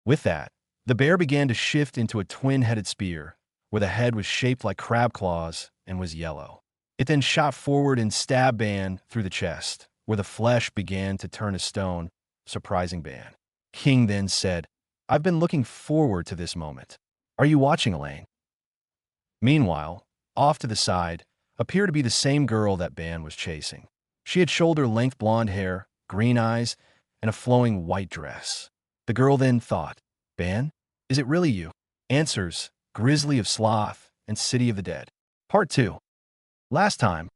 With that, the bear began to shift into a twin-headed spear, where the head was shaped like crab claws and was yellow. It then shot forward and stabbed Ban through the chest, where the flesh began to turn to stone, surprising Ban. King then said, "I've been looking forward to this moment. Are you watching, Elaine?" Meanwhile, off to the side, appeared to be the same girl that Ban was chasing. She had shoulder-length blonde hair, green eyes, and a flowing white dress. The girl then thought, "Ban, is it really you?" Answers, Grizzly of Sloth and City of the Dead. Part 2. Last time,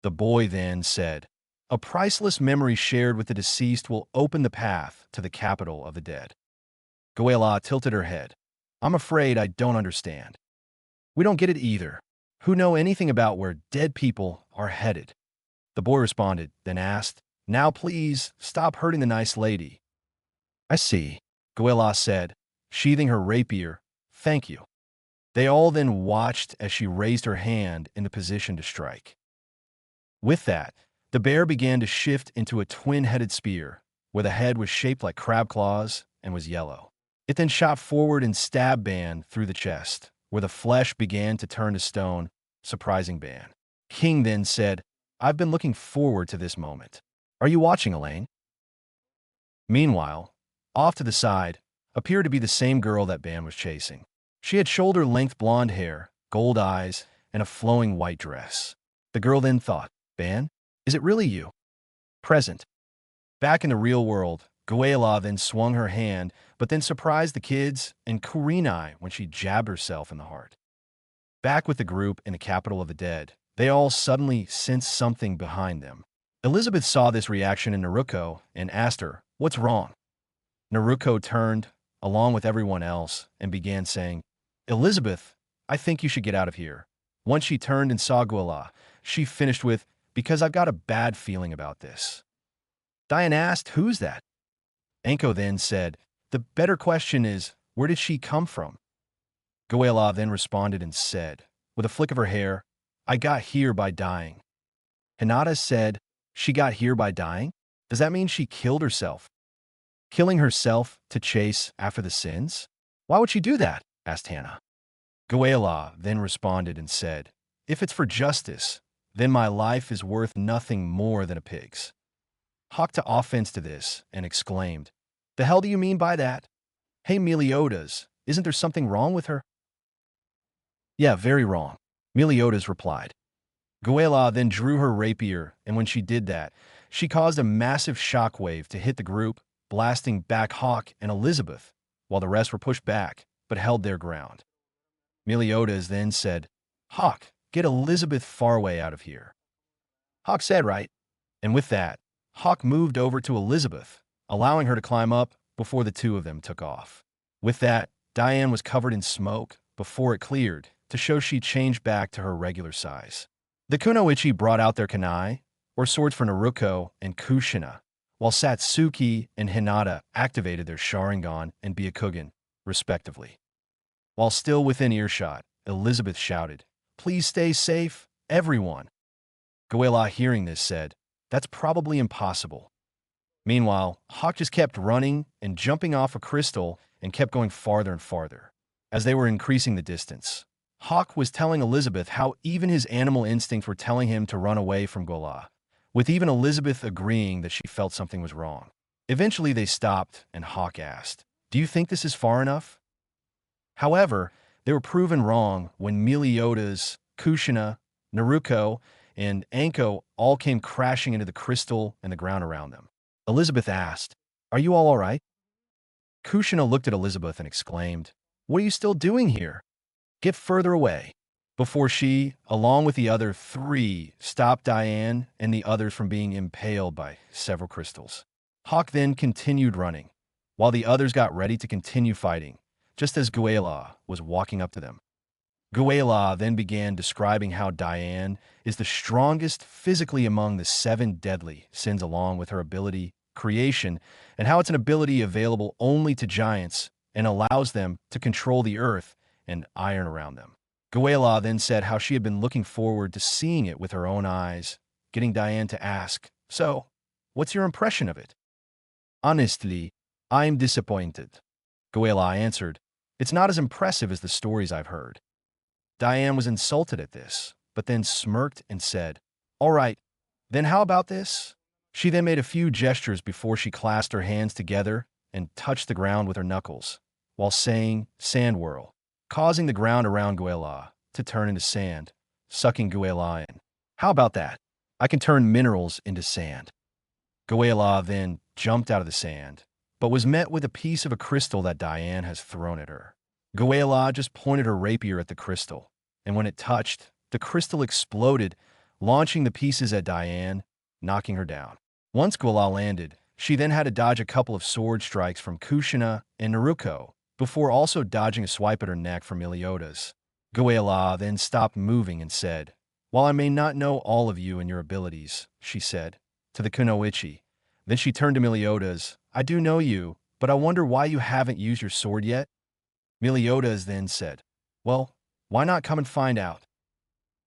the boy then said, "A priceless memory shared with the deceased will open the path to the capital of the dead." Guila tilted her head. "I'm afraid I don't understand." "We don't get it either. Who know anything about where dead people are headed?" The boy responded, then asked, "Now please, stop hurting the nice lady." "I see," Guila said, sheathing her rapier. "Thank you." They all then watched as she raised her hand in the position to strike. With that, the bear began to shift into a twin-headed spear, where the head was shaped like crab claws and was yellow. It then shot forward and stabbed Ban through the chest, where the flesh began to turn to stone, surprising Ban. King then said, "I've been looking forward to this moment. Are you watching, Elaine?" Meanwhile, off to the side, appeared to be the same girl that Ban was chasing. She had shoulder-length blonde hair, gold eyes, and a flowing white dress. The girl then thought, "Ban, is it really you?" Present. Back in the real world, Guila then swung her hand, but then surprised the kids and Kurinai when she jabbed herself in the heart. Back with the group in the capital of the dead, they all suddenly sensed something behind them. Elizabeth saw this reaction in Naruto and asked her, "What's wrong?" Naruto turned, along with everyone else, and began saying, "Elizabeth, I think you should get out of here." Once she turned and saw Guila, she finished with, "Because I've got a bad feeling about this." Diane asked, "Who's that?" Anko then said, "The better question is, where did she come from?" Guila then responded and said, with a flick of her hair, "I got here by dying." Hinata said, "She got here by dying? Does that mean she killed herself?" Killing herself to chase after the sins? "Why would she do that?" asked Hannah. Guila then responded and said, "If it's for justice, then my life is worth nothing more than a pig's." Hawk took offense to this and exclaimed, "The hell do you mean by that? Hey Meliodas, isn't there something wrong with her?" "Yeah, very wrong," Meliodas replied. Guila then drew her rapier, and when she did that, she caused a massive shockwave to hit the group, blasting back Hawk and Elizabeth, while the rest were pushed back, but held their ground. Meliodas then said, Hawk, get Elizabeth Farway out of here. Hawk said, right. And with that, Hawk moved over to Elizabeth, allowing her to climb up before the two of them took off. With that, Diane was covered in smoke before it cleared to show she changed back to her regular size. The Kunoichi brought out their kunai, or swords for Naruto and Kushina, while Satsuki and Hinata activated their Sharingan and Byakugan, respectively. While still within earshot, Elizabeth shouted, Please stay safe, everyone. Guila, hearing this, said, That's probably impossible. Meanwhile, Hawk just kept running and jumping off a crystal and kept going farther and farther. As they were increasing the distance, Hawk was telling Elizabeth how even his animal instincts were telling him to run away from Guila, with even Elizabeth agreeing that she felt something was wrong. Eventually they stopped, and Hawk asked, Do you think this is far enough? However, they were proven wrong when Meliodas, Kushina, Naruto, and Anko all came crashing into the crystal and the ground around them. Elizabeth asked, Are you all right? Kushina looked at Elizabeth and exclaimed, What are you still doing here? Get further away. Before she, along with the other three, stopped Diane and the others from being impaled by several crystals. Hawk then continued running, while the others got ready to continue fighting, just as Guila was walking up to them. Guila then began describing how Diane is the strongest physically among the 7 deadly sins along with her ability, creation, and how it's an ability available only to giants and allows them to control the earth and iron around them. Guila then said how she had been looking forward to seeing it with her own eyes, getting Diane to ask, So, what's your impression of it? Honestly, I'm disappointed. Guila answered, It's not as impressive as the stories I've heard. Diane was insulted at this, but then smirked and said, All right, then how about this? She then made a few gestures before she clasped her hands together and touched the ground with her knuckles, while saying, Sand whirl, causing the ground around Guila to turn into sand, sucking Guila in. How about that? I can turn minerals into sand. Guila then jumped out of the sand, but was met with a piece of a crystal that Diane has thrown at her. Guila just pointed her rapier at the crystal, and when it touched, the crystal exploded, launching the pieces at Diane, knocking her down. Once Guila landed, she then had to dodge a couple of sword strikes from Kushina and Naruto, before also dodging a swipe at her neck from Meliodas. Guila then stopped moving and said, While I may not know all of you and your abilities, she said, to the Kunoichi. Then she turned to Meliodas, I do know you, but I wonder why you haven't used your sword yet? Meliodas then said, Well, why not come and find out?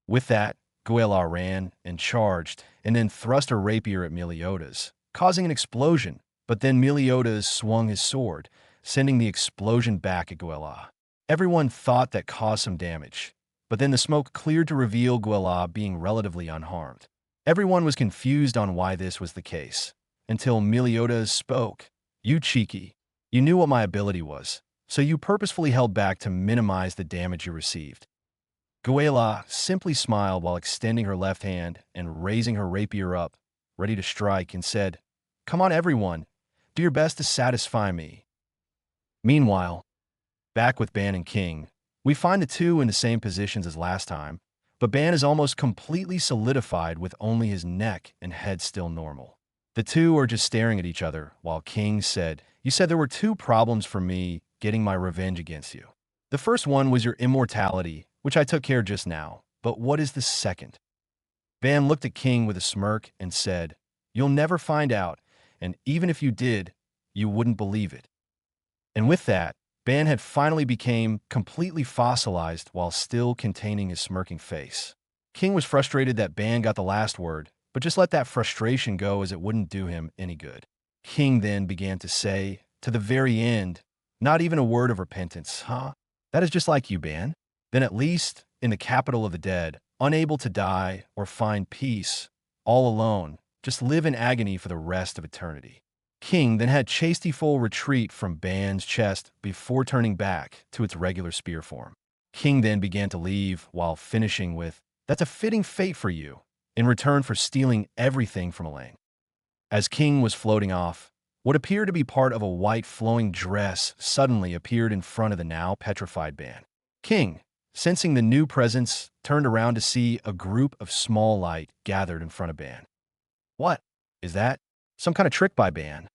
With that, Guila ran and charged, and then thrust her rapier at Meliodas, causing an explosion, but then Meliodas swung his sword, sending the explosion back at Guila. Everyone thought that caused some damage, but then the smoke cleared to reveal Guila being relatively unharmed. Everyone was confused on why this was the case, until Meliodas spoke. You cheeky. You knew what my ability was, so you purposefully held back to minimize the damage you received. Guila simply smiled while extending her left hand and raising her rapier up, ready to strike, and said, Come on, everyone. Do your best to satisfy me. Meanwhile, back with Ban and King, we find the two in the same positions as last time, but Ban is almost completely solidified with only his neck and head still normal. The two are just staring at each other while King said, You said there were 2 problems for me getting my revenge against you. The first one was your immortality, which I took care of just now, but what is the second? Ban looked at King with a smirk and said, You'll never find out, and even if you did, you wouldn't believe it. And with that, Ban had finally became completely fossilized while still containing his smirking face. King was frustrated that Ban got the last word, but just let that frustration go as it wouldn't do him any good. King then began to say, to the very end, Not even a word of repentance, huh? That is just like you, Ban. Then at least, in the capital of the dead, unable to die or find peace, all alone, just live in agony for the rest of eternity. King then had chasteful retreat from Ban's chest before turning back to its regular spear form. King then began to leave while finishing with, That's a fitting fate for you, in return for stealing everything from Elaine. As King was floating off, what appeared to be part of a white flowing dress suddenly appeared in front of the now petrified Ban. King, sensing the new presence, turned around to see a group of small light gathered in front of Ban. What? Is that some kind of trick by Ban?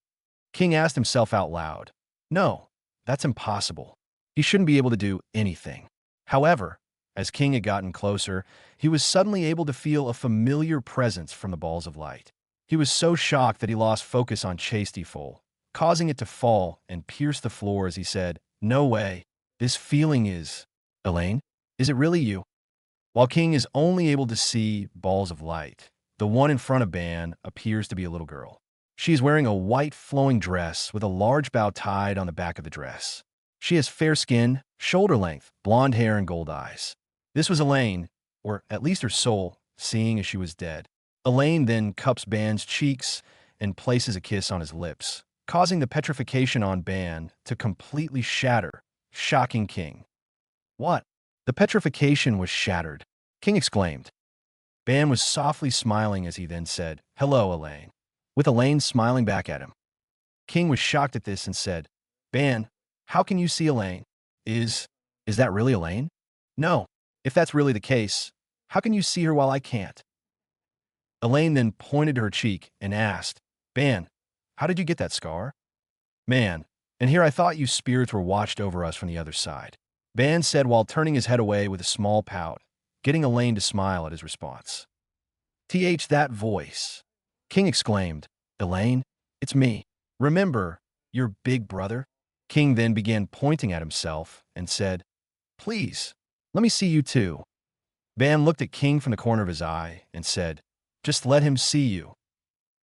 King asked himself out loud. No, that's impossible. He shouldn't be able to do anything. However, as King had gotten closer, he was suddenly able to feel a familiar presence from the balls of light. He was so shocked that he lost focus on Chastiful, causing it to fall and pierce the floor as he said, "No way. This feeling is... Elaine? Is it really you?" While King is only able to see balls of light, the one in front of Ban appears to be a little girl. She is wearing a white flowing dress with a large bow tied on the back of the dress. She has fair skin, shoulder length, blonde hair, and gold eyes. This was Elaine, or at least her soul, seeing as she was dead. Elaine then cups Ban's cheeks and places a kiss on his lips, causing the petrification on Ban to completely shatter, shocking King. What? The petrification was shattered, King exclaimed. Ban was softly smiling as he then said, "Hello, Elaine," with Elaine smiling back at him. King was shocked at this and said, "Ban, how can you see Elaine? Is that really Elaine?" "No. If that's really the case, how can you see her while I can't?" Elaine then pointed to her cheek and asked, "Ban, how did you get that scar?" "Man, and here I thought you spirits were watched over us from the other side," Ban said while turning his head away with a small pout, getting Elaine to smile at his response. That voice," King exclaimed. "Elaine, it's me. Remember, your big brother?" King then began pointing at himself and said, "Please, let me see you too." Ban looked at King from the corner of his eye and said, "Just let him see you."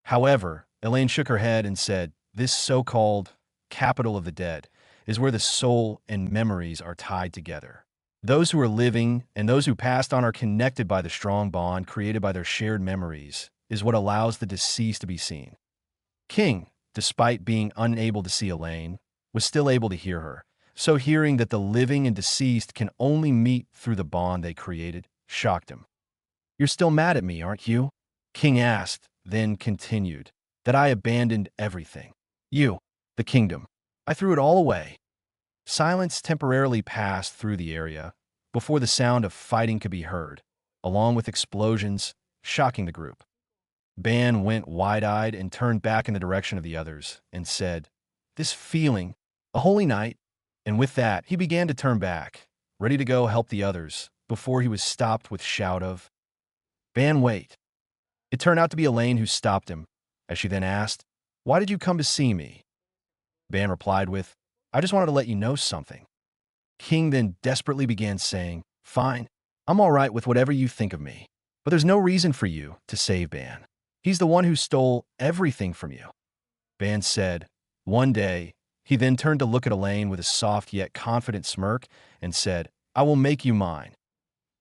However, Elaine shook her head and said, "This so-called capital of the dead is where the soul and memories are tied together. Those who are living and those who passed on are connected by the strong bond created by their shared memories is what allows the deceased to be seen." King, despite being unable to see Elaine, was still able to hear her, so hearing that the living and deceased can only meet through the bond they created shocked him. "You're still mad at me, aren't you?" King asked, then continued, "That I abandoned everything. You, the kingdom. I threw it all away." Silence temporarily passed through the area before the sound of fighting could be heard, along with explosions, shocking the group. Ban went wide-eyed and turned back in the direction of the others and said, "This feeling, a holy night," and with that, he began to turn back, ready to go help the others, before he was stopped with a shout of, "Ban, wait." It turned out to be Elaine who stopped him, as she then asked, "Why did you come to see me?" Ban replied with, "I just wanted to let you know something." King then desperately began saying, "Fine, I'm all right with whatever you think of me, but there's no reason for you to save Ban. He's the one who stole everything from you." Ban said, "One day." He then turned to look at Elaine with a soft yet confident smirk and said, "I will make you mine."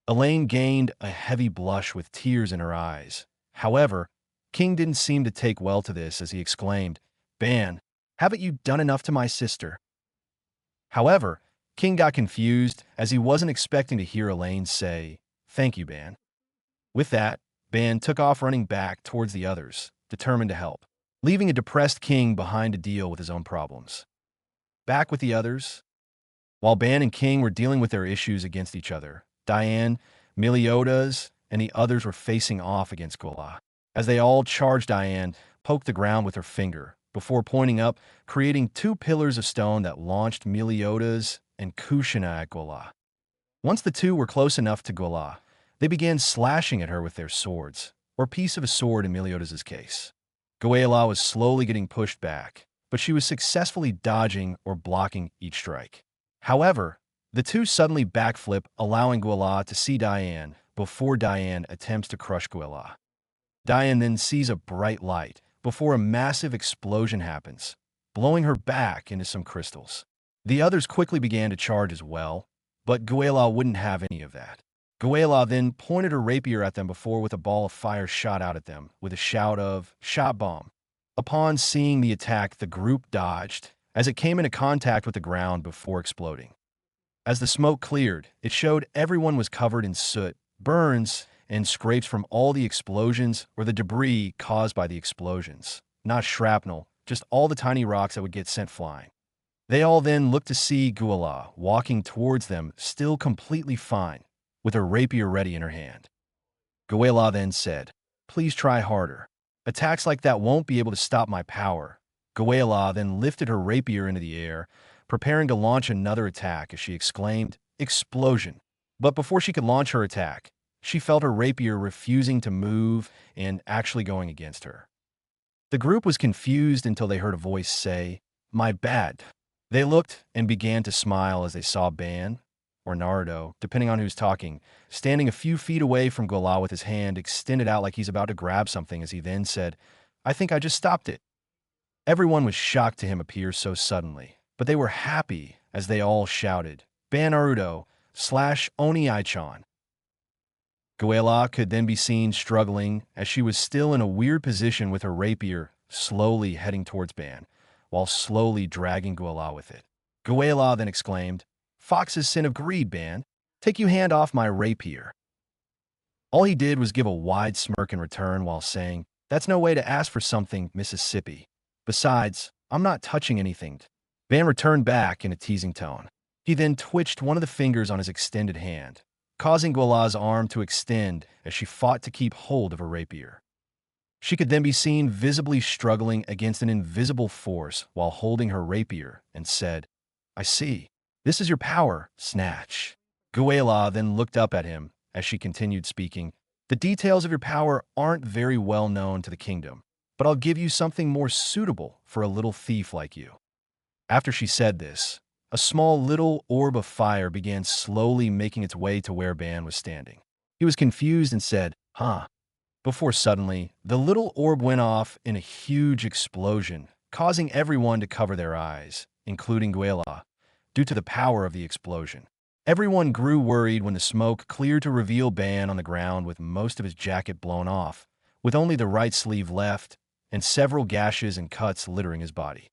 Elaine gained a heavy blush with tears in her eyes. However, King didn't seem to take well to this as he exclaimed, "Ban, haven't you done enough to my sister?" However, King got confused as he wasn't expecting to hear Elaine say, "Thank you, Ban." With that, Ban took off running back towards the others, determined to help, leaving a depressed King behind to deal with his own problems. Back with the others, while Ban and King were dealing with their issues against each other, Diane, Meliodas, and the others were facing off against Guila. As they all charged, Diane poked the ground with her finger, before pointing up, creating two pillars of stone that launched Meliodas and Kushina at Guila. Once the two were close enough to Guila, they began slashing at her with their swords, or piece of a sword in Meliodas' case. Guila was slowly getting pushed back, but she was successfully dodging or blocking each strike. However, the two suddenly backflip, allowing Guila to see Diane before Diane attempts to crush Guila. Diane then sees a bright light before a massive explosion happens, blowing her back into some crystals. The others quickly began to charge as well, but Guila wouldn't have any of that. Guila then pointed her rapier at them before with a ball of fire shot out at them with a shout of "Shot bomb." Upon seeing the attack, the group dodged as it came into contact with the ground before exploding. As the smoke cleared, it showed everyone was covered in soot, burns, and scrapes from all the explosions or the debris caused by the explosions. Not shrapnel, just all the tiny rocks that would get sent flying. They all then looked to see Guila walking towards them, still completely fine, with her rapier ready in her hand. Guila then said, "Please try harder. Attacks like that won't be able to stop my power." Guila then lifted her rapier into the air, preparing to launch another attack as she exclaimed, "Explosion!" But before she could launch her attack, she felt her rapier refusing to move and actually going against her. The group was confused until they heard a voice say, "My bad." They looked and began to smile as they saw Ban, or Naruto, depending on who's talking, standing a few feet away from Guila with his hand extended out like he's about to grab something as he then said, "I think I just stopped it." Everyone was shocked to him appear so suddenly, but they were happy as they all shouted, "Ban Naruto / Oni Aichan." Guila could then be seen struggling as she was still in a weird position with her rapier slowly heading towards Ban, while slowly dragging Guila with it. Guila then exclaimed, "Fox's sin of greed, Ban. Take you hand off my rapier." All he did was give a wide smirk in return while saying, "That's no way to ask for something, Mississippi. Besides, I'm not touching anything." Ban returned back in a teasing tone. He then twitched one of the fingers on his extended hand, causing Guila's arm to extend as she fought to keep hold of her rapier. She could then be seen visibly struggling against an invisible force while holding her rapier and said, "I see. This is your power, Snatch." Guila then looked up at him as she continued speaking. "The details of your power aren't very well known to the kingdom, but I'll give you something more suitable for a little thief like you." After she said this, a small little orb of fire began slowly making its way to where Ban was standing. He was confused and said, "Huh?" Before suddenly, the little orb went off in a huge explosion, causing everyone to cover their eyes, including Guila, due to the power of the explosion. Everyone grew worried when the smoke cleared to reveal Ban on the ground with most of his jacket blown off, with only the right sleeve left, and several gashes and cuts littering his body.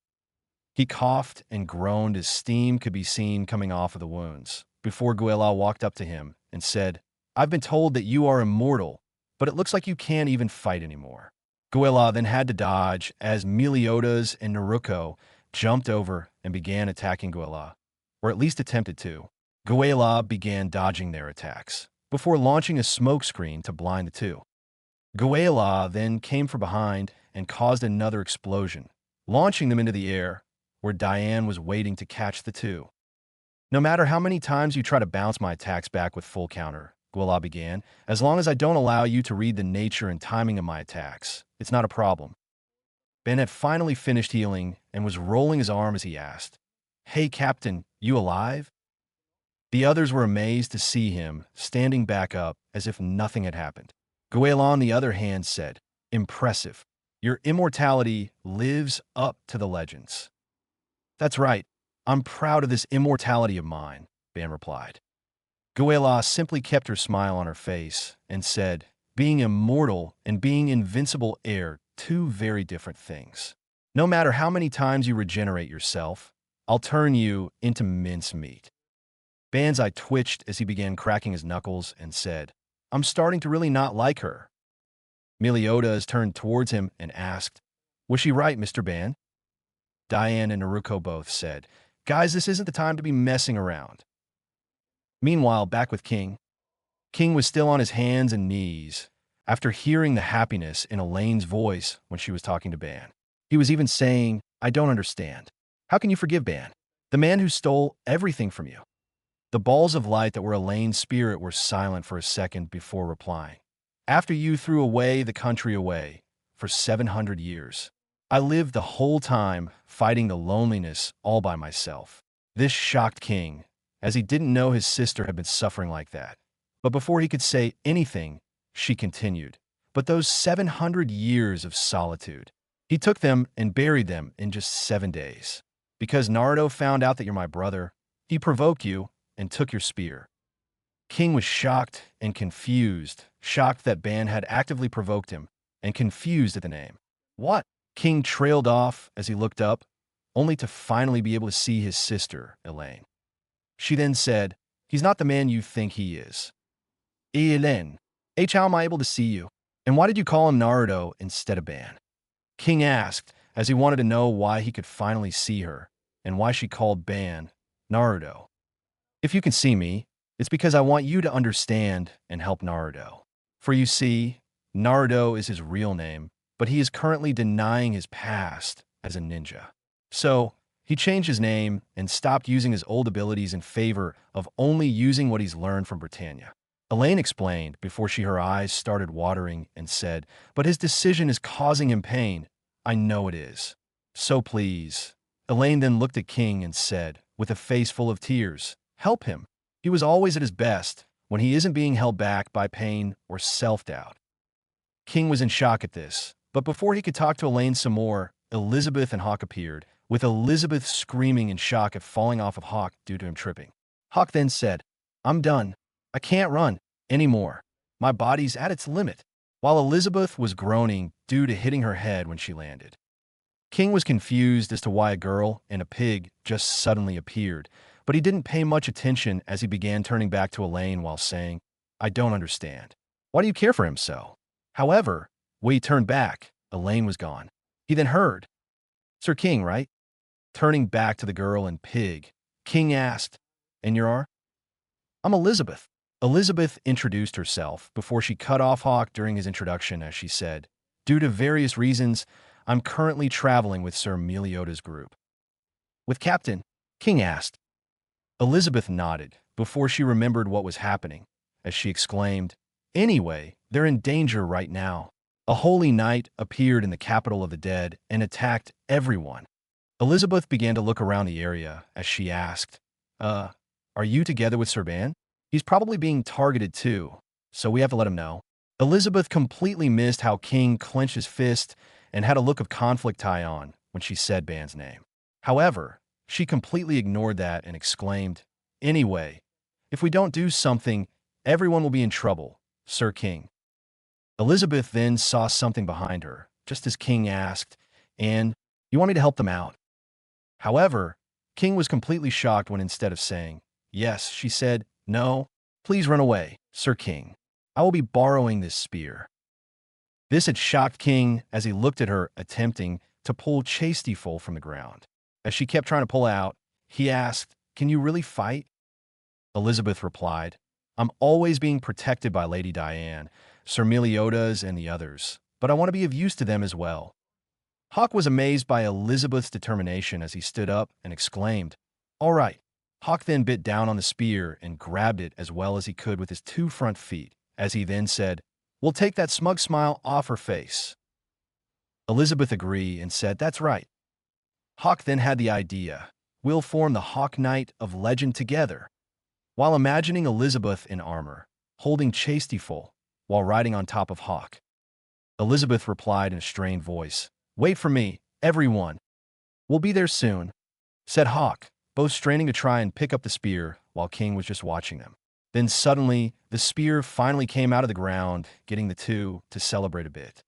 He coughed and groaned as steam could be seen coming off of the wounds, before Guila walked up to him and said, "I've been told that you are immortal, but it looks like you can't even fight anymore." Guila then had to dodge as Meliodas and Naruto jumped over and began attacking Guila, or at least attempted to. Guila began dodging their attacks, before launching a smokescreen to blind the two. Guila then came from behind and caused another explosion, launching them into the air, where Diane was waiting to catch the two. "No matter how many times you try to bounce my attacks back with full counter," Guila began, "as long as I don't allow you to read the nature and timing of my attacks, it's not a problem." Ben had finally finished healing and was rolling his arm as he asked, "Hey, Captain, you alive?" The others were amazed to see him standing back up as if nothing had happened. Guila, on the other hand, said, "Impressive. Your immortality lives up to the legends." "That's right. I'm proud of this immortality of mine," Ban replied. Guila simply kept her smile on her face and said, "Being immortal and being invincible are two very different things. No matter how many times you regenerate yourself, I'll turn you into mincemeat." Ban's eye twitched as he began cracking his knuckles and said, "I'm starting to really not like her." Meliodas turned towards him and asked, "Was she right, Mr. Ban?" Diane and Naruto both said, "Guys, this isn't the time to be messing around." Meanwhile, back with King. King was still on his hands and knees after hearing the happiness in Elaine's voice when she was talking to Ban. He was even saying, "I don't understand. How can you forgive Ban, the man who stole everything from you?" The balls of light that were Elaine's spirit were silent for a second before replying. "After you threw away the country away for 700 years, I lived the whole time fighting the loneliness all by myself." This shocked King, as he didn't know his sister had been suffering like that. But before he could say anything, she continued, "But those 700 years of solitude, he took them and buried them in just 7 days. Because Naruto found out that you're my brother, he provoked you and took your spear." King was shocked and confused, shocked that Ban had actively provoked him, and confused at the name. "What?" King trailed off as he looked up, only to finally be able to see his sister, Elaine. She then said, "He's not the man you think he is." "Elaine, how am I able to see you? And why did you call him Naruto instead of Ban?" King asked, as he wanted to know why he could finally see her. and why she called Ban Naruto. If you can see me, it's because I want you to understand and help Naruto. For you see, Naruto is his real name, but he is currently denying his past as a ninja. So, he changed his name and stopped using his old abilities in favor of only using what he's learned from Britannia. Elaine explained before her eyes started watering and said, "But his decision is causing him pain. I know it is. So please." Elaine then looked at King and said, with a face full of tears, "Help him. He was always at his best when he isn't being held back by pain or self-doubt." King was in shock at this, but before he could talk to Elaine some more, Elizabeth and Hawk appeared, with Elizabeth screaming in shock at falling off of Hawk due to him tripping. Hawk then said, "I'm done. I can't run anymore. My body's at its limit," while Elizabeth was groaning due to hitting her head when she landed. King was confused as to why a girl and a pig just suddenly appeared, but he didn't pay much attention as he began turning back to Elaine while saying, "I don't understand. Why do you care for him so?" However, when he turned back, Elaine was gone. He then heard, "Sir King, right?" Turning back to the girl and pig, King asked, "And you are?" "I'm Elizabeth." Elizabeth introduced herself before she cut off Hawk during his introduction as she said, "Due to various reasons, I'm currently traveling with Sir Meliodas' group." "With Captain?" King asked. Elizabeth nodded before she remembered what was happening, as she exclaimed, "Anyway, they're in danger right now. A holy knight appeared in the capital of the dead and attacked everyone." Elizabeth began to look around the area as she asked, Are you together with Sir Ban? He's probably being targeted too, so we have to let him know." Elizabeth completely missed how King clenched his fist and had a look of conflict tie on when she said Ban's name. However, she completely ignored that and exclaimed, "Anyway, if we don't do something, everyone will be in trouble, Sir King." Elizabeth then saw something behind her, just as King asked, "And you want me to help them out?" However, King was completely shocked when instead of saying, "Yes," she said, "No, please run away, Sir King. I will be borrowing this spear." This had shocked King as he looked at her attempting to pull Chastiful from the ground. As she kept trying to pull out, he asked, "Can you really fight?" Elizabeth replied, "I'm always being protected by Lady Diane, Sir Meliodas, and the others, but I want to be of use to them as well." Hawk was amazed by Elizabeth's determination as he stood up and exclaimed, "All right." Hawk then bit down on the spear and grabbed it as well as he could with his 2 front feet, as he then said, "We'll take that smug smile off her face." Elizabeth agreed and said, "That's right." Hawk then had the idea, "We'll form the Hawk Knight of Legend together." While imagining Elizabeth in armor, holding Chastiful while riding on top of Hawk, Elizabeth replied in a strained voice, "Wait for me, everyone. We'll be there soon," said Hawk, both straining to try and pick up the spear while King was just watching them. Then suddenly, the spear finally came out of the ground, getting the two to celebrate a bit.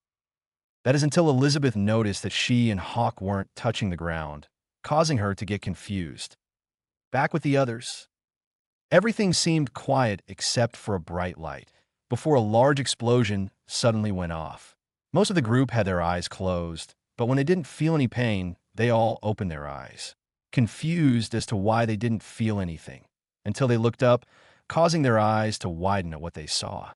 That is until Elizabeth noticed that she and Hawk weren't touching the ground, causing her to get confused. Back with the others, everything seemed quiet except for a bright light, before a large explosion suddenly went off. Most of the group had their eyes closed, but when they didn't feel any pain, they all opened their eyes, confused as to why they didn't feel anything, until they looked up, causing their eyes to widen at what they saw.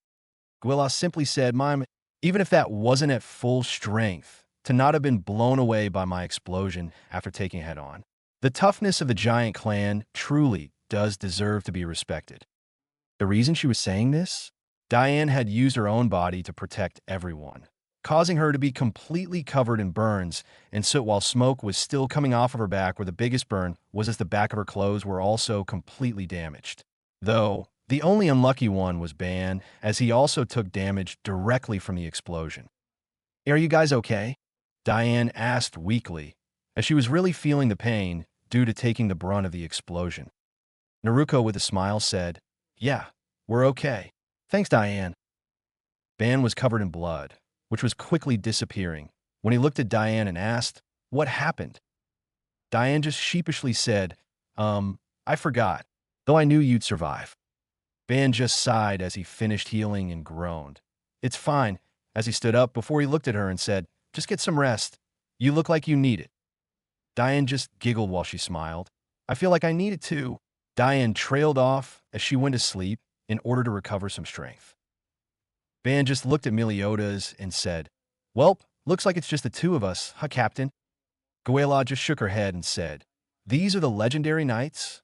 Guila simply said, "Mime, even if that wasn't at full strength, to not have been blown away by my explosion after taking head on. The toughness of the giant clan truly does deserve to be respected." The reason she was saying this? Diane had used her own body to protect everyone, causing her to be completely covered in burns and soot while smoke was still coming off of her back, where the biggest burn was as the back of her clothes were also completely damaged. Though, the only unlucky one was Ban, as he also took damage directly from the explosion. "Are you guys okay?" Diane asked weakly, as she was really feeling the pain due to taking the brunt of the explosion. Naruto with a smile said, "Yeah, we're okay. Thanks, Diane." Ban was covered in blood, which was quickly disappearing, when he looked at Diane and asked, "What happened?" Diane just sheepishly said, I forgot, though I knew you'd survive." Ban just sighed as he finished healing and groaned, "It's fine," as he stood up before he looked at her and said, "Just get some rest. You look like you need it." Diane just giggled while she smiled. I feel like I need it too. Diane trailed off as she went to sleep in order to recover some strength. Ban just looked at Meliodas and said, "Welp, looks like it's just the two of us, huh, Captain?" Guila just shook her head and said, "These are the legendary knights?"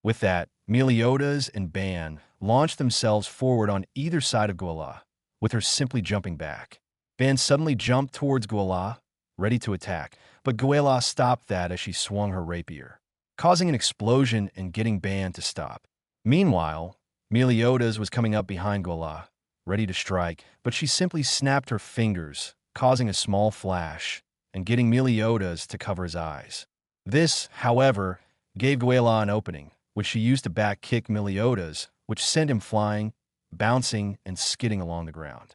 With that, Meliodas and Ban launched themselves forward on either side of Guila, with her simply jumping back. Ban suddenly jumped towards Guila, ready to attack, but Guila stopped that as she swung her rapier, causing an explosion and getting Ban to stop. Meanwhile, Meliodas was coming up behind Guila, ready to strike, but she simply snapped her fingers, causing a small flash, and getting Meliodas to cover his eyes. This, however, gave Guila an opening, which she used to back kick Meliodas, which sent him flying, bouncing, and skidding along the ground.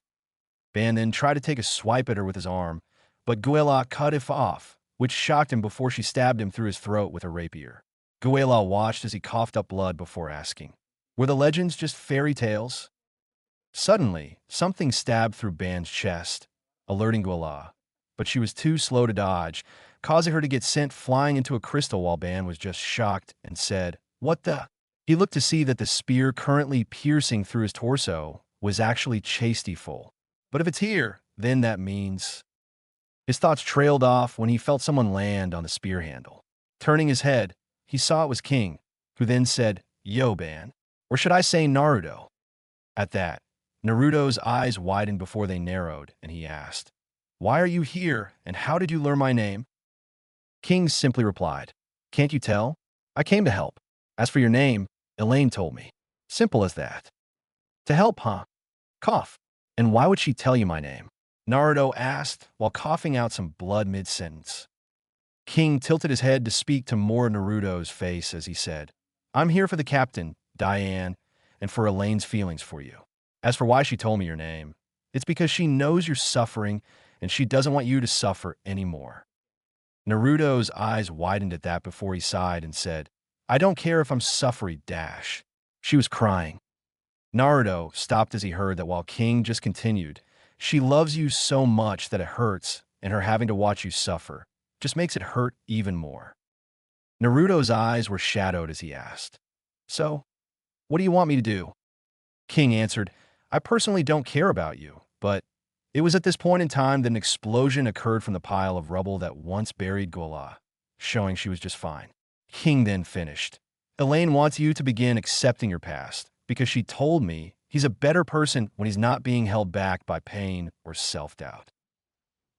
Ban then tried to take a swipe at her with his arm, but Guila cut it off, which shocked him before she stabbed him through his throat with her rapier. Guila watched as he coughed up blood before asking, "Were the legends just fairy tales?" Suddenly, something stabbed through Ban's chest, alerting Guila, but she was too slow to dodge, causing her to get sent flying into a crystal while Ban was just shocked and said, "What the?" He looked to see that the spear currently piercing through his torso was actually chasteful. But if it's here, then that means... His thoughts trailed off when he felt someone land on the spear handle. Turning his head, he saw it was King, who then said, "Yo, Ban. Or should I say Naruto?" At that, Naruto's eyes widened before they narrowed, and he asked, "Why are you here, and how did you learn my name?" King simply replied, "Can't you tell? I came to help. As for your name, Elaine told me. Simple as that." "To help, huh? Cough. And why would she tell you my name?" Naruto asked while coughing out some blood mid-sentence. King tilted his head to speak to more Naruto's face as he said, "I'm here for the captain, Diane, and for Elaine's feelings for you. As for why she told me your name, it's because she knows you're suffering and she doesn't want you to suffer anymore." Naruto's eyes widened at that before he sighed and said, "I don't care if I'm suffering, dash." She was crying. Naruto stopped as he heard that while King just continued, "She loves you so much that it hurts, and her having to watch you suffer just makes it hurt even more." Naruto's eyes were shadowed as he asked, "So, what do you want me to do?" King answered, "I personally don't care about you, but..." It was at this point in time that an explosion occurred from the pile of rubble that once buried Guila, showing she was just fine. King then finished, "Elaine wants you to begin accepting your past, because she told me he's a better person when he's not being held back by pain or self-doubt."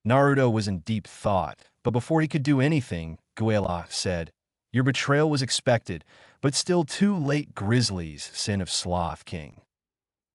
Naruto was in deep thought, but before he could do anything, Guila said, "Your betrayal was expected, but still too late, Grizzly's sin of sloth, King."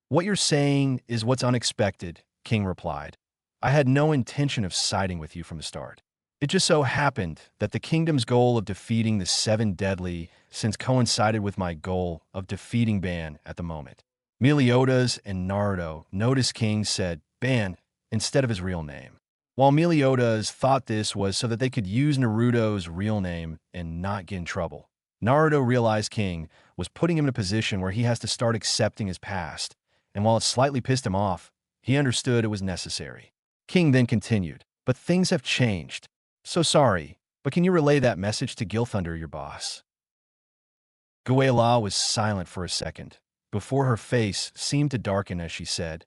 "What you're saying is what's unexpected," King replied. "I had no intention of siding with you from the start. It just so happened that the kingdom's goal of defeating the seven deadly sins coincided with my goal of defeating Ban at the moment." Meliodas and Naruto noticed King said Ban instead of his real name. While Meliodas thought this was so that they could use Naruto's real name and not get in trouble, Naruto realized King was putting him in a position where he has to start accepting his past, and while it slightly pissed him off, he understood it was necessary. King then continued, "But things have changed. So sorry, but can you relay that message to Gil Thunder, your boss?" Guila was silent for a second, before her face seemed to darken as she said,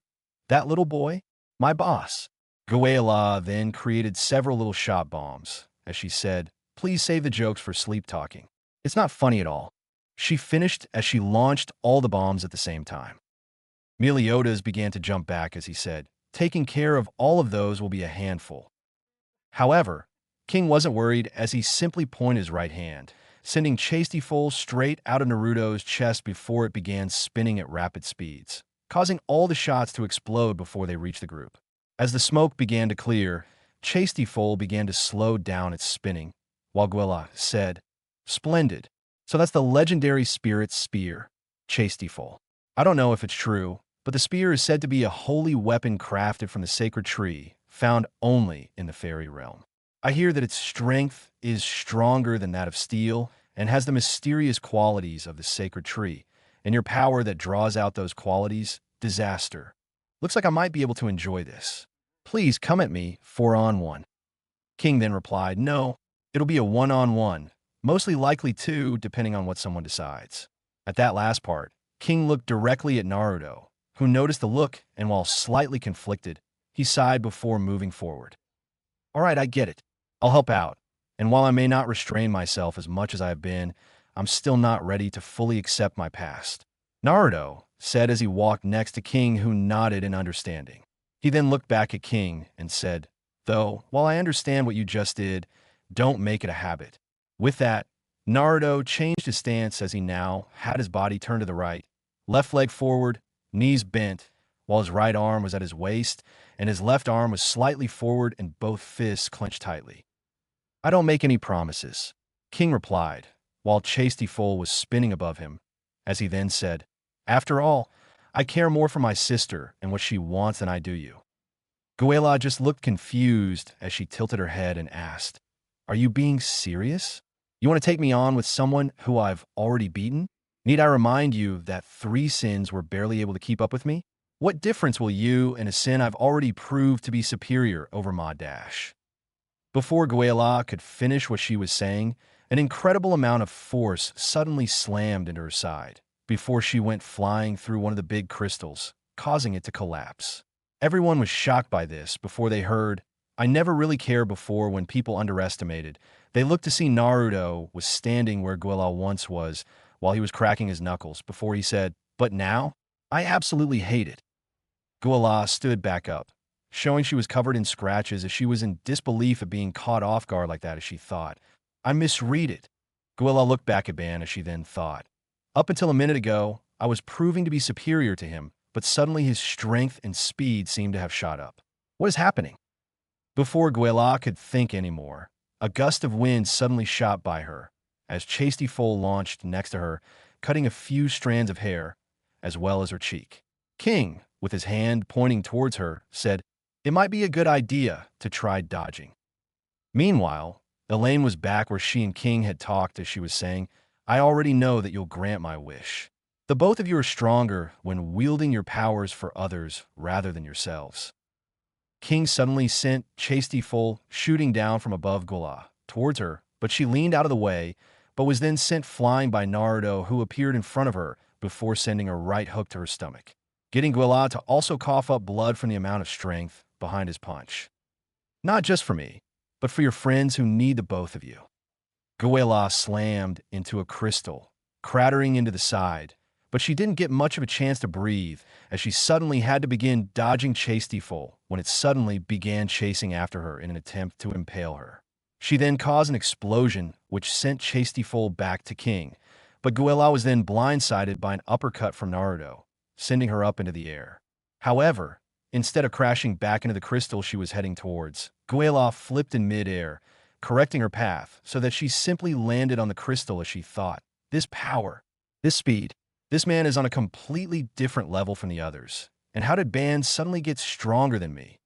"That little boy? My boss." Guila then created several little shot bombs, as she said, "Please save the jokes for sleep talking. It's not funny at all." She finished as she launched all the bombs at the same time. Meliodas began to jump back as he said, "Taking care of all of those will be a handful." However, King wasn't worried as he simply pointed his right hand, sending Chasteful straight out of Naruto's chest before it began spinning at rapid speeds, causing all the shots to explode before they reached the group. As the smoke began to clear, Chasteful began to slow down its spinning, while Guila said, "Splendid. So that's the legendary spirit's spear, Chasteful. I don't know if it's true, but the spear is said to be a holy weapon crafted from the sacred tree, found only in the fairy realm. I hear that its strength is stronger than that of steel and has the mysterious qualities of the sacred tree, and your power that draws out those qualities, disaster. Looks like I might be able to enjoy this. Please come at me 4-on-1. King then replied, "No, It'll be a one-on-one, mostly likely two, depending on what someone decides. At that last part, King looked directly at Naruto, who noticed the look, and while slightly conflicted, he sighed before moving forward. All right, I get it. I'll help out. And while I may not restrain myself as much as I have been, I'm still not ready to fully accept my past. Naruto said as he walked next to King, who nodded in understanding. He then looked back at King and said, though, while I understand what you just did, don't make it a habit. With that, Naruto changed his stance as he now had his body turned to the right, left leg forward, knees bent, while his right arm was at his waist and his left arm was slightly forward and both fists clenched tightly. I don't make any promises, King replied, while Chastiful was spinning above him, as he then said, after all, I care more for my sister and what she wants than I do you. Guila just looked confused as she tilted her head and asked, are you being serious? You want to take me on with someone who I've already beaten? Need I remind you that 3 sins were barely able to keep up with me? What difference will you in a sin I've already proved to be superior over Ma Dash? Before Guila could finish what she was saying, an incredible amount of force suddenly slammed into her side before she went flying through one of the big crystals, causing it to collapse. Everyone was shocked by this before they heard, I never really cared before when people underestimated. They looked to see Naruto was standing where Guila once was while he was cracking his knuckles before he said, but now, I absolutely hate it. Guila stood back up, showing she was covered in scratches as she was in disbelief at being caught off guard like that as she thought. I misread it. Guila looked back at Ban as she then thought. Up until a minute ago, I was proving to be superior to him, but suddenly his strength and speed seemed to have shot up. What is happening? Before Guila could think anymore, a gust of wind suddenly shot by her, as Chastiful launched next to her, cutting a few strands of hair, as well as her cheek. King, with his hand pointing towards her, said, it might be a good idea to try dodging. Meanwhile, Elaine was back where she and King had talked as she was saying, I already know that you'll grant my wish. The both of you are stronger when wielding your powers for others rather than yourselves. King suddenly sent Chastiful shooting down from above Guila towards her, but she leaned out of the way, but was then sent flying by Naruto, who appeared in front of her before sending a right hook to her stomach, getting Guila to also cough up blood from the amount of strength behind his punch. Not just for me, but for your friends who need the both of you. Guila slammed into a crystal, cratering into the side, but she didn't get much of a chance to breathe as she suddenly had to begin dodging Chastiful when it suddenly began chasing after her in an attempt to impale her. She then caused an explosion which sent Chastiful back to King, but Guila was then blindsided by an uppercut from Naruto, sending her up into the air. However, instead of crashing back into the crystal she was heading towards, Guila flipped in midair, correcting her path so that she simply landed on the crystal as she thought, this power, this speed, this man is on a completely different level from the others. And how did Ban suddenly get stronger than me?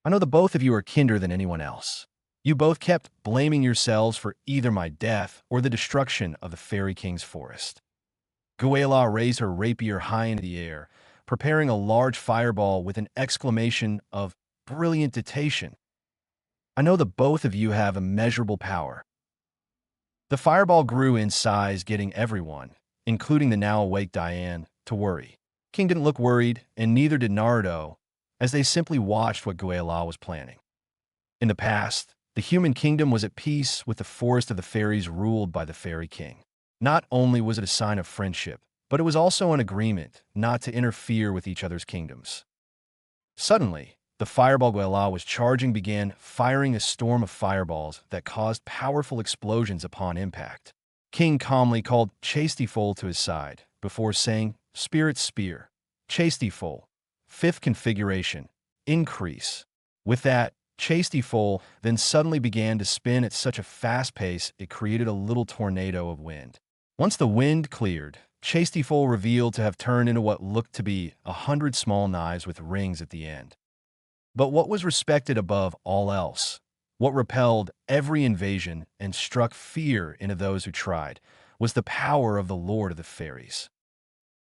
I know the both of you are kinder than anyone else. You both kept blaming yourselves for either my death or the destruction of the Fairy King's forest. Guila raised her rapier high into the air, preparing a large fireball with an exclamation of brilliant dictation. I know the both of you have immeasurable power. The fireball grew in size, getting everyone, including the now awake Diane, to worry. King didn't look worried, and neither did Naruto, as they simply watched what Guila was planning. In the past, the human kingdom was at peace with the forest of the fairies ruled by the Fairy King. Not only was it a sign of friendship, but it was also an agreement not to interfere with each other's kingdoms. Suddenly, the fireball Guila was charging began firing a storm of fireballs that caused powerful explosions upon impact. King calmly called Chastiful to his side before saying, Spirit Spear, Chastiful, 5th configuration, increase. With that, Chastiful then suddenly began to spin at such a fast pace it created a little tornado of wind. Once the wind cleared, Chastiful revealed to have turned into what looked to be 100 small knives with rings at the end. But what was respected above all else, what repelled every invasion and struck fear into those who tried, was the power of the Lord of the Fairies.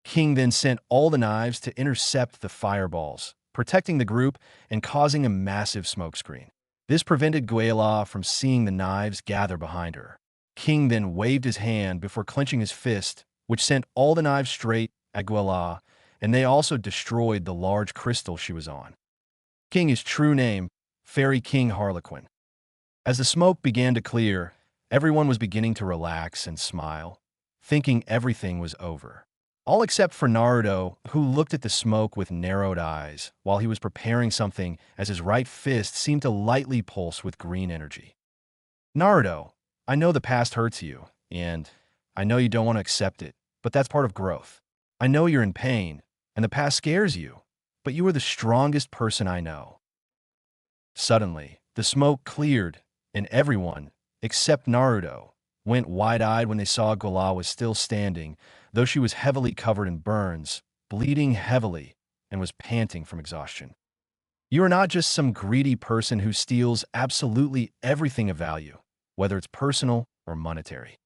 King then sent all the knives to intercept the fireballs, protecting the group and causing a massive smokescreen. This prevented Guila from seeing the knives gather behind her. King then waved his hand before clenching his fist, which sent all the knives straight at Guila, and they also destroyed the large crystal she was on. King is true name, Fairy King Harlequin. As the smoke began to clear, everyone was beginning to relax and smile, thinking everything was over. All except for Naruto, who looked at the smoke with narrowed eyes while he was preparing something as his right fist seemed to lightly pulse with green energy. Naruto, I know the past hurts you, and I know you don't want to accept it, but that's part of growth. I know you're in pain, and the past scares you, but you are the strongest person I know. Suddenly, the smoke cleared, and everyone, except Naruto, went wide-eyed when they saw Guila was still standing, though she was heavily covered in burns, bleeding heavily, and was panting from exhaustion. You are not just some greedy person who steals absolutely everything of value, whether it's personal or monetary.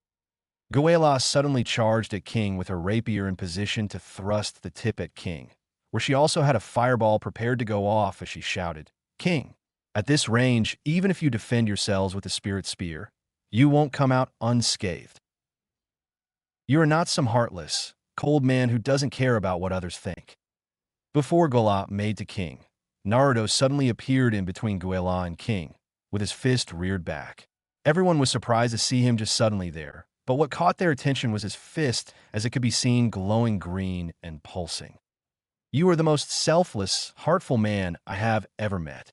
Guila suddenly charged at King with her rapier in position to thrust the tip at King, where she also had a fireball prepared to go off as she shouted, "King, at this range, even if you defend yourselves with a spirit spear, you won't come out unscathed. You are not some heartless, cold man who doesn't care about what others think." Before Guila made to King, Naruto suddenly appeared in between Guila and King, with his fist reared back. Everyone was surprised to see him just suddenly there, but what caught their attention was his fist as it could be seen glowing green and pulsing. You are the most selfless, heartful man I have ever met.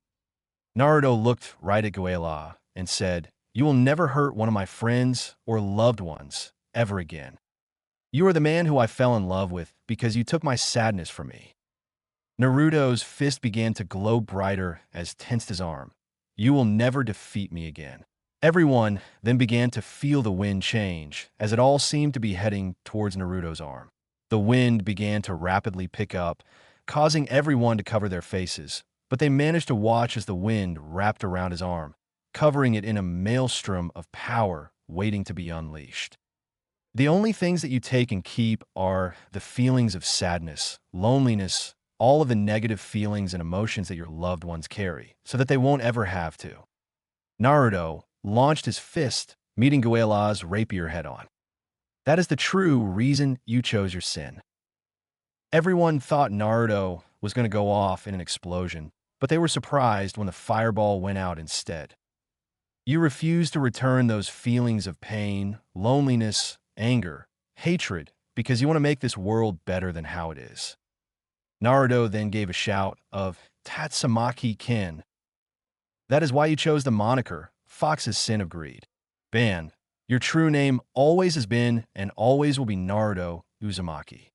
Naruto looked right at Guila and said, "You will never hurt one of my friends or loved ones ever again. You are the man who I fell in love with because you took my sadness from me." Naruto's fist began to glow brighter as tensed his arm. "You will never defeat me again." Everyone then began to feel the wind change as it all seemed to be heading towards Naruto's arm. The wind began to rapidly pick up, causing everyone to cover their faces, but they managed to watch as the wind wrapped around his arm, covering it in a maelstrom of power waiting to be unleashed. The only things that you take and keep are the feelings of sadness, loneliness, all of the negative feelings and emotions that your loved ones carry, so that they won't ever have to. Naruto launched his fist, meeting Guila's rapier head-on. That is the true reason you chose your sin. Everyone thought Naruto was going to go off in an explosion, but they were surprised when the fireball went out instead. You refuse to return those feelings of pain, loneliness, anger, hatred, because you want to make this world better than how it is. Naruto then gave a shout of Tatsumaki Kin. That is why you chose the moniker, Fox's Sin of Greed. Ban, your true name always has been and always will be Naruto Uzumaki.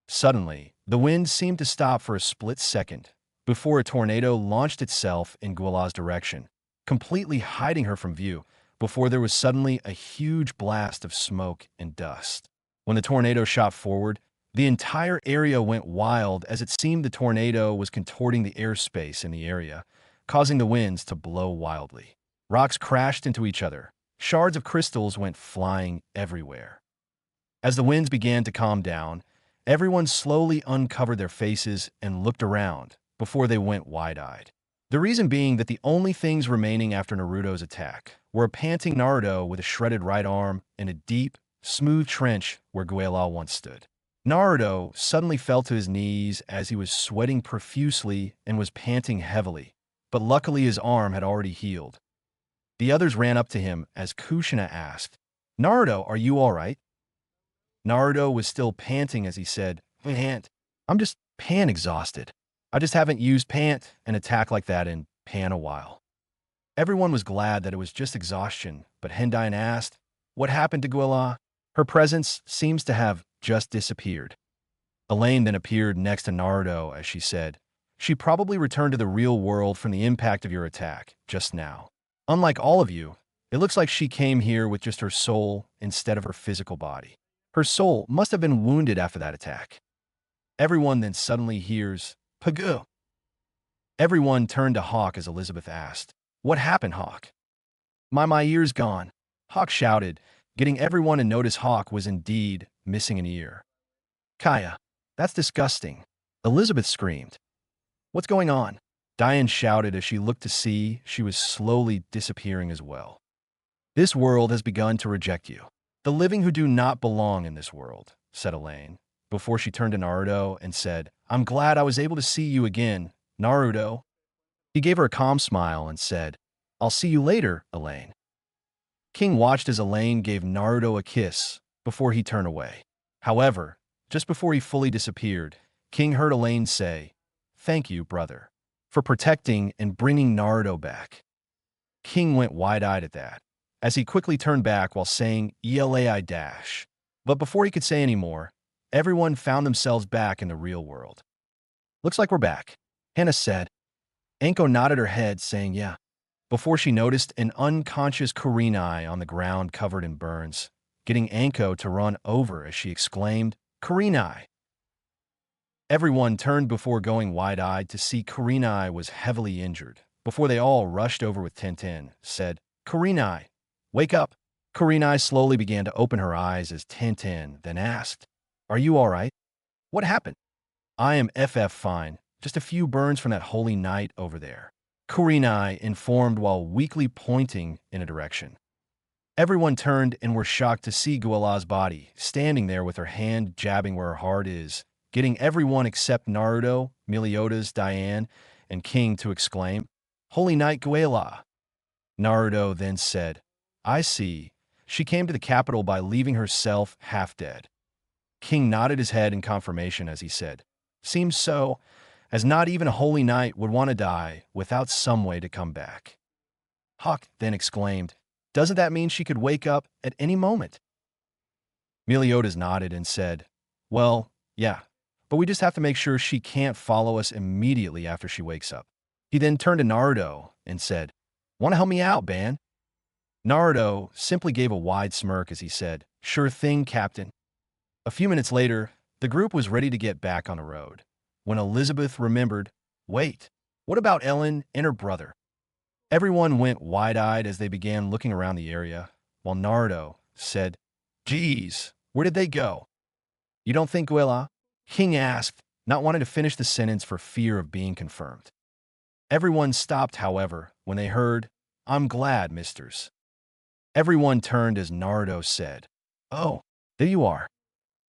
Suddenly, the wind seemed to stop for a split second before a tornado launched itself in Guila's direction, completely hiding her from view before there was suddenly a huge blast of smoke and dust. When the tornado shot forward, the entire area went wild as it seemed the tornado was contorting the airspace in the area, causing the winds to blow wildly. Rocks crashed into each other. Shards of crystals went flying everywhere. As the winds began to calm down, everyone slowly uncovered their faces and looked around before they went wide-eyed. The reason being that the only things remaining after Naruto's attack were a panting Naruto with a shredded right arm and a deep, smooth trench where Guila once stood. Naruto suddenly fell to his knees as he was sweating profusely and was panting heavily, but luckily his arm had already healed. The others ran up to him as Kushina asked, "Naruto, are you all right?" Naruto was still panting as he said, "Pant. I'm just exhausted. I just haven't used an attack like that in a while." Everyone was glad that it was just exhaustion, but Dian asked, "What happened to Guila?" Her presence seems to have just disappeared. Elaine then appeared next to Naruto as she said, "She probably returned to the real world from the impact of your attack just now. Unlike all of you, it looks like she came here with just her soul instead of her physical body. Her soul must have been wounded after that attack." Everyone then suddenly hears, "Pagu." Everyone turned to Hawk as Elizabeth asked, "What happened, Hawk?" My ear's gone," Hawk shouted, getting everyone to notice Hawk was indeed missing an ear. "Kaya, that's disgusting," Elizabeth screamed. "What's going on?" Diane shouted as she looked to see she was slowly disappearing as well. This world has begun to reject you. The living who do not belong in this world, said Elaine, before she turned to Naruto and said, I'm glad I was able to see you again, Naruto. He gave her a calm smile and said, I'll see you later, Elaine. King watched as Elaine gave Naruto a kiss before he turned away. However, just before he fully disappeared, King heard Elaine say, Thank you, brother, for protecting and bringing Naruto back. King went wide-eyed at that, as he quickly turned back while saying Elai dash. But before he could say any more, everyone found themselves back in the real world. Looks like we're back, Hannah said. Anko nodded her head, saying yeah, before she noticed an unconscious Kurinai on the ground covered in burns, getting Anko to run over as she exclaimed, Kurinai! Everyone turned before going wide-eyed to see Kurinai was heavily injured, before they all rushed over with Tenten, said, Kurinai, wake up! Kurinai slowly began to open her eyes as Tenten then asked, Are you all right? What happened? I am fine, just a few burns from that holy night over there, Kurinai informed while weakly pointing in a direction. Everyone turned and were shocked to see Guila's body, standing there with her hand jabbing where her heart is, getting everyone except Naruto, Meliodas, Diane, and King to exclaim, Holy Night Guila! Naruto then said, I see. She came to the capital by leaving herself half dead. King nodded his head in confirmation as he said, Seems so, as not even a holy knight would want to die without some way to come back. Hawk then exclaimed, Doesn't that mean she could wake up at any moment? Meliodas nodded and said, Well, yeah, but we just have to make sure she can't follow us immediately after she wakes up. He then turned to Naruto and said, Want to help me out, Ban? Naruto simply gave a wide smirk as he said, Sure thing, Captain. A few minutes later, the group was ready to get back on the road, when Elizabeth remembered, Wait, what about Ellen and her brother? Everyone went wide-eyed as they began looking around the area, while Naruto said, Geez, where did they go? You don't think Guila? King asked, not wanting to finish the sentence for fear of being confirmed. Everyone stopped, however, when they heard, I'm glad, misters. Everyone turned as Naruto said, Oh, there you are.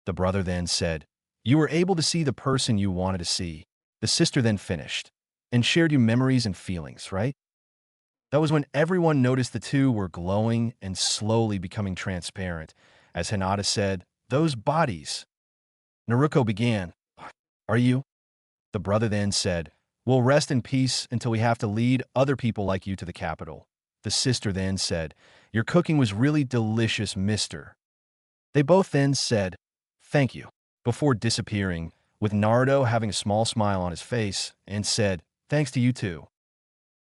The brother then said, You were able to see the person you wanted to see. The sister then finished, and shared you memories and feelings, right? That was when everyone noticed the two were glowing and slowly becoming transparent. As Hinata said, Those bodies. Naruto began, Are you? The brother then said, We'll rest in peace until we have to lead other people like you to the capital. The sister then said, Your cooking was really delicious, mister. They both then said, Thank you, before disappearing, with Naruto having a small smile on his face, and said, Thanks to you too.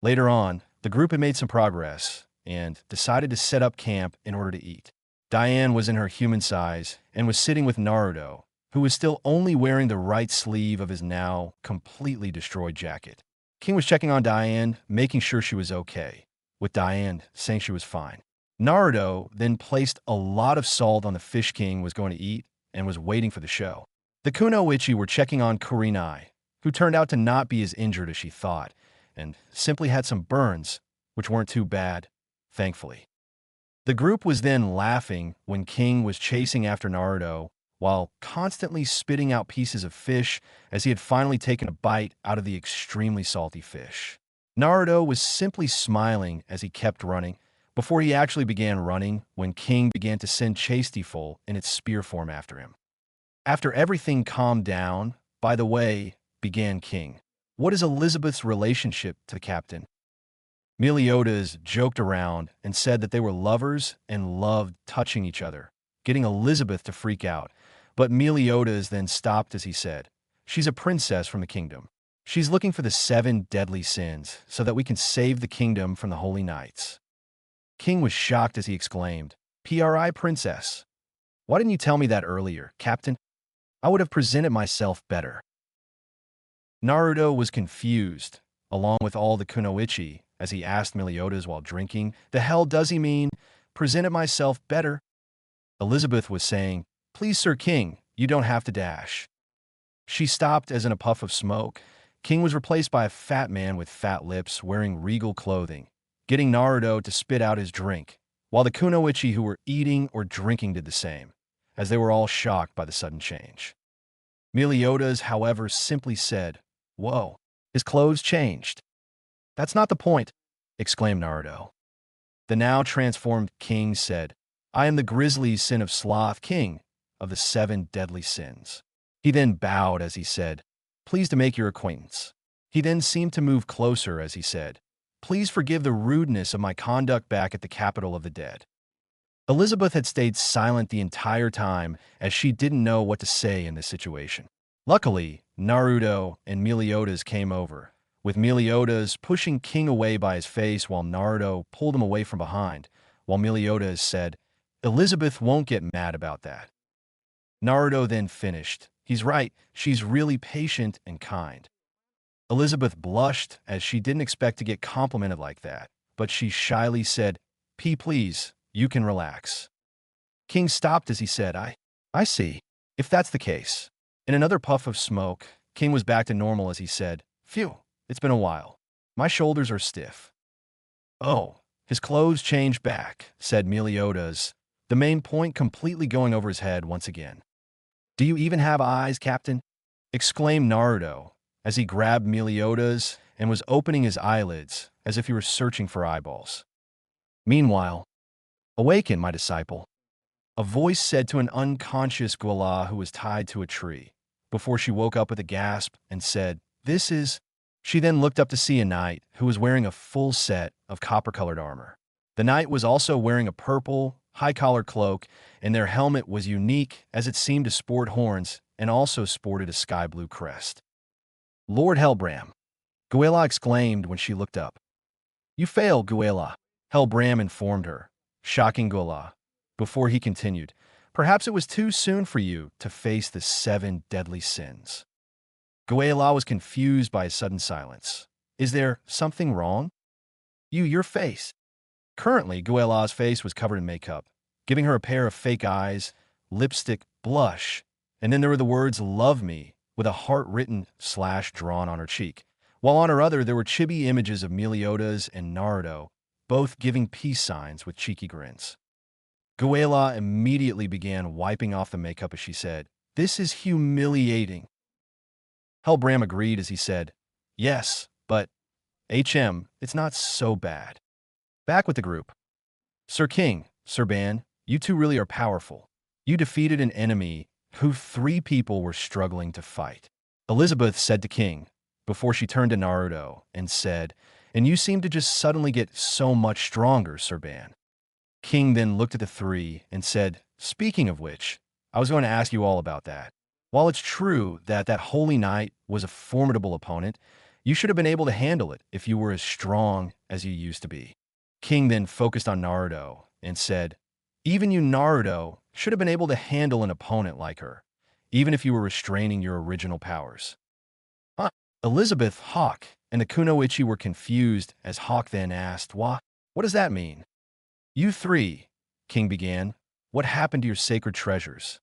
Later on, the group had made some progress and decided to set up camp in order to eat. Diane was in her human size and was sitting with Naruto, who was still only wearing the right sleeve of his now completely destroyed jacket. King was checking on Diane, making sure she was okay, with Diane saying she was fine. Naruto then placed a lot of salt on the fish King was going to eat and was waiting for the show. The Kunoichi were checking on Kurinai, who turned out to not be as injured as she thought, and simply had some burns, which weren't too bad, thankfully. The group was then laughing when King was chasing after Naruto, while constantly spitting out pieces of fish as he had finally taken a bite out of the extremely salty fish. Naruto was simply smiling as he kept running, before he actually began running when King began to send Chastiful in its spear form after him. After everything calmed down, by the way, began King. What is Elizabeth's relationship to the captain? Meliodas joked around and said that they were lovers and loved touching each other, getting Elizabeth to freak out. But Meliodas then stopped as he said, She's a princess from the kingdom. She's looking for the 7 deadly sins so that we can save the kingdom from the holy knights. King was shocked as he exclaimed, Pri princess. Why didn't you tell me that earlier, Captain? I would have presented myself better. Naruto was confused, along with all the Kunoichi, as he asked Meliodas while drinking, The hell does he mean, presented myself better? Elizabeth was saying, Please, Sir King, you don't have to dash. She stopped as in a puff of smoke, King was replaced by a fat man with fat lips wearing regal clothing, getting Naruto to spit out his drink, while the kunoichi who were eating or drinking did the same, as they were all shocked by the sudden change. Meliodas, however, simply said, "Whoa, his clothes changed." "That's not the point," exclaimed Naruto. The now transformed king said, "I am the grisly sin of sloth, king of the 7 deadly sins." He then bowed as he said, "Pleased to make your acquaintance." He then seemed to move closer as he said, "Please forgive the rudeness of my conduct back at the capital of the dead." Elizabeth had stayed silent the entire time as she didn't know what to say in this situation. Luckily, Naruto and Meliodas came over, with Meliodas pushing King away by his face while Naruto pulled him away from behind, while Meliodas said, "Elizabeth won't get mad about that." Naruto then finished, "He's right, she's really patient and kind." Elizabeth blushed as she didn't expect to get complimented like that, but she shyly said, Please, you can relax." King stopped as he said, I see. If that's the case." In another puff of smoke, King was back to normal as he said, "Phew, it's been a while. My shoulders are stiff." "Oh, his clothes changed back," said Meliodas, the main point completely going over his head once again. "Do you even have eyes, Captain?" exclaimed Naruto, as he grabbed Meliodas and was opening his eyelids as if he were searching for eyeballs. Meanwhile, "Awaken, my disciple," a voice said to an unconscious Guila who was tied to a tree, before she woke up with a gasp and said, "This is—" She then looked up to see a knight who was wearing a full set of copper-colored armor. The knight was also wearing a purple, high-collar cloak, and their helmet was unique as it seemed to sport horns and also sported a sky-blue crest. "Lord Hellbram," Guila exclaimed when she looked up. "You failed, Guila," Hellbram informed her, shocking Guila, before he continued, "Perhaps it was too soon for you to face the 7 deadly sins." Guila was confused by his sudden silence. "Is there something wrong?" Your face." Currently, Guila's face was covered in makeup, giving her a pair of fake eyes, lipstick, blush, and then there were the words "Love Me" with a heart written / drawn on her cheek, while on her other there were chibi images of Meliodas and Naruto, both giving peace signs with cheeky grins. Guila immediately began wiping off the makeup as she said, "This is humiliating." Hellbram agreed as he said, "Yes, but it's not so bad." Back with the group. "Sir King, Sir Ban, you two really are powerful. You defeated an enemy who 3 people were struggling to fight," Elizabeth said to King, before she turned to Naruto and said, "And you seem to just suddenly get so much stronger, Sir Ban." King then looked at the 3 and said, "Speaking of which, I was going to ask you all about that. While it's true that that Holy Knight was a formidable opponent, you should have been able to handle it if you were as strong as you used to be." King then focused on Naruto and said, "Even you, Naruto, should have been able to handle an opponent like her, even if you were restraining your original powers." Huh? Elizabeth, Hawk, and the Kunoichi were confused as Hawk then asked, What does that mean?" "You 3, King began, what happened to your sacred treasures?"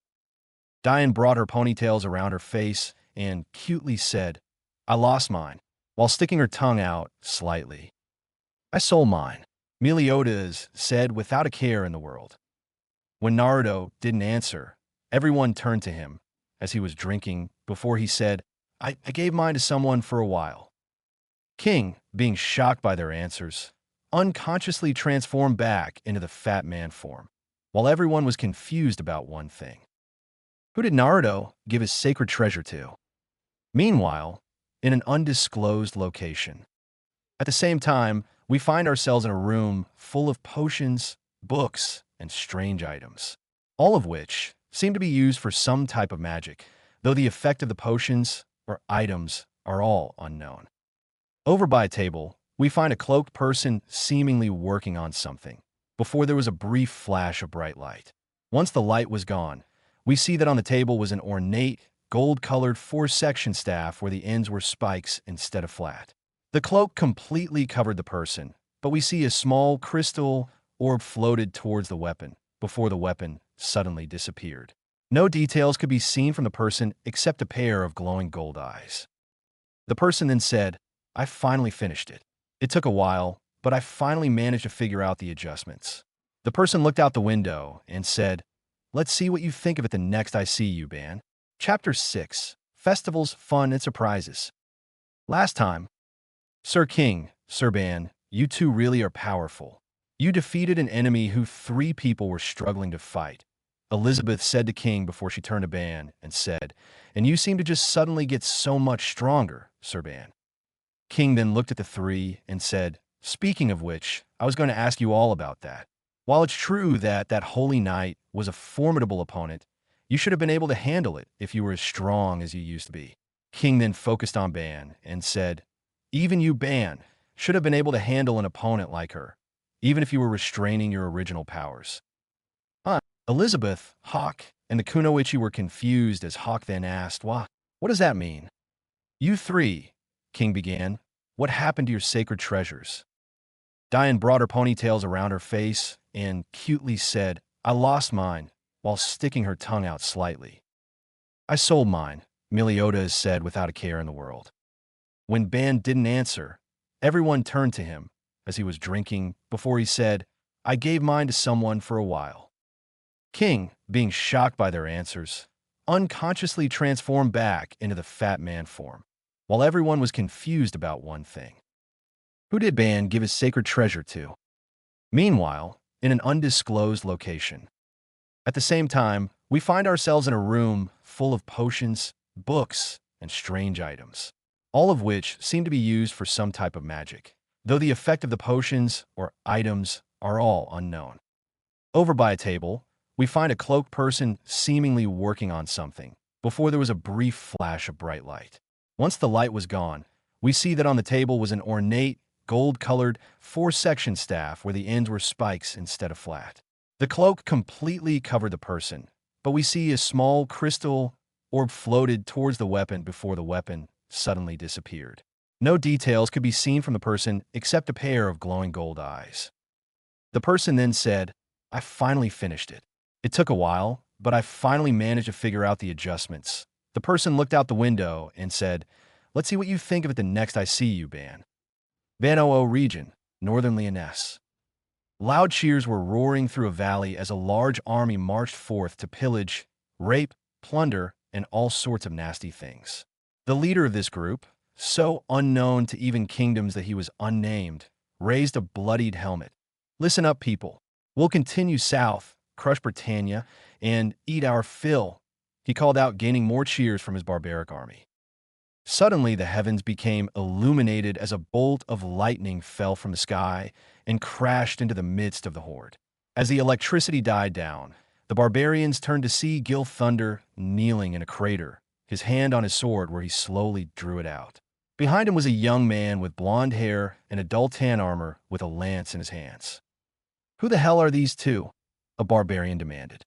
Diane brought her ponytails around her face and cutely said, "I lost mine," while sticking her tongue out slightly. "I sold mine," Meliodas said without a care in the world. When Naruto didn't answer, everyone turned to him as he was drinking before he said, I gave mine to someone for a while." King, being shocked by their answers, unconsciously transformed back into the fat man form, while everyone was confused about one thing. Who did Naruto give his sacred treasure to? Meanwhile, in an undisclosed location. At the same time, we find ourselves in a room full of potions, books, and strange items, all of which seem to be used for some type of magic, though the effect of the potions or items are all unknown. Over by a table, we find a cloaked person seemingly working on something, before there was a brief flash of bright light. Once the light was gone, we see that on the table was an ornate, gold-colored 4-section staff where the ends were spikes instead of flat. The cloak completely covered the person, but we see a small crystal orb floated towards the weapon, before the weapon suddenly disappeared. No details could be seen from the person except a pair of glowing gold eyes. The person then said, I finally finished it. It took a while, but I finally managed to figure out the adjustments. The person looked out the window and said, let's see what you think of it the next I see you, Ban. Chapter 6. Festivals, Fun, and Surprises. Last time, Sir King, Sir Ban, you two really are powerful. You defeated an enemy who 3 people were struggling to fight. Elizabeth said to King before she turned to Ban and said, and you seem to just suddenly get so much stronger, Sir Ban. King then looked at the 3 and said, speaking of which, I was going to ask you all about that. While it's true that that Holy Knight was a formidable opponent, you should have been able to handle it if you were as strong as you used to be. King then focused on Ban and said, even you, Ban, should have been able to handle an opponent like her, even if you were restraining your original powers. Elizabeth, Hawk, and the Kunoichi were confused as Hawk then asked, what does that mean? You 3, King began, what happened to your sacred treasures? Diane brought her ponytails around her face and cutely said, I lost mine, while sticking her tongue out slightly. I sold mine, Meliodas said without a care in the world. When Ban didn't answer, everyone turned to him as he was drinking before he said, I gave mine to someone for a while. King, being shocked by their answers, unconsciously transformed back into the fat man form, while everyone was confused about one thing. Who did Ban give his sacred treasure to? Meanwhile, in an undisclosed location. At the same time, we find ourselves in a room full of potions, books, and strange items, all of which seem to be used for some type of magic, though the effect of the potions or items are all unknown. Over by a table, we find a cloaked person seemingly working on something, before there was a brief flash of bright light. Once the light was gone, we see that on the table was an ornate, gold-colored, 4-section staff where the ends were spikes instead of flat. The cloak completely covered the person, but we see a small crystal orb floated towards the weapon before the weapon suddenly disappeared. No details could be seen from the person except a pair of glowing gold eyes. The person then said, I finally finished it. It took a while, but I finally managed to figure out the adjustments. The person looked out the window and said, let's see what you think of it the next I see you, Ban. Van-Oo region, northern Lyonesse. Loud cheers were roaring through a valley as a large army marched forth to pillage, rape, plunder, and all sorts of nasty things. The leader of this group, so unknown to even kingdoms that he was unnamed, raised a bloodied helmet. Listen up, people. We'll continue south, crush Britannia, and eat our fill, he called out, gaining more cheers from his barbaric army. Suddenly, the heavens became illuminated as a bolt of lightning fell from the sky and crashed into the midst of the horde. As the electricity died down, the barbarians turned to see Gil Thunder kneeling in a crater, his hand on his sword where he slowly drew it out. Behind him was a young man with blonde hair and a dull tan armor with a lance in his hands. Who the hell are these two? A barbarian demanded.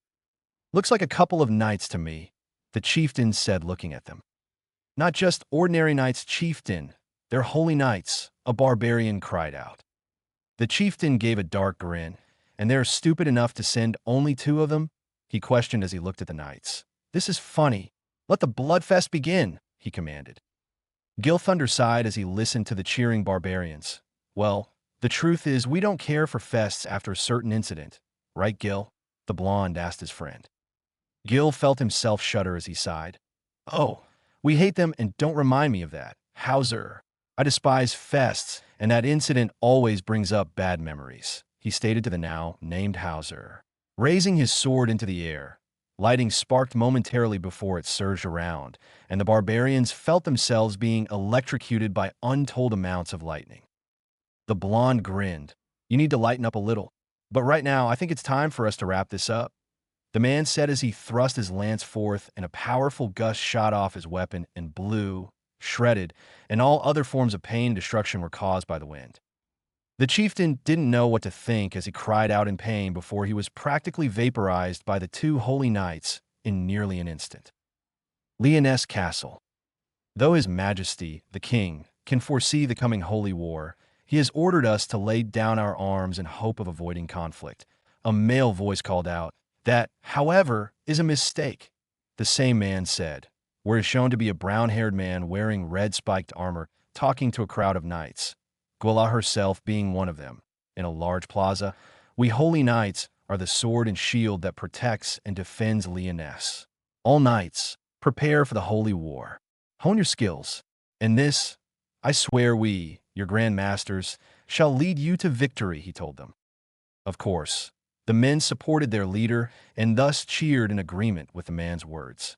Looks like a couple of knights to me, the chieftain said, looking at them. Not just ordinary knights, chieftain. They're holy knights, a barbarian cried out. The chieftain gave a dark grin. And they're stupid enough to send only 2 of them? He questioned as he looked at the knights. This is funny. Let the bloodfest begin, he commanded. Gil Thunder sighed as he listened to the cheering barbarians. Well, the truth is we don't care for fests after a certain incident. Right, Gil? The blonde asked his friend. Gil felt himself shudder as he sighed. Oh, we hate them and don't remind me of that. Hauser. I despise fests, and that incident always brings up bad memories, he stated to the now named Hauser. Raising his sword into the air, lightning sparked momentarily before it surged around, and the barbarians felt themselves being electrocuted by untold amounts of lightning. The blonde grinned. You need to lighten up a little. But right now, I think it's time for us to wrap this up, the man said as he thrust his lance forth and a powerful gust shot off his weapon and blew, shredded, and all other forms of pain and destruction were caused by the wind. The chieftain didn't know what to think as he cried out in pain before he was practically vaporized by the 2 holy knights in nearly an instant. Lyonesse Castle. Though His Majesty, the King, can foresee the coming holy war, he has ordered us to lay down our arms in hope of avoiding conflict. A male voice called out. That, however, is a mistake, the same man said, where is shown to be a brown-haired man wearing red-spiked armor talking to a crowd of knights, Guila herself being one of them. In a large plaza, we holy knights are the sword and shield that protects and defends Leoness. All knights, prepare for the holy war. Hone your skills. In this, I swear we, your grand masters, shall lead you to victory, he told them. Of course, the men supported their leader and thus cheered in agreement with the man's words.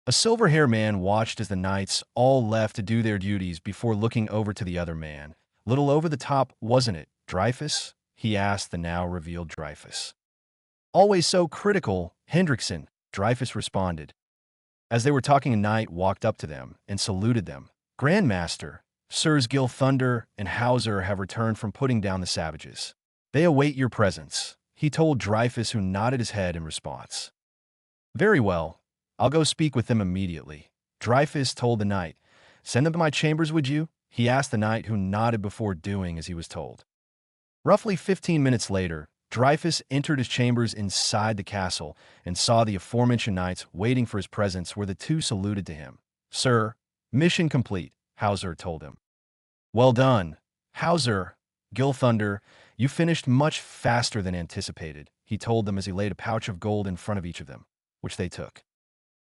A silver-haired man watched as the knights all left to do their duties before looking over to the other man. Little over the top, wasn't it, Dreyfus? He asked the now revealed Dreyfus. Always so critical, Hendrickson, Dreyfus responded. As they were talking, a knight walked up to them and saluted them. Grandmaster, Sirs Gil Thunder and Hauser have returned from putting down the savages. They await your presence, he told Dreyfus, who nodded his head in response. Very well, I'll go speak with them immediately, Dreyfus told the knight. Send them to my chambers, would you? He asked the knight, who nodded before doing as he was told. Roughly 15 minutes later, Dreyfus entered his chambers inside the castle and saw the aforementioned knights waiting for his presence, where the two saluted to him. Sir, mission complete, Hauser told him. Well done, Hauser. Gil Thunder, you finished much faster than anticipated, he told them as he laid a pouch of gold in front of each of them, which they took.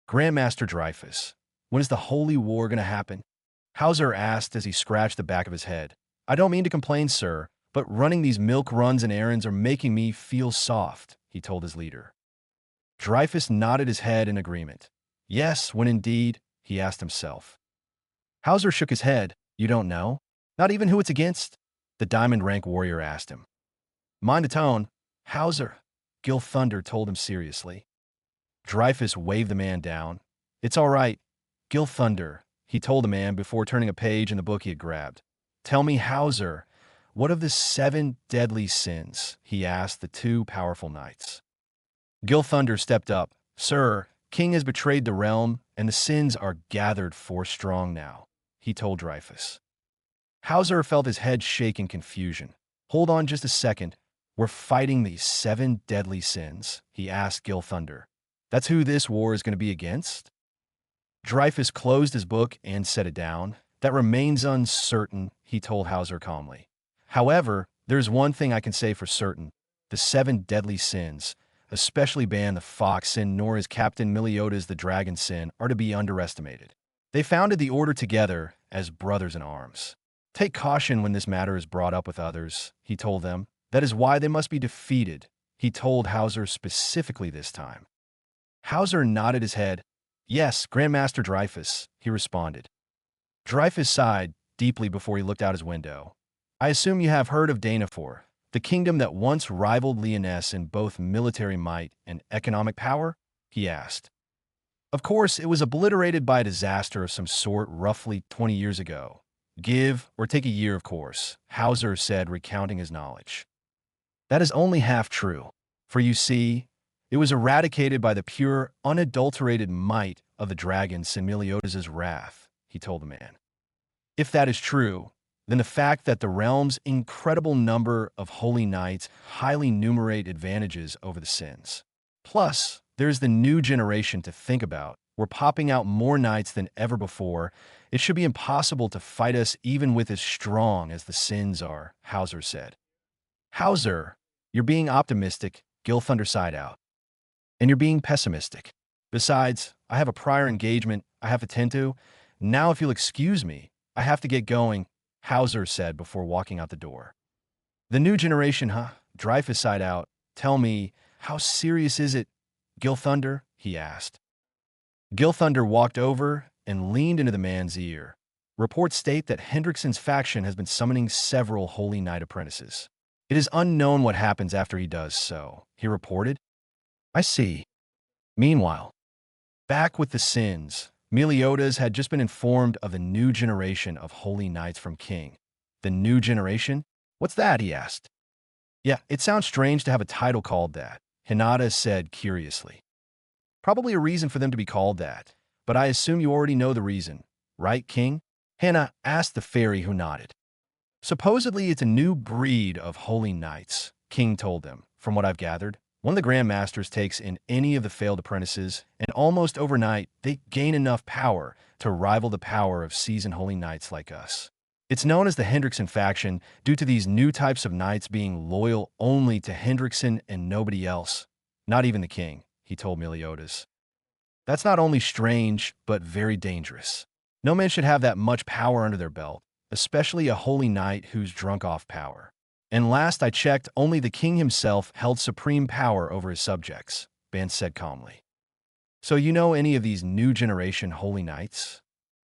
Grandmaster Dreyfus, when is the holy war going to happen? Hauser asked as he scratched the back of his head. I don't mean to complain, sir, but running these milk runs and errands are making me feel soft, he told his leader. Dreyfus nodded his head in agreement. Yes, when indeed, he asked himself. Hauser shook his head. You don't know? Not even who it's against? The diamond rank warrior asked him. Mind the tone, Hauser, Gil Thunder told him seriously. Dreyfus waved the man down. It's all right, Gil Thunder, he told the man before turning a page in the book he had grabbed. Tell me, Hauser, what of the 7 deadly sins? He asked the two powerful knights. Gil Thunder stepped up. Sir, King has betrayed the realm, and the sins are gathered 4 strong now, he told Dreyfus. Hauser felt his head shake in confusion. Hold on just a second. We're fighting the 7 deadly sins, he asked Gil Thunder. That's who this war is going to be against? Dreyfus closed his book and set it down. That remains uncertain, he told Hauser calmly. However, there's one thing I can say for certain. The 7 deadly sins, especially Ban the Fox sin nor his captain Meliodas the Dragon sin, are to be underestimated. They founded the order together as brothers in arms. Take caution when this matter is brought up with others, he told them. That is why they must be defeated, he told Hauser specifically this time. Hauser nodded his head. Yes, Grandmaster Dreyfus, he responded. Dreyfus sighed deeply before he looked out his window. I assume you have heard of Danafor, the kingdom that once rivaled Leoness in both military might and economic power? He asked. Of course, it was obliterated by a disaster of some sort roughly 20 years ago. Give or take a year, of course, Hauser said, recounting his knowledge. That is only half true, for you see, it was eradicated by the pure, unadulterated might of the dragons in Meliodas' wrath, he told the man. If that is true, then the fact that the realm's incredible number of holy knights highly numerate advantages over the sins. Plus, there's the new generation to think about. We're popping out more knights than ever before. It should be impossible to fight us even with as strong as the sins are, Hauser said. Hauser, you're being optimistic, Gil Thunder sighed out. And you're being pessimistic. Besides, I have a prior engagement I have to tend to. Now, if you'll excuse me, I have to get going, Hauser said before walking out the door. The new generation, huh? Dreyfus sighed out. Tell me, how serious is it, Gil Thunder? He asked. Gil Thunder walked over and leaned into the man's ear. Reports state that Hendrickson's faction has been summoning several Holy Knight apprentices. It is unknown what happens after he does so, he reported. I see. Meanwhile, back with the sins, Meliodas had just been informed of the new generation of Holy Knights from King. The new generation? What's that? He asked. Yeah, it sounds strange to have a title called that, Hinata said curiously. Probably a reason for them to be called that, but I assume you already know the reason, right, King? Hannah asked the fairy, who nodded. Supposedly it's a new breed of Holy Knights, King told them, from what I've gathered. One of the Grandmasters takes in any of the failed apprentices, and almost overnight, they gain enough power to rival the power of seasoned holy knights like us. It's known as the Hendrickson faction due to these new types of knights being loyal only to Hendrickson and nobody else. Not even the king, he told Meliodas. That's not only strange, but very dangerous. No man should have that much power under their belt, especially a holy knight who's drunk off power. And last I checked, only the king himself held supreme power over his subjects, Ban said calmly. So you know any of these new generation holy knights?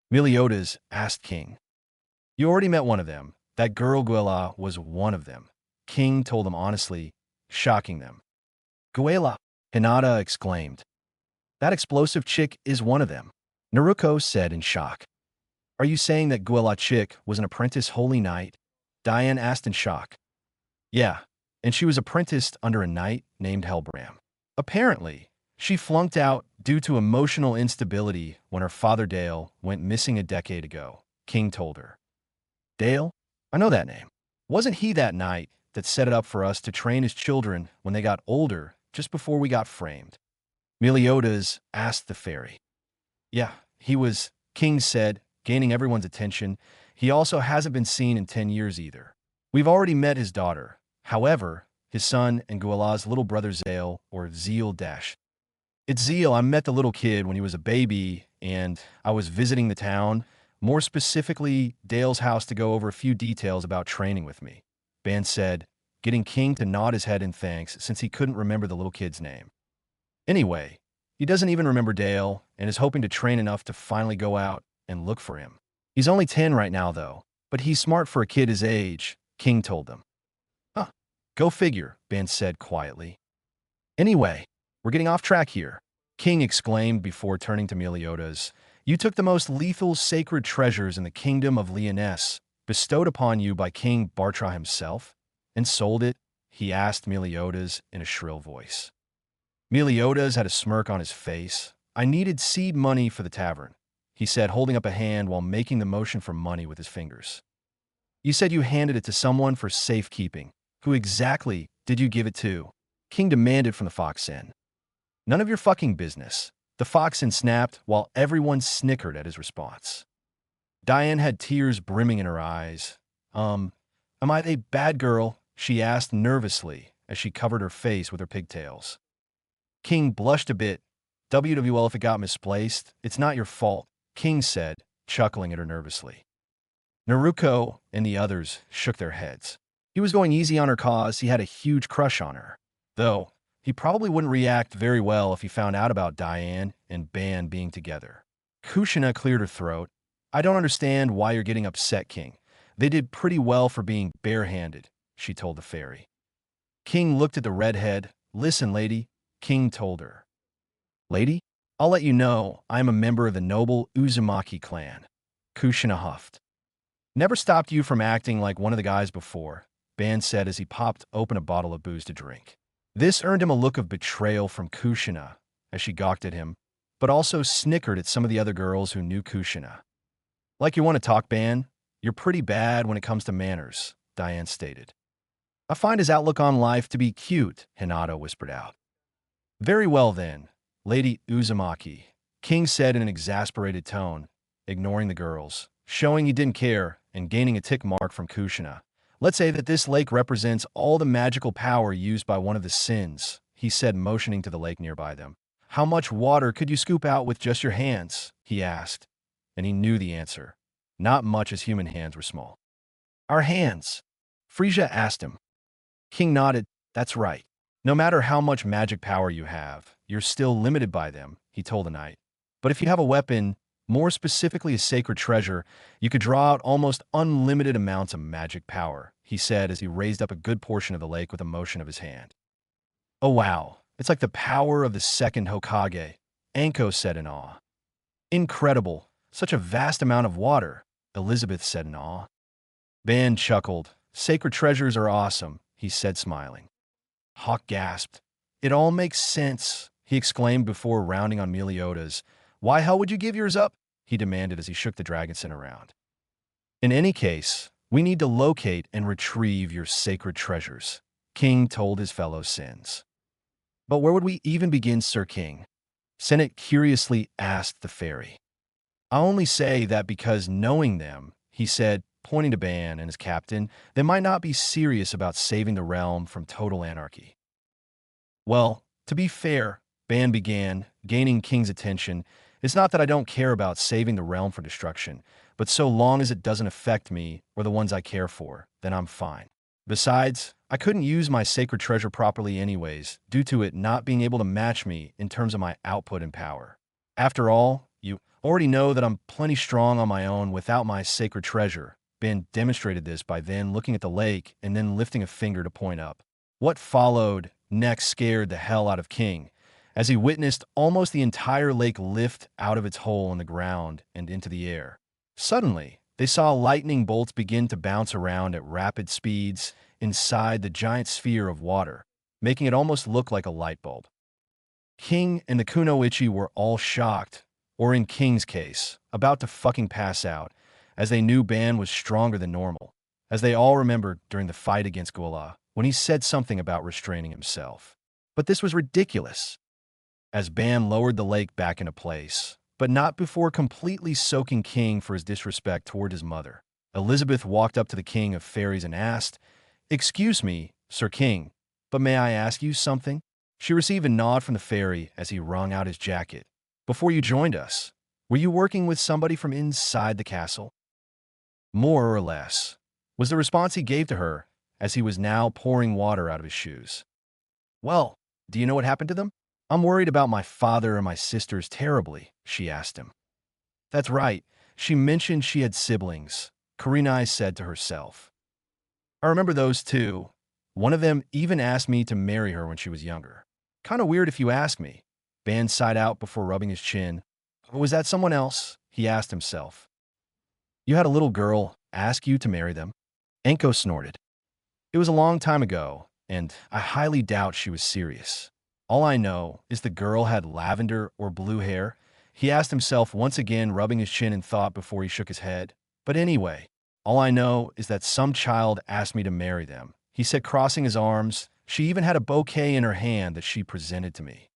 Meliodas asked King. You already met one of them. That girl Guila was one of them. King told them honestly, shocking them. Guila, Hinata exclaimed. That explosive chick is one of them. Naruto said in shock. Are you saying that Guila chick was an apprentice holy knight? Diane asked in shock. Yeah, and she was apprenticed under a knight named Hellbram. Apparently, she flunked out due to emotional instability when her father Dale went missing a decade ago, King told her. Dale? I know that name. Wasn't he that knight that set it up for us to train his children when they got older, just before we got framed? Meliodas asked the fairy. Yeah, he was, King said, gaining everyone's attention. He also hasn't been seen in 10 years either. We've already met his daughter. However, his son and Guila's little brother Zale, or Zeal Dash. It's Zeal. I met the little kid when he was a baby, and I was visiting the town, more specifically Dale's house, to go over a few details about training with me, Ban said, getting King to nod his head in thanks since he couldn't remember the little kid's name. Anyway, he doesn't even remember Dale and is hoping to train enough to finally go out and look for him. He's only 10 right now, though, but he's smart for a kid his age, King told them. Huh, go figure, Ban said quietly. Anyway, we're getting off track here, King exclaimed before turning to Meliodas. You took the most lethal sacred treasures in the kingdom of Lyonesse, bestowed upon you by King Bartra himself, and sold it, he asked Meliodas in a shrill voice. Meliodas had a smirk on his face. I needed seed money for the tavern, he said, holding up a hand while making the motion for money with his fingers. You said you handed it to someone for safekeeping. Who exactly did you give it to? King demanded from the Foxen. None of your fucking business, the Foxen snapped while everyone snickered at his response. Diane had tears brimming in her eyes. Am I a bad girl? She asked nervously as she covered her face with her pigtails. King blushed a bit. WWL if it got misplaced. It's not your fault, King said, chuckling at her nervously. Naruto and the others shook their heads. He was going easy on her cause. He had a huge crush on her. Though, he probably wouldn't react very well if he found out about Diane and Ban being together. Kushina cleared her throat. I don't understand why you're getting upset, King. They did pretty well for being barehanded, she told the fairy. King looked at the redhead. Listen, lady, King told her. Lady? I'll let you know I am a member of the noble Uzumaki clan. Kushina huffed. Never stopped you from acting like one of the guys before, Ban said as he popped open a bottle of booze to drink. This earned him a look of betrayal from Kushina as she gawked at him, but also snickered at some of the other girls who knew Kushina. Like you want to talk, Ban? You're pretty bad when it comes to manners, Diane stated. I find his outlook on life to be cute, Hinata whispered out. Very well then, Lady Uzumaki, King said in an exasperated tone, ignoring the girls, showing he didn't care and gaining a tick mark from Kushina. Let's say that this lake represents all the magical power used by one of the sins, he said, motioning to the lake nearby them. How much water could you scoop out with just your hands? He asked, and he knew the answer. Not much, as human hands were small. Our hands? Frieza asked him. King nodded. That's right. No matter how much magic power you have, you're still limited by them, he told the knight. But if you have a weapon, more specifically a sacred treasure, you could draw out almost unlimited amounts of magic power, he said as he raised up a good portion of the lake with a motion of his hand. Oh wow, it's like the power of the second Hokage, Anko said in awe. Incredible, such a vast amount of water, Elizabeth said in awe. Ban chuckled. Sacred treasures are awesome, he said smiling. Hawk gasped. It all makes sense, he exclaimed before rounding on Meliodas. Why hell would you give yours up? He demanded as he shook the dragonson around. In any case, we need to locate and retrieve your sacred treasures, King told his fellow sins. But where would we even begin, Sir King? Sinette curiously asked the fairy. I only say that because knowing them, he said, pointing to Ban and his captain, they might not be serious about saving the realm from total anarchy. Well, to be fair, Ban began, gaining King's attention. It's not that I don't care about saving the realm for destruction, but so long as it doesn't affect me or the ones I care for, then I'm fine. Besides, I couldn't use my sacred treasure properly anyways, due to it not being able to match me in terms of my output and power. After all, you already know that I'm plenty strong on my own without my sacred treasure. Ben demonstrated this by then looking at the lake and then lifting a finger to point up. What followed next scared the hell out of King, as he witnessed almost the entire lake lift out of its hole in the ground and into the air. Suddenly, they saw lightning bolts begin to bounce around at rapid speeds inside the giant sphere of water, making it almost look like a light bulb. King and the Kunoichi were all shocked, or in King's case, about to fucking pass out, as they knew Ban was stronger than normal, as they all remembered during the fight against Guila, when he said something about restraining himself. But this was ridiculous. As Ban lowered the lake back into place, but not before completely soaking King for his disrespect toward his mother. Elizabeth walked up to the King of Fairies and asked, "Excuse me, Sir King, but may I ask you something?" She received a nod from the fairy as he wrung out his jacket. "Before you joined us, were you working with somebody from inside the castle?" "More or less," was the response he gave to her as he was now pouring water out of his shoes. "Well, do you know what happened to them?" "I'm worried about my father and my sisters terribly," she asked him. "That's right. She mentioned she had siblings," Kurinai said to herself. "I remember those too. One of them even asked me to marry her when she was younger. Kinda weird if you ask me." Ban sighed out before rubbing his chin. "Or was that someone else?" he asked himself. "You had a little girl ask you to marry them?" Enko snorted. "It was a long time ago, and I highly doubt she was serious. All I know is the girl had lavender or blue hair." He asked himself once again, rubbing his chin in thought before he shook his head. "But anyway, all I know is that some child asked me to marry them," he said, crossing his arms. "She even had a bouquet in her hand that she presented to me."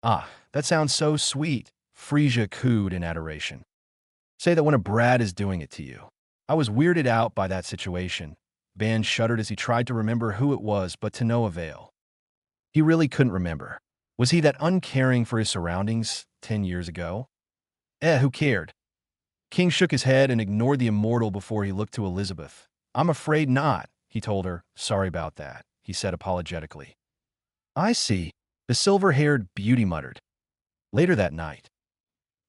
"Ah, that sounds so sweet," Frieza cooed in adoration. "Say that when a brat is doing it to you." "I was weirded out by that situation." Ban shuddered as he tried to remember who it was, but to no avail. He really couldn't remember. Was he that uncaring for his surroundings 10 years ago? Who cared? King shook his head and ignored the immortal before he looked to Elizabeth. "I'm afraid not," he told her. "Sorry about that," he said apologetically. "I see," the silver-haired beauty muttered. Later that night,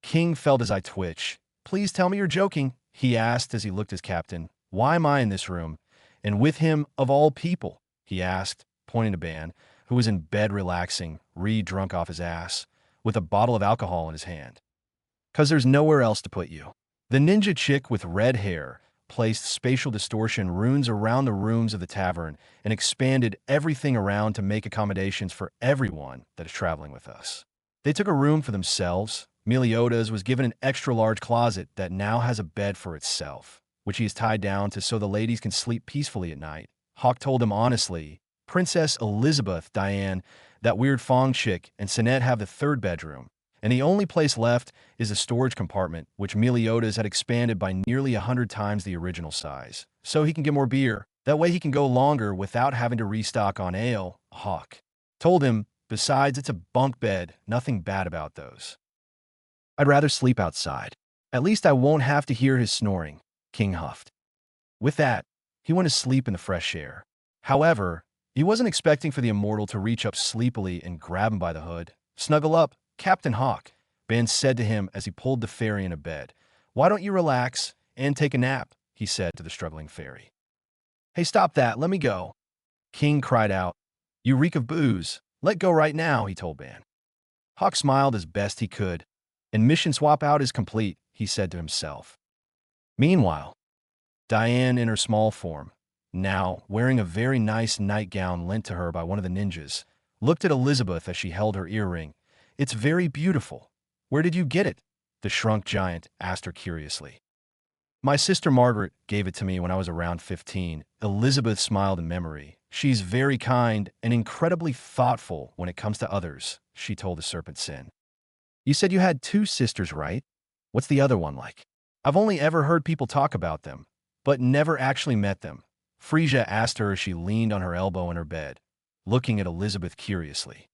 King felt his eye twitch. "Please tell me you're joking," he asked as he looked at his captain. "Why am I in this room? And with him, of all people?" he asked, pointing to Ban, who was in bed relaxing, drunk off his ass, with a bottle of alcohol in his hand. "'Cause there's nowhere else to put you." The ninja chick with red hair placed spatial distortion runes around the rooms of the tavern and expanded everything around to make accommodations for everyone that is traveling with us. They took a room for themselves. Meliodas was given an extra-large closet that now has a bed for itself, which he is tied down to so the ladies can sleep peacefully at night. Hawk told him honestly, Princess Elizabeth, Diane, that Weird Fang chick, and Sinette have the third bedroom, and the only place left is a storage compartment, which Meliodas had expanded by nearly 100 times the original size, so he can get more beer. That way he can go longer without having to restock on ale. Hawk told him, besides, it's a bunk bed, nothing bad about those. "I'd rather sleep outside. At least I won't have to hear his snoring," King huffed. With that, he went to sleep in the fresh air. However, he wasn't expecting for the immortal to reach up sleepily and grab him by the hood. "Snuggle up, Captain Hawk," Ben said to him as he pulled the fairy into bed. "Why don't you relax and take a nap?" he said to the struggling fairy. "Hey, stop that, let me go," King cried out. "You reek of booze. Let go right now," he told Ben. Hawk smiled as best he could. "And mission swap out is complete," he said to himself. Meanwhile, Diane in her small form, now wearing a very nice nightgown lent to her by one of the ninjas, looked at Elizabeth as she held her earring. "It's very beautiful. Where did you get it?" the shrunk giant asked her curiously. "My sister Margaret gave it to me when I was around 15. Elizabeth smiled in memory. She's very kind and incredibly thoughtful when it comes to others, she told the serpent Sin. You said you had two sisters, right? What's the other one like? I've only ever heard people talk about them, but never actually met them. Frieza asked her as she leaned on her elbow in her bed, looking at Elizabeth curiously.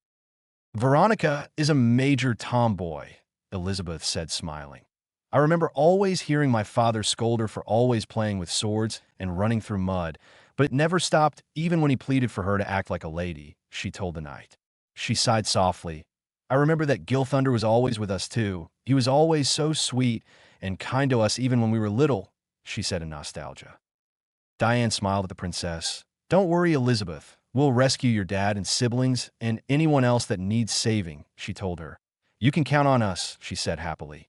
Veronica is a major tomboy, Elizabeth said, smiling. I remember always hearing my father scold her for always playing with swords and running through mud, but it never stopped even when he pleaded for her to act like a lady, she told the knight. She sighed softly. I remember that Gil Thunder was always with us too. He was always so sweet and kind to us even when we were little, she said in nostalgia. Diane smiled at the princess. Don't worry, Elizabeth. We'll rescue your dad and siblings and anyone else that needs saving, she told her. You can count on us, she said happily.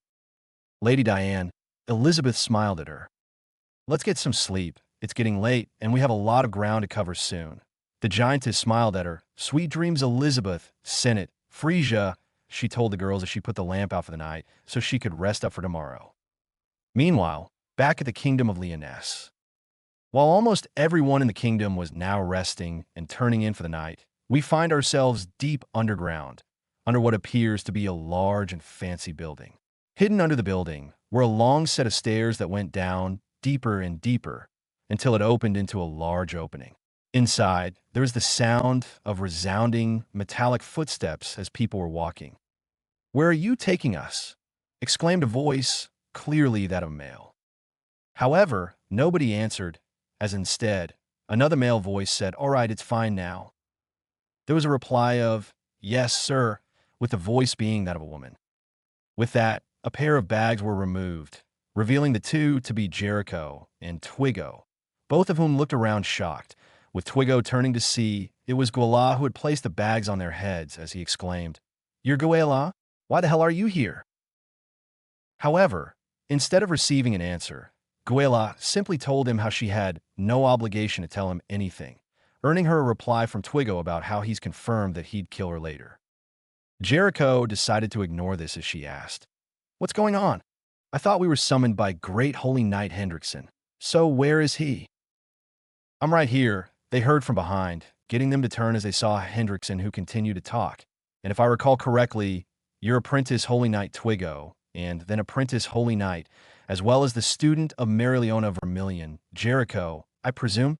Lady Diane, Elizabeth smiled at her. Let's get some sleep. It's getting late, and we have a lot of ground to cover soon. The giantess smiled at her. Sweet dreams, Elizabeth, Sinette, Frieza, she told the girls as she put the lamp out for the night so she could rest up for tomorrow. Meanwhile, back at the kingdom of Leoness. While almost everyone in the kingdom was now resting and turning in for the night, we find ourselves deep underground, under what appears to be a large and fancy building. Hidden under the building were a long set of stairs that went down deeper and deeper until it opened into a large opening. Inside, there was the sound of resounding metallic footsteps as people were walking. Where are you taking us? Exclaimed a voice, clearly that of a male. However, nobody answered, as instead, another male voice said, All right, it's fine now. There was a reply of, Yes, sir, with the voice being that of a woman. With that, a pair of bags were removed, revealing the two to be Jericho and Twiggo, both of whom looked around shocked, with Twiggo turning to see it was Guila who had placed the bags on their heads as he exclaimed, You're Guila? Why the hell are you here? However, instead of receiving an answer, Guila simply told him how she had no obligation to tell him anything, earning her a reply from Twiggo about how he's confirmed that he'd kill her later. Jericho decided to ignore this as she asked, What's going on? I thought we were summoned by Great Holy Knight Hendrickson. So where is he? I'm right here, they heard from behind, getting them to turn as they saw Hendrickson, who continued to talk. And if I recall correctly, your apprentice Holy Knight Twiggo, and then apprentice Holy Knight, as well as the student of Marileona Vermilion, Jericho, I presume?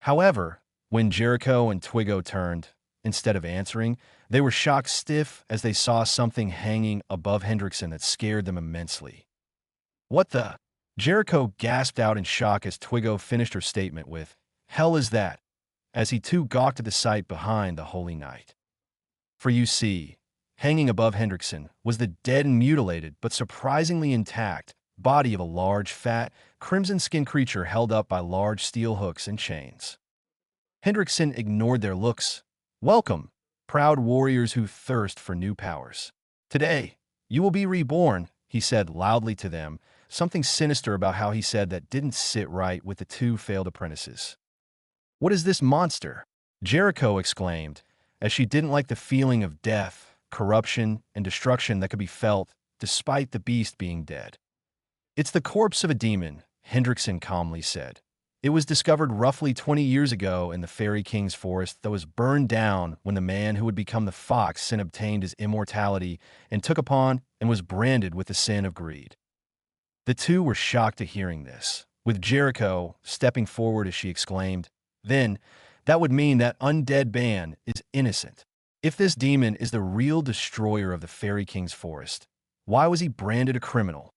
However, when Jericho and Twiggo turned, instead of answering, they were shocked stiff as they saw something hanging above Hendrickson that scared them immensely. What the? Jericho gasped out in shock as Twiggo finished her statement with, Hell is that? As he too gawked at the sight behind the Holy Knight. For you see, hanging above Hendrickson was the dead and mutilated but surprisingly intact body of a large, fat, crimson-skinned creature held up by large steel hooks and chains. Hendrickson ignored their looks. Welcome, proud warriors who thirst for new powers. Today, you will be reborn, he said loudly to them, something sinister about how he said that didn't sit right with the two failed apprentices. What is this monster? Jericho exclaimed, as she didn't like the feeling of death, corruption, and destruction that could be felt despite the beast being dead. It's the corpse of a demon, Hendrickson calmly said. It was discovered roughly 20 years ago in the Fairy King's forest that was burned down when the man who would become the fox sin obtained his immortality and took upon and was branded with the sin of greed. The two were shocked at hearing this, with Jericho stepping forward as she exclaimed, Then, that would mean that undead Ban is innocent. If this demon is the real destroyer of the Fairy King's forest, why was he branded a criminal?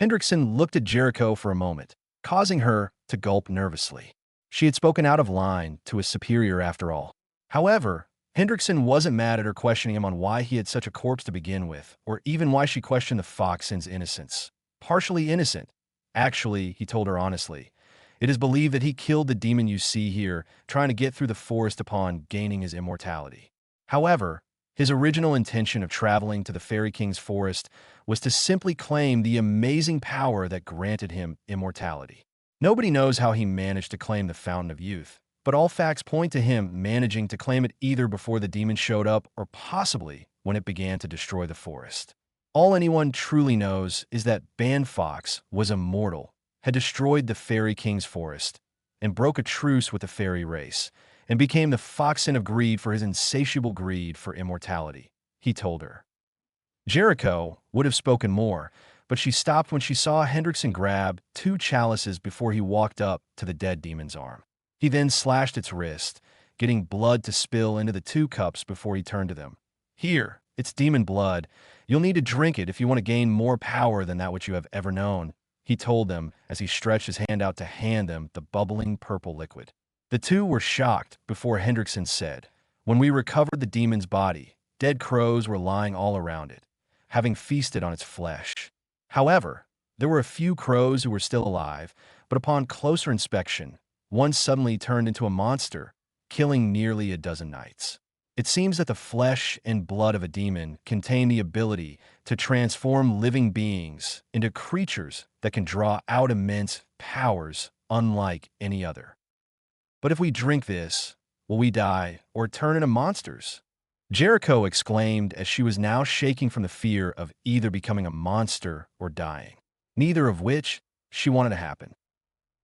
Hendrickson looked at Jericho for a moment, causing her to gulp nervously. She had spoken out of line to his superior after all. However, Hendrickson wasn't mad at her questioning him on why he had such a corpse to begin with, or even why she questioned the fox's innocence. Partially innocent. Actually, he told her honestly, it is believed that he killed the demon you see here, trying to get through the forest upon gaining his immortality. However, his original intention of traveling to the Fairy King's forest was to simply claim the amazing power that granted him immortality. Nobody knows how he managed to claim the Fountain of Youth, but all facts point to him managing to claim it either before the demon showed up or possibly when it began to destroy the forest. All anyone truly knows is that Ban Fox was immortal, had destroyed the Fairy King's forest, and broke a truce with the fairy race, and became the Foxen of greed for his insatiable greed for immortality, he told her. Jericho would have spoken more, but she stopped when she saw Hendrickson grab 2 chalices before he walked up to the dead demon's arm. He then slashed its wrist, getting blood to spill into the 2 cups before he turned to them. Here, it's demon blood. You'll need to drink it if you want to gain more power than that which you have ever known, he told them as he stretched his hand out to hand them the bubbling purple liquid. The 2 were shocked before Hendrickson said, "When we recovered the demon's body, dead crows were lying all around it, having feasted on its flesh. However, there were a few crows who were still alive, but upon closer inspection, one suddenly turned into a monster, killing nearly a dozen knights. It seems that the flesh and blood of a demon contain the ability to transform living beings into creatures that can draw out immense powers unlike any other. But if we drink this, will we die or turn into monsters?" Jericho exclaimed as she was now shaking from the fear of either becoming a monster or dying, neither of which she wanted to happen.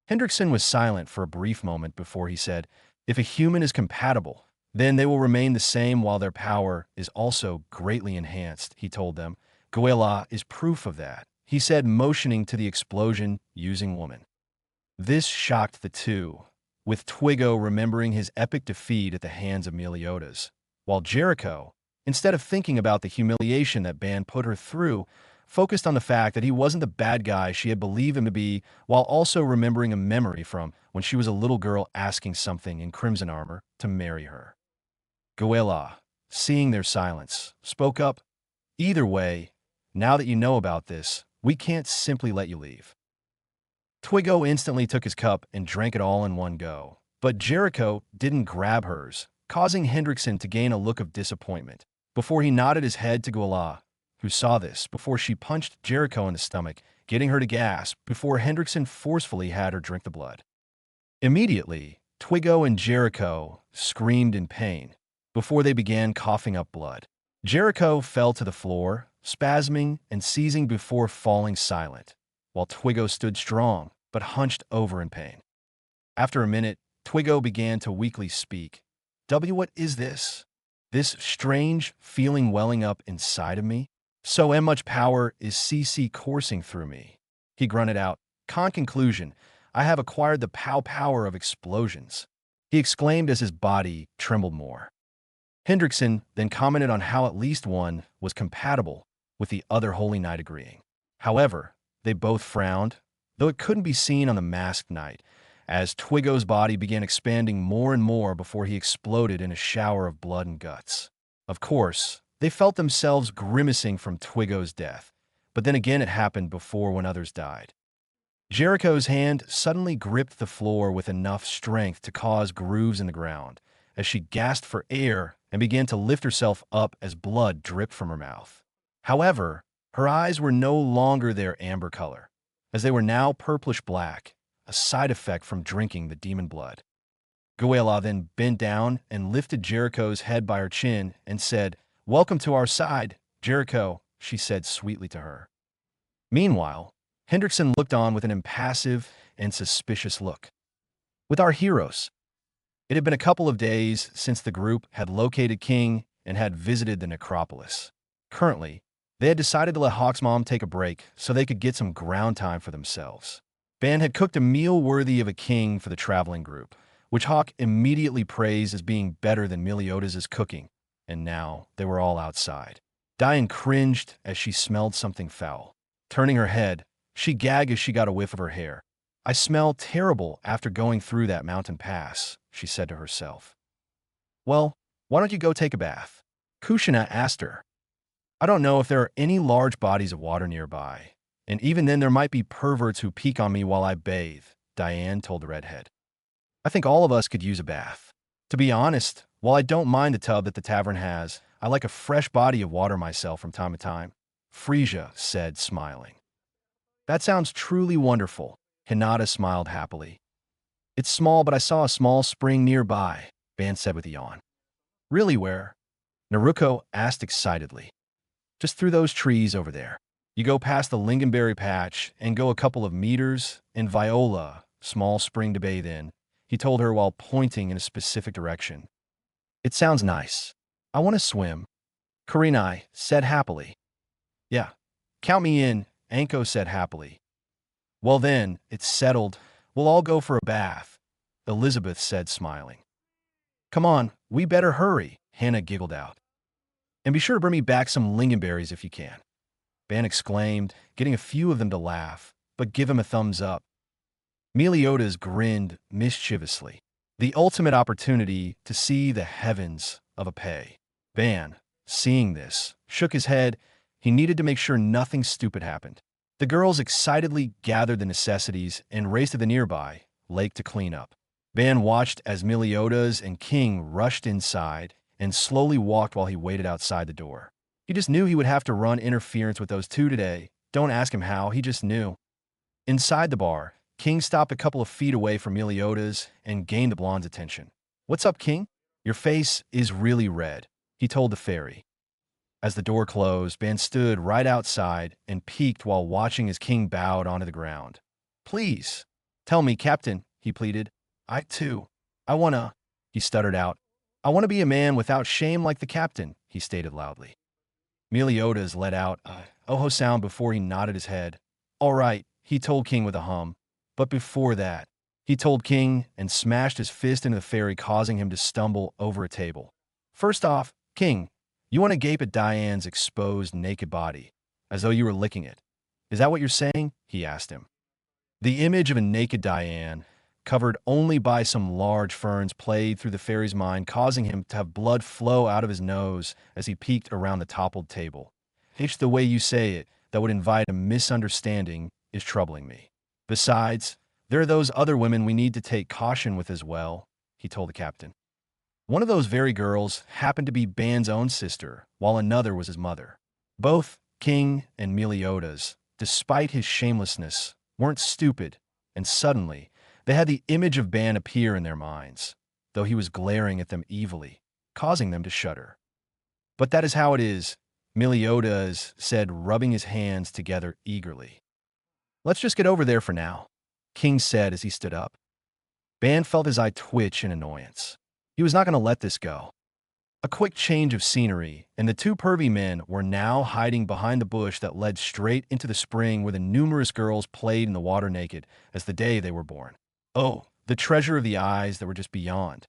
Hendrickson was silent for a brief moment before he said, "If a human is compatible, then they will remain the same while their power is also greatly enhanced," he told them. "Guila is proof of that," he said, motioning to the explosion using woman. This shocked the 2, with Twiggo remembering his epic defeat at the hands of Meliodas, while Jericho, instead of thinking about the humiliation that Ban put her through, focused on the fact that he wasn't the bad guy she had believed him to be, while also remembering a memory from when she was a little girl asking something in crimson armor to marry her. Guila, seeing their silence, spoke up, "Either way, now that you know about this, we can't simply let you leave." Twiggo instantly took his cup and drank it all in one go, but Jericho didn't grab hers, causing Hendrickson to gain a look of disappointment, before he nodded his head to Guila, who saw this before she punched Jericho in the stomach, getting her to gasp before Hendrickson forcefully had her drink the blood. Immediately, Twiggo and Jericho screamed in pain before they began coughing up blood. Jericho fell to the floor, spasming and seizing before falling silent, while Twiggo stood strong but hunched over in pain. After a minute, Twiggo began to weakly speak. What is this? This strange feeling welling up inside of me? So much power is CC coursing through me. He grunted out, conclusion, I have acquired the power of explosions. He exclaimed as his body trembled more. Hendrickson then commented on how at least one was compatible, with the other Holy Knight agreeing. However, they both frowned, though it couldn't be seen on the masked knight, as Twiggo's body began expanding more and more before he exploded in a shower of blood and guts. Of course, they felt themselves grimacing from Twiggo's death, but then again it happened before when others died. Jericho's hand suddenly gripped the floor with enough strength to cause grooves in the ground, as she gasped for air and began to lift herself up as blood dripped from her mouth. However, her eyes were no longer their amber color, as they were now purplish-black, a side effect from drinking the demon blood. Guila then bent down and lifted Jericho's head by her chin and said, "Welcome to our side, Jericho," she said sweetly to her. Meanwhile, Hendrickson looked on with an impassive and suspicious look. With our heroes. It had been a couple of days since the group had located King and had visited the necropolis. Currently, they had decided to let Hawk's mom take a break so they could get some ground time for themselves. Ban had cooked a meal worthy of a king for the traveling group, which Hawk immediately praised as being better than Meliodas' cooking, and now they were all outside. Dian cringed as she smelled something foul. Turning her head, she gagged as she got a whiff of her hair. "I smell terrible after going through that mountain pass," she said to herself. "Well, why don't you go take a bath?" Kushina asked her. "I don't know if there are any large bodies of water nearby, and even then there might be perverts who peek on me while I bathe," Diane told the redhead. "I think all of us could use a bath. To be honest, while I don't mind the tub that the tavern has, I like a fresh body of water myself from time to time," Frieza said, smiling. "That sounds truly wonderful," Hinata smiled happily. "It's small, but I saw a small spring nearby," Ban said with a yawn. "Really, where?" Naruto asked excitedly. "Just through those trees over there. You go past the lingonberry patch and go a couple of meters, and Viola, small spring to bathe in, he told her while pointing in a specific direction. It sounds nice. I want to swim, Karinai said happily. Yeah, count me in, Anko said happily. Well then, it's settled. We'll all go for a bath, Elizabeth said smiling. Come on, we better hurry, Hannah giggled out. And be sure to bring me back some lingonberries if you can, Ban exclaimed, getting a few of them to laugh, but give him a thumbs up. Meliodas grinned mischievously. The ultimate opportunity to see the heavens of a pay. Ban, seeing this, shook his head. He needed to make sure nothing stupid happened. The girls excitedly gathered the necessities and raced to the nearby lake to clean up. Ban watched as Meliodas and King rushed inside and slowly walked while he waited outside the door. He just knew he would have to run interference with those two today. Don't ask him how, he just knew. Inside the bar, King stopped a couple of feet away from Meliodas and gained the blonde's attention. What's up, King? Your face is really red, he told the fairy. As the door closed, Ban stood right outside and peeked while watching as King bowed onto the ground. Please, tell me, Captain, he pleaded. I wanna, he stuttered out. I want to be a man without shame like the captain, he stated loudly. Meliodas let out a oh-ho sound before he nodded his head. All right, he told King with a hum. But before that, he told King and smashed his fist into the fairy, causing him to stumble over a table. First off, King, you want to gape at Diane's exposed naked body, as though you were licking it. Is that what you're saying? He asked him. The image of a naked Diane, covered only by some large ferns, played through the fairy's mind, causing him to have blood flow out of his nose as he peeked around the toppled table. It's the way you say it that would invite a misunderstanding is troubling me. Besides, there are those other women we need to take caution with as well, he told the captain. One of those very girls happened to be Ban's own sister, while another was his mother. Both King and Meliodas, despite his shamelessness, weren't stupid, and suddenly, they had the image of Ban appear in their minds, though he was glaring at them evilly, causing them to shudder. But that is how it is, Meliodas said, rubbing his hands together eagerly. Let's just get over there for now, King said as he stood up. Ban felt his eye twitch in annoyance. He was not going to let this go. A quick change of scenery, and the two pervy men were now hiding behind the bush that led straight into the spring where the numerous girls played in the water naked as the day they were born. Oh, the treasure of the eyes that were just beyond.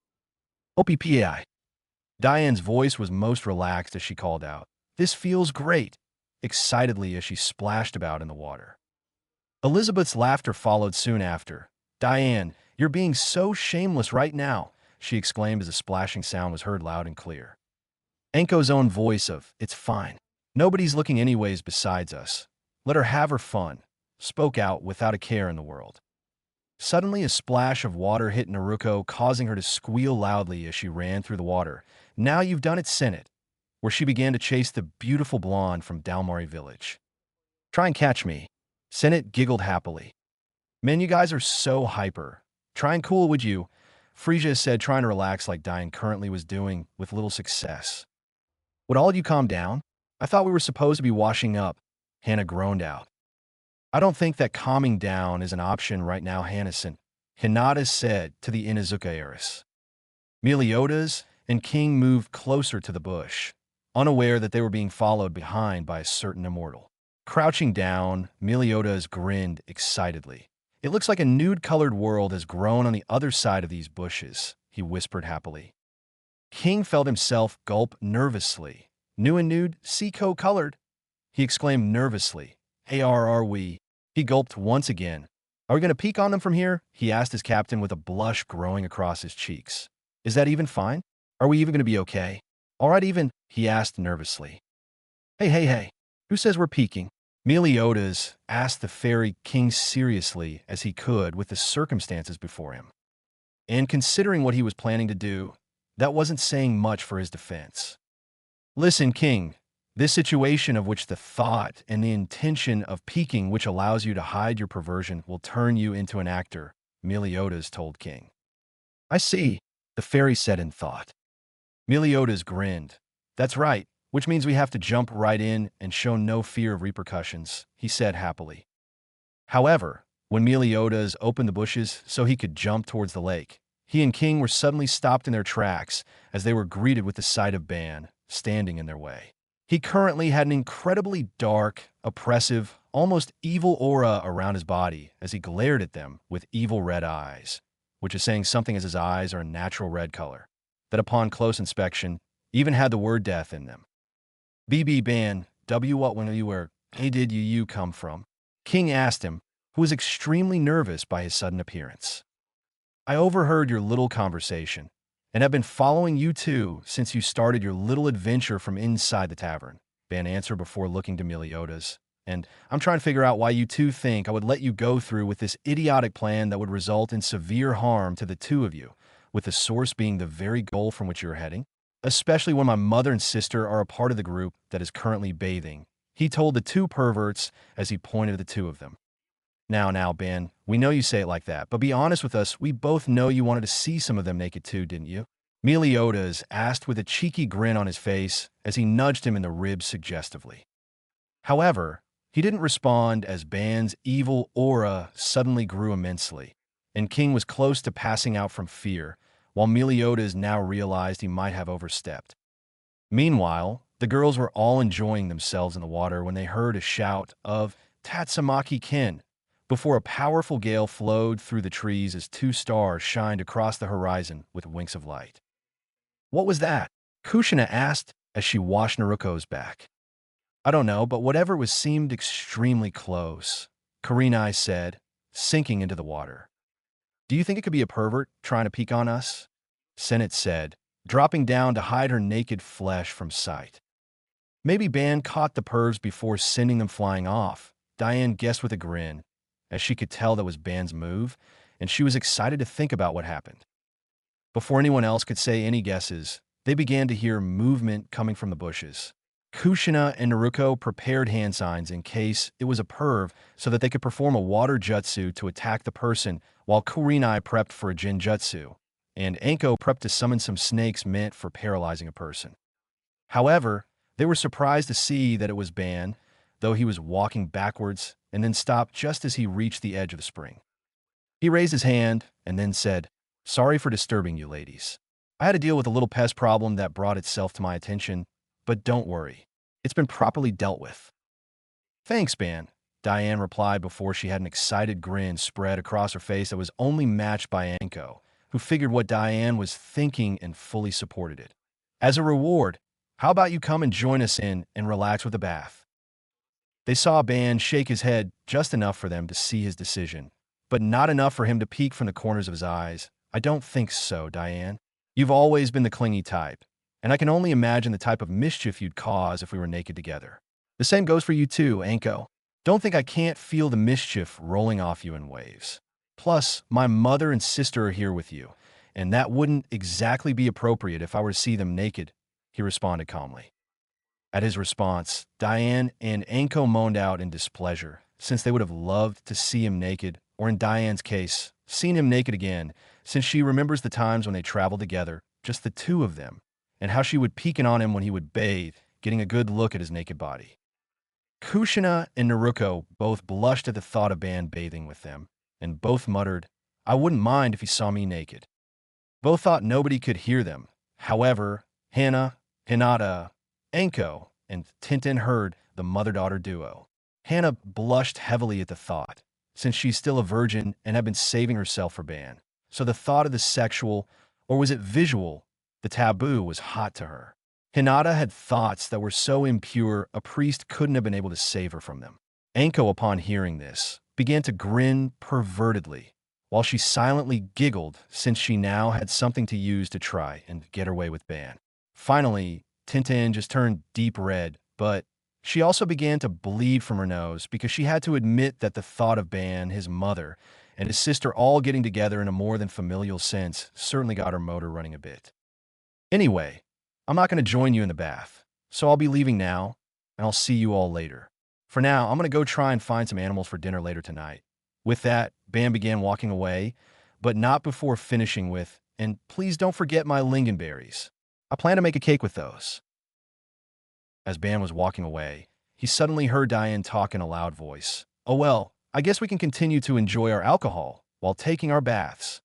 OPPAI. Diane's voice was most relaxed as she called out, "This feels great," excitedly as she splashed about in the water. Elizabeth's laughter followed soon after. Diane, you're being so shameless right now, she exclaimed as a splashing sound was heard loud and clear. Anko's own voice of, "It's fine. Nobody's looking anyways besides us. Let her have her fun," spoke out without a care in the world. Suddenly, a splash of water hit Naruto, causing her to squeal loudly as she ran through the water. Now you've done it, Sinette, where she began to chase the beautiful blonde from Dalmari village. Try and catch me. Sinette giggled happily. Man, you guys are so hyper. Try and cool, would you? Frieza said, trying to relax like Dian currently was doing, with little success. Would all of you calm down? I thought we were supposed to be washing up, Hannah groaned out. I don't think that calming down is an option right now, Hinata said to the Inuzuka heiress. Meliodas and King moved closer to the bush, unaware that they were being followed behind by a certain immortal. Crouching down, Meliodas grinned excitedly. It looks like a nude-colored world has grown on the other side of these bushes, he whispered happily. King felt himself gulp nervously. New and nude, Seco-colored, he exclaimed nervously. Are we? He gulped once again. Are we going to peek on them from here? He asked his captain with a blush growing across his cheeks. Is that even fine? Are we even going to be okay? All right even, he asked nervously. Hey, who says we're peeking? Meliodas asked the fairy king seriously as he could with the circumstances before him. And considering what he was planning to do, that wasn't saying much for his defense. Listen, King, this situation of which the thought and the intention of peeking which allows you to hide your perversion will turn you into an actor, Meliodas told King. I see, the fairy said in thought. Meliodas grinned. That's right, which means we have to jump right in and show no fear of repercussions, he said happily. However, when Meliodas opened the bushes so he could jump towards the lake, he and King were suddenly stopped in their tracks as they were greeted with the sight of Ban standing in their way. He currently had an incredibly dark, oppressive, almost evil aura around his body as he glared at them with evil red eyes, which is saying something as his eyes are a natural red color, that upon close inspection even had the word death in them. BB Ban, what when you were, hey did you come from? King asked him, who was extremely nervous by his sudden appearance. I overheard your little conversation, and have been following you two since you started your little adventure from inside the tavern, Ban answered before looking to Meliodas. And I'm trying to figure out why you two think I would let you go through with this idiotic plan that would result in severe harm to the two of you, with the source being the very goal from which you're heading. Especially when my mother and sister are a part of the group that is currently bathing, he told the two perverts as he pointed at the two of them. Now, Ben, we know you say it like that, but be honest with us, we both know you wanted to see some of them naked too, didn't you? Meliodas asked with a cheeky grin on his face as he nudged him in the ribs suggestively. However, he didn't respond as Ban's evil aura suddenly grew immensely, and King was close to passing out from fear, while Meliodas now realized he might have overstepped. Meanwhile, the girls were all enjoying themselves in the water when they heard a shout of Tatsumaki Kin, before a powerful gale flowed through the trees as two stars shined across the horizon with winks of light. What was that? Kushina asked as she washed Naruto's back. I don't know, but whatever it was seemed extremely close, Kurinai said, sinking into the water. Do you think it could be a pervert trying to peek on us? Sinette said, dropping down to hide her naked flesh from sight. Maybe Ban caught the pervs before sending them flying off, Diane guessed with a grin, as she could tell that was Ban's move, and she was excited to think about what happened. Before anyone else could say any guesses, they began to hear movement coming from the bushes. Kushina and Naruto prepared hand signs in case it was a perv so that they could perform a water jutsu to attack the person, while Kurinai prepped for a genjutsu, and Anko prepped to summon some snakes meant for paralyzing a person. However, they were surprised to see that it was Ban, though he was walking backwards and then stopped just as he reached the edge of the spring. He raised his hand and then said, "Sorry for disturbing you, ladies. I had to deal with a little pest problem that brought itself to my attention, but don't worry. It's been properly dealt with." "Thanks, Ban," Diane replied before she had an excited grin spread across her face that was only matched by Anko, who figured what Diane was thinking and fully supported it. "As a reward, how about you come and join us in and relax with a bath?" They saw Ban shake his head just enough for them to see his decision, but not enough for him to peek from the corners of his eyes. "I don't think so, Diane. You've always been the clingy type, and I can only imagine the type of mischief you'd cause if we were naked together. The same goes for you too, Anko. Don't think I can't feel the mischief rolling off you in waves. Plus, my mother and sister are here with you, and that wouldn't exactly be appropriate if I were to see them naked," he responded calmly. At his response, Diane and Anko moaned out in displeasure, since they would have loved to see him naked, or in Diane's case, seen him naked again, since she remembers the times when they traveled together, just the two of them, and how she would peek in on him when he would bathe, getting a good look at his naked body. Kushina and Naruto both blushed at the thought of Ban bathing with them, and both muttered, "I wouldn't mind if he saw me naked." Both thought nobody could hear them. However, Hinata, Anko, and Tintin heard the mother-daughter duo. Hannah blushed heavily at the thought, since she's still a virgin and had been saving herself for Ban. So the thought of the sexual, or was it visual, the taboo was hot to her. Hinata had thoughts that were so impure a priest couldn't have been able to save her from them. Anko, upon hearing this, began to grin pervertedly, while she silently giggled since she now had something to use to try and get her way with Ban. Finally, Tintin just turned deep red, but she also began to bleed from her nose because she had to admit that the thought of Ban, his mother, and his sister all getting together in a more than familial sense certainly got her motor running a bit. "Anyway, I'm not going to join you in the bath, so I'll be leaving now, and I'll see you all later. For now, I'm going to go try and find some animals for dinner later tonight." With that, Ban began walking away, but not before finishing with, "And please don't forget my lingonberries. I plan to make a cake with those." As Ban was walking away, he suddenly heard Diane talk in a loud voice. "Oh well, I guess we can continue to enjoy our alcohol while taking our baths."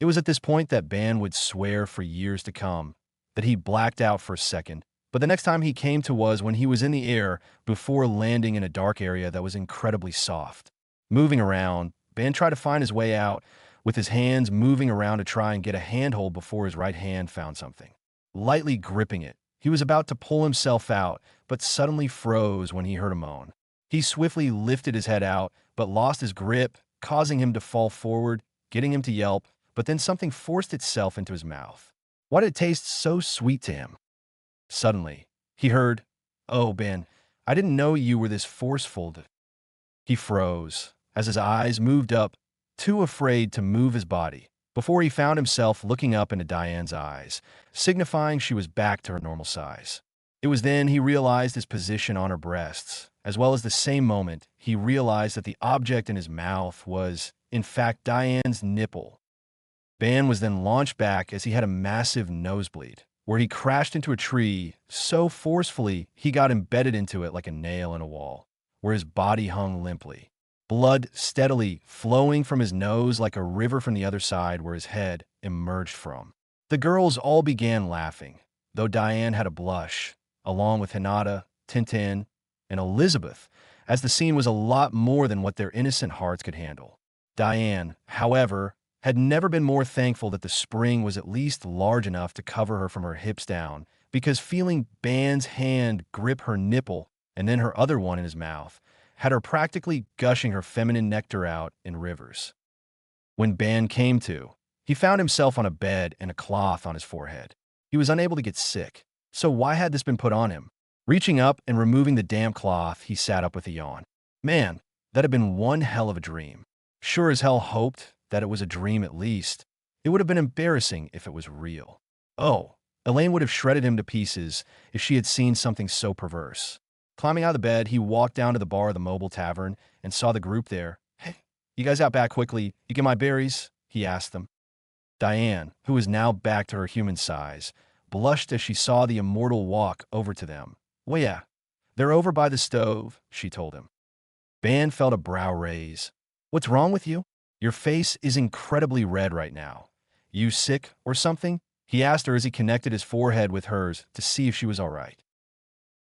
It was at this point that Ban would swear for years to come that he blacked out for a second, but the next time he came to was when he was in the air before landing in a dark area that was incredibly soft. Moving around, Ban tried to find his way out, with his hands moving around to try and get a handhold before his right hand found something. Lightly gripping it, he was about to pull himself out, but suddenly froze when he heard a moan. He swiftly lifted his head out, but lost his grip, causing him to fall forward, getting him to yelp, but then something forced itself into his mouth. Why did it taste so sweet to him? Suddenly, he heard, "Oh, Ben, I didn't know you were this forceful." He froze, as his eyes moved up, too afraid to move his body, before he found himself looking up into Diane's eyes, signifying she was back to her normal size. It was then he realized his position on her breasts, as well as the same moment he realized that the object in his mouth was, in fact, Diane's nipple. Ban was then launched back as he had a massive nosebleed, where he crashed into a tree so forcefully he got embedded into it like a nail in a wall, where his body hung limply, blood steadily flowing from his nose like a river from the other side where his head emerged from. The girls all began laughing, though Diane had a blush, along with Hinata, Tintin, and Elizabeth, as the scene was a lot more than what their innocent hearts could handle. Diane, however, had never been more thankful that the spring was at least large enough to cover her from her hips down, because feeling Ban's hand grip her nipple and then her other one in his mouth had her practically gushing her feminine nectar out in rivers. When Ban came to, he found himself on a bed and a cloth on his forehead. He was unable to get sick, so why had this been put on him? Reaching up and removing the damp cloth, he sat up with a yawn. Man, that had been one hell of a dream. Sure as hell hoped that it was a dream at least. It would have been embarrassing if it was real. Oh, Elaine would have shredded him to pieces if she had seen something so perverse. Climbing out of the bed, he walked down to the bar of the mobile tavern and saw the group there. "Hey, you guys out back quickly? You get my berries?" he asked them. Diane, who was now back to her human size, blushed as she saw the immortal walk over to them. "Well, yeah, they're over by the stove," she told him. Ban felt a brow raise. "What's wrong with you? Your face is incredibly red right now. You sick or something?" he asked her as he connected his forehead with hers to see if she was all right.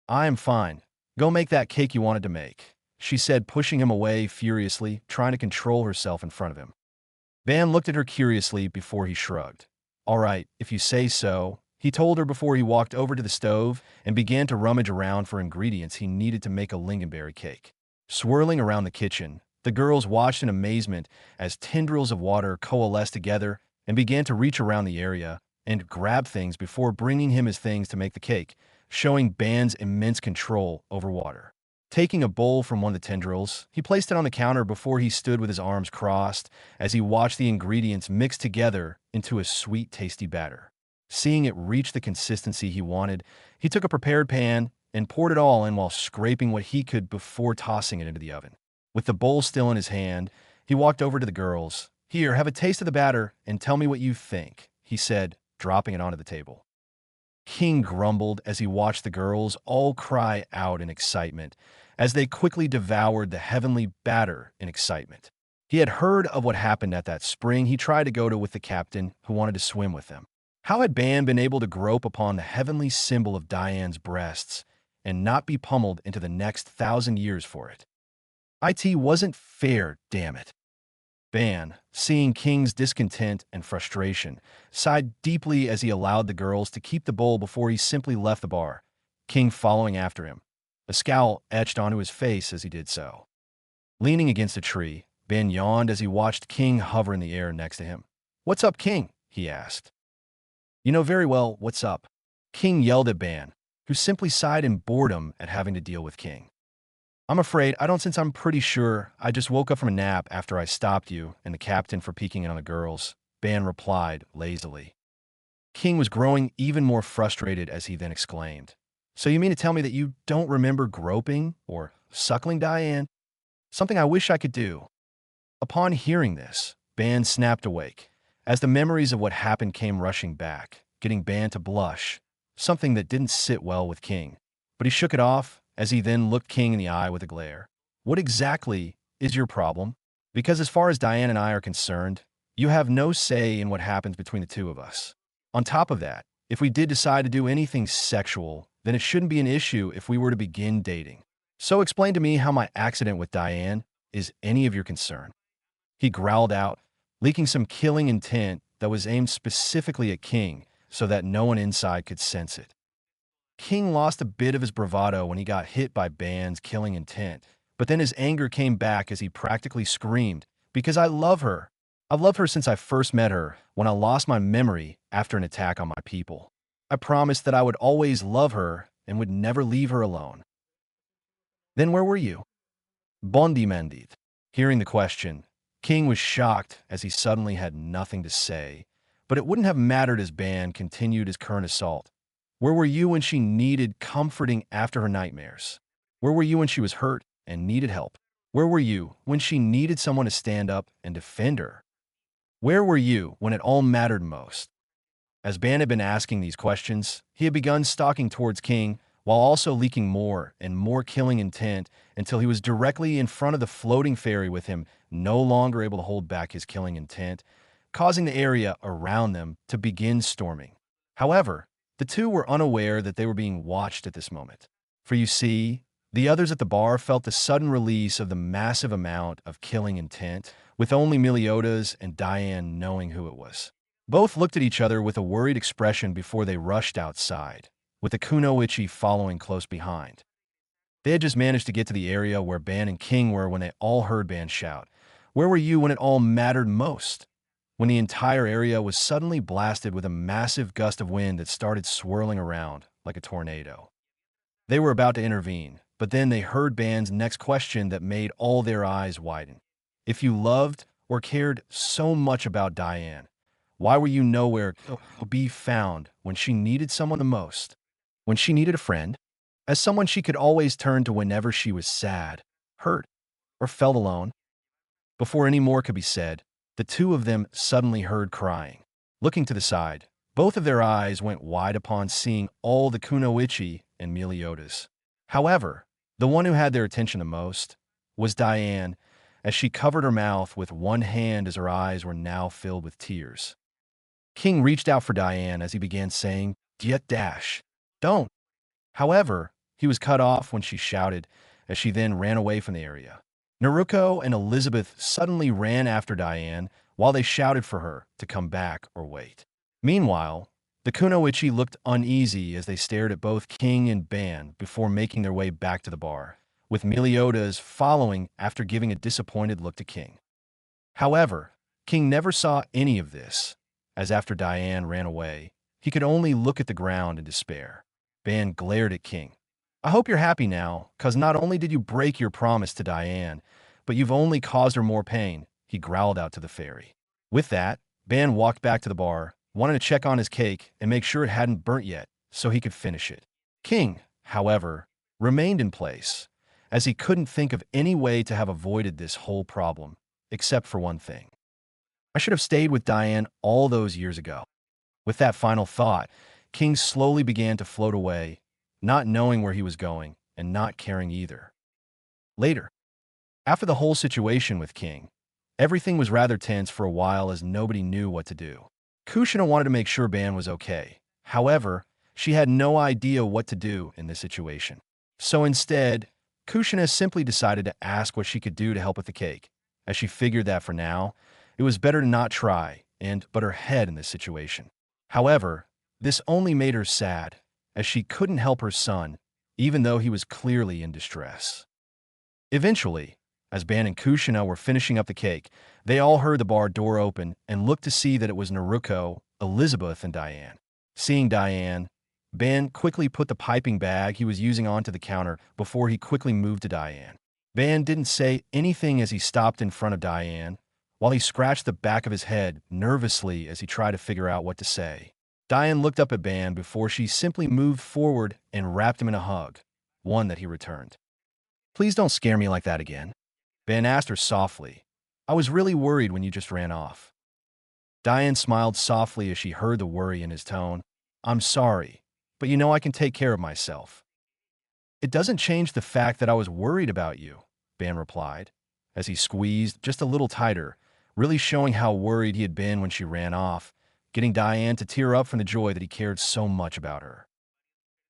"I am fine. Go make that cake you wanted to make," she said, pushing him away furiously, trying to control herself in front of him. Ban looked at her curiously before he shrugged. "All right, if you say so," he told her before he walked over to the stove and began to rummage around for ingredients he needed to make a lingonberry cake. Swirling around the kitchen, the girls watched in amazement as tendrils of water coalesced together and began to reach around the area and grab things before bringing him his things to make the cake, showing Ban's immense control over water. Taking a bowl from one of the tendrils, he placed it on the counter before he stood with his arms crossed as he watched the ingredients mix together into a sweet, tasty batter. Seeing it reach the consistency he wanted, he took a prepared pan and poured it all in while scraping what he could before tossing it into the oven. With the bowl still in his hand, he walked over to the girls. "Here, have a taste of the batter and tell me what you think," he said, dropping it onto the table. King grumbled as he watched the girls all cry out in excitement as they quickly devoured the heavenly batter in excitement. He had heard of what happened at that spring he tried to go to with the captain who wanted to swim with them. How had Ban been able to grope upon the heavenly symbol of Diane's breasts and not be pummeled into the next 1,000 years for it? It wasn't fair, damn it. Ban, seeing King's discontent and frustration, sighed deeply as he allowed the girls to keep the bowl before he simply left the bar, King following after him. A scowl etched onto his face as he did so. Leaning against a tree, Ban yawned as he watched King hover in the air next to him. "What's up, King?" he asked. "You know very well what's up," King yelled at Ban, who simply sighed in boredom at having to deal with King. "I'm afraid I don't, since I'm pretty sure I just woke up from a nap after I stopped you and the captain for peeking in on the girls," Ban replied lazily. King was growing even more frustrated as he then exclaimed, "So you mean to tell me that you don't remember groping or suckling Diane? Something I wish I could do." Upon hearing this, Ban snapped awake, as the memories of what happened came rushing back, getting Ban to blush, something that didn't sit well with King. But he shook it off as he then looked King in the eye with a glare. "What exactly is your problem? Because as far as Diane and I are concerned, You have no say in what happens between the two of us. On top of that, if we did decide to do anything sexual, then it shouldn't be an issue if we were to begin dating. So explain to me how my accident with Diane is any of your concern." He growled out, leaking some killing intent that was aimed specifically at King so that no one inside could sense it. King lost a bit of his bravado when he got hit by Ban's killing intent, but then his anger came back as he practically screamed, "Because I love her. I've loved her since I first met her, when I lost my memory after an attack on my people. I promised that I would always love her and would never leave her alone." "Then where were you?" Bon demanded. Hearing the question, King was shocked as he suddenly had nothing to say, but it wouldn't have mattered as Ban continued his current assault. "Where were you when she needed comforting after her nightmares? Where were you when she was hurt and needed help? Where were you when she needed someone to stand up and defend her? Where were you when it all mattered most?" As Ban had been asking these questions, he had begun stalking towards King, while also leaking more and more killing intent until he was directly in front of the floating fairy with him, no longer able to hold back his killing intent, causing the area around them to begin storming. However, the two were unaware that they were being watched at this moment. For you see, the others at the bar felt the sudden release of the massive amount of killing intent, with only Meliodas and Diane knowing who it was. Both looked at each other with a worried expression before they rushed outside, with the Kunoichi following close behind. They had just managed to get to the area where Ban and King were when they all heard Ban shout, "Where were you when it all mattered most?" When the entire area was suddenly blasted with a massive gust of wind that started swirling around like a tornado. They were about to intervene, but then they heard Ban's next question that made all their eyes widen. "If you loved or cared so much about Diane, why were you nowhere to be found when she needed someone the most? When she needed a friend? As someone she could always turn to whenever she was sad, hurt, or felt alone?" Before any more could be said, the two of them suddenly heard crying. Looking to the side, both of their eyes went wide upon seeing all the Kunoichi and Meliodas. However, the one who had their attention the most was Diane, as she covered her mouth with one hand as her eyes were now filled with tears. King reached out for Diane as he began saying, Dash, don't." However, he was cut off when she shouted, as she then ran away from the area. Naruto and Elizabeth suddenly ran after Diane while they shouted for her to come back or wait. Meanwhile, the Kunoichi looked uneasy as they stared at both King and Ban before making their way back to the bar, with Meliodas following after giving a disappointed look to King. However, King never saw any of this, as after Diane ran away, he could only look at the ground in despair. Ban glared at King. "I hope you're happy now, cause not only did you break your promise to Diane, but you've only caused her more pain," he growled out to the fairy. With that, Ban walked back to the bar, wanting to check on his cake and make sure it hadn't burnt yet, so he could finish it. King, however, remained in place, as he couldn't think of any way to have avoided this whole problem, except for one thing. "I should have stayed with Diane all those years ago." With that final thought, King slowly began to float away, not knowing where he was going and not caring either. Later, after the whole situation with King, everything was rather tense for a while as nobody knew what to do. Kushina wanted to make sure Ban was okay. However, she had no idea what to do in this situation. So instead, Kushina simply decided to ask what she could do to help with the cake, as she figured that for now, it was better to not try and butt her head in this situation. However, this only made her sad, as she couldn't help her son, even though he was clearly in distress. Eventually, as Ban and Kushina were finishing up the cake, they all heard the bar door open and looked to see that it was Naruto, Elizabeth, and Diane. Seeing Diane, Ban quickly put the piping bag he was using onto the counter before he quickly moved to Diane. Ban didn't say anything as he stopped in front of Diane, while he scratched the back of his head nervously as he tried to figure out what to say. Diane looked up at Ban before she simply moved forward and wrapped him in a hug, one that he returned. "Please don't scare me like that again," Ban asked her softly. "I was really worried when you just ran off." Diane smiled softly as she heard the worry in his tone. "I'm sorry, but you know I can take care of myself." "It doesn't change the fact that I was worried about you," Ban replied, as he squeezed just a little tighter, really showing how worried he had been when she ran off, getting Diane to tear up from the joy that he cared so much about her.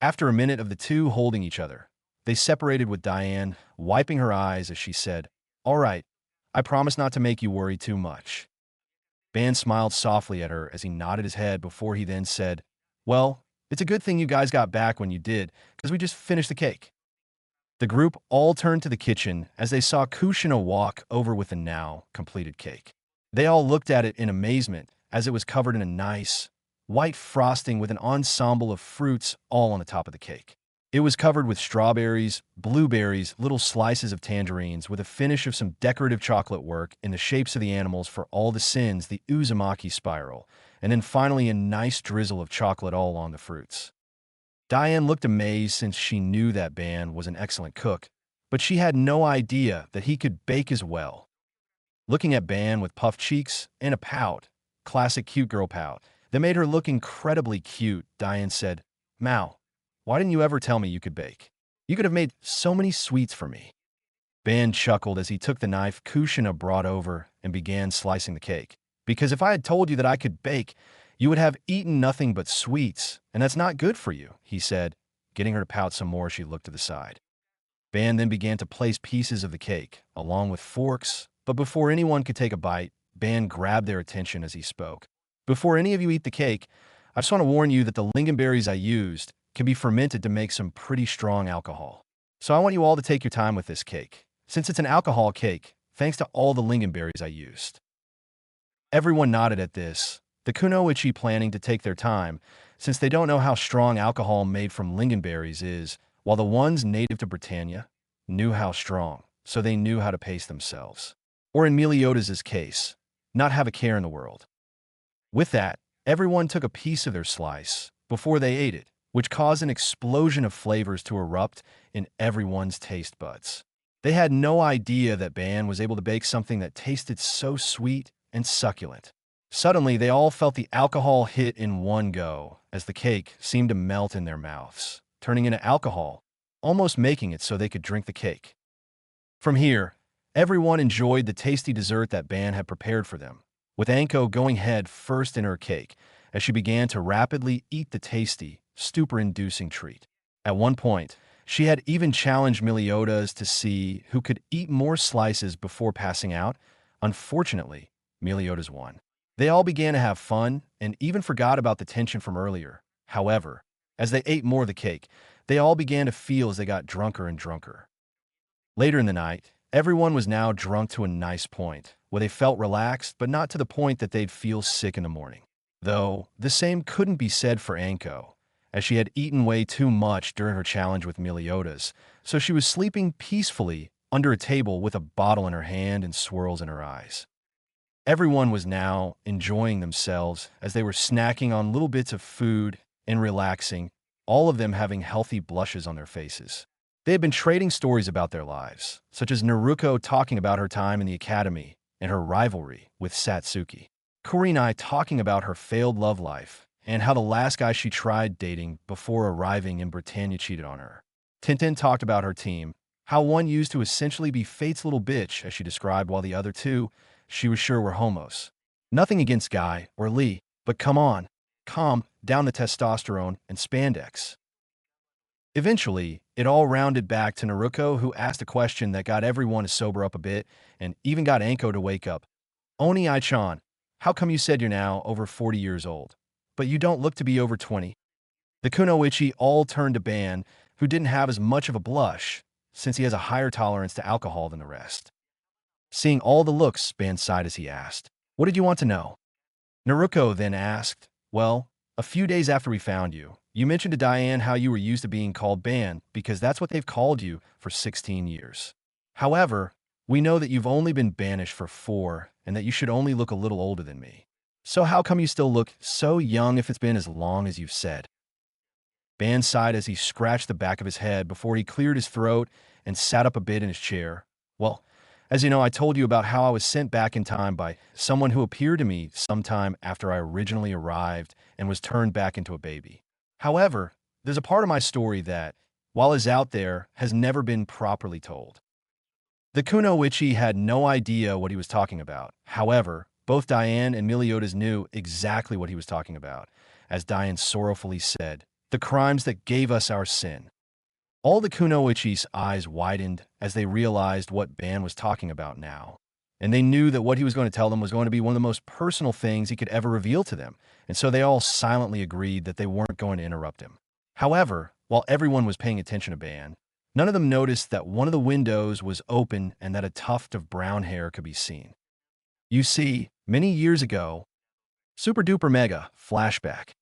After a minute of the two holding each other, they separated with Diane, wiping her eyes as she said, "All right, I promise not to make you worry too much." Ban smiled softly at her as he nodded his head before he then said, "Well, it's a good thing you guys got back when you did, because we just finished the cake." The group all turned to the kitchen as they saw Kushina walk over with the now completed cake. They all looked at it in amazement as it was covered in a nice, white frosting with an ensemble of fruits all on the top of the cake. It was covered with strawberries, blueberries, little slices of tangerines, with a finish of some decorative chocolate work in the shapes of the animals for all the sins, the Uzumaki spiral, and then finally a nice drizzle of chocolate all on the fruits. Diane looked amazed since she knew that Ban was an excellent cook, but she had no idea that he could bake as well. Looking at Ban with puffed cheeks and a pout, classic cute girl pout, that made her look incredibly cute, Diane said, "Mao, why didn't you ever tell me you could bake? You could have made so many sweets for me." Ban chuckled as he took the knife Kushina brought over and began slicing the cake. "Because if I had told you that I could bake, you would have eaten nothing but sweets, and that's not good for you," he said, getting her to pout some more as she looked to the side. Ban then began to place pieces of the cake, along with forks, but before anyone could take a bite, Ban grabbed their attention as he spoke. "Before any of you eat the cake, I just want to warn you that the lingonberries I used can be fermented to make some pretty strong alcohol. So I want you all to take your time with this cake, since it's an alcohol cake, thanks to all the lingonberries I used." Everyone nodded at this, the kunoichi planning to take their time, since they don't know how strong alcohol made from lingonberries is, while the ones native to Britannia knew how strong, so they knew how to pace themselves. Or in Meliodas' case, not have a care in the world. With that, everyone took a piece of their slice before they ate it, which caused an explosion of flavors to erupt in everyone's taste buds. They had no idea that Ban was able to bake something that tasted so sweet and succulent. Suddenly, they all felt the alcohol hit in one go, as the cake seemed to melt in their mouths, turning into alcohol, almost making it so they could drink the cake. From here, everyone enjoyed the tasty dessert that Ban had prepared for them, with Anko going head first in her cake as she began to rapidly eat the tasty, stupor-inducing treat. At one point, she had even challenged Meliodas to see who could eat more slices before passing out. Unfortunately, Meliodas won. They all began to have fun and even forgot about the tension from earlier. However, as they ate more of the cake, they all began to feel as they got drunker and drunker. Later in the night, everyone was now drunk to a nice point, where they felt relaxed, but not to the point that they'd feel sick in the morning. Though, the same couldn't be said for Anko, as she had eaten way too much during her challenge with Meliodas, so she was sleeping peacefully under a table with a bottle in her hand and swirls in her eyes. Everyone was now enjoying themselves as they were snacking on little bits of food and relaxing, all of them having healthy blushes on their faces. They had been trading stories about their lives, such as Naruto talking about her time in the academy and her rivalry with Satsuki. Kurinai talking about her failed love life and how the last guy she tried dating before arriving in Britannia cheated on her. Tintin talked about her team, how one used to essentially be Fate's little bitch, as she described, while the other two, she was sure were homos. Nothing against Guy or Lee, but come on, calm down the testosterone and spandex. Eventually, it all rounded back to Naruto, who asked a question that got everyone to sober up a bit and even got Anko to wake up. "Oni Ai-chan, how come you said you're now over 40 years old, but you don't look to be over 20? The kunoichi all turned to Ban, who didn't have as much of a blush, since he has a higher tolerance to alcohol than the rest. Seeing all the looks, Ban sighed as he asked, "What did you want to know?" Naruto then asked, "Well, a few days after we found you, you mentioned to Diane how you were used to being called Ban because that's what they've called you for 16 years. However, we know that you've only been banished for 4 and that you should only look a little older than me. So how come you still look so young if it's been as long as you've said?" Ban sighed as he scratched the back of his head before he cleared his throat and sat up a bit in his chair. "Well, as you know, I told you about how I was sent back in time by someone who appeared to me sometime after I originally arrived and was turned back into a baby. However, there's a part of my story that, while is out there, has never been properly told. The Kunoichi had no idea what he was talking about. However, both Diane and Meliodas knew exactly what he was talking about. As Diane sorrowfully said, "The crimes that gave us our sin." All the Kunoichi's eyes widened as they realized what Ban was talking about now. And they knew that what he was going to tell them was going to be one of the most personal things he could ever reveal to them, and so they all silently agreed that they weren't going to interrupt him. However, while everyone was paying attention to Ban, none of them noticed that one of the windows was open and that a tuft of brown hair could be seen. You see, many years ago, Super Duper Mega Flashback,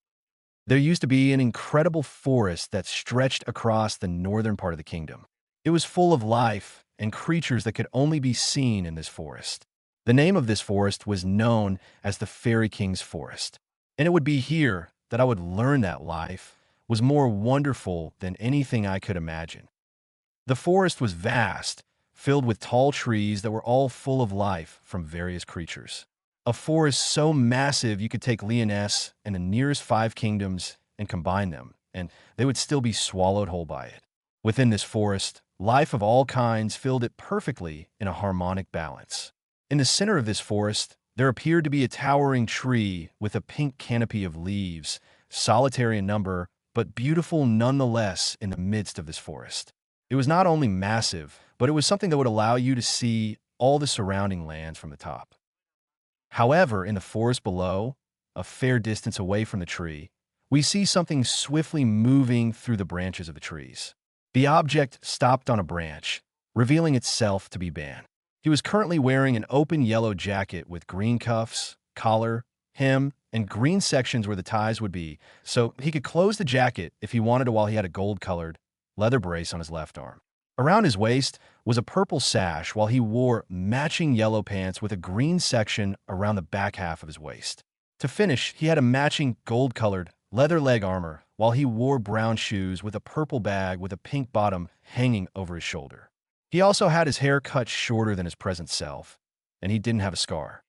there used to be an incredible forest that stretched across the northern part of the kingdom. It was full of life and creatures that could only be seen in this forest. The name of this forest was known as the Fairy King's Forest. And it would be here that I would learn that life was more wonderful than anything I could imagine. The forest was vast, filled with tall trees that were all full of life from various creatures. A forest so massive you could take Leoness and the nearest 5 kingdoms and combine them, and they would still be swallowed whole by it. Within this forest, life of all kinds filled it perfectly in a harmonic balance. In the center of this forest, there appeared to be a towering tree with a pink canopy of leaves, solitary in number, but beautiful nonetheless in the midst of this forest. It was not only massive, but it was something that would allow you to see all the surrounding lands from the top. However, in the forest below, a fair distance away from the tree, we see something swiftly moving through the branches of the trees. The object stopped on a branch, revealing itself to be Ban. He was currently wearing an open yellow jacket with green cuffs, collar, hem, and green sections where the ties would be, so he could close the jacket if he wanted to while he had a gold-colored leather brace on his left arm. Around his waist was a purple sash while he wore matching yellow pants with a green section around the back half of his waist. To finish, he had a matching gold-colored leather leg armor while he wore brown shoes with a purple bag with a pink bottom hanging over his shoulder. He also had his hair cut shorter than his present self, and he didn't have a scar.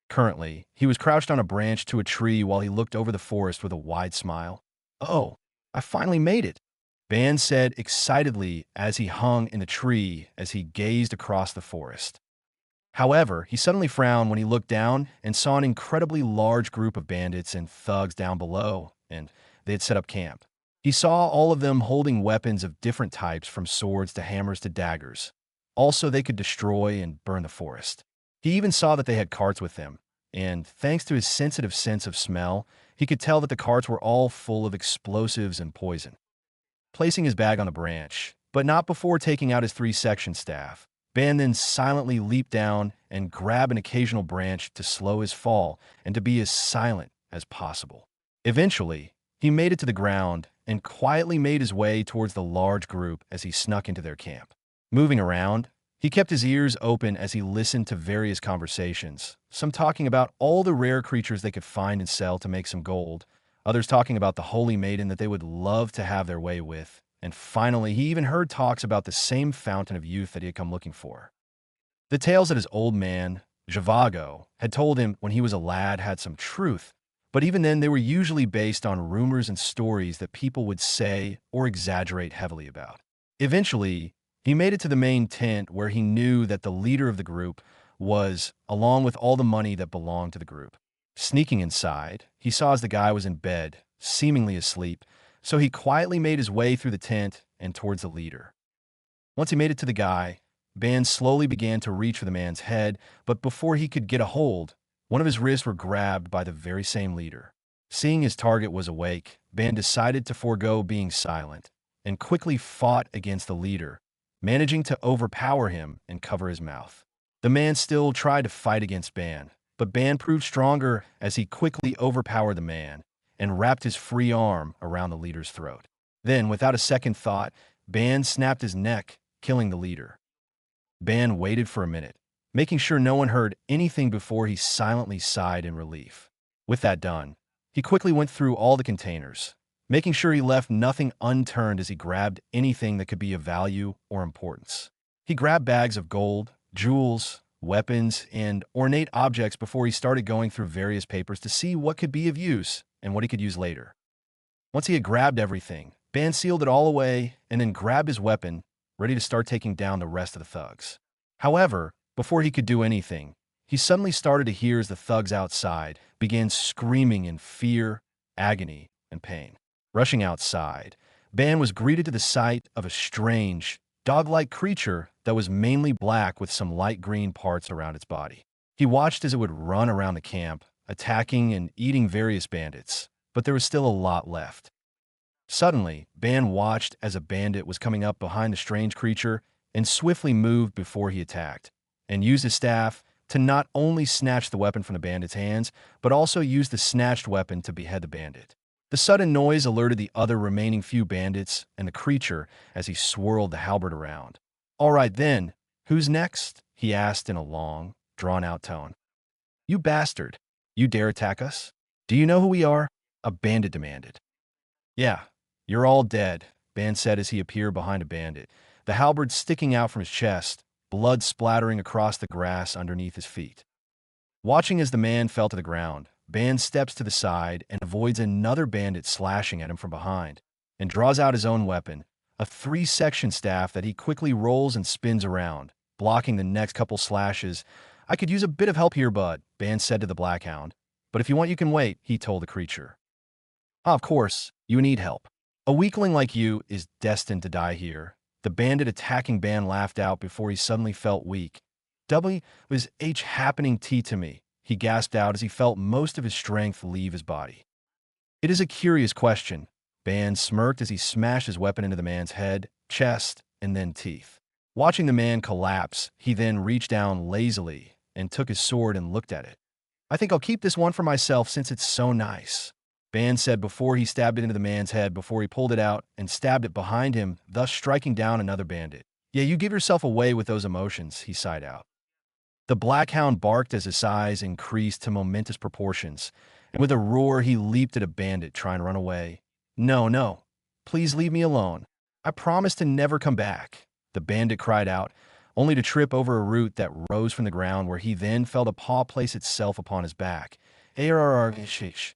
Currently, he was crouched on a branch to a tree while he looked over the forest with a wide smile. "Oh, I finally made it," Ban said excitedly as he hung in the tree as he gazed across the forest. However, he suddenly frowned when he looked down and saw an incredibly large group of bandits and thugs down below, and they had set up camp. He saw all of them holding weapons of different types from swords to hammers to daggers. Also, they could destroy and burn the forest. He even saw that they had carts with them, and thanks to his sensitive sense of smell, he could tell that the carts were all full of explosives and poison. Placing his bag on the branch, but not before taking out his 3-section staff, Ban then silently leaped down and grabbed an occasional branch to slow his fall and to be as silent as possible. Eventually, he made it to the ground and quietly made his way towards the large group as he snuck into their camp. Moving around, he kept his ears open as he listened to various conversations, some talking about all the rare creatures they could find and sell to make some gold, others talking about the holy maiden that they would love to have their way with, and finally he even heard talks about the same fountain of youth that he had come looking for. The tales that his old man, Zhivago, had told him when he was a lad had some truth, but even then they were usually based on rumors and stories that people would say or exaggerate heavily about. Eventually, he made it to the main tent where he knew that the leader of the group was, along with all the money that belonged to the group. Sneaking inside, he saw as the guy was in bed, seemingly asleep, so he quietly made his way through the tent and towards the leader. Once he made it to the guy, Ban slowly began to reach for the man's head, but before he could get a hold, one of his wrists were grabbed by the very same leader. Seeing his target was awake, Ban decided to forego being silent and quickly fought against the leader, managing to overpower him and cover his mouth. The man still tried to fight against Ban, but Ban proved stronger as he quickly overpowered the man and wrapped his free arm around the leader's throat. Then, without a second thought, Ban snapped his neck, killing the leader. Ban waited for a minute, making sure no one heard anything before he silently sighed in relief. With that done, he quickly went through all the containers, making sure he left nothing unturned as he grabbed anything that could be of value or importance. He grabbed bags of gold, jewels, weapons, and ornate objects before he started going through various papers to see what could be of use and what he could use later. Once he had grabbed everything, Ban sealed it all away and then grabbed his weapon, ready to start taking down the rest of the thugs. However, before he could do anything, he suddenly started to hear as the thugs outside began screaming in fear, agony, and pain. Rushing outside, Ban was greeted to the sight of a strange, dog-like creature that was mainly black with some light green parts around its body. He watched as it would run around the camp, attacking and eating various bandits, but there was still a lot left. Suddenly, Ban watched as a bandit was coming up behind the strange creature and swiftly moved before he attacked, and used his staff to not only snatch the weapon from the bandit's hands, but also use the snatched weapon to behead the bandit. The sudden noise alerted the other remaining few bandits and the creature as he swirled the halberd around. "All right then, who's next?" he asked in a long, drawn-out tone. "You bastard! You dare attack us? Do you know who we are?" a bandit demanded. "Yeah, you're all dead," Ban said as he appeared behind a bandit, the halberd sticking out from his chest, blood splattering across the grass underneath his feet. Watching as the man fell to the ground, Ban steps to the side and avoids another bandit slashing at him from behind, and draws out his own weapon, a 3-section staff that he quickly rolls and spins around, blocking the next couple slashes. "I could use a bit of help here, bud," Ban said to the Black Hound. "But if you want, you can wait," he told the creature. "Of course, you need help. A weakling like you is destined to die here." The bandit attacking Ban laughed out before he suddenly felt weak. "W was H happening to me," he gasped out as he felt most of his strength leave his body. "It is a curious question." Ban smirked as he smashed his weapon into the man's head, chest, and then teeth. Watching the man collapse, he then reached down lazily and took his sword and looked at it. "I think I'll keep this one for myself since it's so nice," Ban said before he stabbed it into the man's head before he pulled it out and stabbed it behind him, thus striking down another bandit. "Yeah, you give yourself away with those emotions," he sighed out. The Black Hound barked as his size increased to momentous proportions, and with a roar he leaped at a bandit trying to run away. "No, no, please leave me alone. I promise to never come back," the bandit cried out, only to trip over a root that rose from the ground where he then felt a paw place itself upon his back. "Arrgh."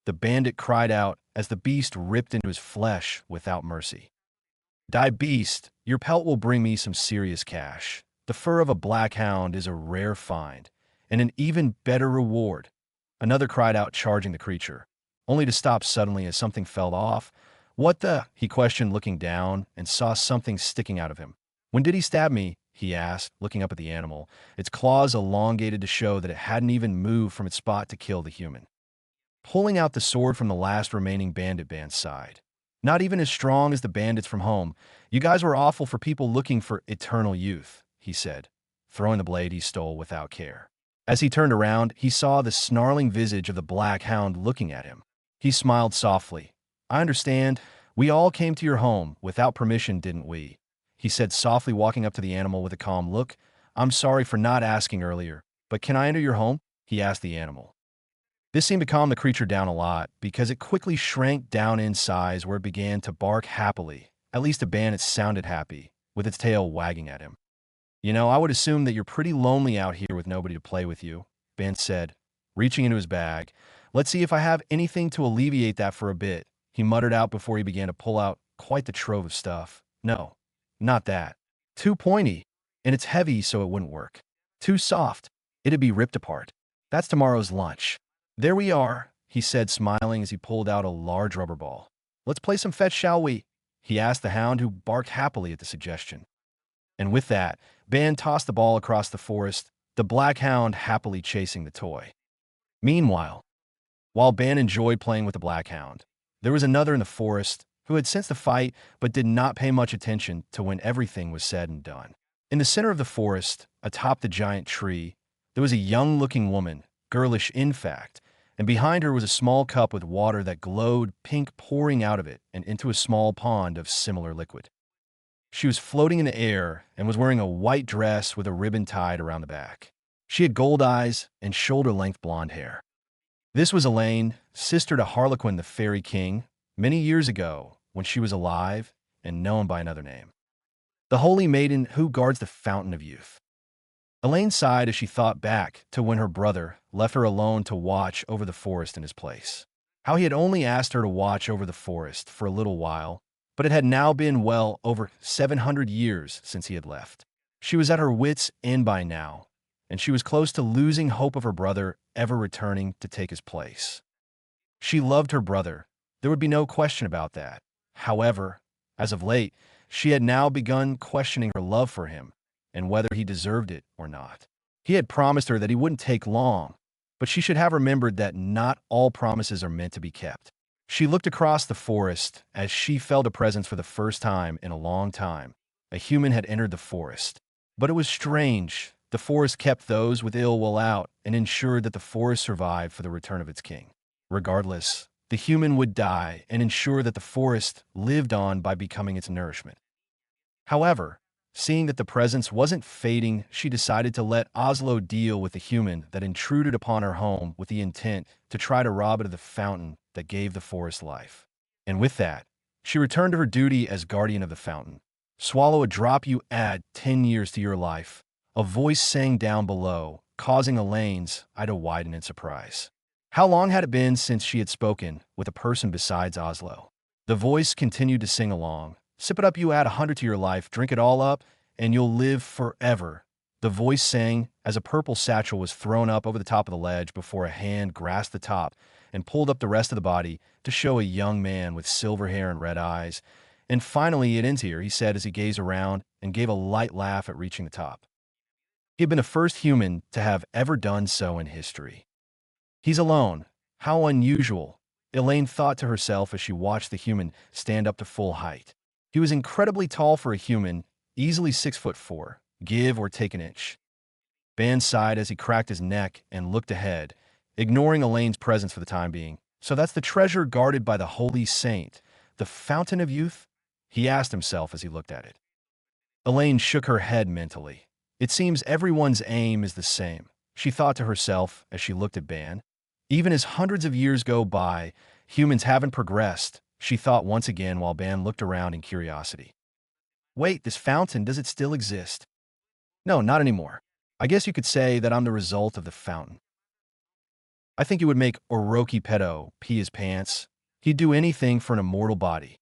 The bandit cried out as the beast ripped into his flesh without mercy. "Die, beast, your pelt will bring me some serious cash. The fur of a black hound is a rare find, and an even better reward," another cried out, charging the creature, only to stop suddenly as something fell off. "What the?" he questioned, looking down, and saw something sticking out of him. "When did he stab me?" he asked, looking up at the animal, its claws elongated to show that it hadn't even moved from its spot to kill the human. Pulling out the sword from the last remaining bandit, Ban sighed. "Not even as strong as the bandits from home. You guys were awful for people looking for eternal youth," he said, throwing the blade he stole without care. As he turned around, he saw the snarling visage of the Black Hound looking at him. He smiled softly. "I understand. We all came to your home without permission, didn't we?" he said softly, walking up to the animal with a calm look. "I'm sorry for not asking earlier, but can I enter your home?" he asked the animal. This seemed to calm the creature down a lot, because it quickly shrank down in size where it began to bark happily. At least to Ban it sounded happy, with its tail wagging at him. "You know, I would assume that you're pretty lonely out here with nobody to play with you," Ban said, reaching into his bag. "Let's see if I have anything to alleviate that for a bit," he muttered out before he began to pull out quite the trove of stuff. "No, not that. Too pointy, and it's heavy so it wouldn't work. Too soft, it'd be ripped apart. That's tomorrow's lunch. There we are," he said, smiling as he pulled out a large rubber ball. "Let's play some fetch, shall we?" he asked the hound, who barked happily at the suggestion. And with that, Ban tossed the ball across the forest, the Black Hound happily chasing the toy. Meanwhile, while Ban enjoyed playing with the Black Hound, there was another in the forest who had sensed the fight but did not pay much attention to when everything was said and done. In the center of the forest, atop the giant tree, there was a young-looking woman, girlish in fact, and behind her was a small cup with water that glowed pink pouring out of it and into a small pond of similar liquid. She was floating in the air and was wearing a white dress with a ribbon tied around the back. She had gold eyes and shoulder-length blonde hair. This was Elaine, sister to Harlequin the Fairy King, many years ago when she was alive and known by another name. The holy maiden who guards the fountain of youth. Elaine sighed as she thought back to when her brother left her alone to watch over the forest in his place. How he had only asked her to watch over the forest for a little while, but it had now been well over 700 years since he had left. She was at her wits' end by now, and she was close to losing hope of her brother ever returning to take his place. She loved her brother. There would be no question about that. However, as of late, she had now begun questioning her love for him and whether he deserved it or not. He had promised her that he wouldn't take long, but she should have remembered that not all promises are meant to be kept. She looked across the forest as she felt a presence for the first time in a long time. A human had entered the forest. But it was strange. The forest kept those with ill will out and ensured that the forest survived for the return of its king. Regardless, the human would die and ensure that the forest lived on by becoming its nourishment. However, seeing that the presence wasn't fading, she decided to let Oslo deal with the human that intruded upon her home with the intent to try to rob it of the fountain that gave the forest life. And with that, she returned to her duty as guardian of the fountain. Swallow a drop, you add 10 years to your life. A voice sang down below, causing Elaine's eye to widen in surprise. How long had it been since she had spoken with a person besides Oslo? The voice continued to sing along. Sip it up, you add 100 to your life, drink it all up, and you'll live forever. The voice sang as a purple satchel was thrown up over the top of the ledge before a hand grasped the top and pulled up the rest of the body to show a young man with silver hair and red eyes. And finally, it ends here, he said as he gazed around and gave a light laugh at reaching the top. He had been the first human to have ever done so in history. He's alone. How unusual, Elaine thought to herself as she watched the human stand up to full height. He was incredibly tall for a human, easily 6'4", give or take an inch. Ban sighed as he cracked his neck and looked ahead, ignoring Elaine's presence for the time being. So that's the treasure guarded by the holy saint, the fountain of youth? He asked himself as he looked at it. Elaine shook her head mentally. It seems everyone's aim is the same, she thought to herself as she looked at Ban. Even as hundreds of years go by, humans haven't progressed, she thought once again while Ban looked around in curiosity. Wait, this fountain, does it still exist? No, not anymore. I guess you could say that I'm the result of the fountain. I think it would make Orochi Pedo pee his pants. He'd do anything for an immortal body.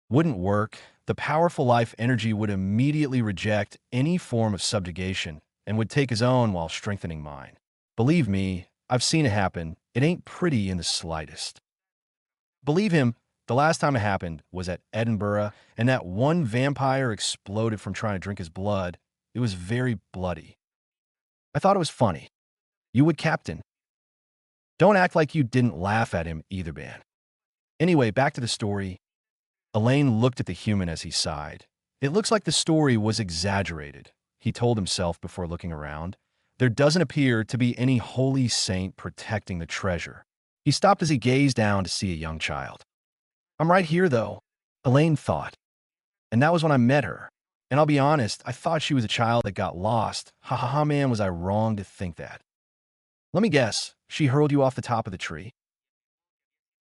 Wouldn't work. The powerful life energy would immediately reject any form of subjugation and would take his own while strengthening mine. Believe me, I've seen it happen. It ain't pretty in the slightest. Believe him, the last time it happened was at Edinburgh, and that one vampire exploded from trying to drink his blood. It was very bloody. I thought it was funny. You would, Captain. Don't act like you didn't laugh at him either, Ban. Anyway, back to the story. Elaine looked at the human as he sighed. It looks like the story was exaggerated, he told himself before looking around. There doesn't appear to be any holy saint protecting the treasure. He stopped as he gazed down to see a young child. I'm right here, though, Elaine thought. And that was when I met her. And I'll be honest, I thought she was a child that got lost. Ha ha ha, man, was I wrong to think that. Let me guess, she hurled you off the top of the tree?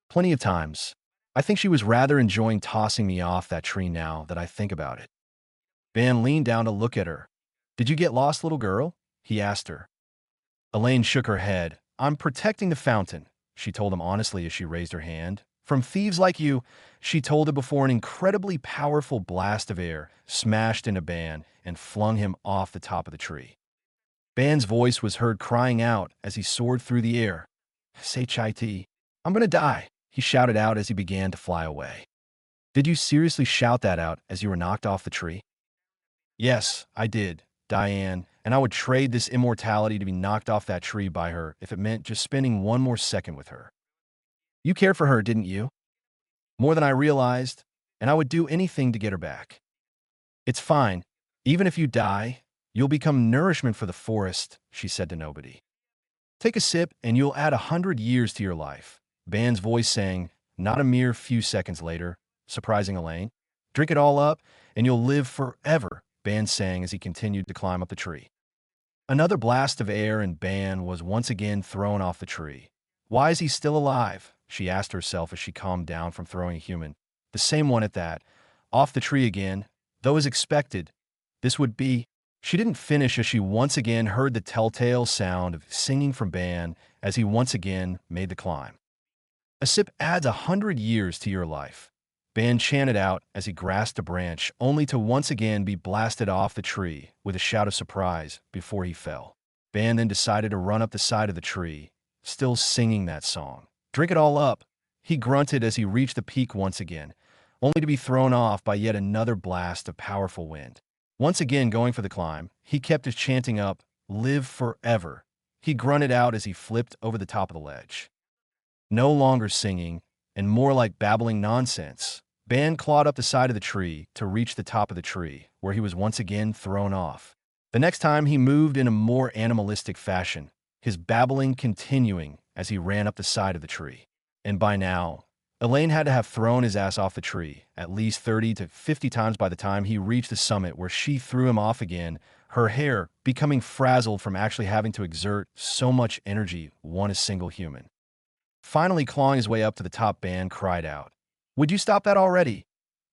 Plenty of times. I think she was rather enjoying tossing me off that tree now that I think about it. Ban leaned down to look at her. Did you get lost, little girl? He asked her. Elaine shook her head. I'm protecting the fountain, she told him honestly as she raised her hand. From thieves like you, she told him before an incredibly powerful blast of air smashed into Ban and flung him off the top of the tree. Ban's voice was heard crying out as he soared through the air. Say chai tea. I'm gonna die, he shouted out as he began to fly away. Did you seriously shout that out as you were knocked off the tree? Yes, I did, Diane, and I would trade this immortality to be knocked off that tree by her if it meant just spending one more second with her. You cared for her, didn't you? More than I realized, and I would do anything to get her back. It's fine. Even if you die, you'll become nourishment for the forest, she said to nobody. Take a sip and you'll add 100 years to your life, Ban's voice sang, not a mere few seconds later, surprising Elaine. Drink it all up and you'll live forever, Ban sang as he continued to climb up the tree. Another blast of air and Ban was once again thrown off the tree. Why is he still alive? She asked herself as she calmed down from throwing a human. The same one at that. Off the tree again. Though as expected, this would be. She didn't finish as she once again heard the telltale sound of singing from Ban as he once again made the climb. A sip adds 100 years to your life. Ban chanted out as he grasped a branch, only to once again be blasted off the tree with a shout of surprise before he fell. Ban then decided to run up the side of the tree, still singing that song. "Drink it all up," he grunted as he reached the peak once again, only to be thrown off by yet another blast of powerful wind. Once again going for the climb, he kept his chanting up, "Live forever." He grunted out as he flipped over the top of the ledge. No longer singing, and more like babbling nonsense, Ban clawed up the side of the tree to reach the top of the tree, where he was once again thrown off. The next time he moved in a more animalistic fashion, his babbling continuing as he ran up the side of the tree. And by now, Elaine had to have thrown his ass off the tree at least 30 to 50 times by the time he reached the summit, where she threw him off again, her hair becoming frazzled from actually having to exert so much energy on a single human. Finally clawing his way up to the top, Ban cried out, "Would you stop that already?"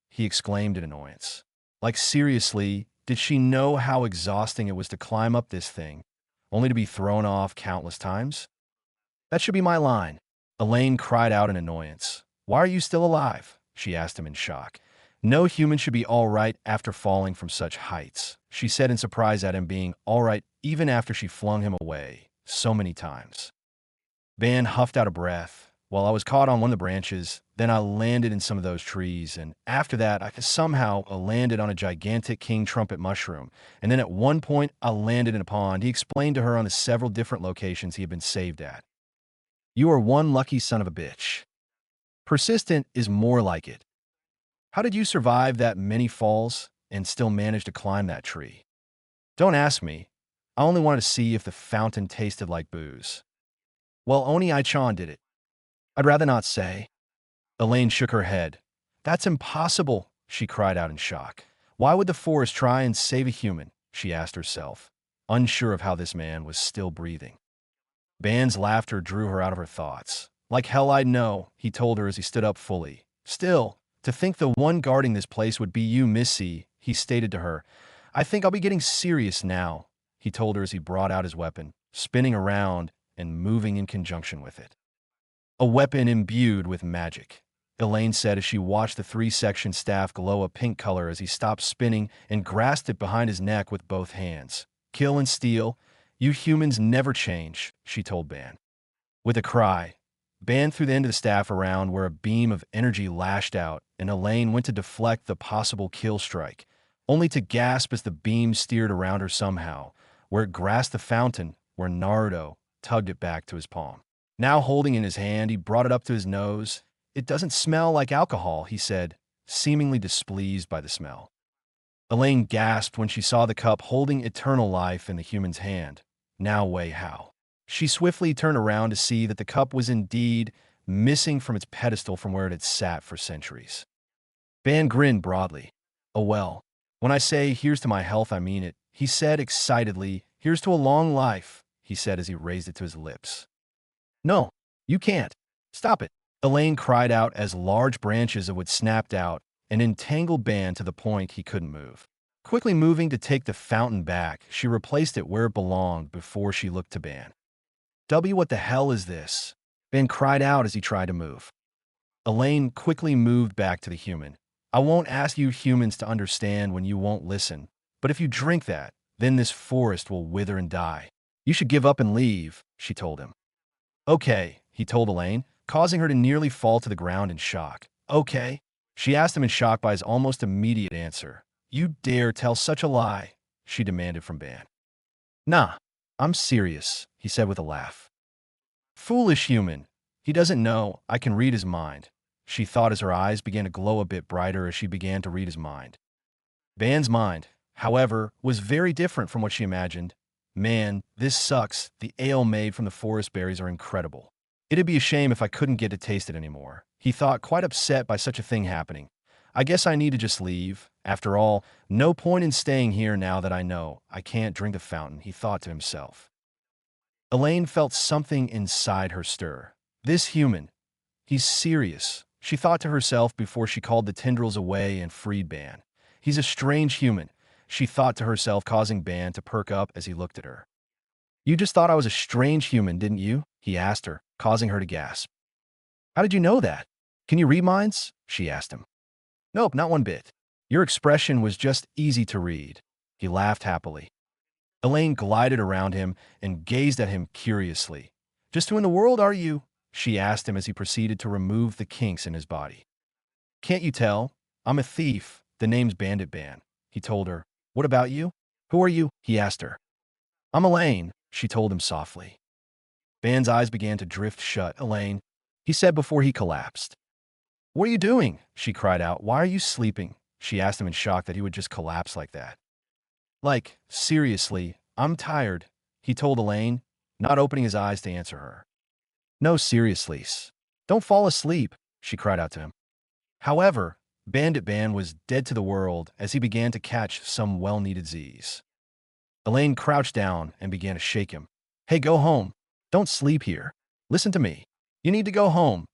he exclaimed in annoyance. Like, seriously, did she know how exhausting it was to climb up this thing, only to be thrown off countless times? "That should be my line," Elaine cried out in annoyance. "Why are you still alive?" she asked him in shock. "No human should be all right after falling from such heights," she said in surprise at him being all right even after she flung him away so many times. Ban huffed out a breath. "Well, I was caught on one of the branches, then I landed in some of those trees, and after that I somehow landed on a gigantic king trumpet mushroom, and then at one point I landed in a pond." He explained to her on the several different locations he had been saved at. "You are one lucky son of a bitch. Persistent is more like it. How did you survive that many falls and still manage to climb that tree?" "Don't ask me. I only wanted to see if the fountain tasted like booze." "Well, Oni I-chan did it." "I'd rather not say." Elaine shook her head. "That's impossible," she cried out in shock. Why would the forest try and save a human, she asked herself, unsure of how this man was still breathing. Ban's laughter drew her out of her thoughts. "Like hell I'd know," he told her as he stood up fully. "Still, to think the one guarding this place would be you, Missy," he stated to her. "I think I'll be getting serious now," he told her as he brought out his weapon, spinning around and moving in conjunction with it. "A weapon imbued with magic," Elaine said as she watched the three-section staff glow a pink color as he stopped spinning and grasped it behind his neck with both hands. "Kill and steal. You humans never change," she told Ban. With a cry, Ban threw the end of the staff around where a beam of energy lashed out, and Elaine went to deflect the possible kill strike, only to gasp as the beam steered around her somehow, where it grasped the fountain where Naruto tugged it back to his palm. Now holding in his hand, he brought it up to his nose. "It doesn't smell like alcohol," he said, seemingly displeased by the smell. Elaine gasped when she saw the cup holding eternal life in the human's hand. Now Wei how. She swiftly turned around to see that the cup was indeed missing from its pedestal from where it had sat for centuries. Ban grinned broadly. "Oh well, when I say here's to my health, I mean it," he said excitedly. "Here's to a long life," he said as he raised it to his lips. "No, you can't. Stop it," Elaine cried out as large branches of wood snapped out and entangled Ban to the point he couldn't move. Quickly moving to take the fountain back, she replaced it where it belonged before she looked to Ban. What the hell is this?" Ban cried out as he tried to move. Elaine quickly moved back to the human. "I won't ask you humans to understand when you won't listen, but if you drink that, then this forest will wither and die. You should give up and leave," she told him. "Okay," he told Elaine, causing her to nearly fall to the ground in shock. "Okay?" She asked him in shock by his almost immediate answer. "You dare tell such a lie?" she demanded from Ban. "Nah, I'm serious," he said with a laugh. "Foolish human. He doesn't know I can read his mind," she thought as her eyes began to glow a bit brighter as she began to read his mind. Ban's mind, however, was very different from what she imagined. "Man, this sucks. The ale made from the forest berries are incredible. It'd be a shame if I couldn't get to taste it anymore," he thought, quite upset by such a thing happening. "I guess I need to just leave. After all, no point in staying here now that I know I can't drink the fountain," he thought to himself. Elaine felt something inside her stir. This human, he's serious, she thought to herself before she called the tendrils away and freed Ban. He's a strange human, she thought to herself, causing Ban to perk up as he looked at her. "You just thought I was a strange human, didn't you?" he asked her, causing her to gasp. "How did you know that? Can you read minds?" she asked him. Nope, not one bit. Your expression was just easy to read. He laughed happily. Elaine glided around him and gazed at him curiously. Just who in the world are you? She asked him as he proceeded to remove the kinks in his body. Can't you tell? I'm a thief. The name's Bandit Ban. He told her. What about you? Who are you? He asked her. I'm Elaine, she told him softly. Ban's eyes began to drift shut. Elaine, he said before he collapsed. What are you doing? She cried out. Why are you sleeping? She asked him in shock that he would just collapse like that. Like, seriously, I'm tired, he told Elaine, not opening his eyes to answer her. No, seriously. Don't fall asleep, she cried out to him. However, Bandit Ban was dead to the world as he began to catch some well-needed Z's. Elaine crouched down and began to shake him. Hey, go home. Don't sleep here. Listen to me. You need to go home,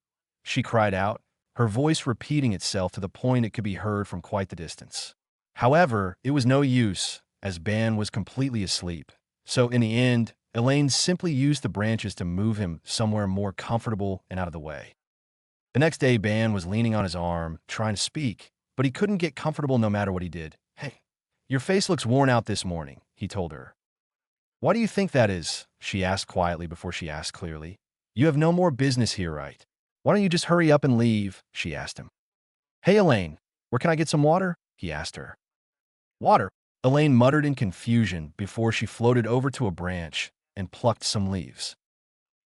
she cried out, her voice repeating itself to the point it could be heard from quite the distance. However, it was no use, as Ban was completely asleep. So in the end, Elaine simply used the branches to move him somewhere more comfortable and out of the way. The next day, Ban was leaning on his arm, trying to speak, but he couldn't get comfortable no matter what he did. Hey, your face looks worn out this morning, he told her. Why do you think that is? She asked quietly before she asked clearly. You have no more business here, right? Why don't you just hurry up and leave? She asked him. Hey, Elaine, where can I get some water? He asked her. Water, Elaine muttered in confusion before she floated over to a branch and plucked some leaves.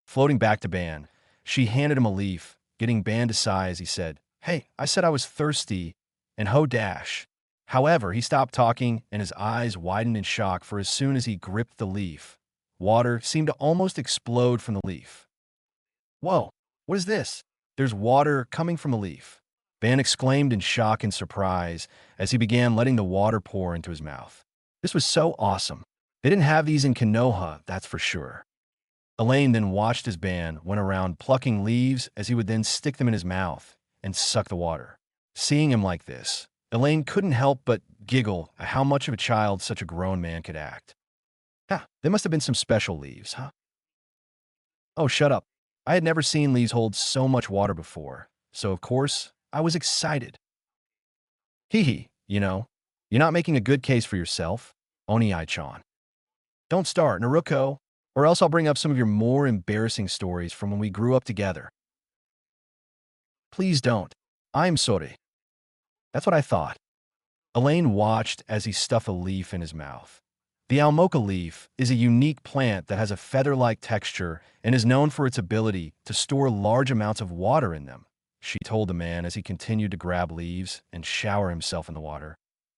Floating back to Ban, she handed him a leaf, getting Ban to sigh as he said, Hey, I said I was thirsty, and ho dash. However, he stopped talking and his eyes widened in shock for as soon as he gripped the leaf, water seemed to almost explode from the leaf. Whoa, what is this? There's water coming from a leaf. Ban exclaimed in shock and surprise as he began letting the water pour into his mouth. This was so awesome. They didn't have these in Konoha, that's for sure. Elaine then watched as Ban went around plucking leaves as he would then stick them in his mouth and suck the water. Seeing him like this, Elaine couldn't help but giggle at how much of a child such a grown man could act. They must have been some special leaves, huh? Oh, shut up. I had never seen leaves hold so much water before, so of course, I was excited. Hee hee, you're not making a good case for yourself, Oni-chan. Don't start, Naruto, or else I'll bring up some of your more embarrassing stories from when we grew up together. Please don't. I'm sorry. That's what I thought. Elaine watched as he stuffed a leaf in his mouth. The almoka leaf is a unique plant that has a feather-like texture and is known for its ability to store large amounts of water in them, she told the man as he continued to grab leaves and shower himself in the water.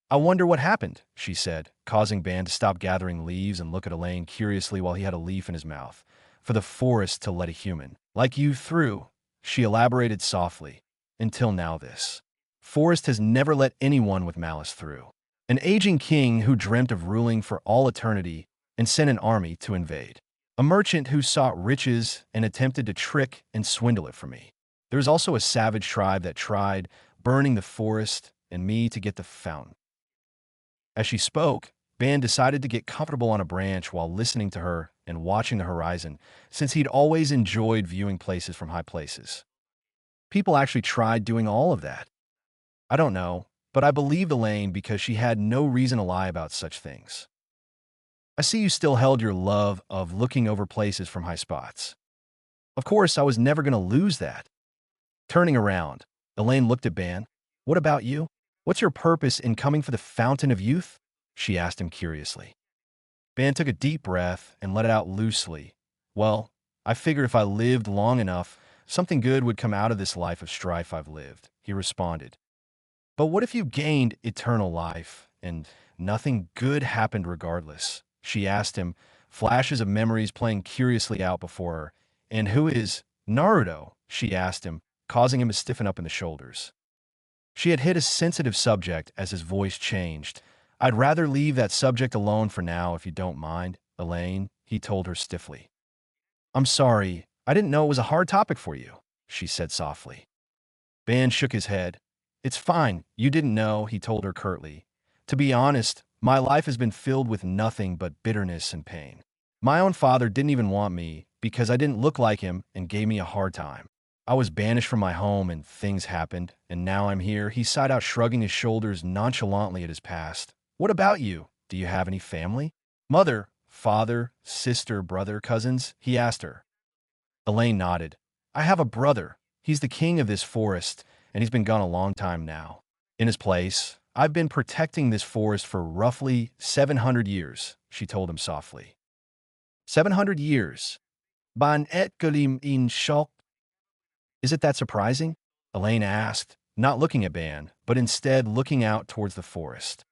I wonder what happened, she said, causing Ban to stop gathering leaves and look at Elaine curiously while he had a leaf in his mouth. For the forest to let a human like you through, she elaborated softly. Until now this forest has never let anyone with malice through. An aging king who dreamt of ruling for all eternity and sent an army to invade. A merchant who sought riches and attempted to trick and swindle it from me. There is also a savage tribe that tried burning the forest and me to get the fountain. As she spoke, Ban decided to get comfortable on a branch while listening to her and watching the horizon, since he'd always enjoyed viewing places from high places. People actually tried doing all of that. I don't know, but I believed Elaine because she had no reason to lie about such things. I see you still held your love of looking over places from high spots. Of course, I was never going to lose that. Turning around, Elaine looked at Ban. What about you? What's your purpose in coming for the Fountain of Youth? She asked him curiously. Ban took a deep breath and let it out loosely. Well, I figured if I lived long enough, something good would come out of this life of strife I've lived, he responded. But what if you gained eternal life and nothing good happened regardless? She asked him, flashes of memories playing curiously out before her. And who is Naruto? She asked him, causing him to stiffen up in the shoulders. She had hit a sensitive subject as his voice changed. I'd rather leave that subject alone for now if you don't mind, Elaine, he told her stiffly. I'm sorry, I didn't know it was a hard topic for you, she said softly. Ban shook his head. It's fine, you didn't know, he told her curtly. To be honest, my life has been filled with nothing but bitterness and pain. My own father didn't even want me because I didn't look like him and gave me a hard time. I was banished from my home and things happened, and now I'm here. He sighed out, shrugging his shoulders nonchalantly at his past. What about you? Do you have any family? Mother, father, sister, brother, cousins? He asked her. Elaine nodded. I have a brother. He's the king of this forest, and he's been gone a long time now. In his place, I've been protecting this forest for roughly 700 years, she told him softly. 700 years. Ban et galim in shock. Is it that surprising? Elaine asked, not looking at Ban, but instead looking out towards the forest.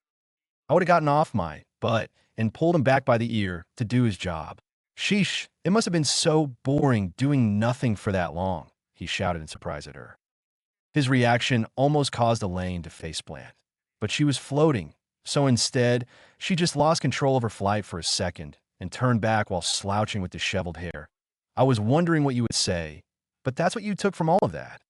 I would have gotten off my butt and pulled him back by the ear to do his job. Sheesh, it must have been so boring doing nothing for that long, he shouted in surprise at her. His reaction almost caused Elaine to faceplant, but she was floating, so instead, she just lost control of her flight for a second and turned back while slouching with disheveled hair. I was wondering what you would say, but that's what you took from all of that.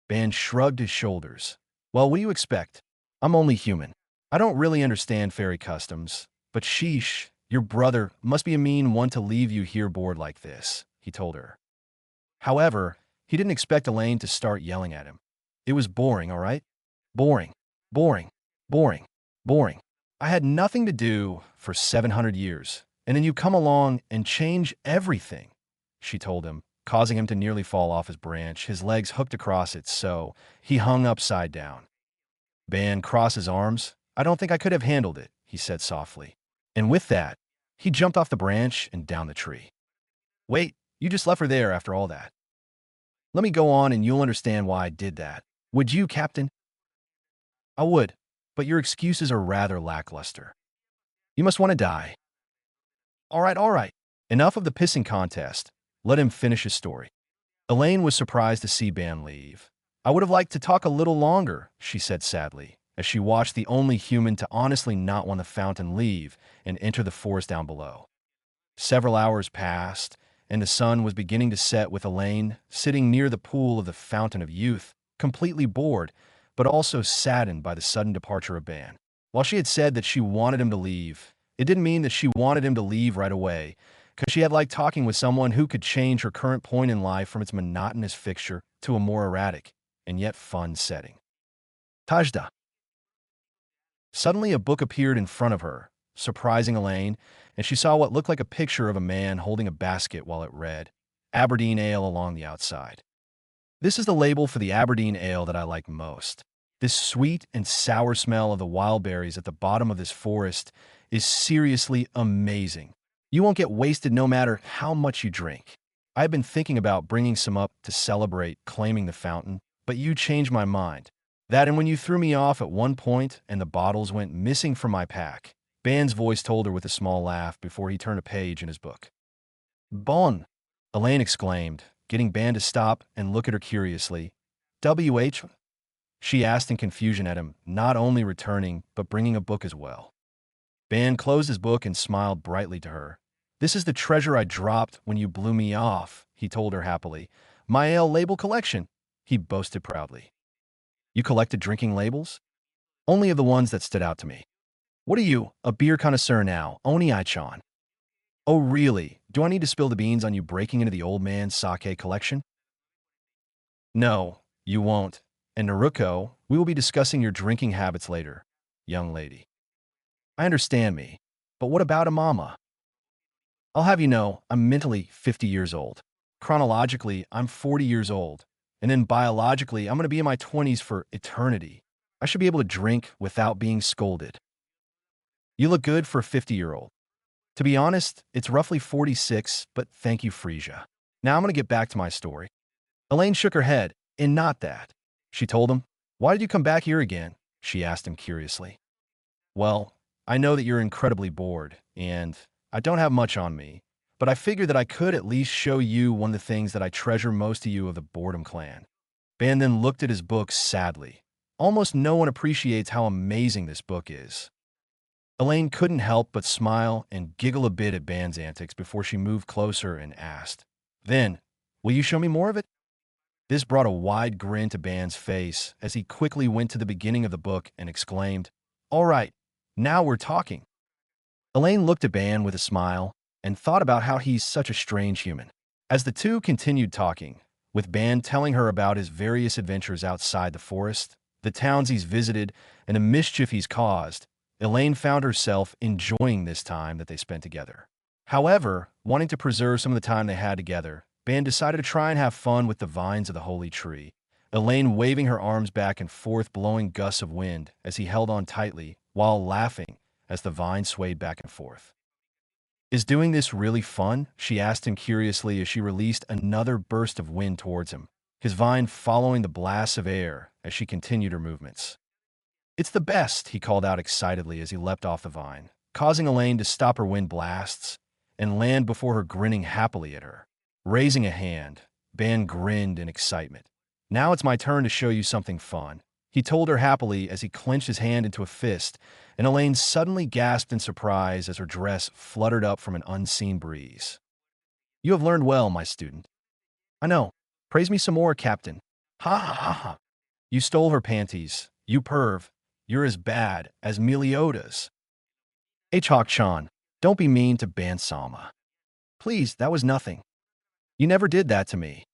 Ban shrugged his shoulders. Well, what do you expect? I'm only human. I don't really understand fairy customs, but sheesh, your brother must be a mean one to leave you here bored like this, he told her. However, he didn't expect Elaine to start yelling at him. It was boring, all right? Boring, boring, boring, boring. I had nothing to do for 700 years, and then you come along and change everything, she told him, causing him to nearly fall off his branch, his legs hooked across it so he hung upside down. Ban crossed his arms. I don't think I could have handled it, he said softly. And with that, he jumped off the branch and down the tree. Wait, you just left her there after all that. Let me go on and you'll understand why I did that. Would you, Captain? I would, but your excuses are rather lackluster. You must want to die. All right. Enough of the pissing contest. Let him finish his story. Elaine was surprised to see Ban leave. I would have liked to talk a little longer, she said sadly, as she watched the only human to honestly not want the fountain leave and enter the forest down below. Several hours passed, and the sun was beginning to set with Elaine sitting near the pool of the Fountain of Youth, completely bored, but also saddened by the sudden departure of Ban. While she had said that she wanted him to leave, it didn't mean that she wanted him to leave right away, because she had liked talking with someone who could change her current point in life from its monotonous fixture to a more erratic and yet fun setting. Tajda. Suddenly a book appeared in front of her, surprising Elaine, and she saw what looked like a picture of a man holding a basket while it read, Aberdeen Ale along the outside. This is the label for the Aberdeen Ale that I like most. This sweet and sour smell of the wild berries at the bottom of this forest is seriously amazing. You won't get wasted no matter how much you drink. I've been thinking about bringing some up to celebrate claiming the fountain, but you changed my mind. That and when you threw me off at one point and the bottles went missing from my pack, Ban's voice told her with a small laugh before he turned a page in his book. Bon, Elaine exclaimed, getting Ban to stop and look at her curiously. W.H.? She asked in confusion at him, not only returning, but bringing a book as well. Ban closed his book and smiled brightly to her. This is the treasure I dropped when you blew me off, he told her happily. My ale label collection, he boasted proudly. You collected drinking labels? Only of the ones that stood out to me. What are you, a beer connoisseur now, Oni-chan? Oh really, do I need to spill the beans on you breaking into the old man's sake collection? No, you won't. And Naruto, we will be discussing your drinking habits later, young lady. I understand me, but what about a mama? I'll have you know, I'm mentally 50 years old. Chronologically, I'm 40 years old. And then biologically, I'm going to be in my 20s for eternity. I should be able to drink without being scolded. You look good for a 50-year-old. To be honest, it's roughly 46, but thank you, Frieza. Now I'm going to get back to my story. Elaine shook her head, and not that. She told him, Why did you come back here again? She asked him curiously. Well, I know that you're incredibly bored, and I don't have much on me, but I figured that I could at least show you one of the things that I treasure most to you of the Boredom Clan. Ban then looked at his book sadly. Almost no one appreciates how amazing this book is. Elaine couldn't help but smile and giggle a bit at Ban's antics before she moved closer and asked, Then, will you show me more of it? This brought a wide grin to Ban's face as he quickly went to the beginning of the book and exclaimed, All right, now we're talking. Elaine looked at Ban with a smile and thought about how he's such a strange human. As the two continued talking, with Ban telling her about his various adventures outside the forest, the towns he's visited, and the mischief he's caused. Elaine found herself enjoying this time that they spent together. However, wanting to preserve some of the time they had together, Ban decided to try and have fun with the vines of the holy tree, Elaine waving her arms back and forth, blowing gusts of wind as he held on tightly, while laughing as the vine swayed back and forth. "Is doing this really fun?" she asked him curiously as she released another burst of wind towards him, his vine following the blasts of air as she continued her movements. "It's the best," he called out excitedly as he leapt off the vine, causing Elaine to stop her wind blasts and land before her, grinning happily at her. Raising a hand, Ban grinned in excitement. "Now it's my turn to show you something fun," he told her happily as he clenched his hand into a fist, and Elaine suddenly gasped in surprise as her dress fluttered up from an unseen breeze. "You have learned well, my student." "I know. Praise me some more, Captain." "Ha ha ha ha. You stole her panties. You perv. You're as bad as Meliodas." "Hawk-chan, don't be mean to Ban-sama. Please, that was nothing. You never did that to me.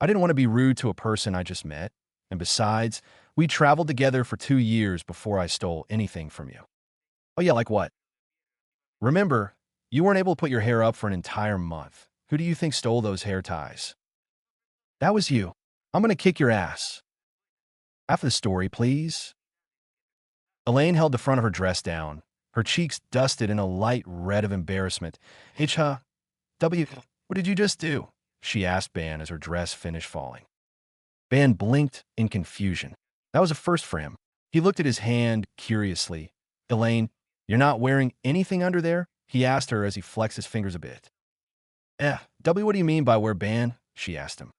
I didn't want to be rude to a person I just met, and besides, we traveled together for 2 years before I stole anything from you." "Oh yeah, like what?" "Remember, you weren't able to put your hair up for an entire month. Who do you think stole those hair ties?" "That was you. I'm gonna kick your ass." "After the story, please." Elaine held the front of her dress down, her cheeks dusted in a light red of embarrassment. What did you just do?" she asked Ban as her dress finished falling. Ban blinked in confusion. That was a first for him. He looked at his hand curiously. "Elaine, you're not wearing anything under there?" he asked her as he flexed his fingers a bit. What do you mean by wear, Ban?" she asked him.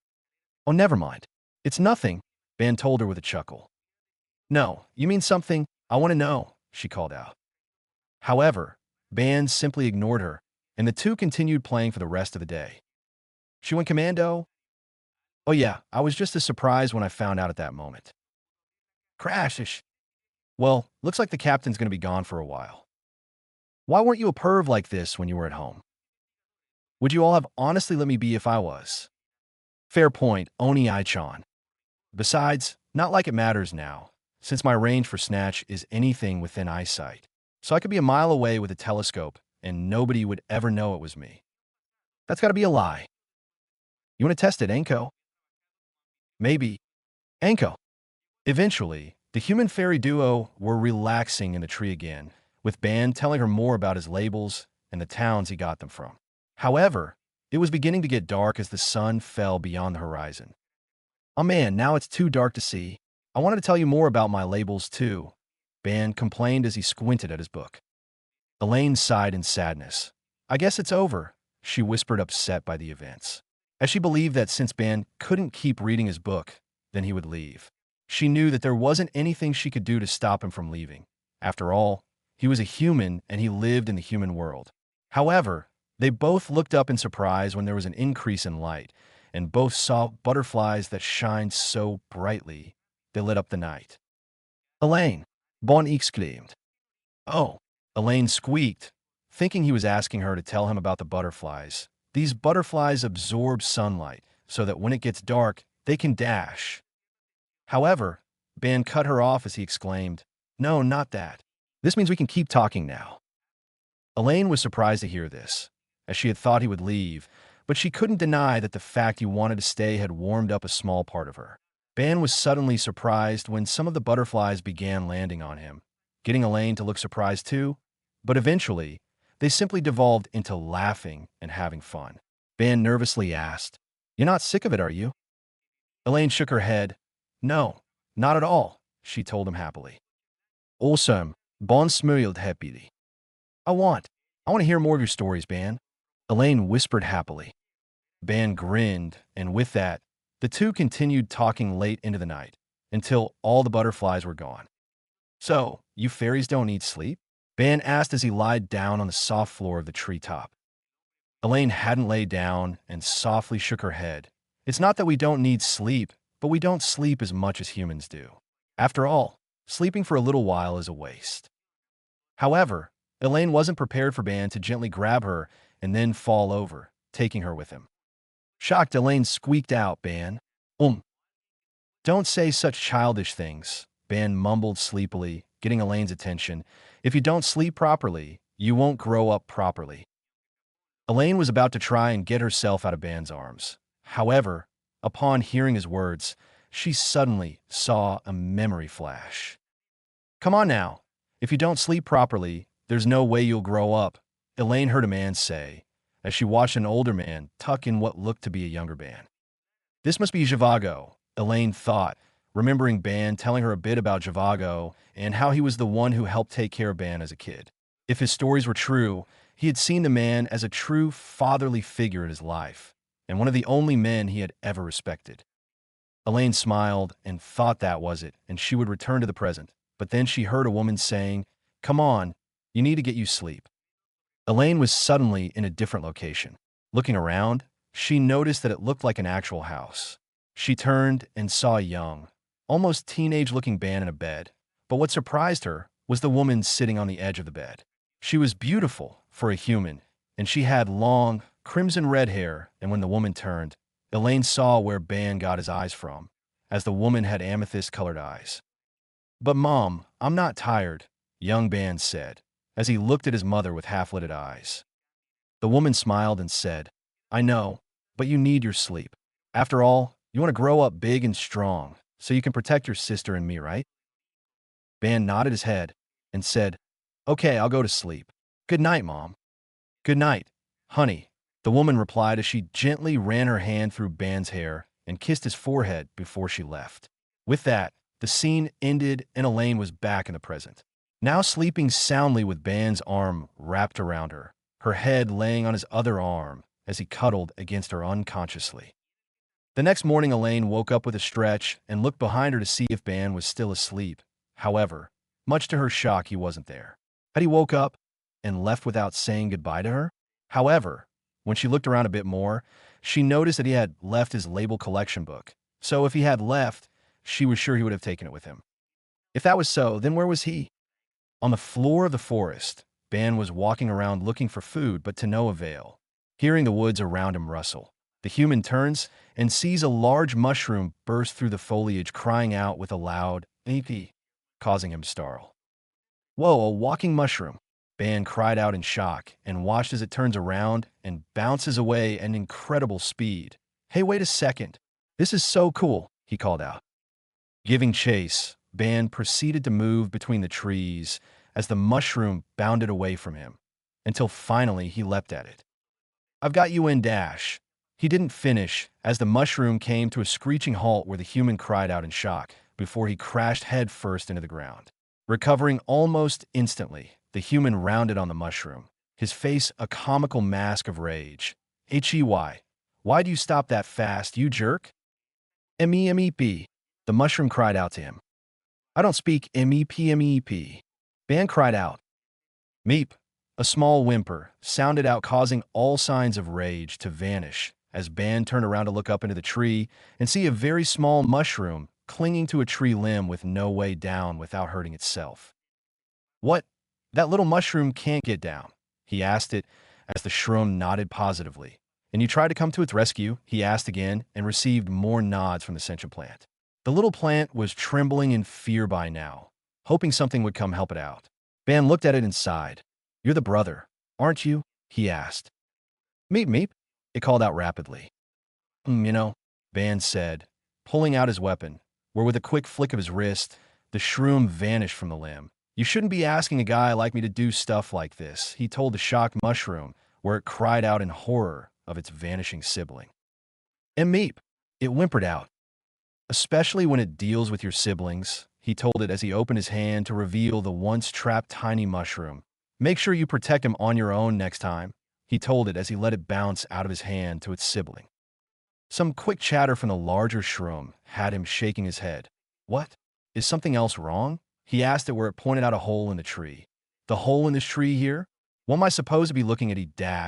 "Oh, never mind. It's nothing," Ban told her with a chuckle. "No, you mean something. I want to know," she called out. However, Ban simply ignored her, and the two continued playing for the rest of the day. "She went commando?" "Oh yeah, I was just as surprised when I found out at that moment." "Crashish. Well, looks like the captain's going to be gone for a while. Why weren't you a perv like this when you were at home? Would you all have honestly let me be if I was?" "Fair point, Oni-chan. Besides, not like it matters now, since my range for snatch is anything within eyesight. So I could be a mile away with a telescope, and nobody would ever know it was me." "That's gotta be a lie." "You want to test it, Anko?" "Maybe." "Anko." Eventually, the human-fairy duo were relaxing in the tree again, with Ban telling her more about his labels and the towns he got them from. However, it was beginning to get dark as the sun fell beyond the horizon. "Oh man, now it's too dark to see. I wanted to tell you more about my labels too," Ban complained as he squinted at his book. Elaine sighed in sadness. "I guess it's over," she whispered, upset by the events, as she believed that since Ban couldn't keep reading his book, then he would leave. She knew that there wasn't anything she could do to stop him from leaving. After all, he was a human and he lived in the human world. However, they both looked up in surprise when there was an increase in light, and both saw butterflies that shined so brightly they lit up the night. "Elaine," Bon exclaimed. "Oh," Elaine squeaked, thinking he was asking her to tell him about the butterflies. "These butterflies absorb sunlight so that when it gets dark, they can dash." However, Ban cut her off as he exclaimed, "No, not that. This means we can keep talking now." Elaine was surprised to hear this, as she had thought he would leave, but she couldn't deny that the fact he wanted to stay had warmed up a small part of her. Ban was suddenly surprised when some of the butterflies began landing on him, getting Elaine to look surprised too, but eventually, they simply devolved into laughing and having fun. Ban nervously asked, "You're not sick of it, are you?" Elaine shook her head. "No, not at all," she told him happily. "Awesome," Ban smiled happily. I want to hear more of your stories, Ban," Elaine whispered happily. Ban grinned, and with that, the two continued talking late into the night, until all the butterflies were gone. "So, you fairies don't need sleep?" Ban asked as he lied down on the soft floor of the treetop. Elaine hadn't laid down and softly shook her head. "It's not that we don't need sleep, but we don't sleep as much as humans do. After all, sleeping for a little while is a waste." However, Elaine wasn't prepared for Ban to gently grab her and then fall over, taking her with him. Shocked, Elaine squeaked out, Ban. Don't say such childish things, Ban mumbled sleepily, getting Elaine's attention. If you don't sleep properly, you won't grow up properly. Elaine was about to try and get herself out of Ban's arms. However, upon hearing his words, she suddenly saw a memory flash. Come on now. If you don't sleep properly, there's no way you'll grow up, Elaine heard a man say, as she watched an older man tuck in what looked to be a younger Ban. This must be Zhivago, Elaine thought, remembering Ban telling her a bit about Zhivago and how he was the one who helped take care of Ban as a kid. If his stories were true, he had seen the man as a true fatherly figure in his life, and one of the only men he had ever respected. Elaine smiled and thought that was it, and she would return to the present. But then she heard a woman saying, "Come on, you need to get you sleep." Elaine was suddenly in a different location. Looking around, she noticed that it looked like an actual house. She turned and saw a young, almost teenage-looking Ban in a bed. But what surprised her was the woman sitting on the edge of the bed. She was beautiful for a human, and she had long, crimson-red hair, and when the woman turned, Elaine saw where Ban got his eyes from, as the woman had amethyst-colored eyes. "But Mom, I'm not tired," young Ban said, as he looked at his mother with half-lidded eyes. The woman smiled and said, "I know, but you need your sleep. After all, you want to grow up big and strong, so you can protect your sister and me, right?" Ban nodded his head and said, "Okay, I'll go to sleep. Good night, Mom." "Good night, honey," the woman replied as she gently ran her hand through Ban's hair and kissed his forehead before she left. With that, the scene ended and Elaine was back in the present, now sleeping soundly with Ban's arm wrapped around her, her head laying on his other arm as he cuddled against her unconsciously. The next morning, Elaine woke up with a stretch and looked behind her to see if Ban was still asleep. However, much to her shock, he wasn't there. Had he woke up and left without saying goodbye to her? However, when she looked around a bit more, she noticed that he had left his label collection book. So if he had left, she was sure he would have taken it with him. If that was so, then where was he? On the floor of the forest, Ban was walking around looking for food, but to no avail. Hearing the woods around him rustle, the human turns and sees a large mushroom burst through the foliage, crying out with a loud "eep," causing him to startle. "Whoa, a walking mushroom!" Ban cried out in shock and watched as it turns around and bounces away at an incredible speed. "Hey, wait a second. This is so cool," he called out. Giving chase, Ban proceeded to move between the trees as the mushroom bounded away from him, until finally he leapt at it. "I've got you in dash." He didn't finish, as the mushroom came to a screeching halt where the human cried out in shock before he crashed headfirst into the ground. Recovering almost instantly, the human rounded on the mushroom, his face a comical mask of rage. "Hey, why do you stop that fast, you jerk?" "MEP," the mushroom cried out to him. "I don't speak MEP. Ban cried out. "Meep," a small whimper, sounded out, causing all signs of rage to vanish as Ban turned around to look up into the tree and see a very small mushroom clinging to a tree limb with no way down without hurting itself. "What? That little mushroom can't get down," he asked it as the shroom nodded positively. "And you tried to come to its rescue?" he asked again and received more nods from the sentient plant. The little plant was trembling in fear by now, hoping something would come help it out. Ban looked at it and sighed. "You're the brother, aren't you?" he asked. "Meep," it called out rapidly. Ban said, pulling out his weapon, where with a quick flick of his wrist, the shroom vanished from the limb. "You shouldn't be asking a guy like me to do stuff like this," he told the shocked mushroom, where it cried out in horror of its vanishing sibling. "And Meep," it whimpered out. "Especially when it deals with your siblings," he told it as he opened his hand to reveal the once trapped tiny mushroom. "Make sure you protect him on your own next time," he told it as he let it bounce out of his hand to its sibling. Some quick chatter from the larger shroom had him shaking his head. "What? Is something else wrong?" he asked it, where it pointed out a hole in the tree. "The hole in this tree here? What am I supposed to be looking at?"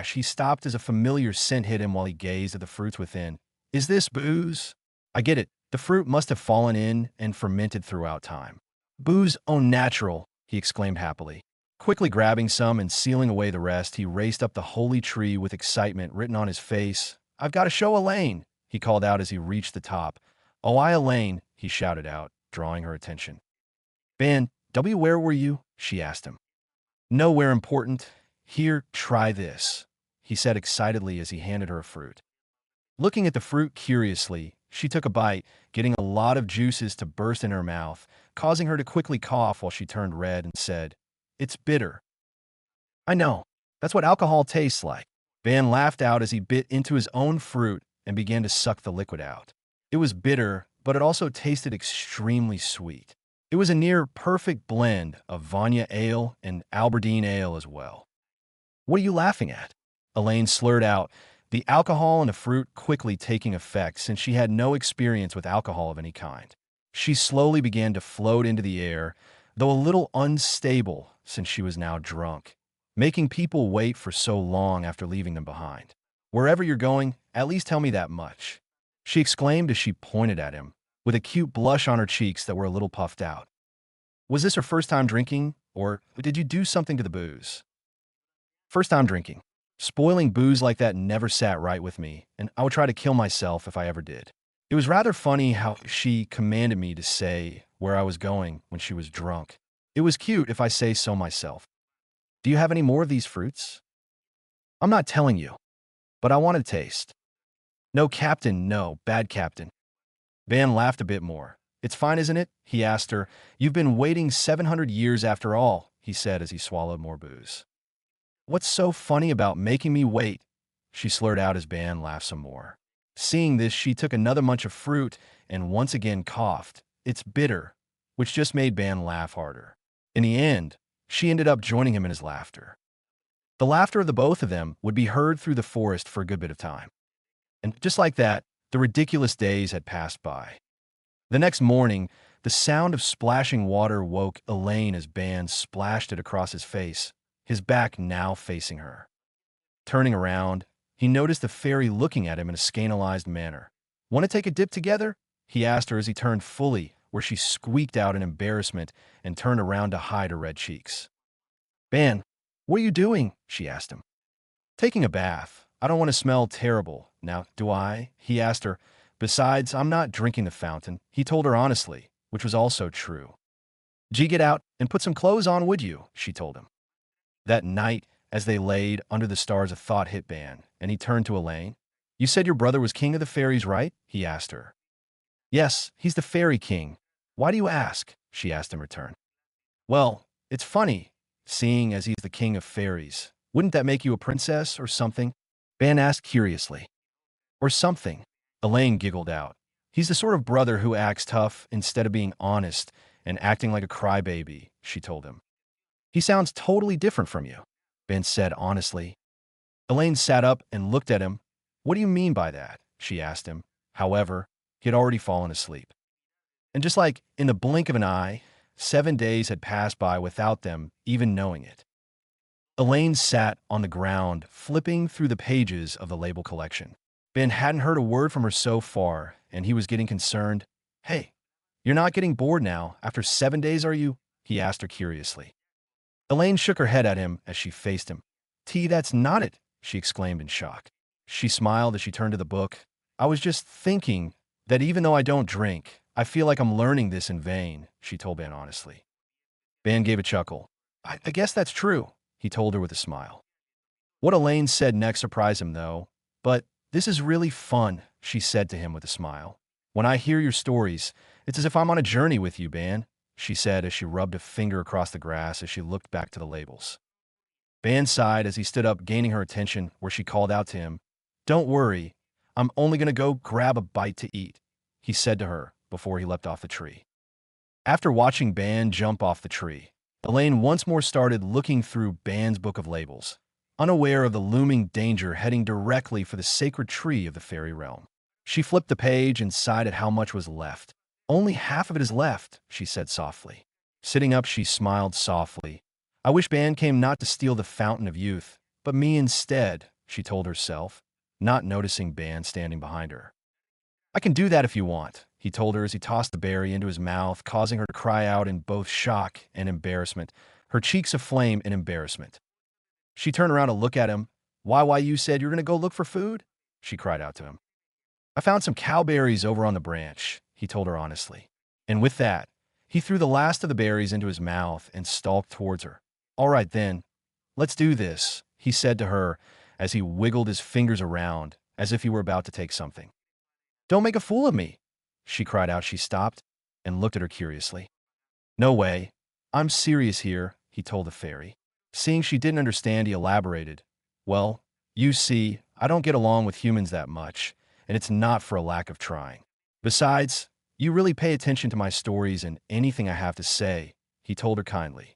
He stopped as a familiar scent hit him while he gazed at the fruits within. "Is this booze?" "I get it. The fruit must have fallen in and fermented throughout time." "Booze, oh natural," he exclaimed happily. Quickly grabbing some and sealing away the rest, he raced up the holy tree with excitement written on his face, I've got to show Elaine, he called out as he reached the top. Oh, Elaine, he shouted out, drawing her attention. Ban, where were you? She asked him. Nowhere important. Here, try this, he said excitedly as he handed her a fruit. Looking at the fruit curiously, she took a bite, getting a lot of juices to burst in her mouth, causing her to quickly cough while she turned red and said, "It's bitter." I know. That's what alcohol tastes like. Ban laughed out as he bit into his own fruit and began to suck the liquid out. It was bitter, but it also tasted extremely sweet. It was a near perfect blend of Vanya ale and Aberdeen ale as well. What are you laughing at? Elaine slurred out, the alcohol in the fruit quickly taking effect since she had no experience with alcohol of any kind. She slowly began to float into the air, though a little unstable since she was now drunk, making people wait for so long after leaving them behind. Wherever you're going, at least tell me that much, she exclaimed as she pointed at him, with a cute blush on her cheeks that were a little puffed out. Was this her first time drinking, or did you do something to the booze? First time drinking. Spoiling booze like that never sat right with me, and I would try to kill myself if I ever did. It was rather funny how she commanded me to say where I was going when she was drunk. It was cute if I say so myself. Do you have any more of these fruits? I'm not telling you, but I want to taste. No, Captain, no, bad Captain. Ban laughed a bit more. It's fine, isn't it? He asked her. You've been waiting 700 years after all, he said as he swallowed more booze. What's so funny about making me wait? She slurred out as Ban laughed some more. Seeing this, she took another munch of fruit and once again coughed. It's bitter, which just made Ban laugh harder. In the end, she ended up joining him in his laughter. The laughter of the both of them would be heard through the forest for a good bit of time. And just like that, the ridiculous days had passed by. The next morning, the sound of splashing water woke Elaine as Ban splashed it across his face, his back now facing her. Turning around, he noticed the fairy looking at him in a scandalized manner. Want to take a dip together? He asked her as he turned fully, where she squeaked out in embarrassment and turned around to hide her red cheeks. Ban, what are you doing? She asked him. Taking a bath. I don't want to smell terrible. Now, do I? He asked her. Besides, I'm not drinking the fountain, he told her honestly, which was also true. Gee, get out and put some clothes on, would you? She told him. That night, as they laid under the stars, a thought hit Ban, and he turned to Elaine. You said your brother was king of the fairies, right? He asked her. Yes, he's the fairy king. Why do you ask? She asked in return. Well, it's funny, seeing as he's the king of fairies. Wouldn't that make you a princess or something? Ban asked curiously. Or something. Elaine giggled out. He's the sort of brother who acts tough instead of being honest and acting like a crybaby, she told him. He sounds totally different from you, Ben said honestly. Elaine sat up and looked at him. What do you mean by that? She asked him. However, he had already fallen asleep. And just like in the blink of an eye, 7 days had passed by without them even knowing it. Elaine sat on the ground, flipping through the pages of the label collection. Ben hadn't heard a word from her so far, and he was getting concerned. Hey, you're not getting bored now after 7 days, are you? He asked her curiously. Elaine shook her head at him as she faced him. That's not it, she exclaimed in shock. She smiled as she turned to the book. I was just thinking that even though I don't drink, I feel like I'm learning this in vain, she told Ben honestly. Ben gave a chuckle. I guess that's true, he told her with a smile. What Elaine said next surprised him, though. But this is really fun, she said to him with a smile. When I hear your stories, it's as if I'm on a journey with you, Ban, she said as she rubbed a finger across the grass as she looked back to the labels. Ban sighed as he stood up, gaining her attention, where she called out to him. Don't worry, I'm only going to go grab a bite to eat, he said to her before he leapt off the tree. After watching Ban jump off the tree, Elaine once more started looking through Ban's book of labels, unaware of the looming danger heading directly for the sacred tree of the fairy realm. She flipped the page and sighed at how much was left. Only half of it is left, she said softly. Sitting up, she smiled softly. I wish Ban came not to steal the fountain of youth, but me instead, she told herself, not noticing Ban standing behind her. I can do that if you want, he told her as he tossed the berry into his mouth, causing her to cry out in both shock and embarrassment, her cheeks aflame in embarrassment. She turned around to look at him. Why, you said you're going to go look for food? she cried out to him. I found some cowberries over on the branch, he told her honestly. And with that, he threw the last of the berries into his mouth and stalked towards her. All right then, let's do this, he said to her as he wiggled his fingers around as if he were about to take something. Don't make a fool of me, she cried out. She stopped and looked at her curiously. No way. I'm serious here, he told the fairy. Seeing she didn't understand, he elaborated. Well, you see, I don't get along with humans that much, and it's not for a lack of trying. Besides, you really pay attention to my stories and anything I have to say, he told her kindly.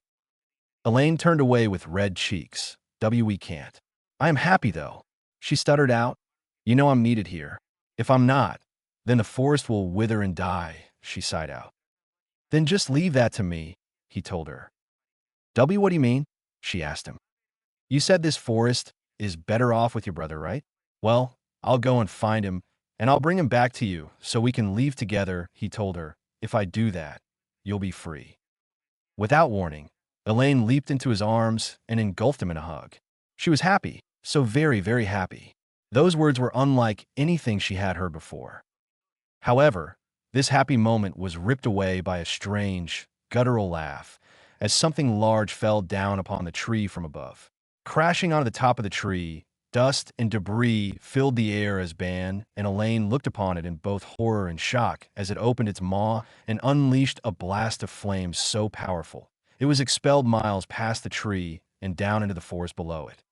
Elaine turned away with red cheeks. We can't. I am happy, though. She stuttered out. You know I'm needed here. If I'm not, then the forest will wither and die, she sighed out. Then just leave that to me, he told her. What do you mean? She asked him. You said this forest is better off with your brother, right? Well, I'll go and find him, and I'll bring him back to you so we can leave together, he told her. If I do that, you'll be free. Without warning, Elaine leaped into his arms and engulfed him in a hug. She was happy, so very, very happy. Those words were unlike anything she had heard before. However, this happy moment was ripped away by a strange, guttural laugh as something large fell down upon the tree from above. Crashing onto the top of the tree, dust and debris filled the air as Ban and Elaine looked upon it in both horror and shock as it opened its maw and unleashed a blast of flames so powerful it was expelled miles past the tree and down into the forest below it.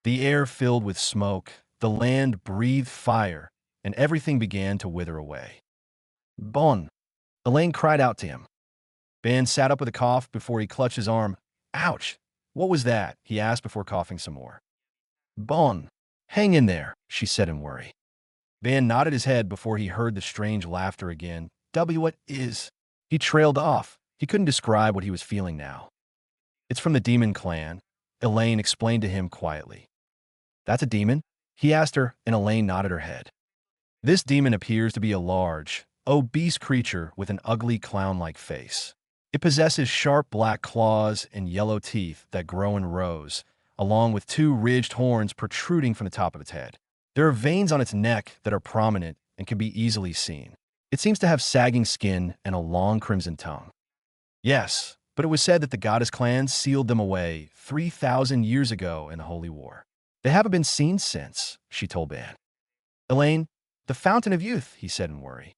The air filled with smoke, the land breathed fire, and everything began to wither away. Bon! Elaine cried out to him. Ban sat up with a cough before he clutched his arm. Ouch! What was that? He asked before coughing some more. Bon! Hang in there, she said in worry. Ban nodded his head before he heard the strange laughter again. What is? He trailed off. He couldn't describe what he was feeling now. It's from the demon clan, Elaine explained to him quietly. That's a demon? He asked her, and Elaine nodded her head. This demon appears to be a large, obese creature with an ugly clown-like face. It possesses sharp black claws and yellow teeth that grow in rows, along with two ridged horns protruding from the top of its head. There are veins on its neck that are prominent and can be easily seen. It seems to have sagging skin and a long crimson tongue. Yes, but it was said that the goddess clans sealed them away 3,000 years ago in the Holy War. They haven't been seen since, she told Ban. Elaine, the fountain of youth, he said in worry.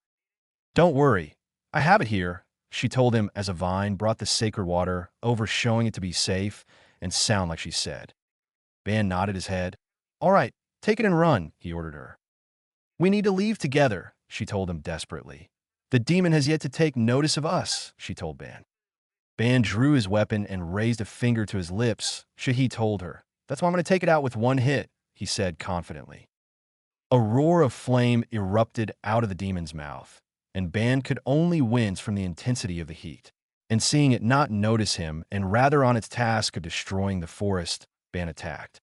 Don't worry, I have it here, she told him as a vine brought the sacred water over, showing it to be safe and sound like she said. Ban nodded his head. All right, take it and run, he ordered her. We need to leave together, she told him desperately. The demon has yet to take notice of us, she told Ban. Ban drew his weapon and raised a finger to his lips. Shahi told her. That's why I'm going to take it out with one hit, he said confidently. A roar of flame erupted out of the demon's mouth, and Ban could only wince from the intensity of the heat. And seeing it not notice him and rather on its task of destroying the forest, Ban attacked.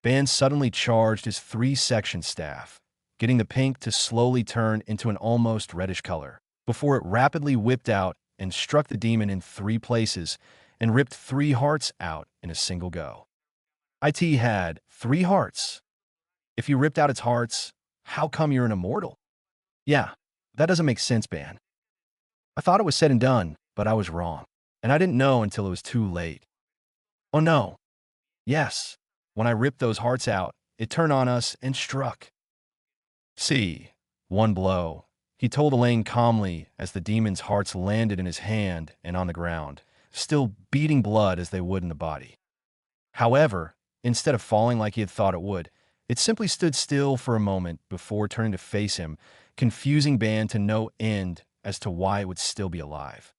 Ban suddenly charged his 3-section staff, getting the pink to slowly turn into an almost reddish color, before it rapidly whipped out and struck the demon in 3 places and ripped 3 hearts out in a single go. It had 3 hearts. If you ripped out its hearts, how come you're an immortal? Yeah, that doesn't make sense, Ban. I thought it was said and done, but I was wrong, and I didn't know until it was too late. Oh no. Yes, when I ripped those hearts out, it turned on us and struck. See, one blow, he told Elaine calmly as the demon's hearts landed in his hand and on the ground, still beating blood as they would in the body. However, instead of falling like he had thought it would, it simply stood still for a moment before turning to face him, confusing Ban to no end as to why it would still be alive.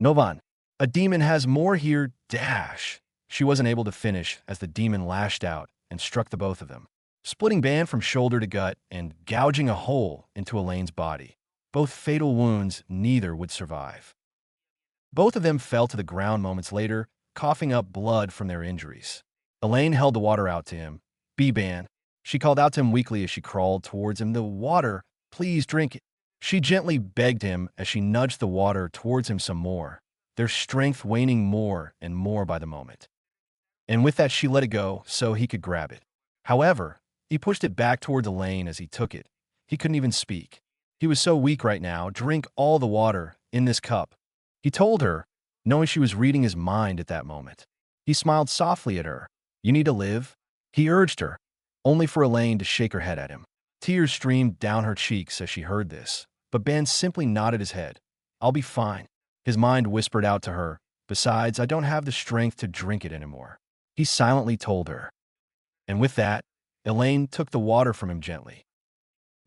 Novan, a demon has more here, dash. She wasn't able to finish as the demon lashed out and struck the both of them, splitting Ban from shoulder to gut and gouging a hole into Elaine's body. Both fatal wounds neither would survive. Both of them fell to the ground moments later, coughing up blood from their injuries. Elaine held the water out to him. Ban, she called out to him weakly as she crawled towards him. The water, please drink it. She gently begged him as she nudged the water towards him some more, their strength waning more and more by the moment. And with that she let it go so he could grab it. However, He pushed it back towards Elaine as he took it. He couldn't even speak. He was so weak right now. Drink all the water in this cup, he told her, knowing she was reading his mind at that moment. He smiled softly at her. You need to live, he urged her, only for Elaine to shake her head at him. Tears streamed down her cheeks as she heard this, but Ban simply nodded his head. I'll be fine. His mind whispered out to her. Besides, I don't have the strength to drink it anymore, he silently told her. And with that, Elaine took the water from him gently.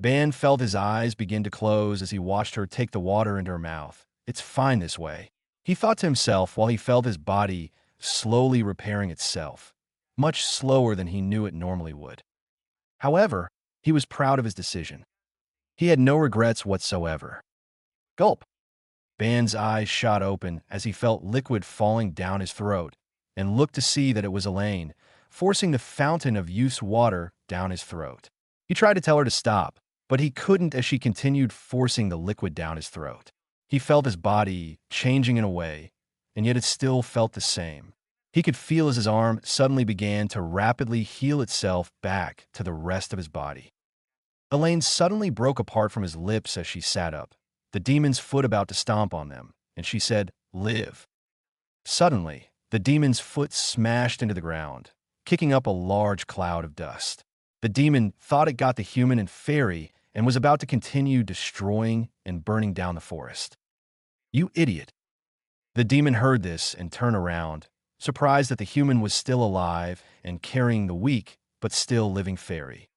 Ban felt his eyes begin to close as he watched her take the water into her mouth. It's fine this way, he thought to himself while he felt his body slowly repairing itself, much slower than he knew it normally would. However, he was proud of his decision. He had no regrets whatsoever. Gulp. Ban's eyes shot open as he felt liquid falling down his throat and looked to see that it was Elaine, forcing the fountain of youth's water down his throat. He tried to tell her to stop, but he couldn't as she continued forcing the liquid down his throat. He felt his body changing in a way, and yet it still felt the same. He could feel as his arm suddenly began to rapidly heal itself back to the rest of his body. Elaine suddenly broke apart from his lips as she sat up, the demon's foot about to stomp on them, and she said, "Live." Suddenly, the demon's foot smashed into the ground, kicking up a large cloud of dust. The demon thought it got the human and fairy and was about to continue destroying and burning down the forest. You idiot. The demon heard this and turned around, surprised that the human was still alive and carrying the weak but still living fairy.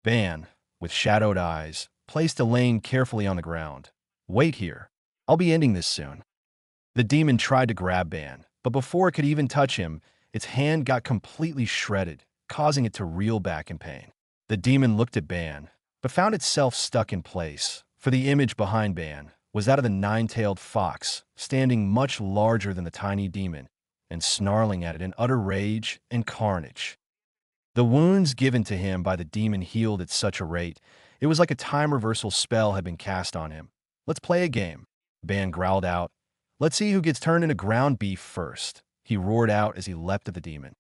Ban, with shadowed eyes, placed Elaine carefully on the ground. Wait here. I'll be ending this soon. The demon tried to grab Ban, but before it could even touch him, its hand got completely shredded, causing it to reel back in pain. The demon looked at Ban, but found itself stuck in place, for the image behind Ban was that of the nine-tailed fox, standing much larger than the tiny demon, and snarling at it in utter rage and carnage. The wounds given to him by the demon healed at such a rate, it was like a time reversal spell had been cast on him. Let's play a game, Ban growled out. Let's see who gets turned into ground beef first, he roared out as he leapt at the demon.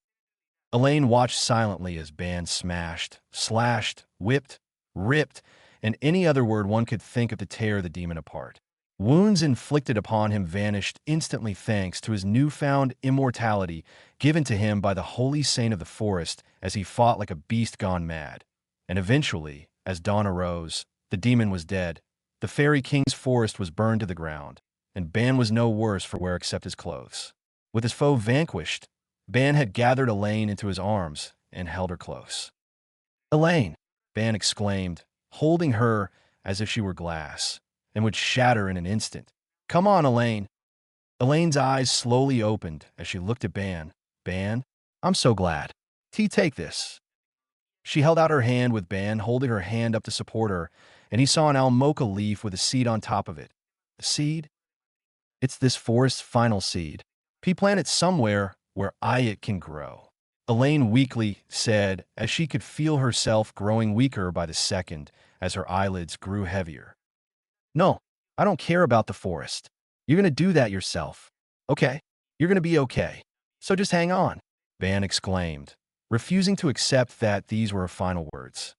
Elaine watched silently as Ban smashed, slashed, whipped, ripped, and any other word one could think of to tear the demon apart. Wounds inflicted upon him vanished instantly thanks to his newfound immortality given to him by the holy saint of the forest as he fought like a beast gone mad. And eventually, as dawn arose, the demon was dead, the fairy king's forest was burned to the ground, and Ban was no worse for wear except his clothes. With his foe vanquished, Ban had gathered Elaine into his arms and held her close. Elaine, Ban exclaimed, holding her as if she were glass, and would shatter in an instant. Come on, Elaine. Elaine's eyes slowly opened as she looked at Ban. Ban, I'm so glad. Take this. She held out her hand with Ban holding her hand up to support her, and he saw an almocha leaf with a seed on top of it. A seed? It's this forest's final seed. Plant it somewhere where it can grow. Elaine weakly said as she could feel herself growing weaker by the second as her eyelids grew heavier. No, I don't care about the forest. You're going to do that yourself. Okay, you're going to be okay. So just hang on, Ban exclaimed, refusing to accept that these were her final words.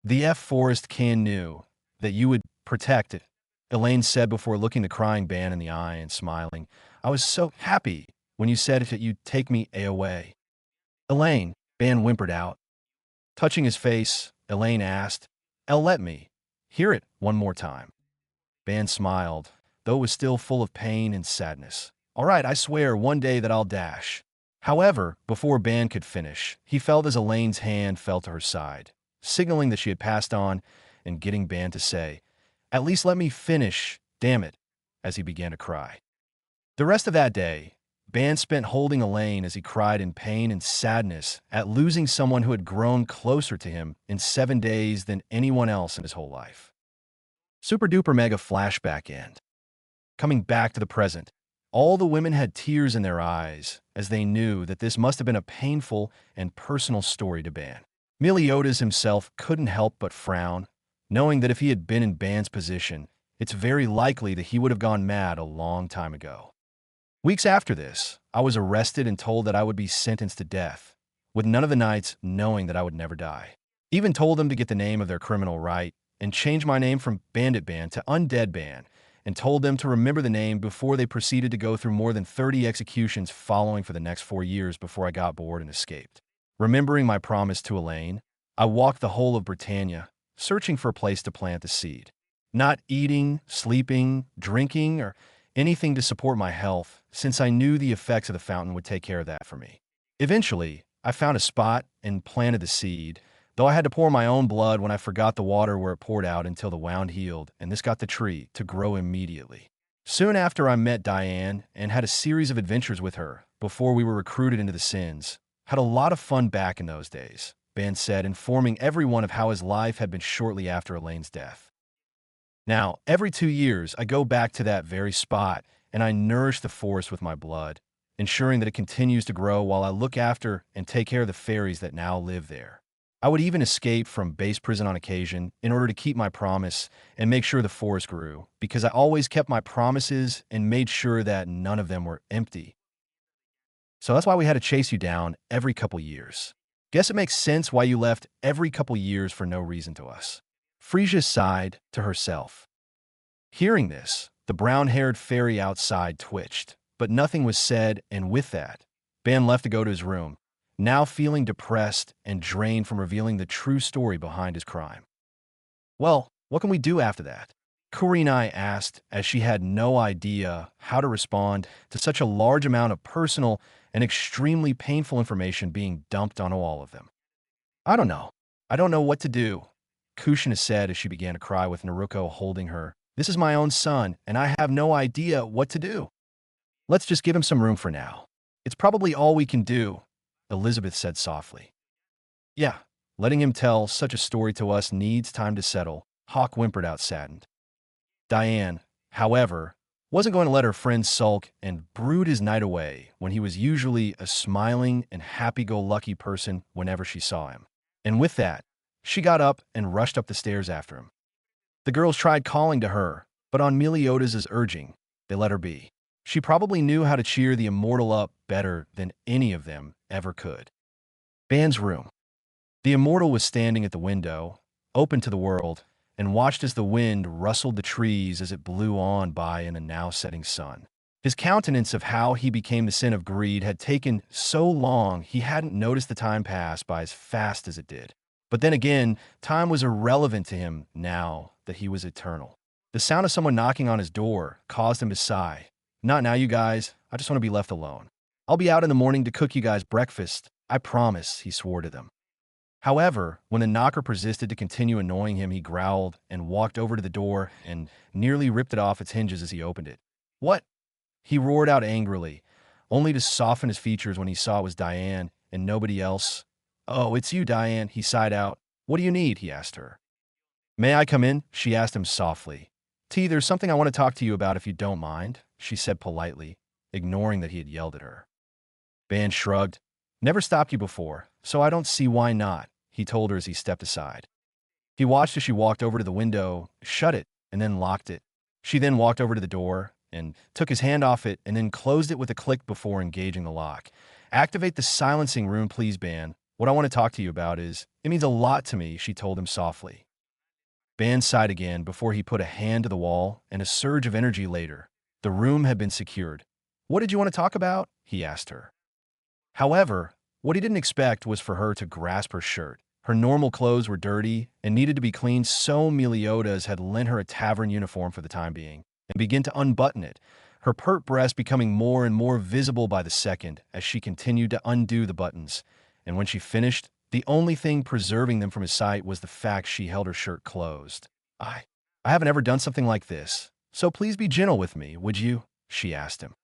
The forest can knew that you would protect it, Elaine said before looking the crying Ban in the eye and smiling. I was so happy when you said that you'd take me away. Elaine, Ban whimpered out. Touching his face, Elaine asked, let me hear it one more time. Ban smiled, though it was still full of pain and sadness. All right, I swear one day that I'll dash. However, before Ban could finish, he felt as Elaine's hand fell to her side, signaling that she had passed on and getting Ban to say, at least let me finish, damn it, as he began to cry. The rest of that day, Ban spent holding Elaine as he cried in pain and sadness at losing someone who had grown closer to him in 7 days than anyone else in his whole life. Super duper mega flashback end. Coming back to the present, all the women had tears in their eyes as they knew that this must have been a painful and personal story to Ban. Meliodas himself couldn't help but frown, knowing that if he had been in Ban's position, it's very likely that he would have gone mad a long time ago. Weeks after this, I was arrested and told that I would be sentenced to death, with none of the knights knowing that I would never die. Even told them to get the name of their criminal right and change my name from Bandit Ban to Undead Ban, and told them to remember the name before they proceeded to go through more than 30 executions following for the next 4 years before I got bored and escaped. Remembering my promise to Elaine, I walked the whole of Britannia, searching for a place to plant the seed. Not eating, sleeping, drinking, or anything to support my health, since I knew the effects of the fountain would take care of that for me. Eventually, I found a spot and planted the seed, though I had to pour my own blood when I forgot the water where it poured out until the wound healed, and this got the tree to grow immediately. Soon after, I met Diane and had a series of adventures with her before we were recruited into the Sins. Had a lot of fun back in those days, Ban said, informing everyone of how his life had been shortly after Elaine's death. Now, every 2 years, I go back to that very spot, and I nourish the forest with my blood, ensuring that it continues to grow while I look after and take care of the fairies that now live there. I would even escape from base prison on occasion in order to keep my promise and make sure the forest grew, because I always kept my promises and made sure that none of them were empty. So that's why we had to chase you down every couple years. Guess it makes sense why you left every couple years for no reason to us. Frieza sighed to herself. Hearing this, the brown-haired fairy outside twitched, but nothing was said, and with that, Ban left to go to his room, now feeling depressed and drained from revealing the true story behind his crime. Well, what can we do after that? Kurinai asked, as she had no idea how to respond to such a large amount of personal and extremely painful information being dumped on all of them. I don't know. I don't know what to do, Kushina said as she began to cry with Naruto holding her. This is my own son, and I have no idea what to do. Let's just give him some room for now. It's probably all we can do, Elizabeth said softly. Yeah, letting him tell such a story to us needs time to settle, Hawk whimpered out saddened. Diane, however, wasn't going to let her friend sulk and brood his night away when he was usually a smiling and happy-go-lucky person whenever she saw him. And with that, she got up and rushed up the stairs after him. The girls tried calling to her, but on Meliodas' urging, they let her be. She probably knew how to cheer the immortal up better than any of them ever could. Ban's room. The immortal was standing at the window, open to the world, and watched as the wind rustled the trees as it blew on by in the now-setting sun. His countenance of how he became the sin of greed had taken so long he hadn't noticed the time pass by as fast as it did. But then again, time was irrelevant to him now that he was eternal. The sound of someone knocking on his door caused him to sigh. Not now, you guys. I just want to be left alone. I'll be out in the morning to cook you guys breakfast. I promise, he swore to them. However, when the knocker persisted to continue annoying him, he growled and walked over to the door and nearly ripped it off its hinges as he opened it. What? He roared out angrily, only to soften his features when he saw it was Diane and nobody else. Oh, it's you, Diane, he sighed out. What do you need? He asked her. May I come in? She asked him softly. There's something I want to talk to you about if you don't mind, she said politely, ignoring that he had yelled at her. Ban shrugged. Never stopped you before, so I don't see why not, he told her as he stepped aside. He watched as she walked over to the window, shut it, and then locked it. She then walked over to the door and took his hand off it and then closed it with a click before engaging the lock. Activate the silencing room, please, Ban. What I want to talk to you about is, it means a lot to me, she told him softly. Ban sighed again before he put a hand to the wall, and a surge of energy later, the room had been secured. What did you want to talk about? He asked her. However, what he didn't expect was for her to grasp her shirt. Her normal clothes were dirty and needed to be cleaned, so Meliodas had lent her a tavern uniform for the time being, and began to unbutton it, her pert breast becoming more and more visible by the second as she continued to undo the buttons. And when she finished, the only thing preserving them from his sight was the fact she held her shirt closed. I haven't ever done something like this, so please be gentle with me, would you? She asked him.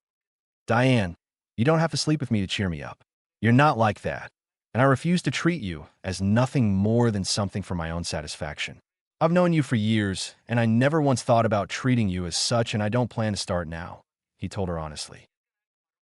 Diane, you don't have to sleep with me to cheer me up. You're not like that, and I refuse to treat you as nothing more than something for my own satisfaction. I've known you for years, and I never once thought about treating you as such, and I don't plan to start now, he told her honestly.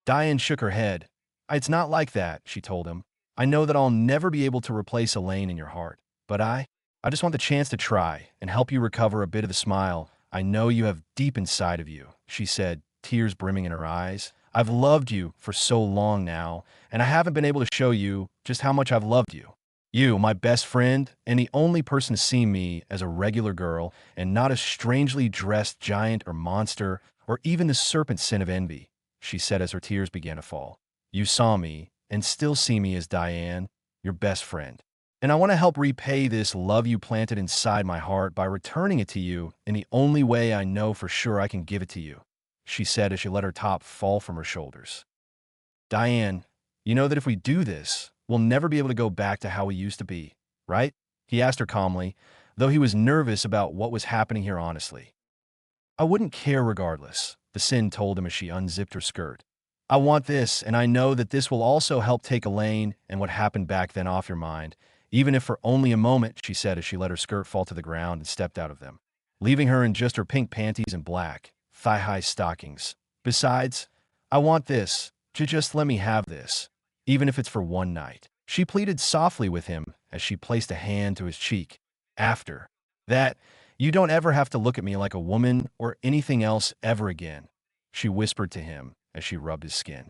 Diane shook her head. It's not like that, she told him. I know that I'll never be able to replace Elaine in your heart, but I just want the chance to try and help you recover a bit of the smile I know you have deep inside of you, she said, tears brimming in her eyes. I've loved you for so long now, and I haven't been able to show you just how much I've loved you. You, my best friend, and the only person to see me as a regular girl and not a strangely dressed giant or monster or even the serpent sin of envy, she said as her tears began to fall. You saw me and still see me as Diane, your best friend. And I want to help repay this love you planted inside my heart by returning it to you in the only way I know for sure I can give it to you, she said as she let her top fall from her shoulders. Diane, you know that if we do this, we'll never be able to go back to how we used to be, right? He asked her calmly, though he was nervous about what was happening here honestly. I wouldn't care regardless, the Sin told him as she unzipped her skirt. I want this, and I know that this will also help take Elaine and what happened back then off your mind, even if for only a moment, she said as she let her skirt fall to the ground and stepped out of them, leaving her in just her pink panties and black, thigh-high stockings. Besides, I want this, just let me have this, even if it's for one night. She pleaded softly with him as she placed a hand to his cheek. After that, you don't ever have to look at me like a woman or anything else ever again, she whispered to him as she rubbed his skin.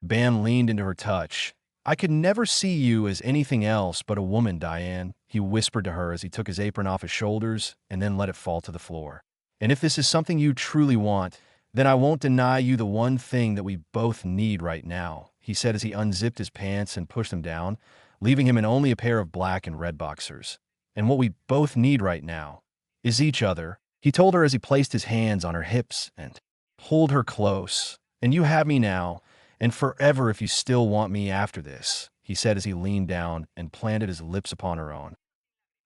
Ban leaned into her touch. I could never see you as anything else but a woman, Diane, he whispered to her as he took his apron off his shoulders and then let it fall to the floor. And if this is something you truly want, then I won't deny you the one thing that we both need right now, he said as he unzipped his pants and pushed them down, leaving him in only a pair of black and red boxers. And what we both need right now is each other, he told her as he placed his hands on her hips and pulled her close. And you have me now, and forever if you still want me after this, he said as he leaned down and planted his lips upon her own.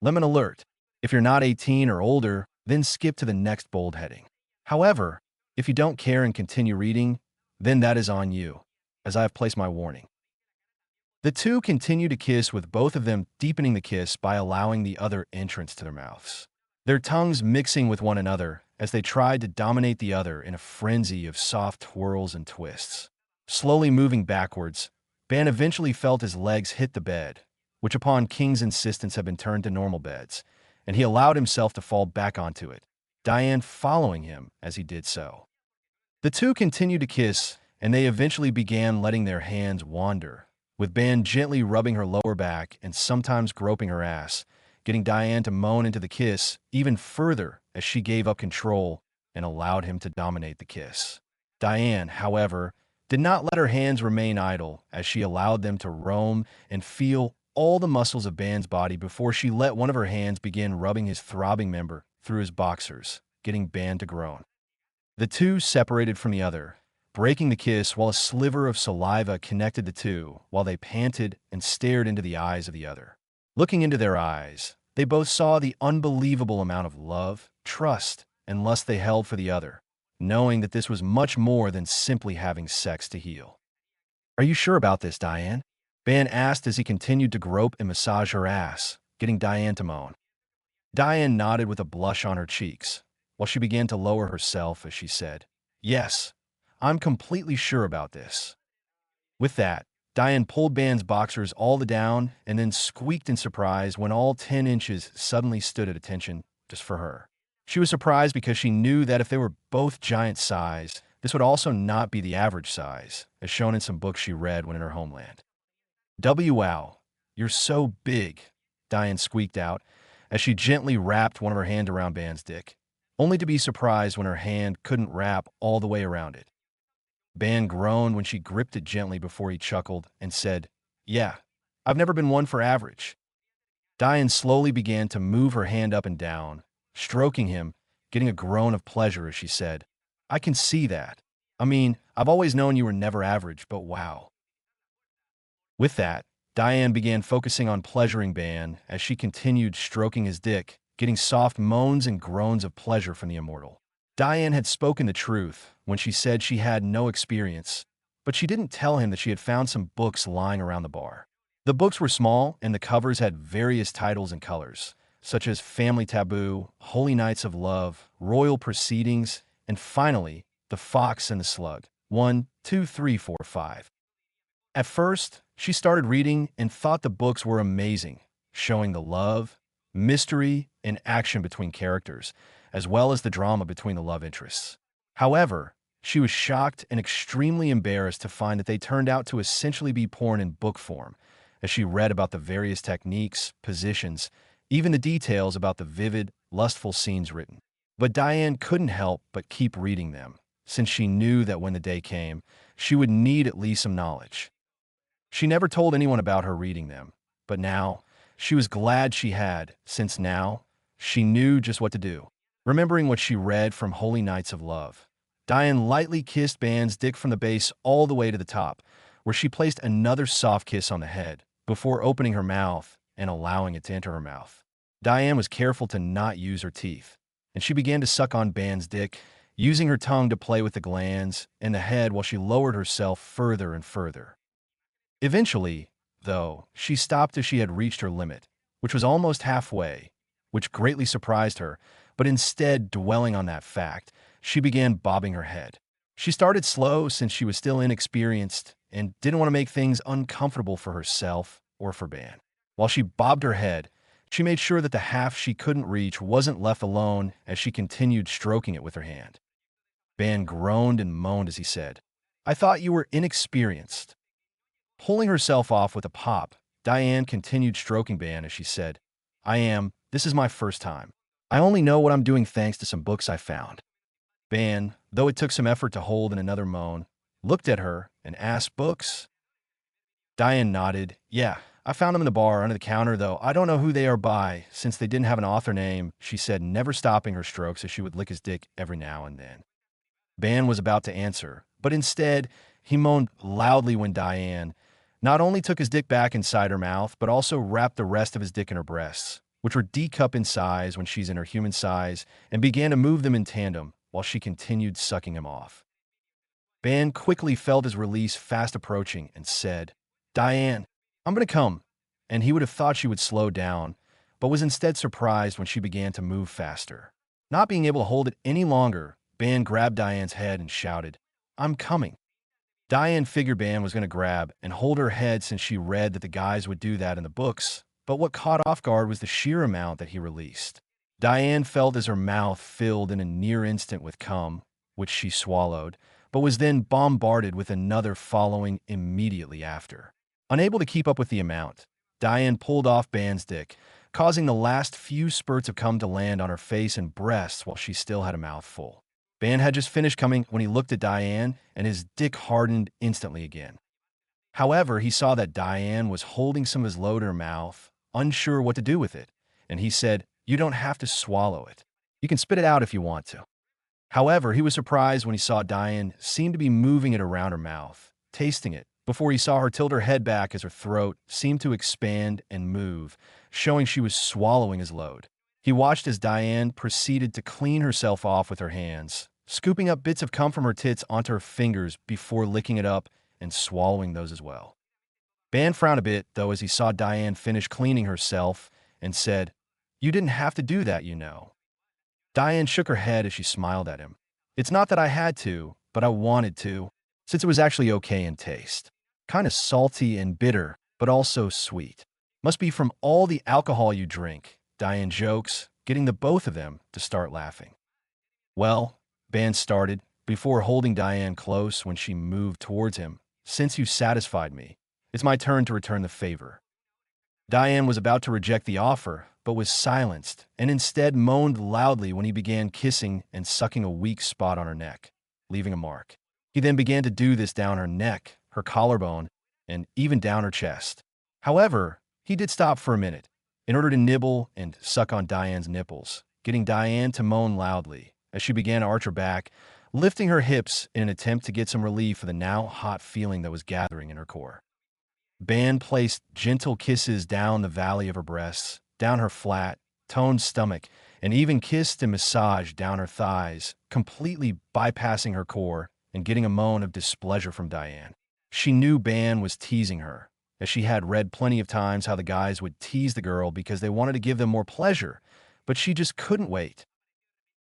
Lemon alert. If you're not 18 or older, then skip to the next bold heading. However, if you don't care and continue reading, then that is on you, as I have placed my warning. The two continue to kiss, with both of them deepening the kiss by allowing the other entrance to their mouths, their tongues mixing with one another as they tried to dominate the other in a frenzy of soft twirls and twists. Slowly moving backwards, Ban eventually felt his legs hit the bed, which upon King's insistence had been turned to normal beds, and he allowed himself to fall back onto it, Diane following him as he did so. The two continued to kiss, and they eventually began letting their hands wander, with Ban gently rubbing her lower back and sometimes groping her ass, getting Diane to moan into the kiss even further as she gave up control and allowed him to dominate the kiss. Diane, however, did not let her hands remain idle as she allowed them to roam and feel all the muscles of Ban's body before she let one of her hands begin rubbing his throbbing member through his boxers, getting Ban to groan. The two separated from the other, breaking the kiss while a sliver of saliva connected the two while they panted and stared into the eyes of the other. Looking into their eyes, they both saw the unbelievable amount of love, trust, and lust they held for the other, knowing that this was much more than simply having sex to heal. Are you sure about this, Diane? Ban asked as he continued to grope and massage her ass, getting Diane to moan. Diane nodded with a blush on her cheeks, while she began to lower herself as she said, Yes, I'm completely sure about this. With that, Diane pulled Ban's boxers all the down and then squeaked in surprise when all 10 inches suddenly stood at attention just for her. She was surprised because she knew that if they were both giant size, this would also not be the average size, as shown in some books she read when in her homeland. Wow, you're so big, Diane squeaked out as she gently wrapped one of her hands around Ban's dick, only to be surprised when her hand couldn't wrap all the way around it. Ban groaned when she gripped it gently before he chuckled and said, Yeah, I've never been one for average. Diane slowly began to move her hand up and down, stroking him, getting a groan of pleasure as she said, I can see that. I mean, I've always known you were never average, but wow. With that, Diane began focusing on pleasuring Ban as she continued stroking his dick, getting soft moans and groans of pleasure from the immortal. Diane had spoken the truth when she said she had no experience, but she didn't tell him that she had found some books lying around the bar. The books were small, and the covers had various titles and colors, such as Family Taboo, Holy Nights of Love, Royal Proceedings, and finally, The Fox and the Slug. 1, 2, 3, 4, 5. At first, she started reading and thought the books were amazing, showing the love, mystery, and action between characters, as well as the drama between the love interests. However, she was shocked and extremely embarrassed to find that they turned out to essentially be porn in book form, as she read about the various techniques, positions, even the details about the vivid, lustful scenes written. But Diane couldn't help but keep reading them, since she knew that when the day came, she would need at least some knowledge. She never told anyone about her reading them, but now, she was glad she had, since now, she knew just what to do. Remembering what she read from Holy Nights of Love, Diane lightly kissed Ban's dick from the base all the way to the top, where she placed another soft kiss on the head, before opening her mouth and allowing it to enter her mouth. Diane was careful to not use her teeth, and she began to suck on Ban's dick, using her tongue to play with the glands and the head while she lowered herself further and further. Eventually, though, she stopped as she had reached her limit, which was almost halfway, which greatly surprised her, but instead dwelling on that fact, she began bobbing her head. She started slow since she was still inexperienced and didn't want to make things uncomfortable for herself or for Ban. While she bobbed her head, she made sure that the half she couldn't reach wasn't left alone as she continued stroking it with her hand. Ban groaned and moaned as he said, "I thought you were inexperienced." Pulling herself off with a pop, Diane continued stroking Ban as she said, This is my first time. I only know what I'm doing thanks to some books I found." Ban, though it took some effort to hold in another moan, looked at her and asked, "Books?" Diane nodded. "Yeah, I found them in the bar under the counter, though I don't know who they are by, since they didn't have an author name," she said, never stopping her strokes as she would lick his dick every now and then. Ban was about to answer, but instead, he moaned loudly when Diane not only took his dick back inside her mouth, but also wrapped the rest of his dick in her breasts, which were D-cup in size when she's in her human size, and began to move them in tandem while she continued sucking him off. Ban quickly felt his release fast approaching and said, "Diane, I'm going to come," and he would have thought she would slow down, but was instead surprised when she began to move faster. Not being able to hold it any longer, Ban grabbed Diane's head and shouted, "I'm coming." Diane figured Ban was going to grab and hold her head since she read that the guys would do that in the books, but what caught off guard was the sheer amount that he released. Diane felt as her mouth filled in a near instant with cum, which she swallowed, but was then bombarded with another following immediately after. Unable to keep up with the amount, Diane pulled off Ban's dick, causing the last few spurts of cum to land on her face and breasts while she still had a mouthful. Ban had just finished coming when he looked at Diane, and his dick hardened instantly again. However, he saw that Diane was holding some of his load in her mouth, unsure what to do with it, and he said, "You don't have to swallow it. You can spit it out if you want to." However, he was surprised when he saw Diane seem to be moving it around her mouth, tasting it, before he saw her tilt her head back as her throat seemed to expand and move, showing she was swallowing his load. He watched as Diane proceeded to clean herself off with her hands, scooping up bits of cum from her tits onto her fingers before licking it up and swallowing those as well. Ban frowned a bit, though, as he saw Diane finish cleaning herself and said, "You didn't have to do that, you know." Diane shook her head as she smiled at him. "It's not that I had to, but I wanted to, since it was actually okay in taste. Kind of salty and bitter, but also sweet. Must be from all the alcohol you drink," Diane jokes, getting the both of them to start laughing. "Well," Ban started, before holding Diane close when she moved towards him, "since you satisfied me, it's my turn to return the favor." Diane was about to reject the offer, but was silenced, and instead moaned loudly when he began kissing and sucking a weak spot on her neck, leaving a mark. He then began to do this down her neck, her collarbone, and even down her chest. However, he did stop for a minute, in order to nibble and suck on Diane's nipples, getting Diane to moan loudly as she began to arch her back, lifting her hips in an attempt to get some relief for the now hot feeling that was gathering in her core. Ban placed gentle kisses down the valley of her breasts, down her flat, toned stomach, and even kissed and massaged down her thighs, completely bypassing her core and getting a moan of displeasure from Diane. She knew Ban was teasing her, as she had read plenty of times how the guys would tease the girl because they wanted to give them more pleasure, but she just couldn't wait.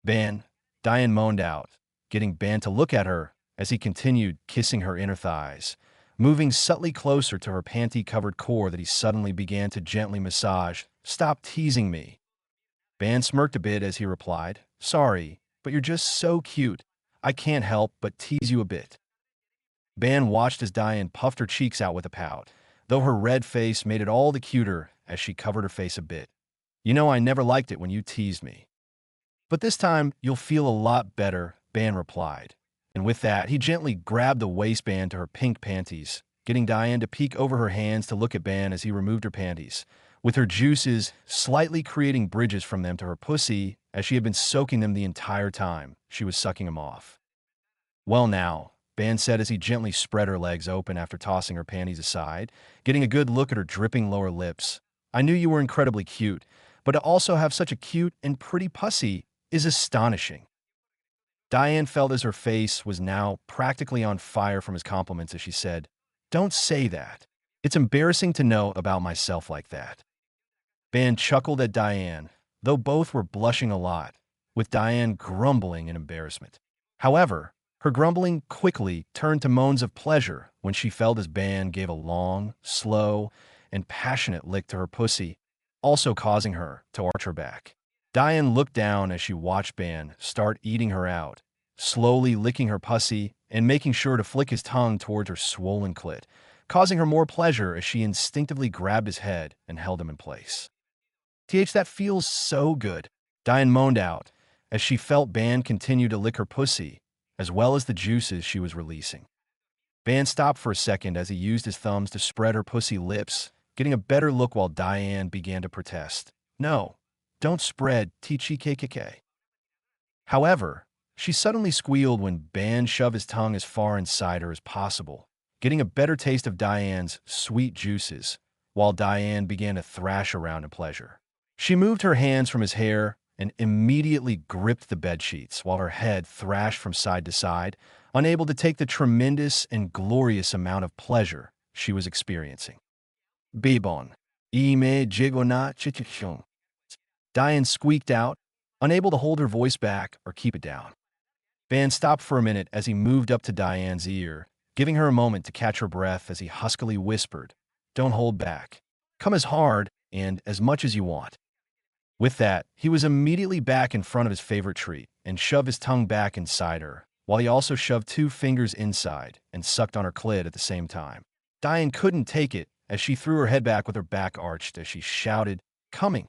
"Ban," Diane moaned out, getting Ban to look at her as he continued kissing her inner thighs, moving subtly closer to her panty-covered core that he suddenly began to gently massage. "Stop teasing me." Ban smirked a bit as he replied, "Sorry, but you're just so cute. I can't help but tease you a bit." Ban watched as Diane puffed her cheeks out with a pout, though her red face made it all the cuter as she covered her face a bit. "You know I never liked it when you teased me. But this time, you'll feel a lot better," Ban replied. And with that, he gently grabbed the waistband to her pink panties, getting Diane to peek over her hands to look at Ban as he removed her panties, with her juices slightly creating bridges from them to her pussy as she had been soaking them the entire time she was sucking them off. "Well now," Ban said as he gently spread her legs open after tossing her panties aside, getting a good look at her dripping lower lips. "I knew you were incredibly cute, but to also have such a cute and pretty pussy is astonishing." Diane felt as her face was now practically on fire from his compliments as she said, "Don't say that. It's embarrassing to know about myself like that." Ban chuckled at Diane, though both were blushing a lot, with Diane grumbling in embarrassment. However, her grumbling quickly turned to moans of pleasure when she felt as Ban gave a long, slow, and passionate lick to her pussy, also causing her to arch her back. Diane looked down as she watched Ban start eating her out, slowly licking her pussy and making sure to flick his tongue towards her swollen clit, causing her more pleasure as she instinctively grabbed his head and held him in place. That feels so good," Diane moaned out as she felt Ban continue to lick her pussy, as well as the juices she was releasing. Ban stopped for a second as he used his thumbs to spread her pussy lips, getting a better look while Diane began to protest. "No, don't spread TCKKK." However, she suddenly squealed when Ban shoved his tongue as far inside her as possible, getting a better taste of Diane's sweet juices, while Diane began to thrash around in pleasure. She moved her hands from his hair and immediately gripped the bedsheets while her head thrashed from side to side, unable to take the tremendous and glorious amount of pleasure she was experiencing. "Bebon, ime jigona chichichon." Diane squeaked out, unable to hold her voice back or keep it down. Ban stopped for a minute as he moved up to Diane's ear, giving her a moment to catch her breath as he huskily whispered, "Don't hold back. Come as hard and as much as you want." With that, he was immediately back in front of his favorite treat and shoved his tongue back inside her, while he also shoved 2 fingers inside and sucked on her clit at the same time. Diane couldn't take it as she threw her head back with her back arched as she shouted, "Coming!"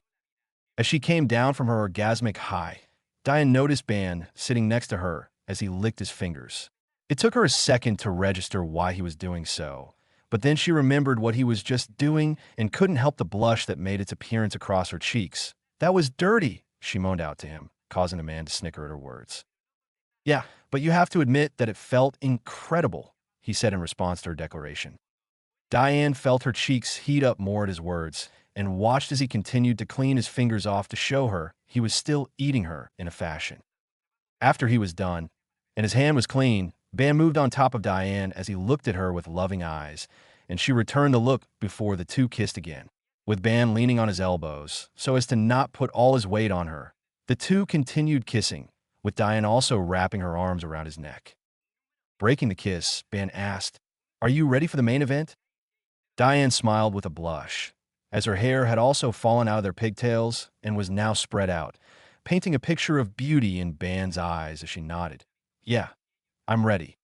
As she came down from her orgasmic high, Diane noticed Ban sitting next to her as he licked his fingers. It took her a second to register why he was doing so, but then she remembered what he was just doing and couldn't help the blush that made its appearance across her cheeks. "That was dirty," she moaned out to him, causing the man to snicker at her words. "Yeah, but you have to admit that it felt incredible," he said in response to her declaration. Diane felt her cheeks heat up more at his words and watched as he continued to clean his fingers off to show her he was still eating her in a fashion. After he was done, and his hand was clean, Ban moved on top of Diane as he looked at her with loving eyes, and she returned the look before the two kissed again. With Ban leaning on his elbows so as to not put all his weight on her, the two continued kissing, with Diane also wrapping her arms around his neck. Breaking the kiss, Ban asked, "Are you ready for the main event?" Diane smiled with a blush, as her hair had also fallen out of their pigtails and was now spread out, painting a picture of beauty in Ban's eyes as she nodded. "Yeah, I'm ready."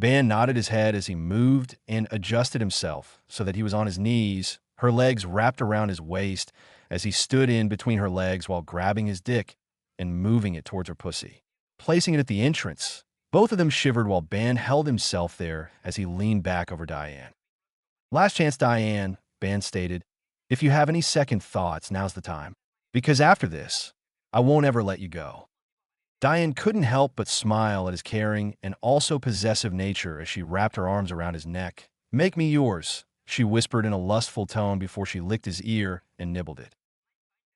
Ban nodded his head as he moved and adjusted himself so that he was on his knees, her legs wrapped around his waist as he stood in between her legs while grabbing his dick and moving it towards her pussy. Placing it at the entrance, both of them shivered while Ban held himself there as he leaned back over Diane. "Last chance, Diane," Ban stated. "If you have any second thoughts, now's the time. Because after this, I won't ever let you go." Diane couldn't help but smile at his caring and also possessive nature as she wrapped her arms around his neck. "Make me yours," she whispered in a lustful tone before she licked his ear and nibbled it.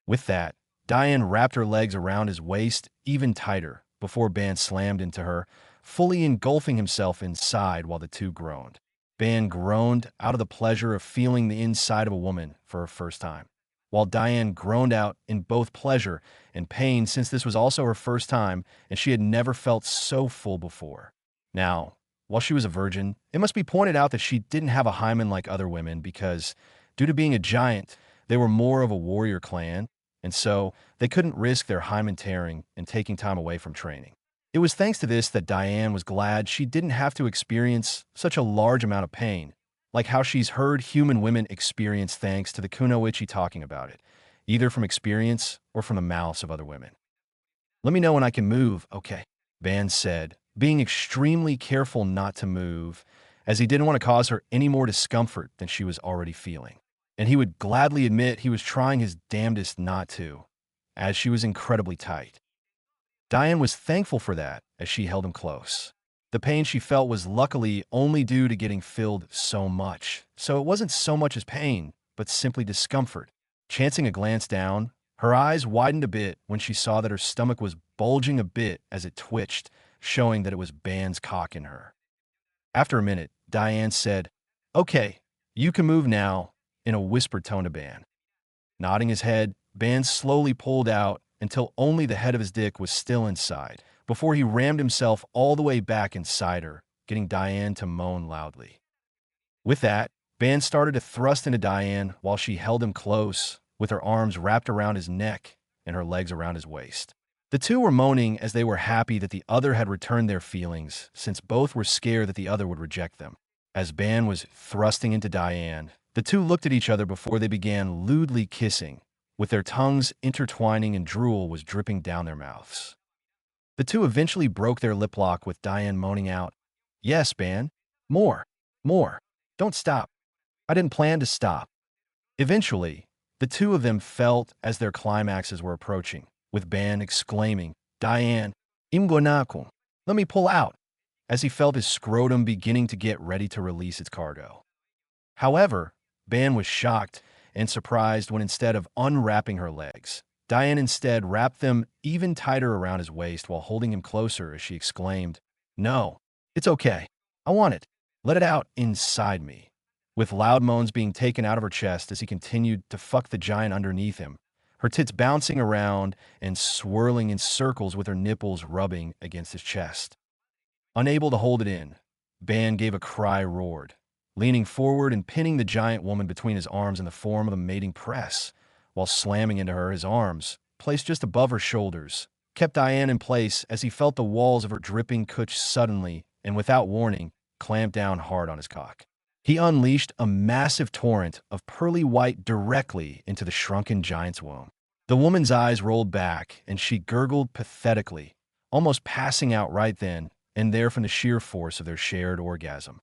With that, Diane wrapped her legs around his waist even tighter before Ban slammed into her, fully engulfing himself inside while the two groaned. Ban groaned out of the pleasure of feeling the inside of a woman for her first time, while Diane groaned out in both pleasure and pain since this was also her first time and she had never felt so full before. Now, while she was a virgin, it must be pointed out that she didn't have a hymen like other women because, due to being a giant, they were more of a warrior clan, and so they couldn't risk their hymen tearing and taking time away from training. It was thanks to this that Diane was glad she didn't have to experience such a large amount of pain, like how she's heard human women experience thanks to the kunoichi talking about it, either from experience or from the mouths of other women. Let me know when I can move, okay? Ban said, being extremely careful not to move, as he didn't want to cause her any more discomfort than she was already feeling. And he would gladly admit he was trying his damnedest not to, as she was incredibly tight. Diane was thankful for that as she held him close. The pain she felt was luckily only due to getting filled so much, so it wasn't so much as pain, but simply discomfort. Chancing a glance down, her eyes widened a bit when she saw that her stomach was bulging a bit as it twitched, showing that it was Ban's cock in her. After a minute, Diane said, "Okay, you can move now," in a whispered tone to Ban. Nodding his head, Ban slowly pulled out until only the head of his dick was still inside, before he rammed himself all the way back inside her, getting Diane to moan loudly. With that, Ban started to thrust into Diane while she held him close, with her arms wrapped around his neck and her legs around his waist. The two were moaning as they were happy that the other had returned their feelings, since both were scared that the other would reject them. As Ban was thrusting into Diane, the two looked at each other before they began lewdly kissing, with their tongues intertwining and drool was dripping down their mouths. The two eventually broke their lip lock with Diane moaning out, "Yes, Ban. More. More. Don't stop. I didn't plan to stop." Eventually, the two of them felt as their climaxes were approaching, with Ban exclaiming, "Diane, imgonakum, let me pull out," as he felt his scrotum beginning to get ready to release its cargo. However, Ban was shocked and surprised when instead of unwrapping her legs, Diane instead wrapped them even tighter around his waist while holding him closer as she exclaimed, "No, it's okay. I want it. Let it out inside me." With loud moans being taken out of her chest as he continued to fuck the giant underneath him, her tits bouncing around and swirling in circles with her nipples rubbing against his chest. Unable to hold it in, Ban gave a cry roared, leaning forward and pinning the giant woman between his arms in the form of a mating press, while slamming into her his arms, placed just above her shoulders, kept Diane in place as he felt the walls of her dripping cooch suddenly, and without warning, clamped down hard on his cock. He unleashed a massive torrent of pearly white directly into the shrunken giant's womb. The woman's eyes rolled back, and she gurgled pathetically, almost passing out right then and there from the sheer force of their shared orgasm.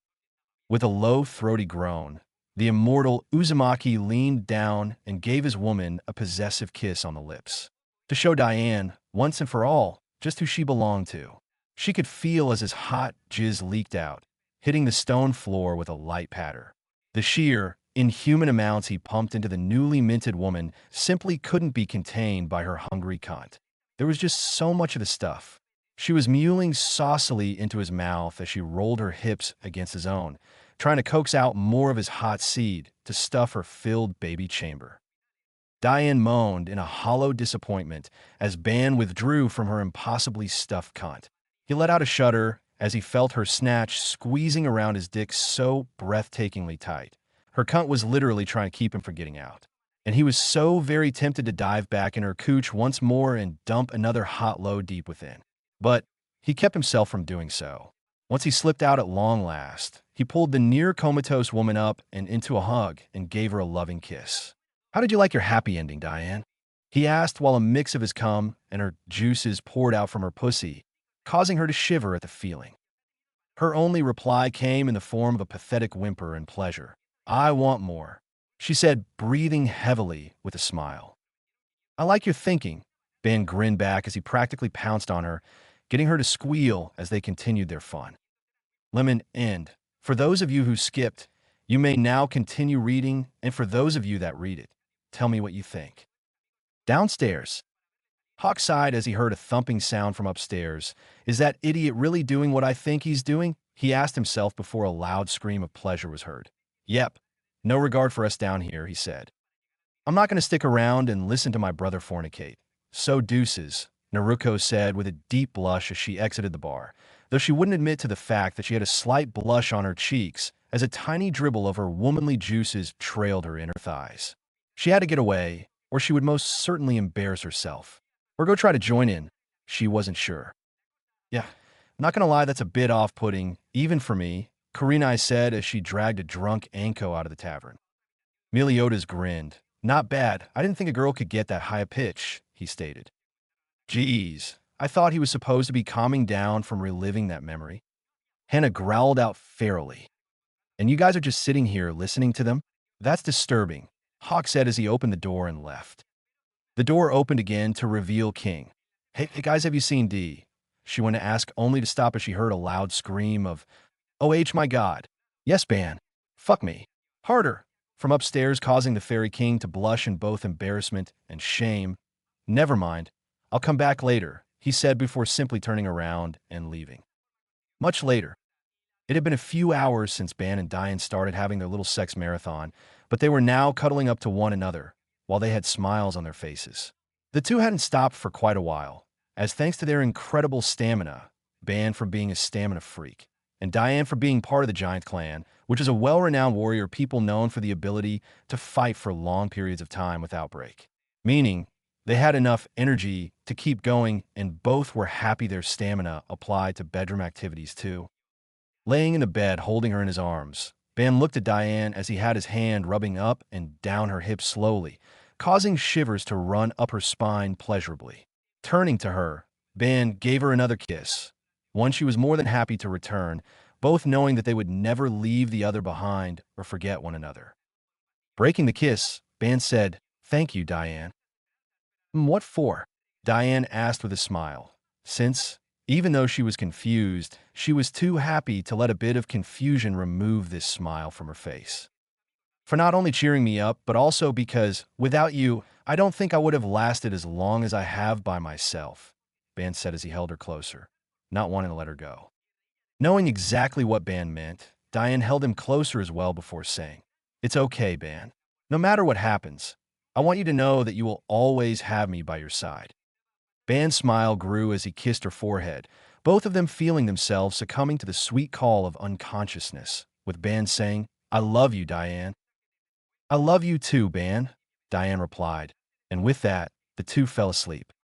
With a low, throaty groan, the immortal Uzumaki leaned down and gave his woman a possessive kiss on the lips, to show Diane, once and for all, just who she belonged to. She could feel as his hot jizz leaked out, hitting the stone floor with a light patter. The sheer, inhuman amounts he pumped into the newly minted woman simply couldn't be contained by her hungry cunt. There was just so much of the stuff. She was mewling saucily into his mouth as she rolled her hips against his own, trying to coax out more of his hot seed to stuff her filled baby chamber. Diane moaned in a hollow disappointment as Ban withdrew from her impossibly stuffed cunt. He let out a shudder as he felt her snatch squeezing around his dick so breathtakingly tight. Her cunt was literally trying to keep him from getting out. And he was so very tempted to dive back in her cooch once more and dump another hot load deep within. But he kept himself from doing so. Once he slipped out at long last, he pulled the near-comatose woman up and into a hug and gave her a loving kiss. "How did you like your happy ending, Diane?" he asked while a mix of his cum and her juices poured out from her pussy, causing her to shiver at the feeling. Her only reply came in the form of a pathetic whimper and pleasure. "I want more," she said, breathing heavily with a smile. "I like your thinking," Ban grinned back as he practically pounced on her, getting her to squeal as they continued their fun. Lemon end. For those of you who skipped, you may now continue reading, and for those of you that read it, tell me what you think. Downstairs, Hawk sighed as he heard a thumping sound from upstairs. "Is that idiot really doing what I think he's doing?" he asked himself before a loud scream of pleasure was heard. "Yep, no regard for us down here," he said. "I'm not going to stick around and listen to my brother fornicate. So deuces," Naruto said with a deep blush as she exited the bar, though she wouldn't admit to the fact that she had a slight blush on her cheeks as a tiny dribble of her womanly juices trailed her inner thighs. She had to get away, or she would most certainly embarrass herself. Or go try to join in. She wasn't sure. "Yeah, I'm not gonna lie, that's a bit off-putting, even for me," Kurinai said as she dragged a drunk Anko out of the tavern. Meliodas grinned. Not bad. I didn't think a girl could get that high a pitch, he stated. Geez, I thought he was supposed to be calming down from reliving that memory. Hannah growled out ferally. And you guys are just sitting here listening to them? That's disturbing, Hawk said as he opened the door and left. The door opened again to reveal King. Hey guys, have you seen D? She went to ask only to stop as she heard a loud scream of, "Oh my god. Yes, Ban. Fuck me. Harder," from upstairs, causing the Fairy King to blush in both embarrassment and shame. Never mind. I'll come back later, he said before simply turning around and leaving. Much later. It had been a few hours since Ban and Dian started having their little sex marathon, but they were now cuddling up to one another, while they had smiles on their faces. The two hadn't stopped for quite a while, as thanks to their incredible stamina, Ban for being a stamina freak, and Dian for being part of the Giant Clan, which is a well-renowned warrior people known for the ability to fight for long periods of time without break. Meaning, they had enough energy to keep going, and both were happy their stamina applied to bedroom activities too. Laying in the bed, holding her in his arms, Ban looked at Dian as he had his hand rubbing up and down her hips slowly, causing shivers to run up her spine pleasurably. Turning to her, Ban gave her another kiss, one she was more than happy to return, both knowing that they would never leave the other behind or forget one another. Breaking the kiss, Ban said, "Thank you, Dian." "What for?" Dian asked with a smile, since, even though she was confused, she was too happy to let a bit of confusion remove this smile from her face. "For not only cheering me up, but also because, without you, I don't think I would have lasted as long as I have by myself," Ban said as he held her closer, not wanting to let her go. Knowing exactly what Ban meant, Dian held him closer as well before saying, "It's okay, Ban. No matter what happens, I want you to know that you will always have me by your side." Ban's smile grew as he kissed her forehead, both of them feeling themselves succumbing to the sweet call of unconsciousness, with Ban saying, "I love you, Dian." "I love you too, Ban," Dian replied, and with that, the two fell asleep.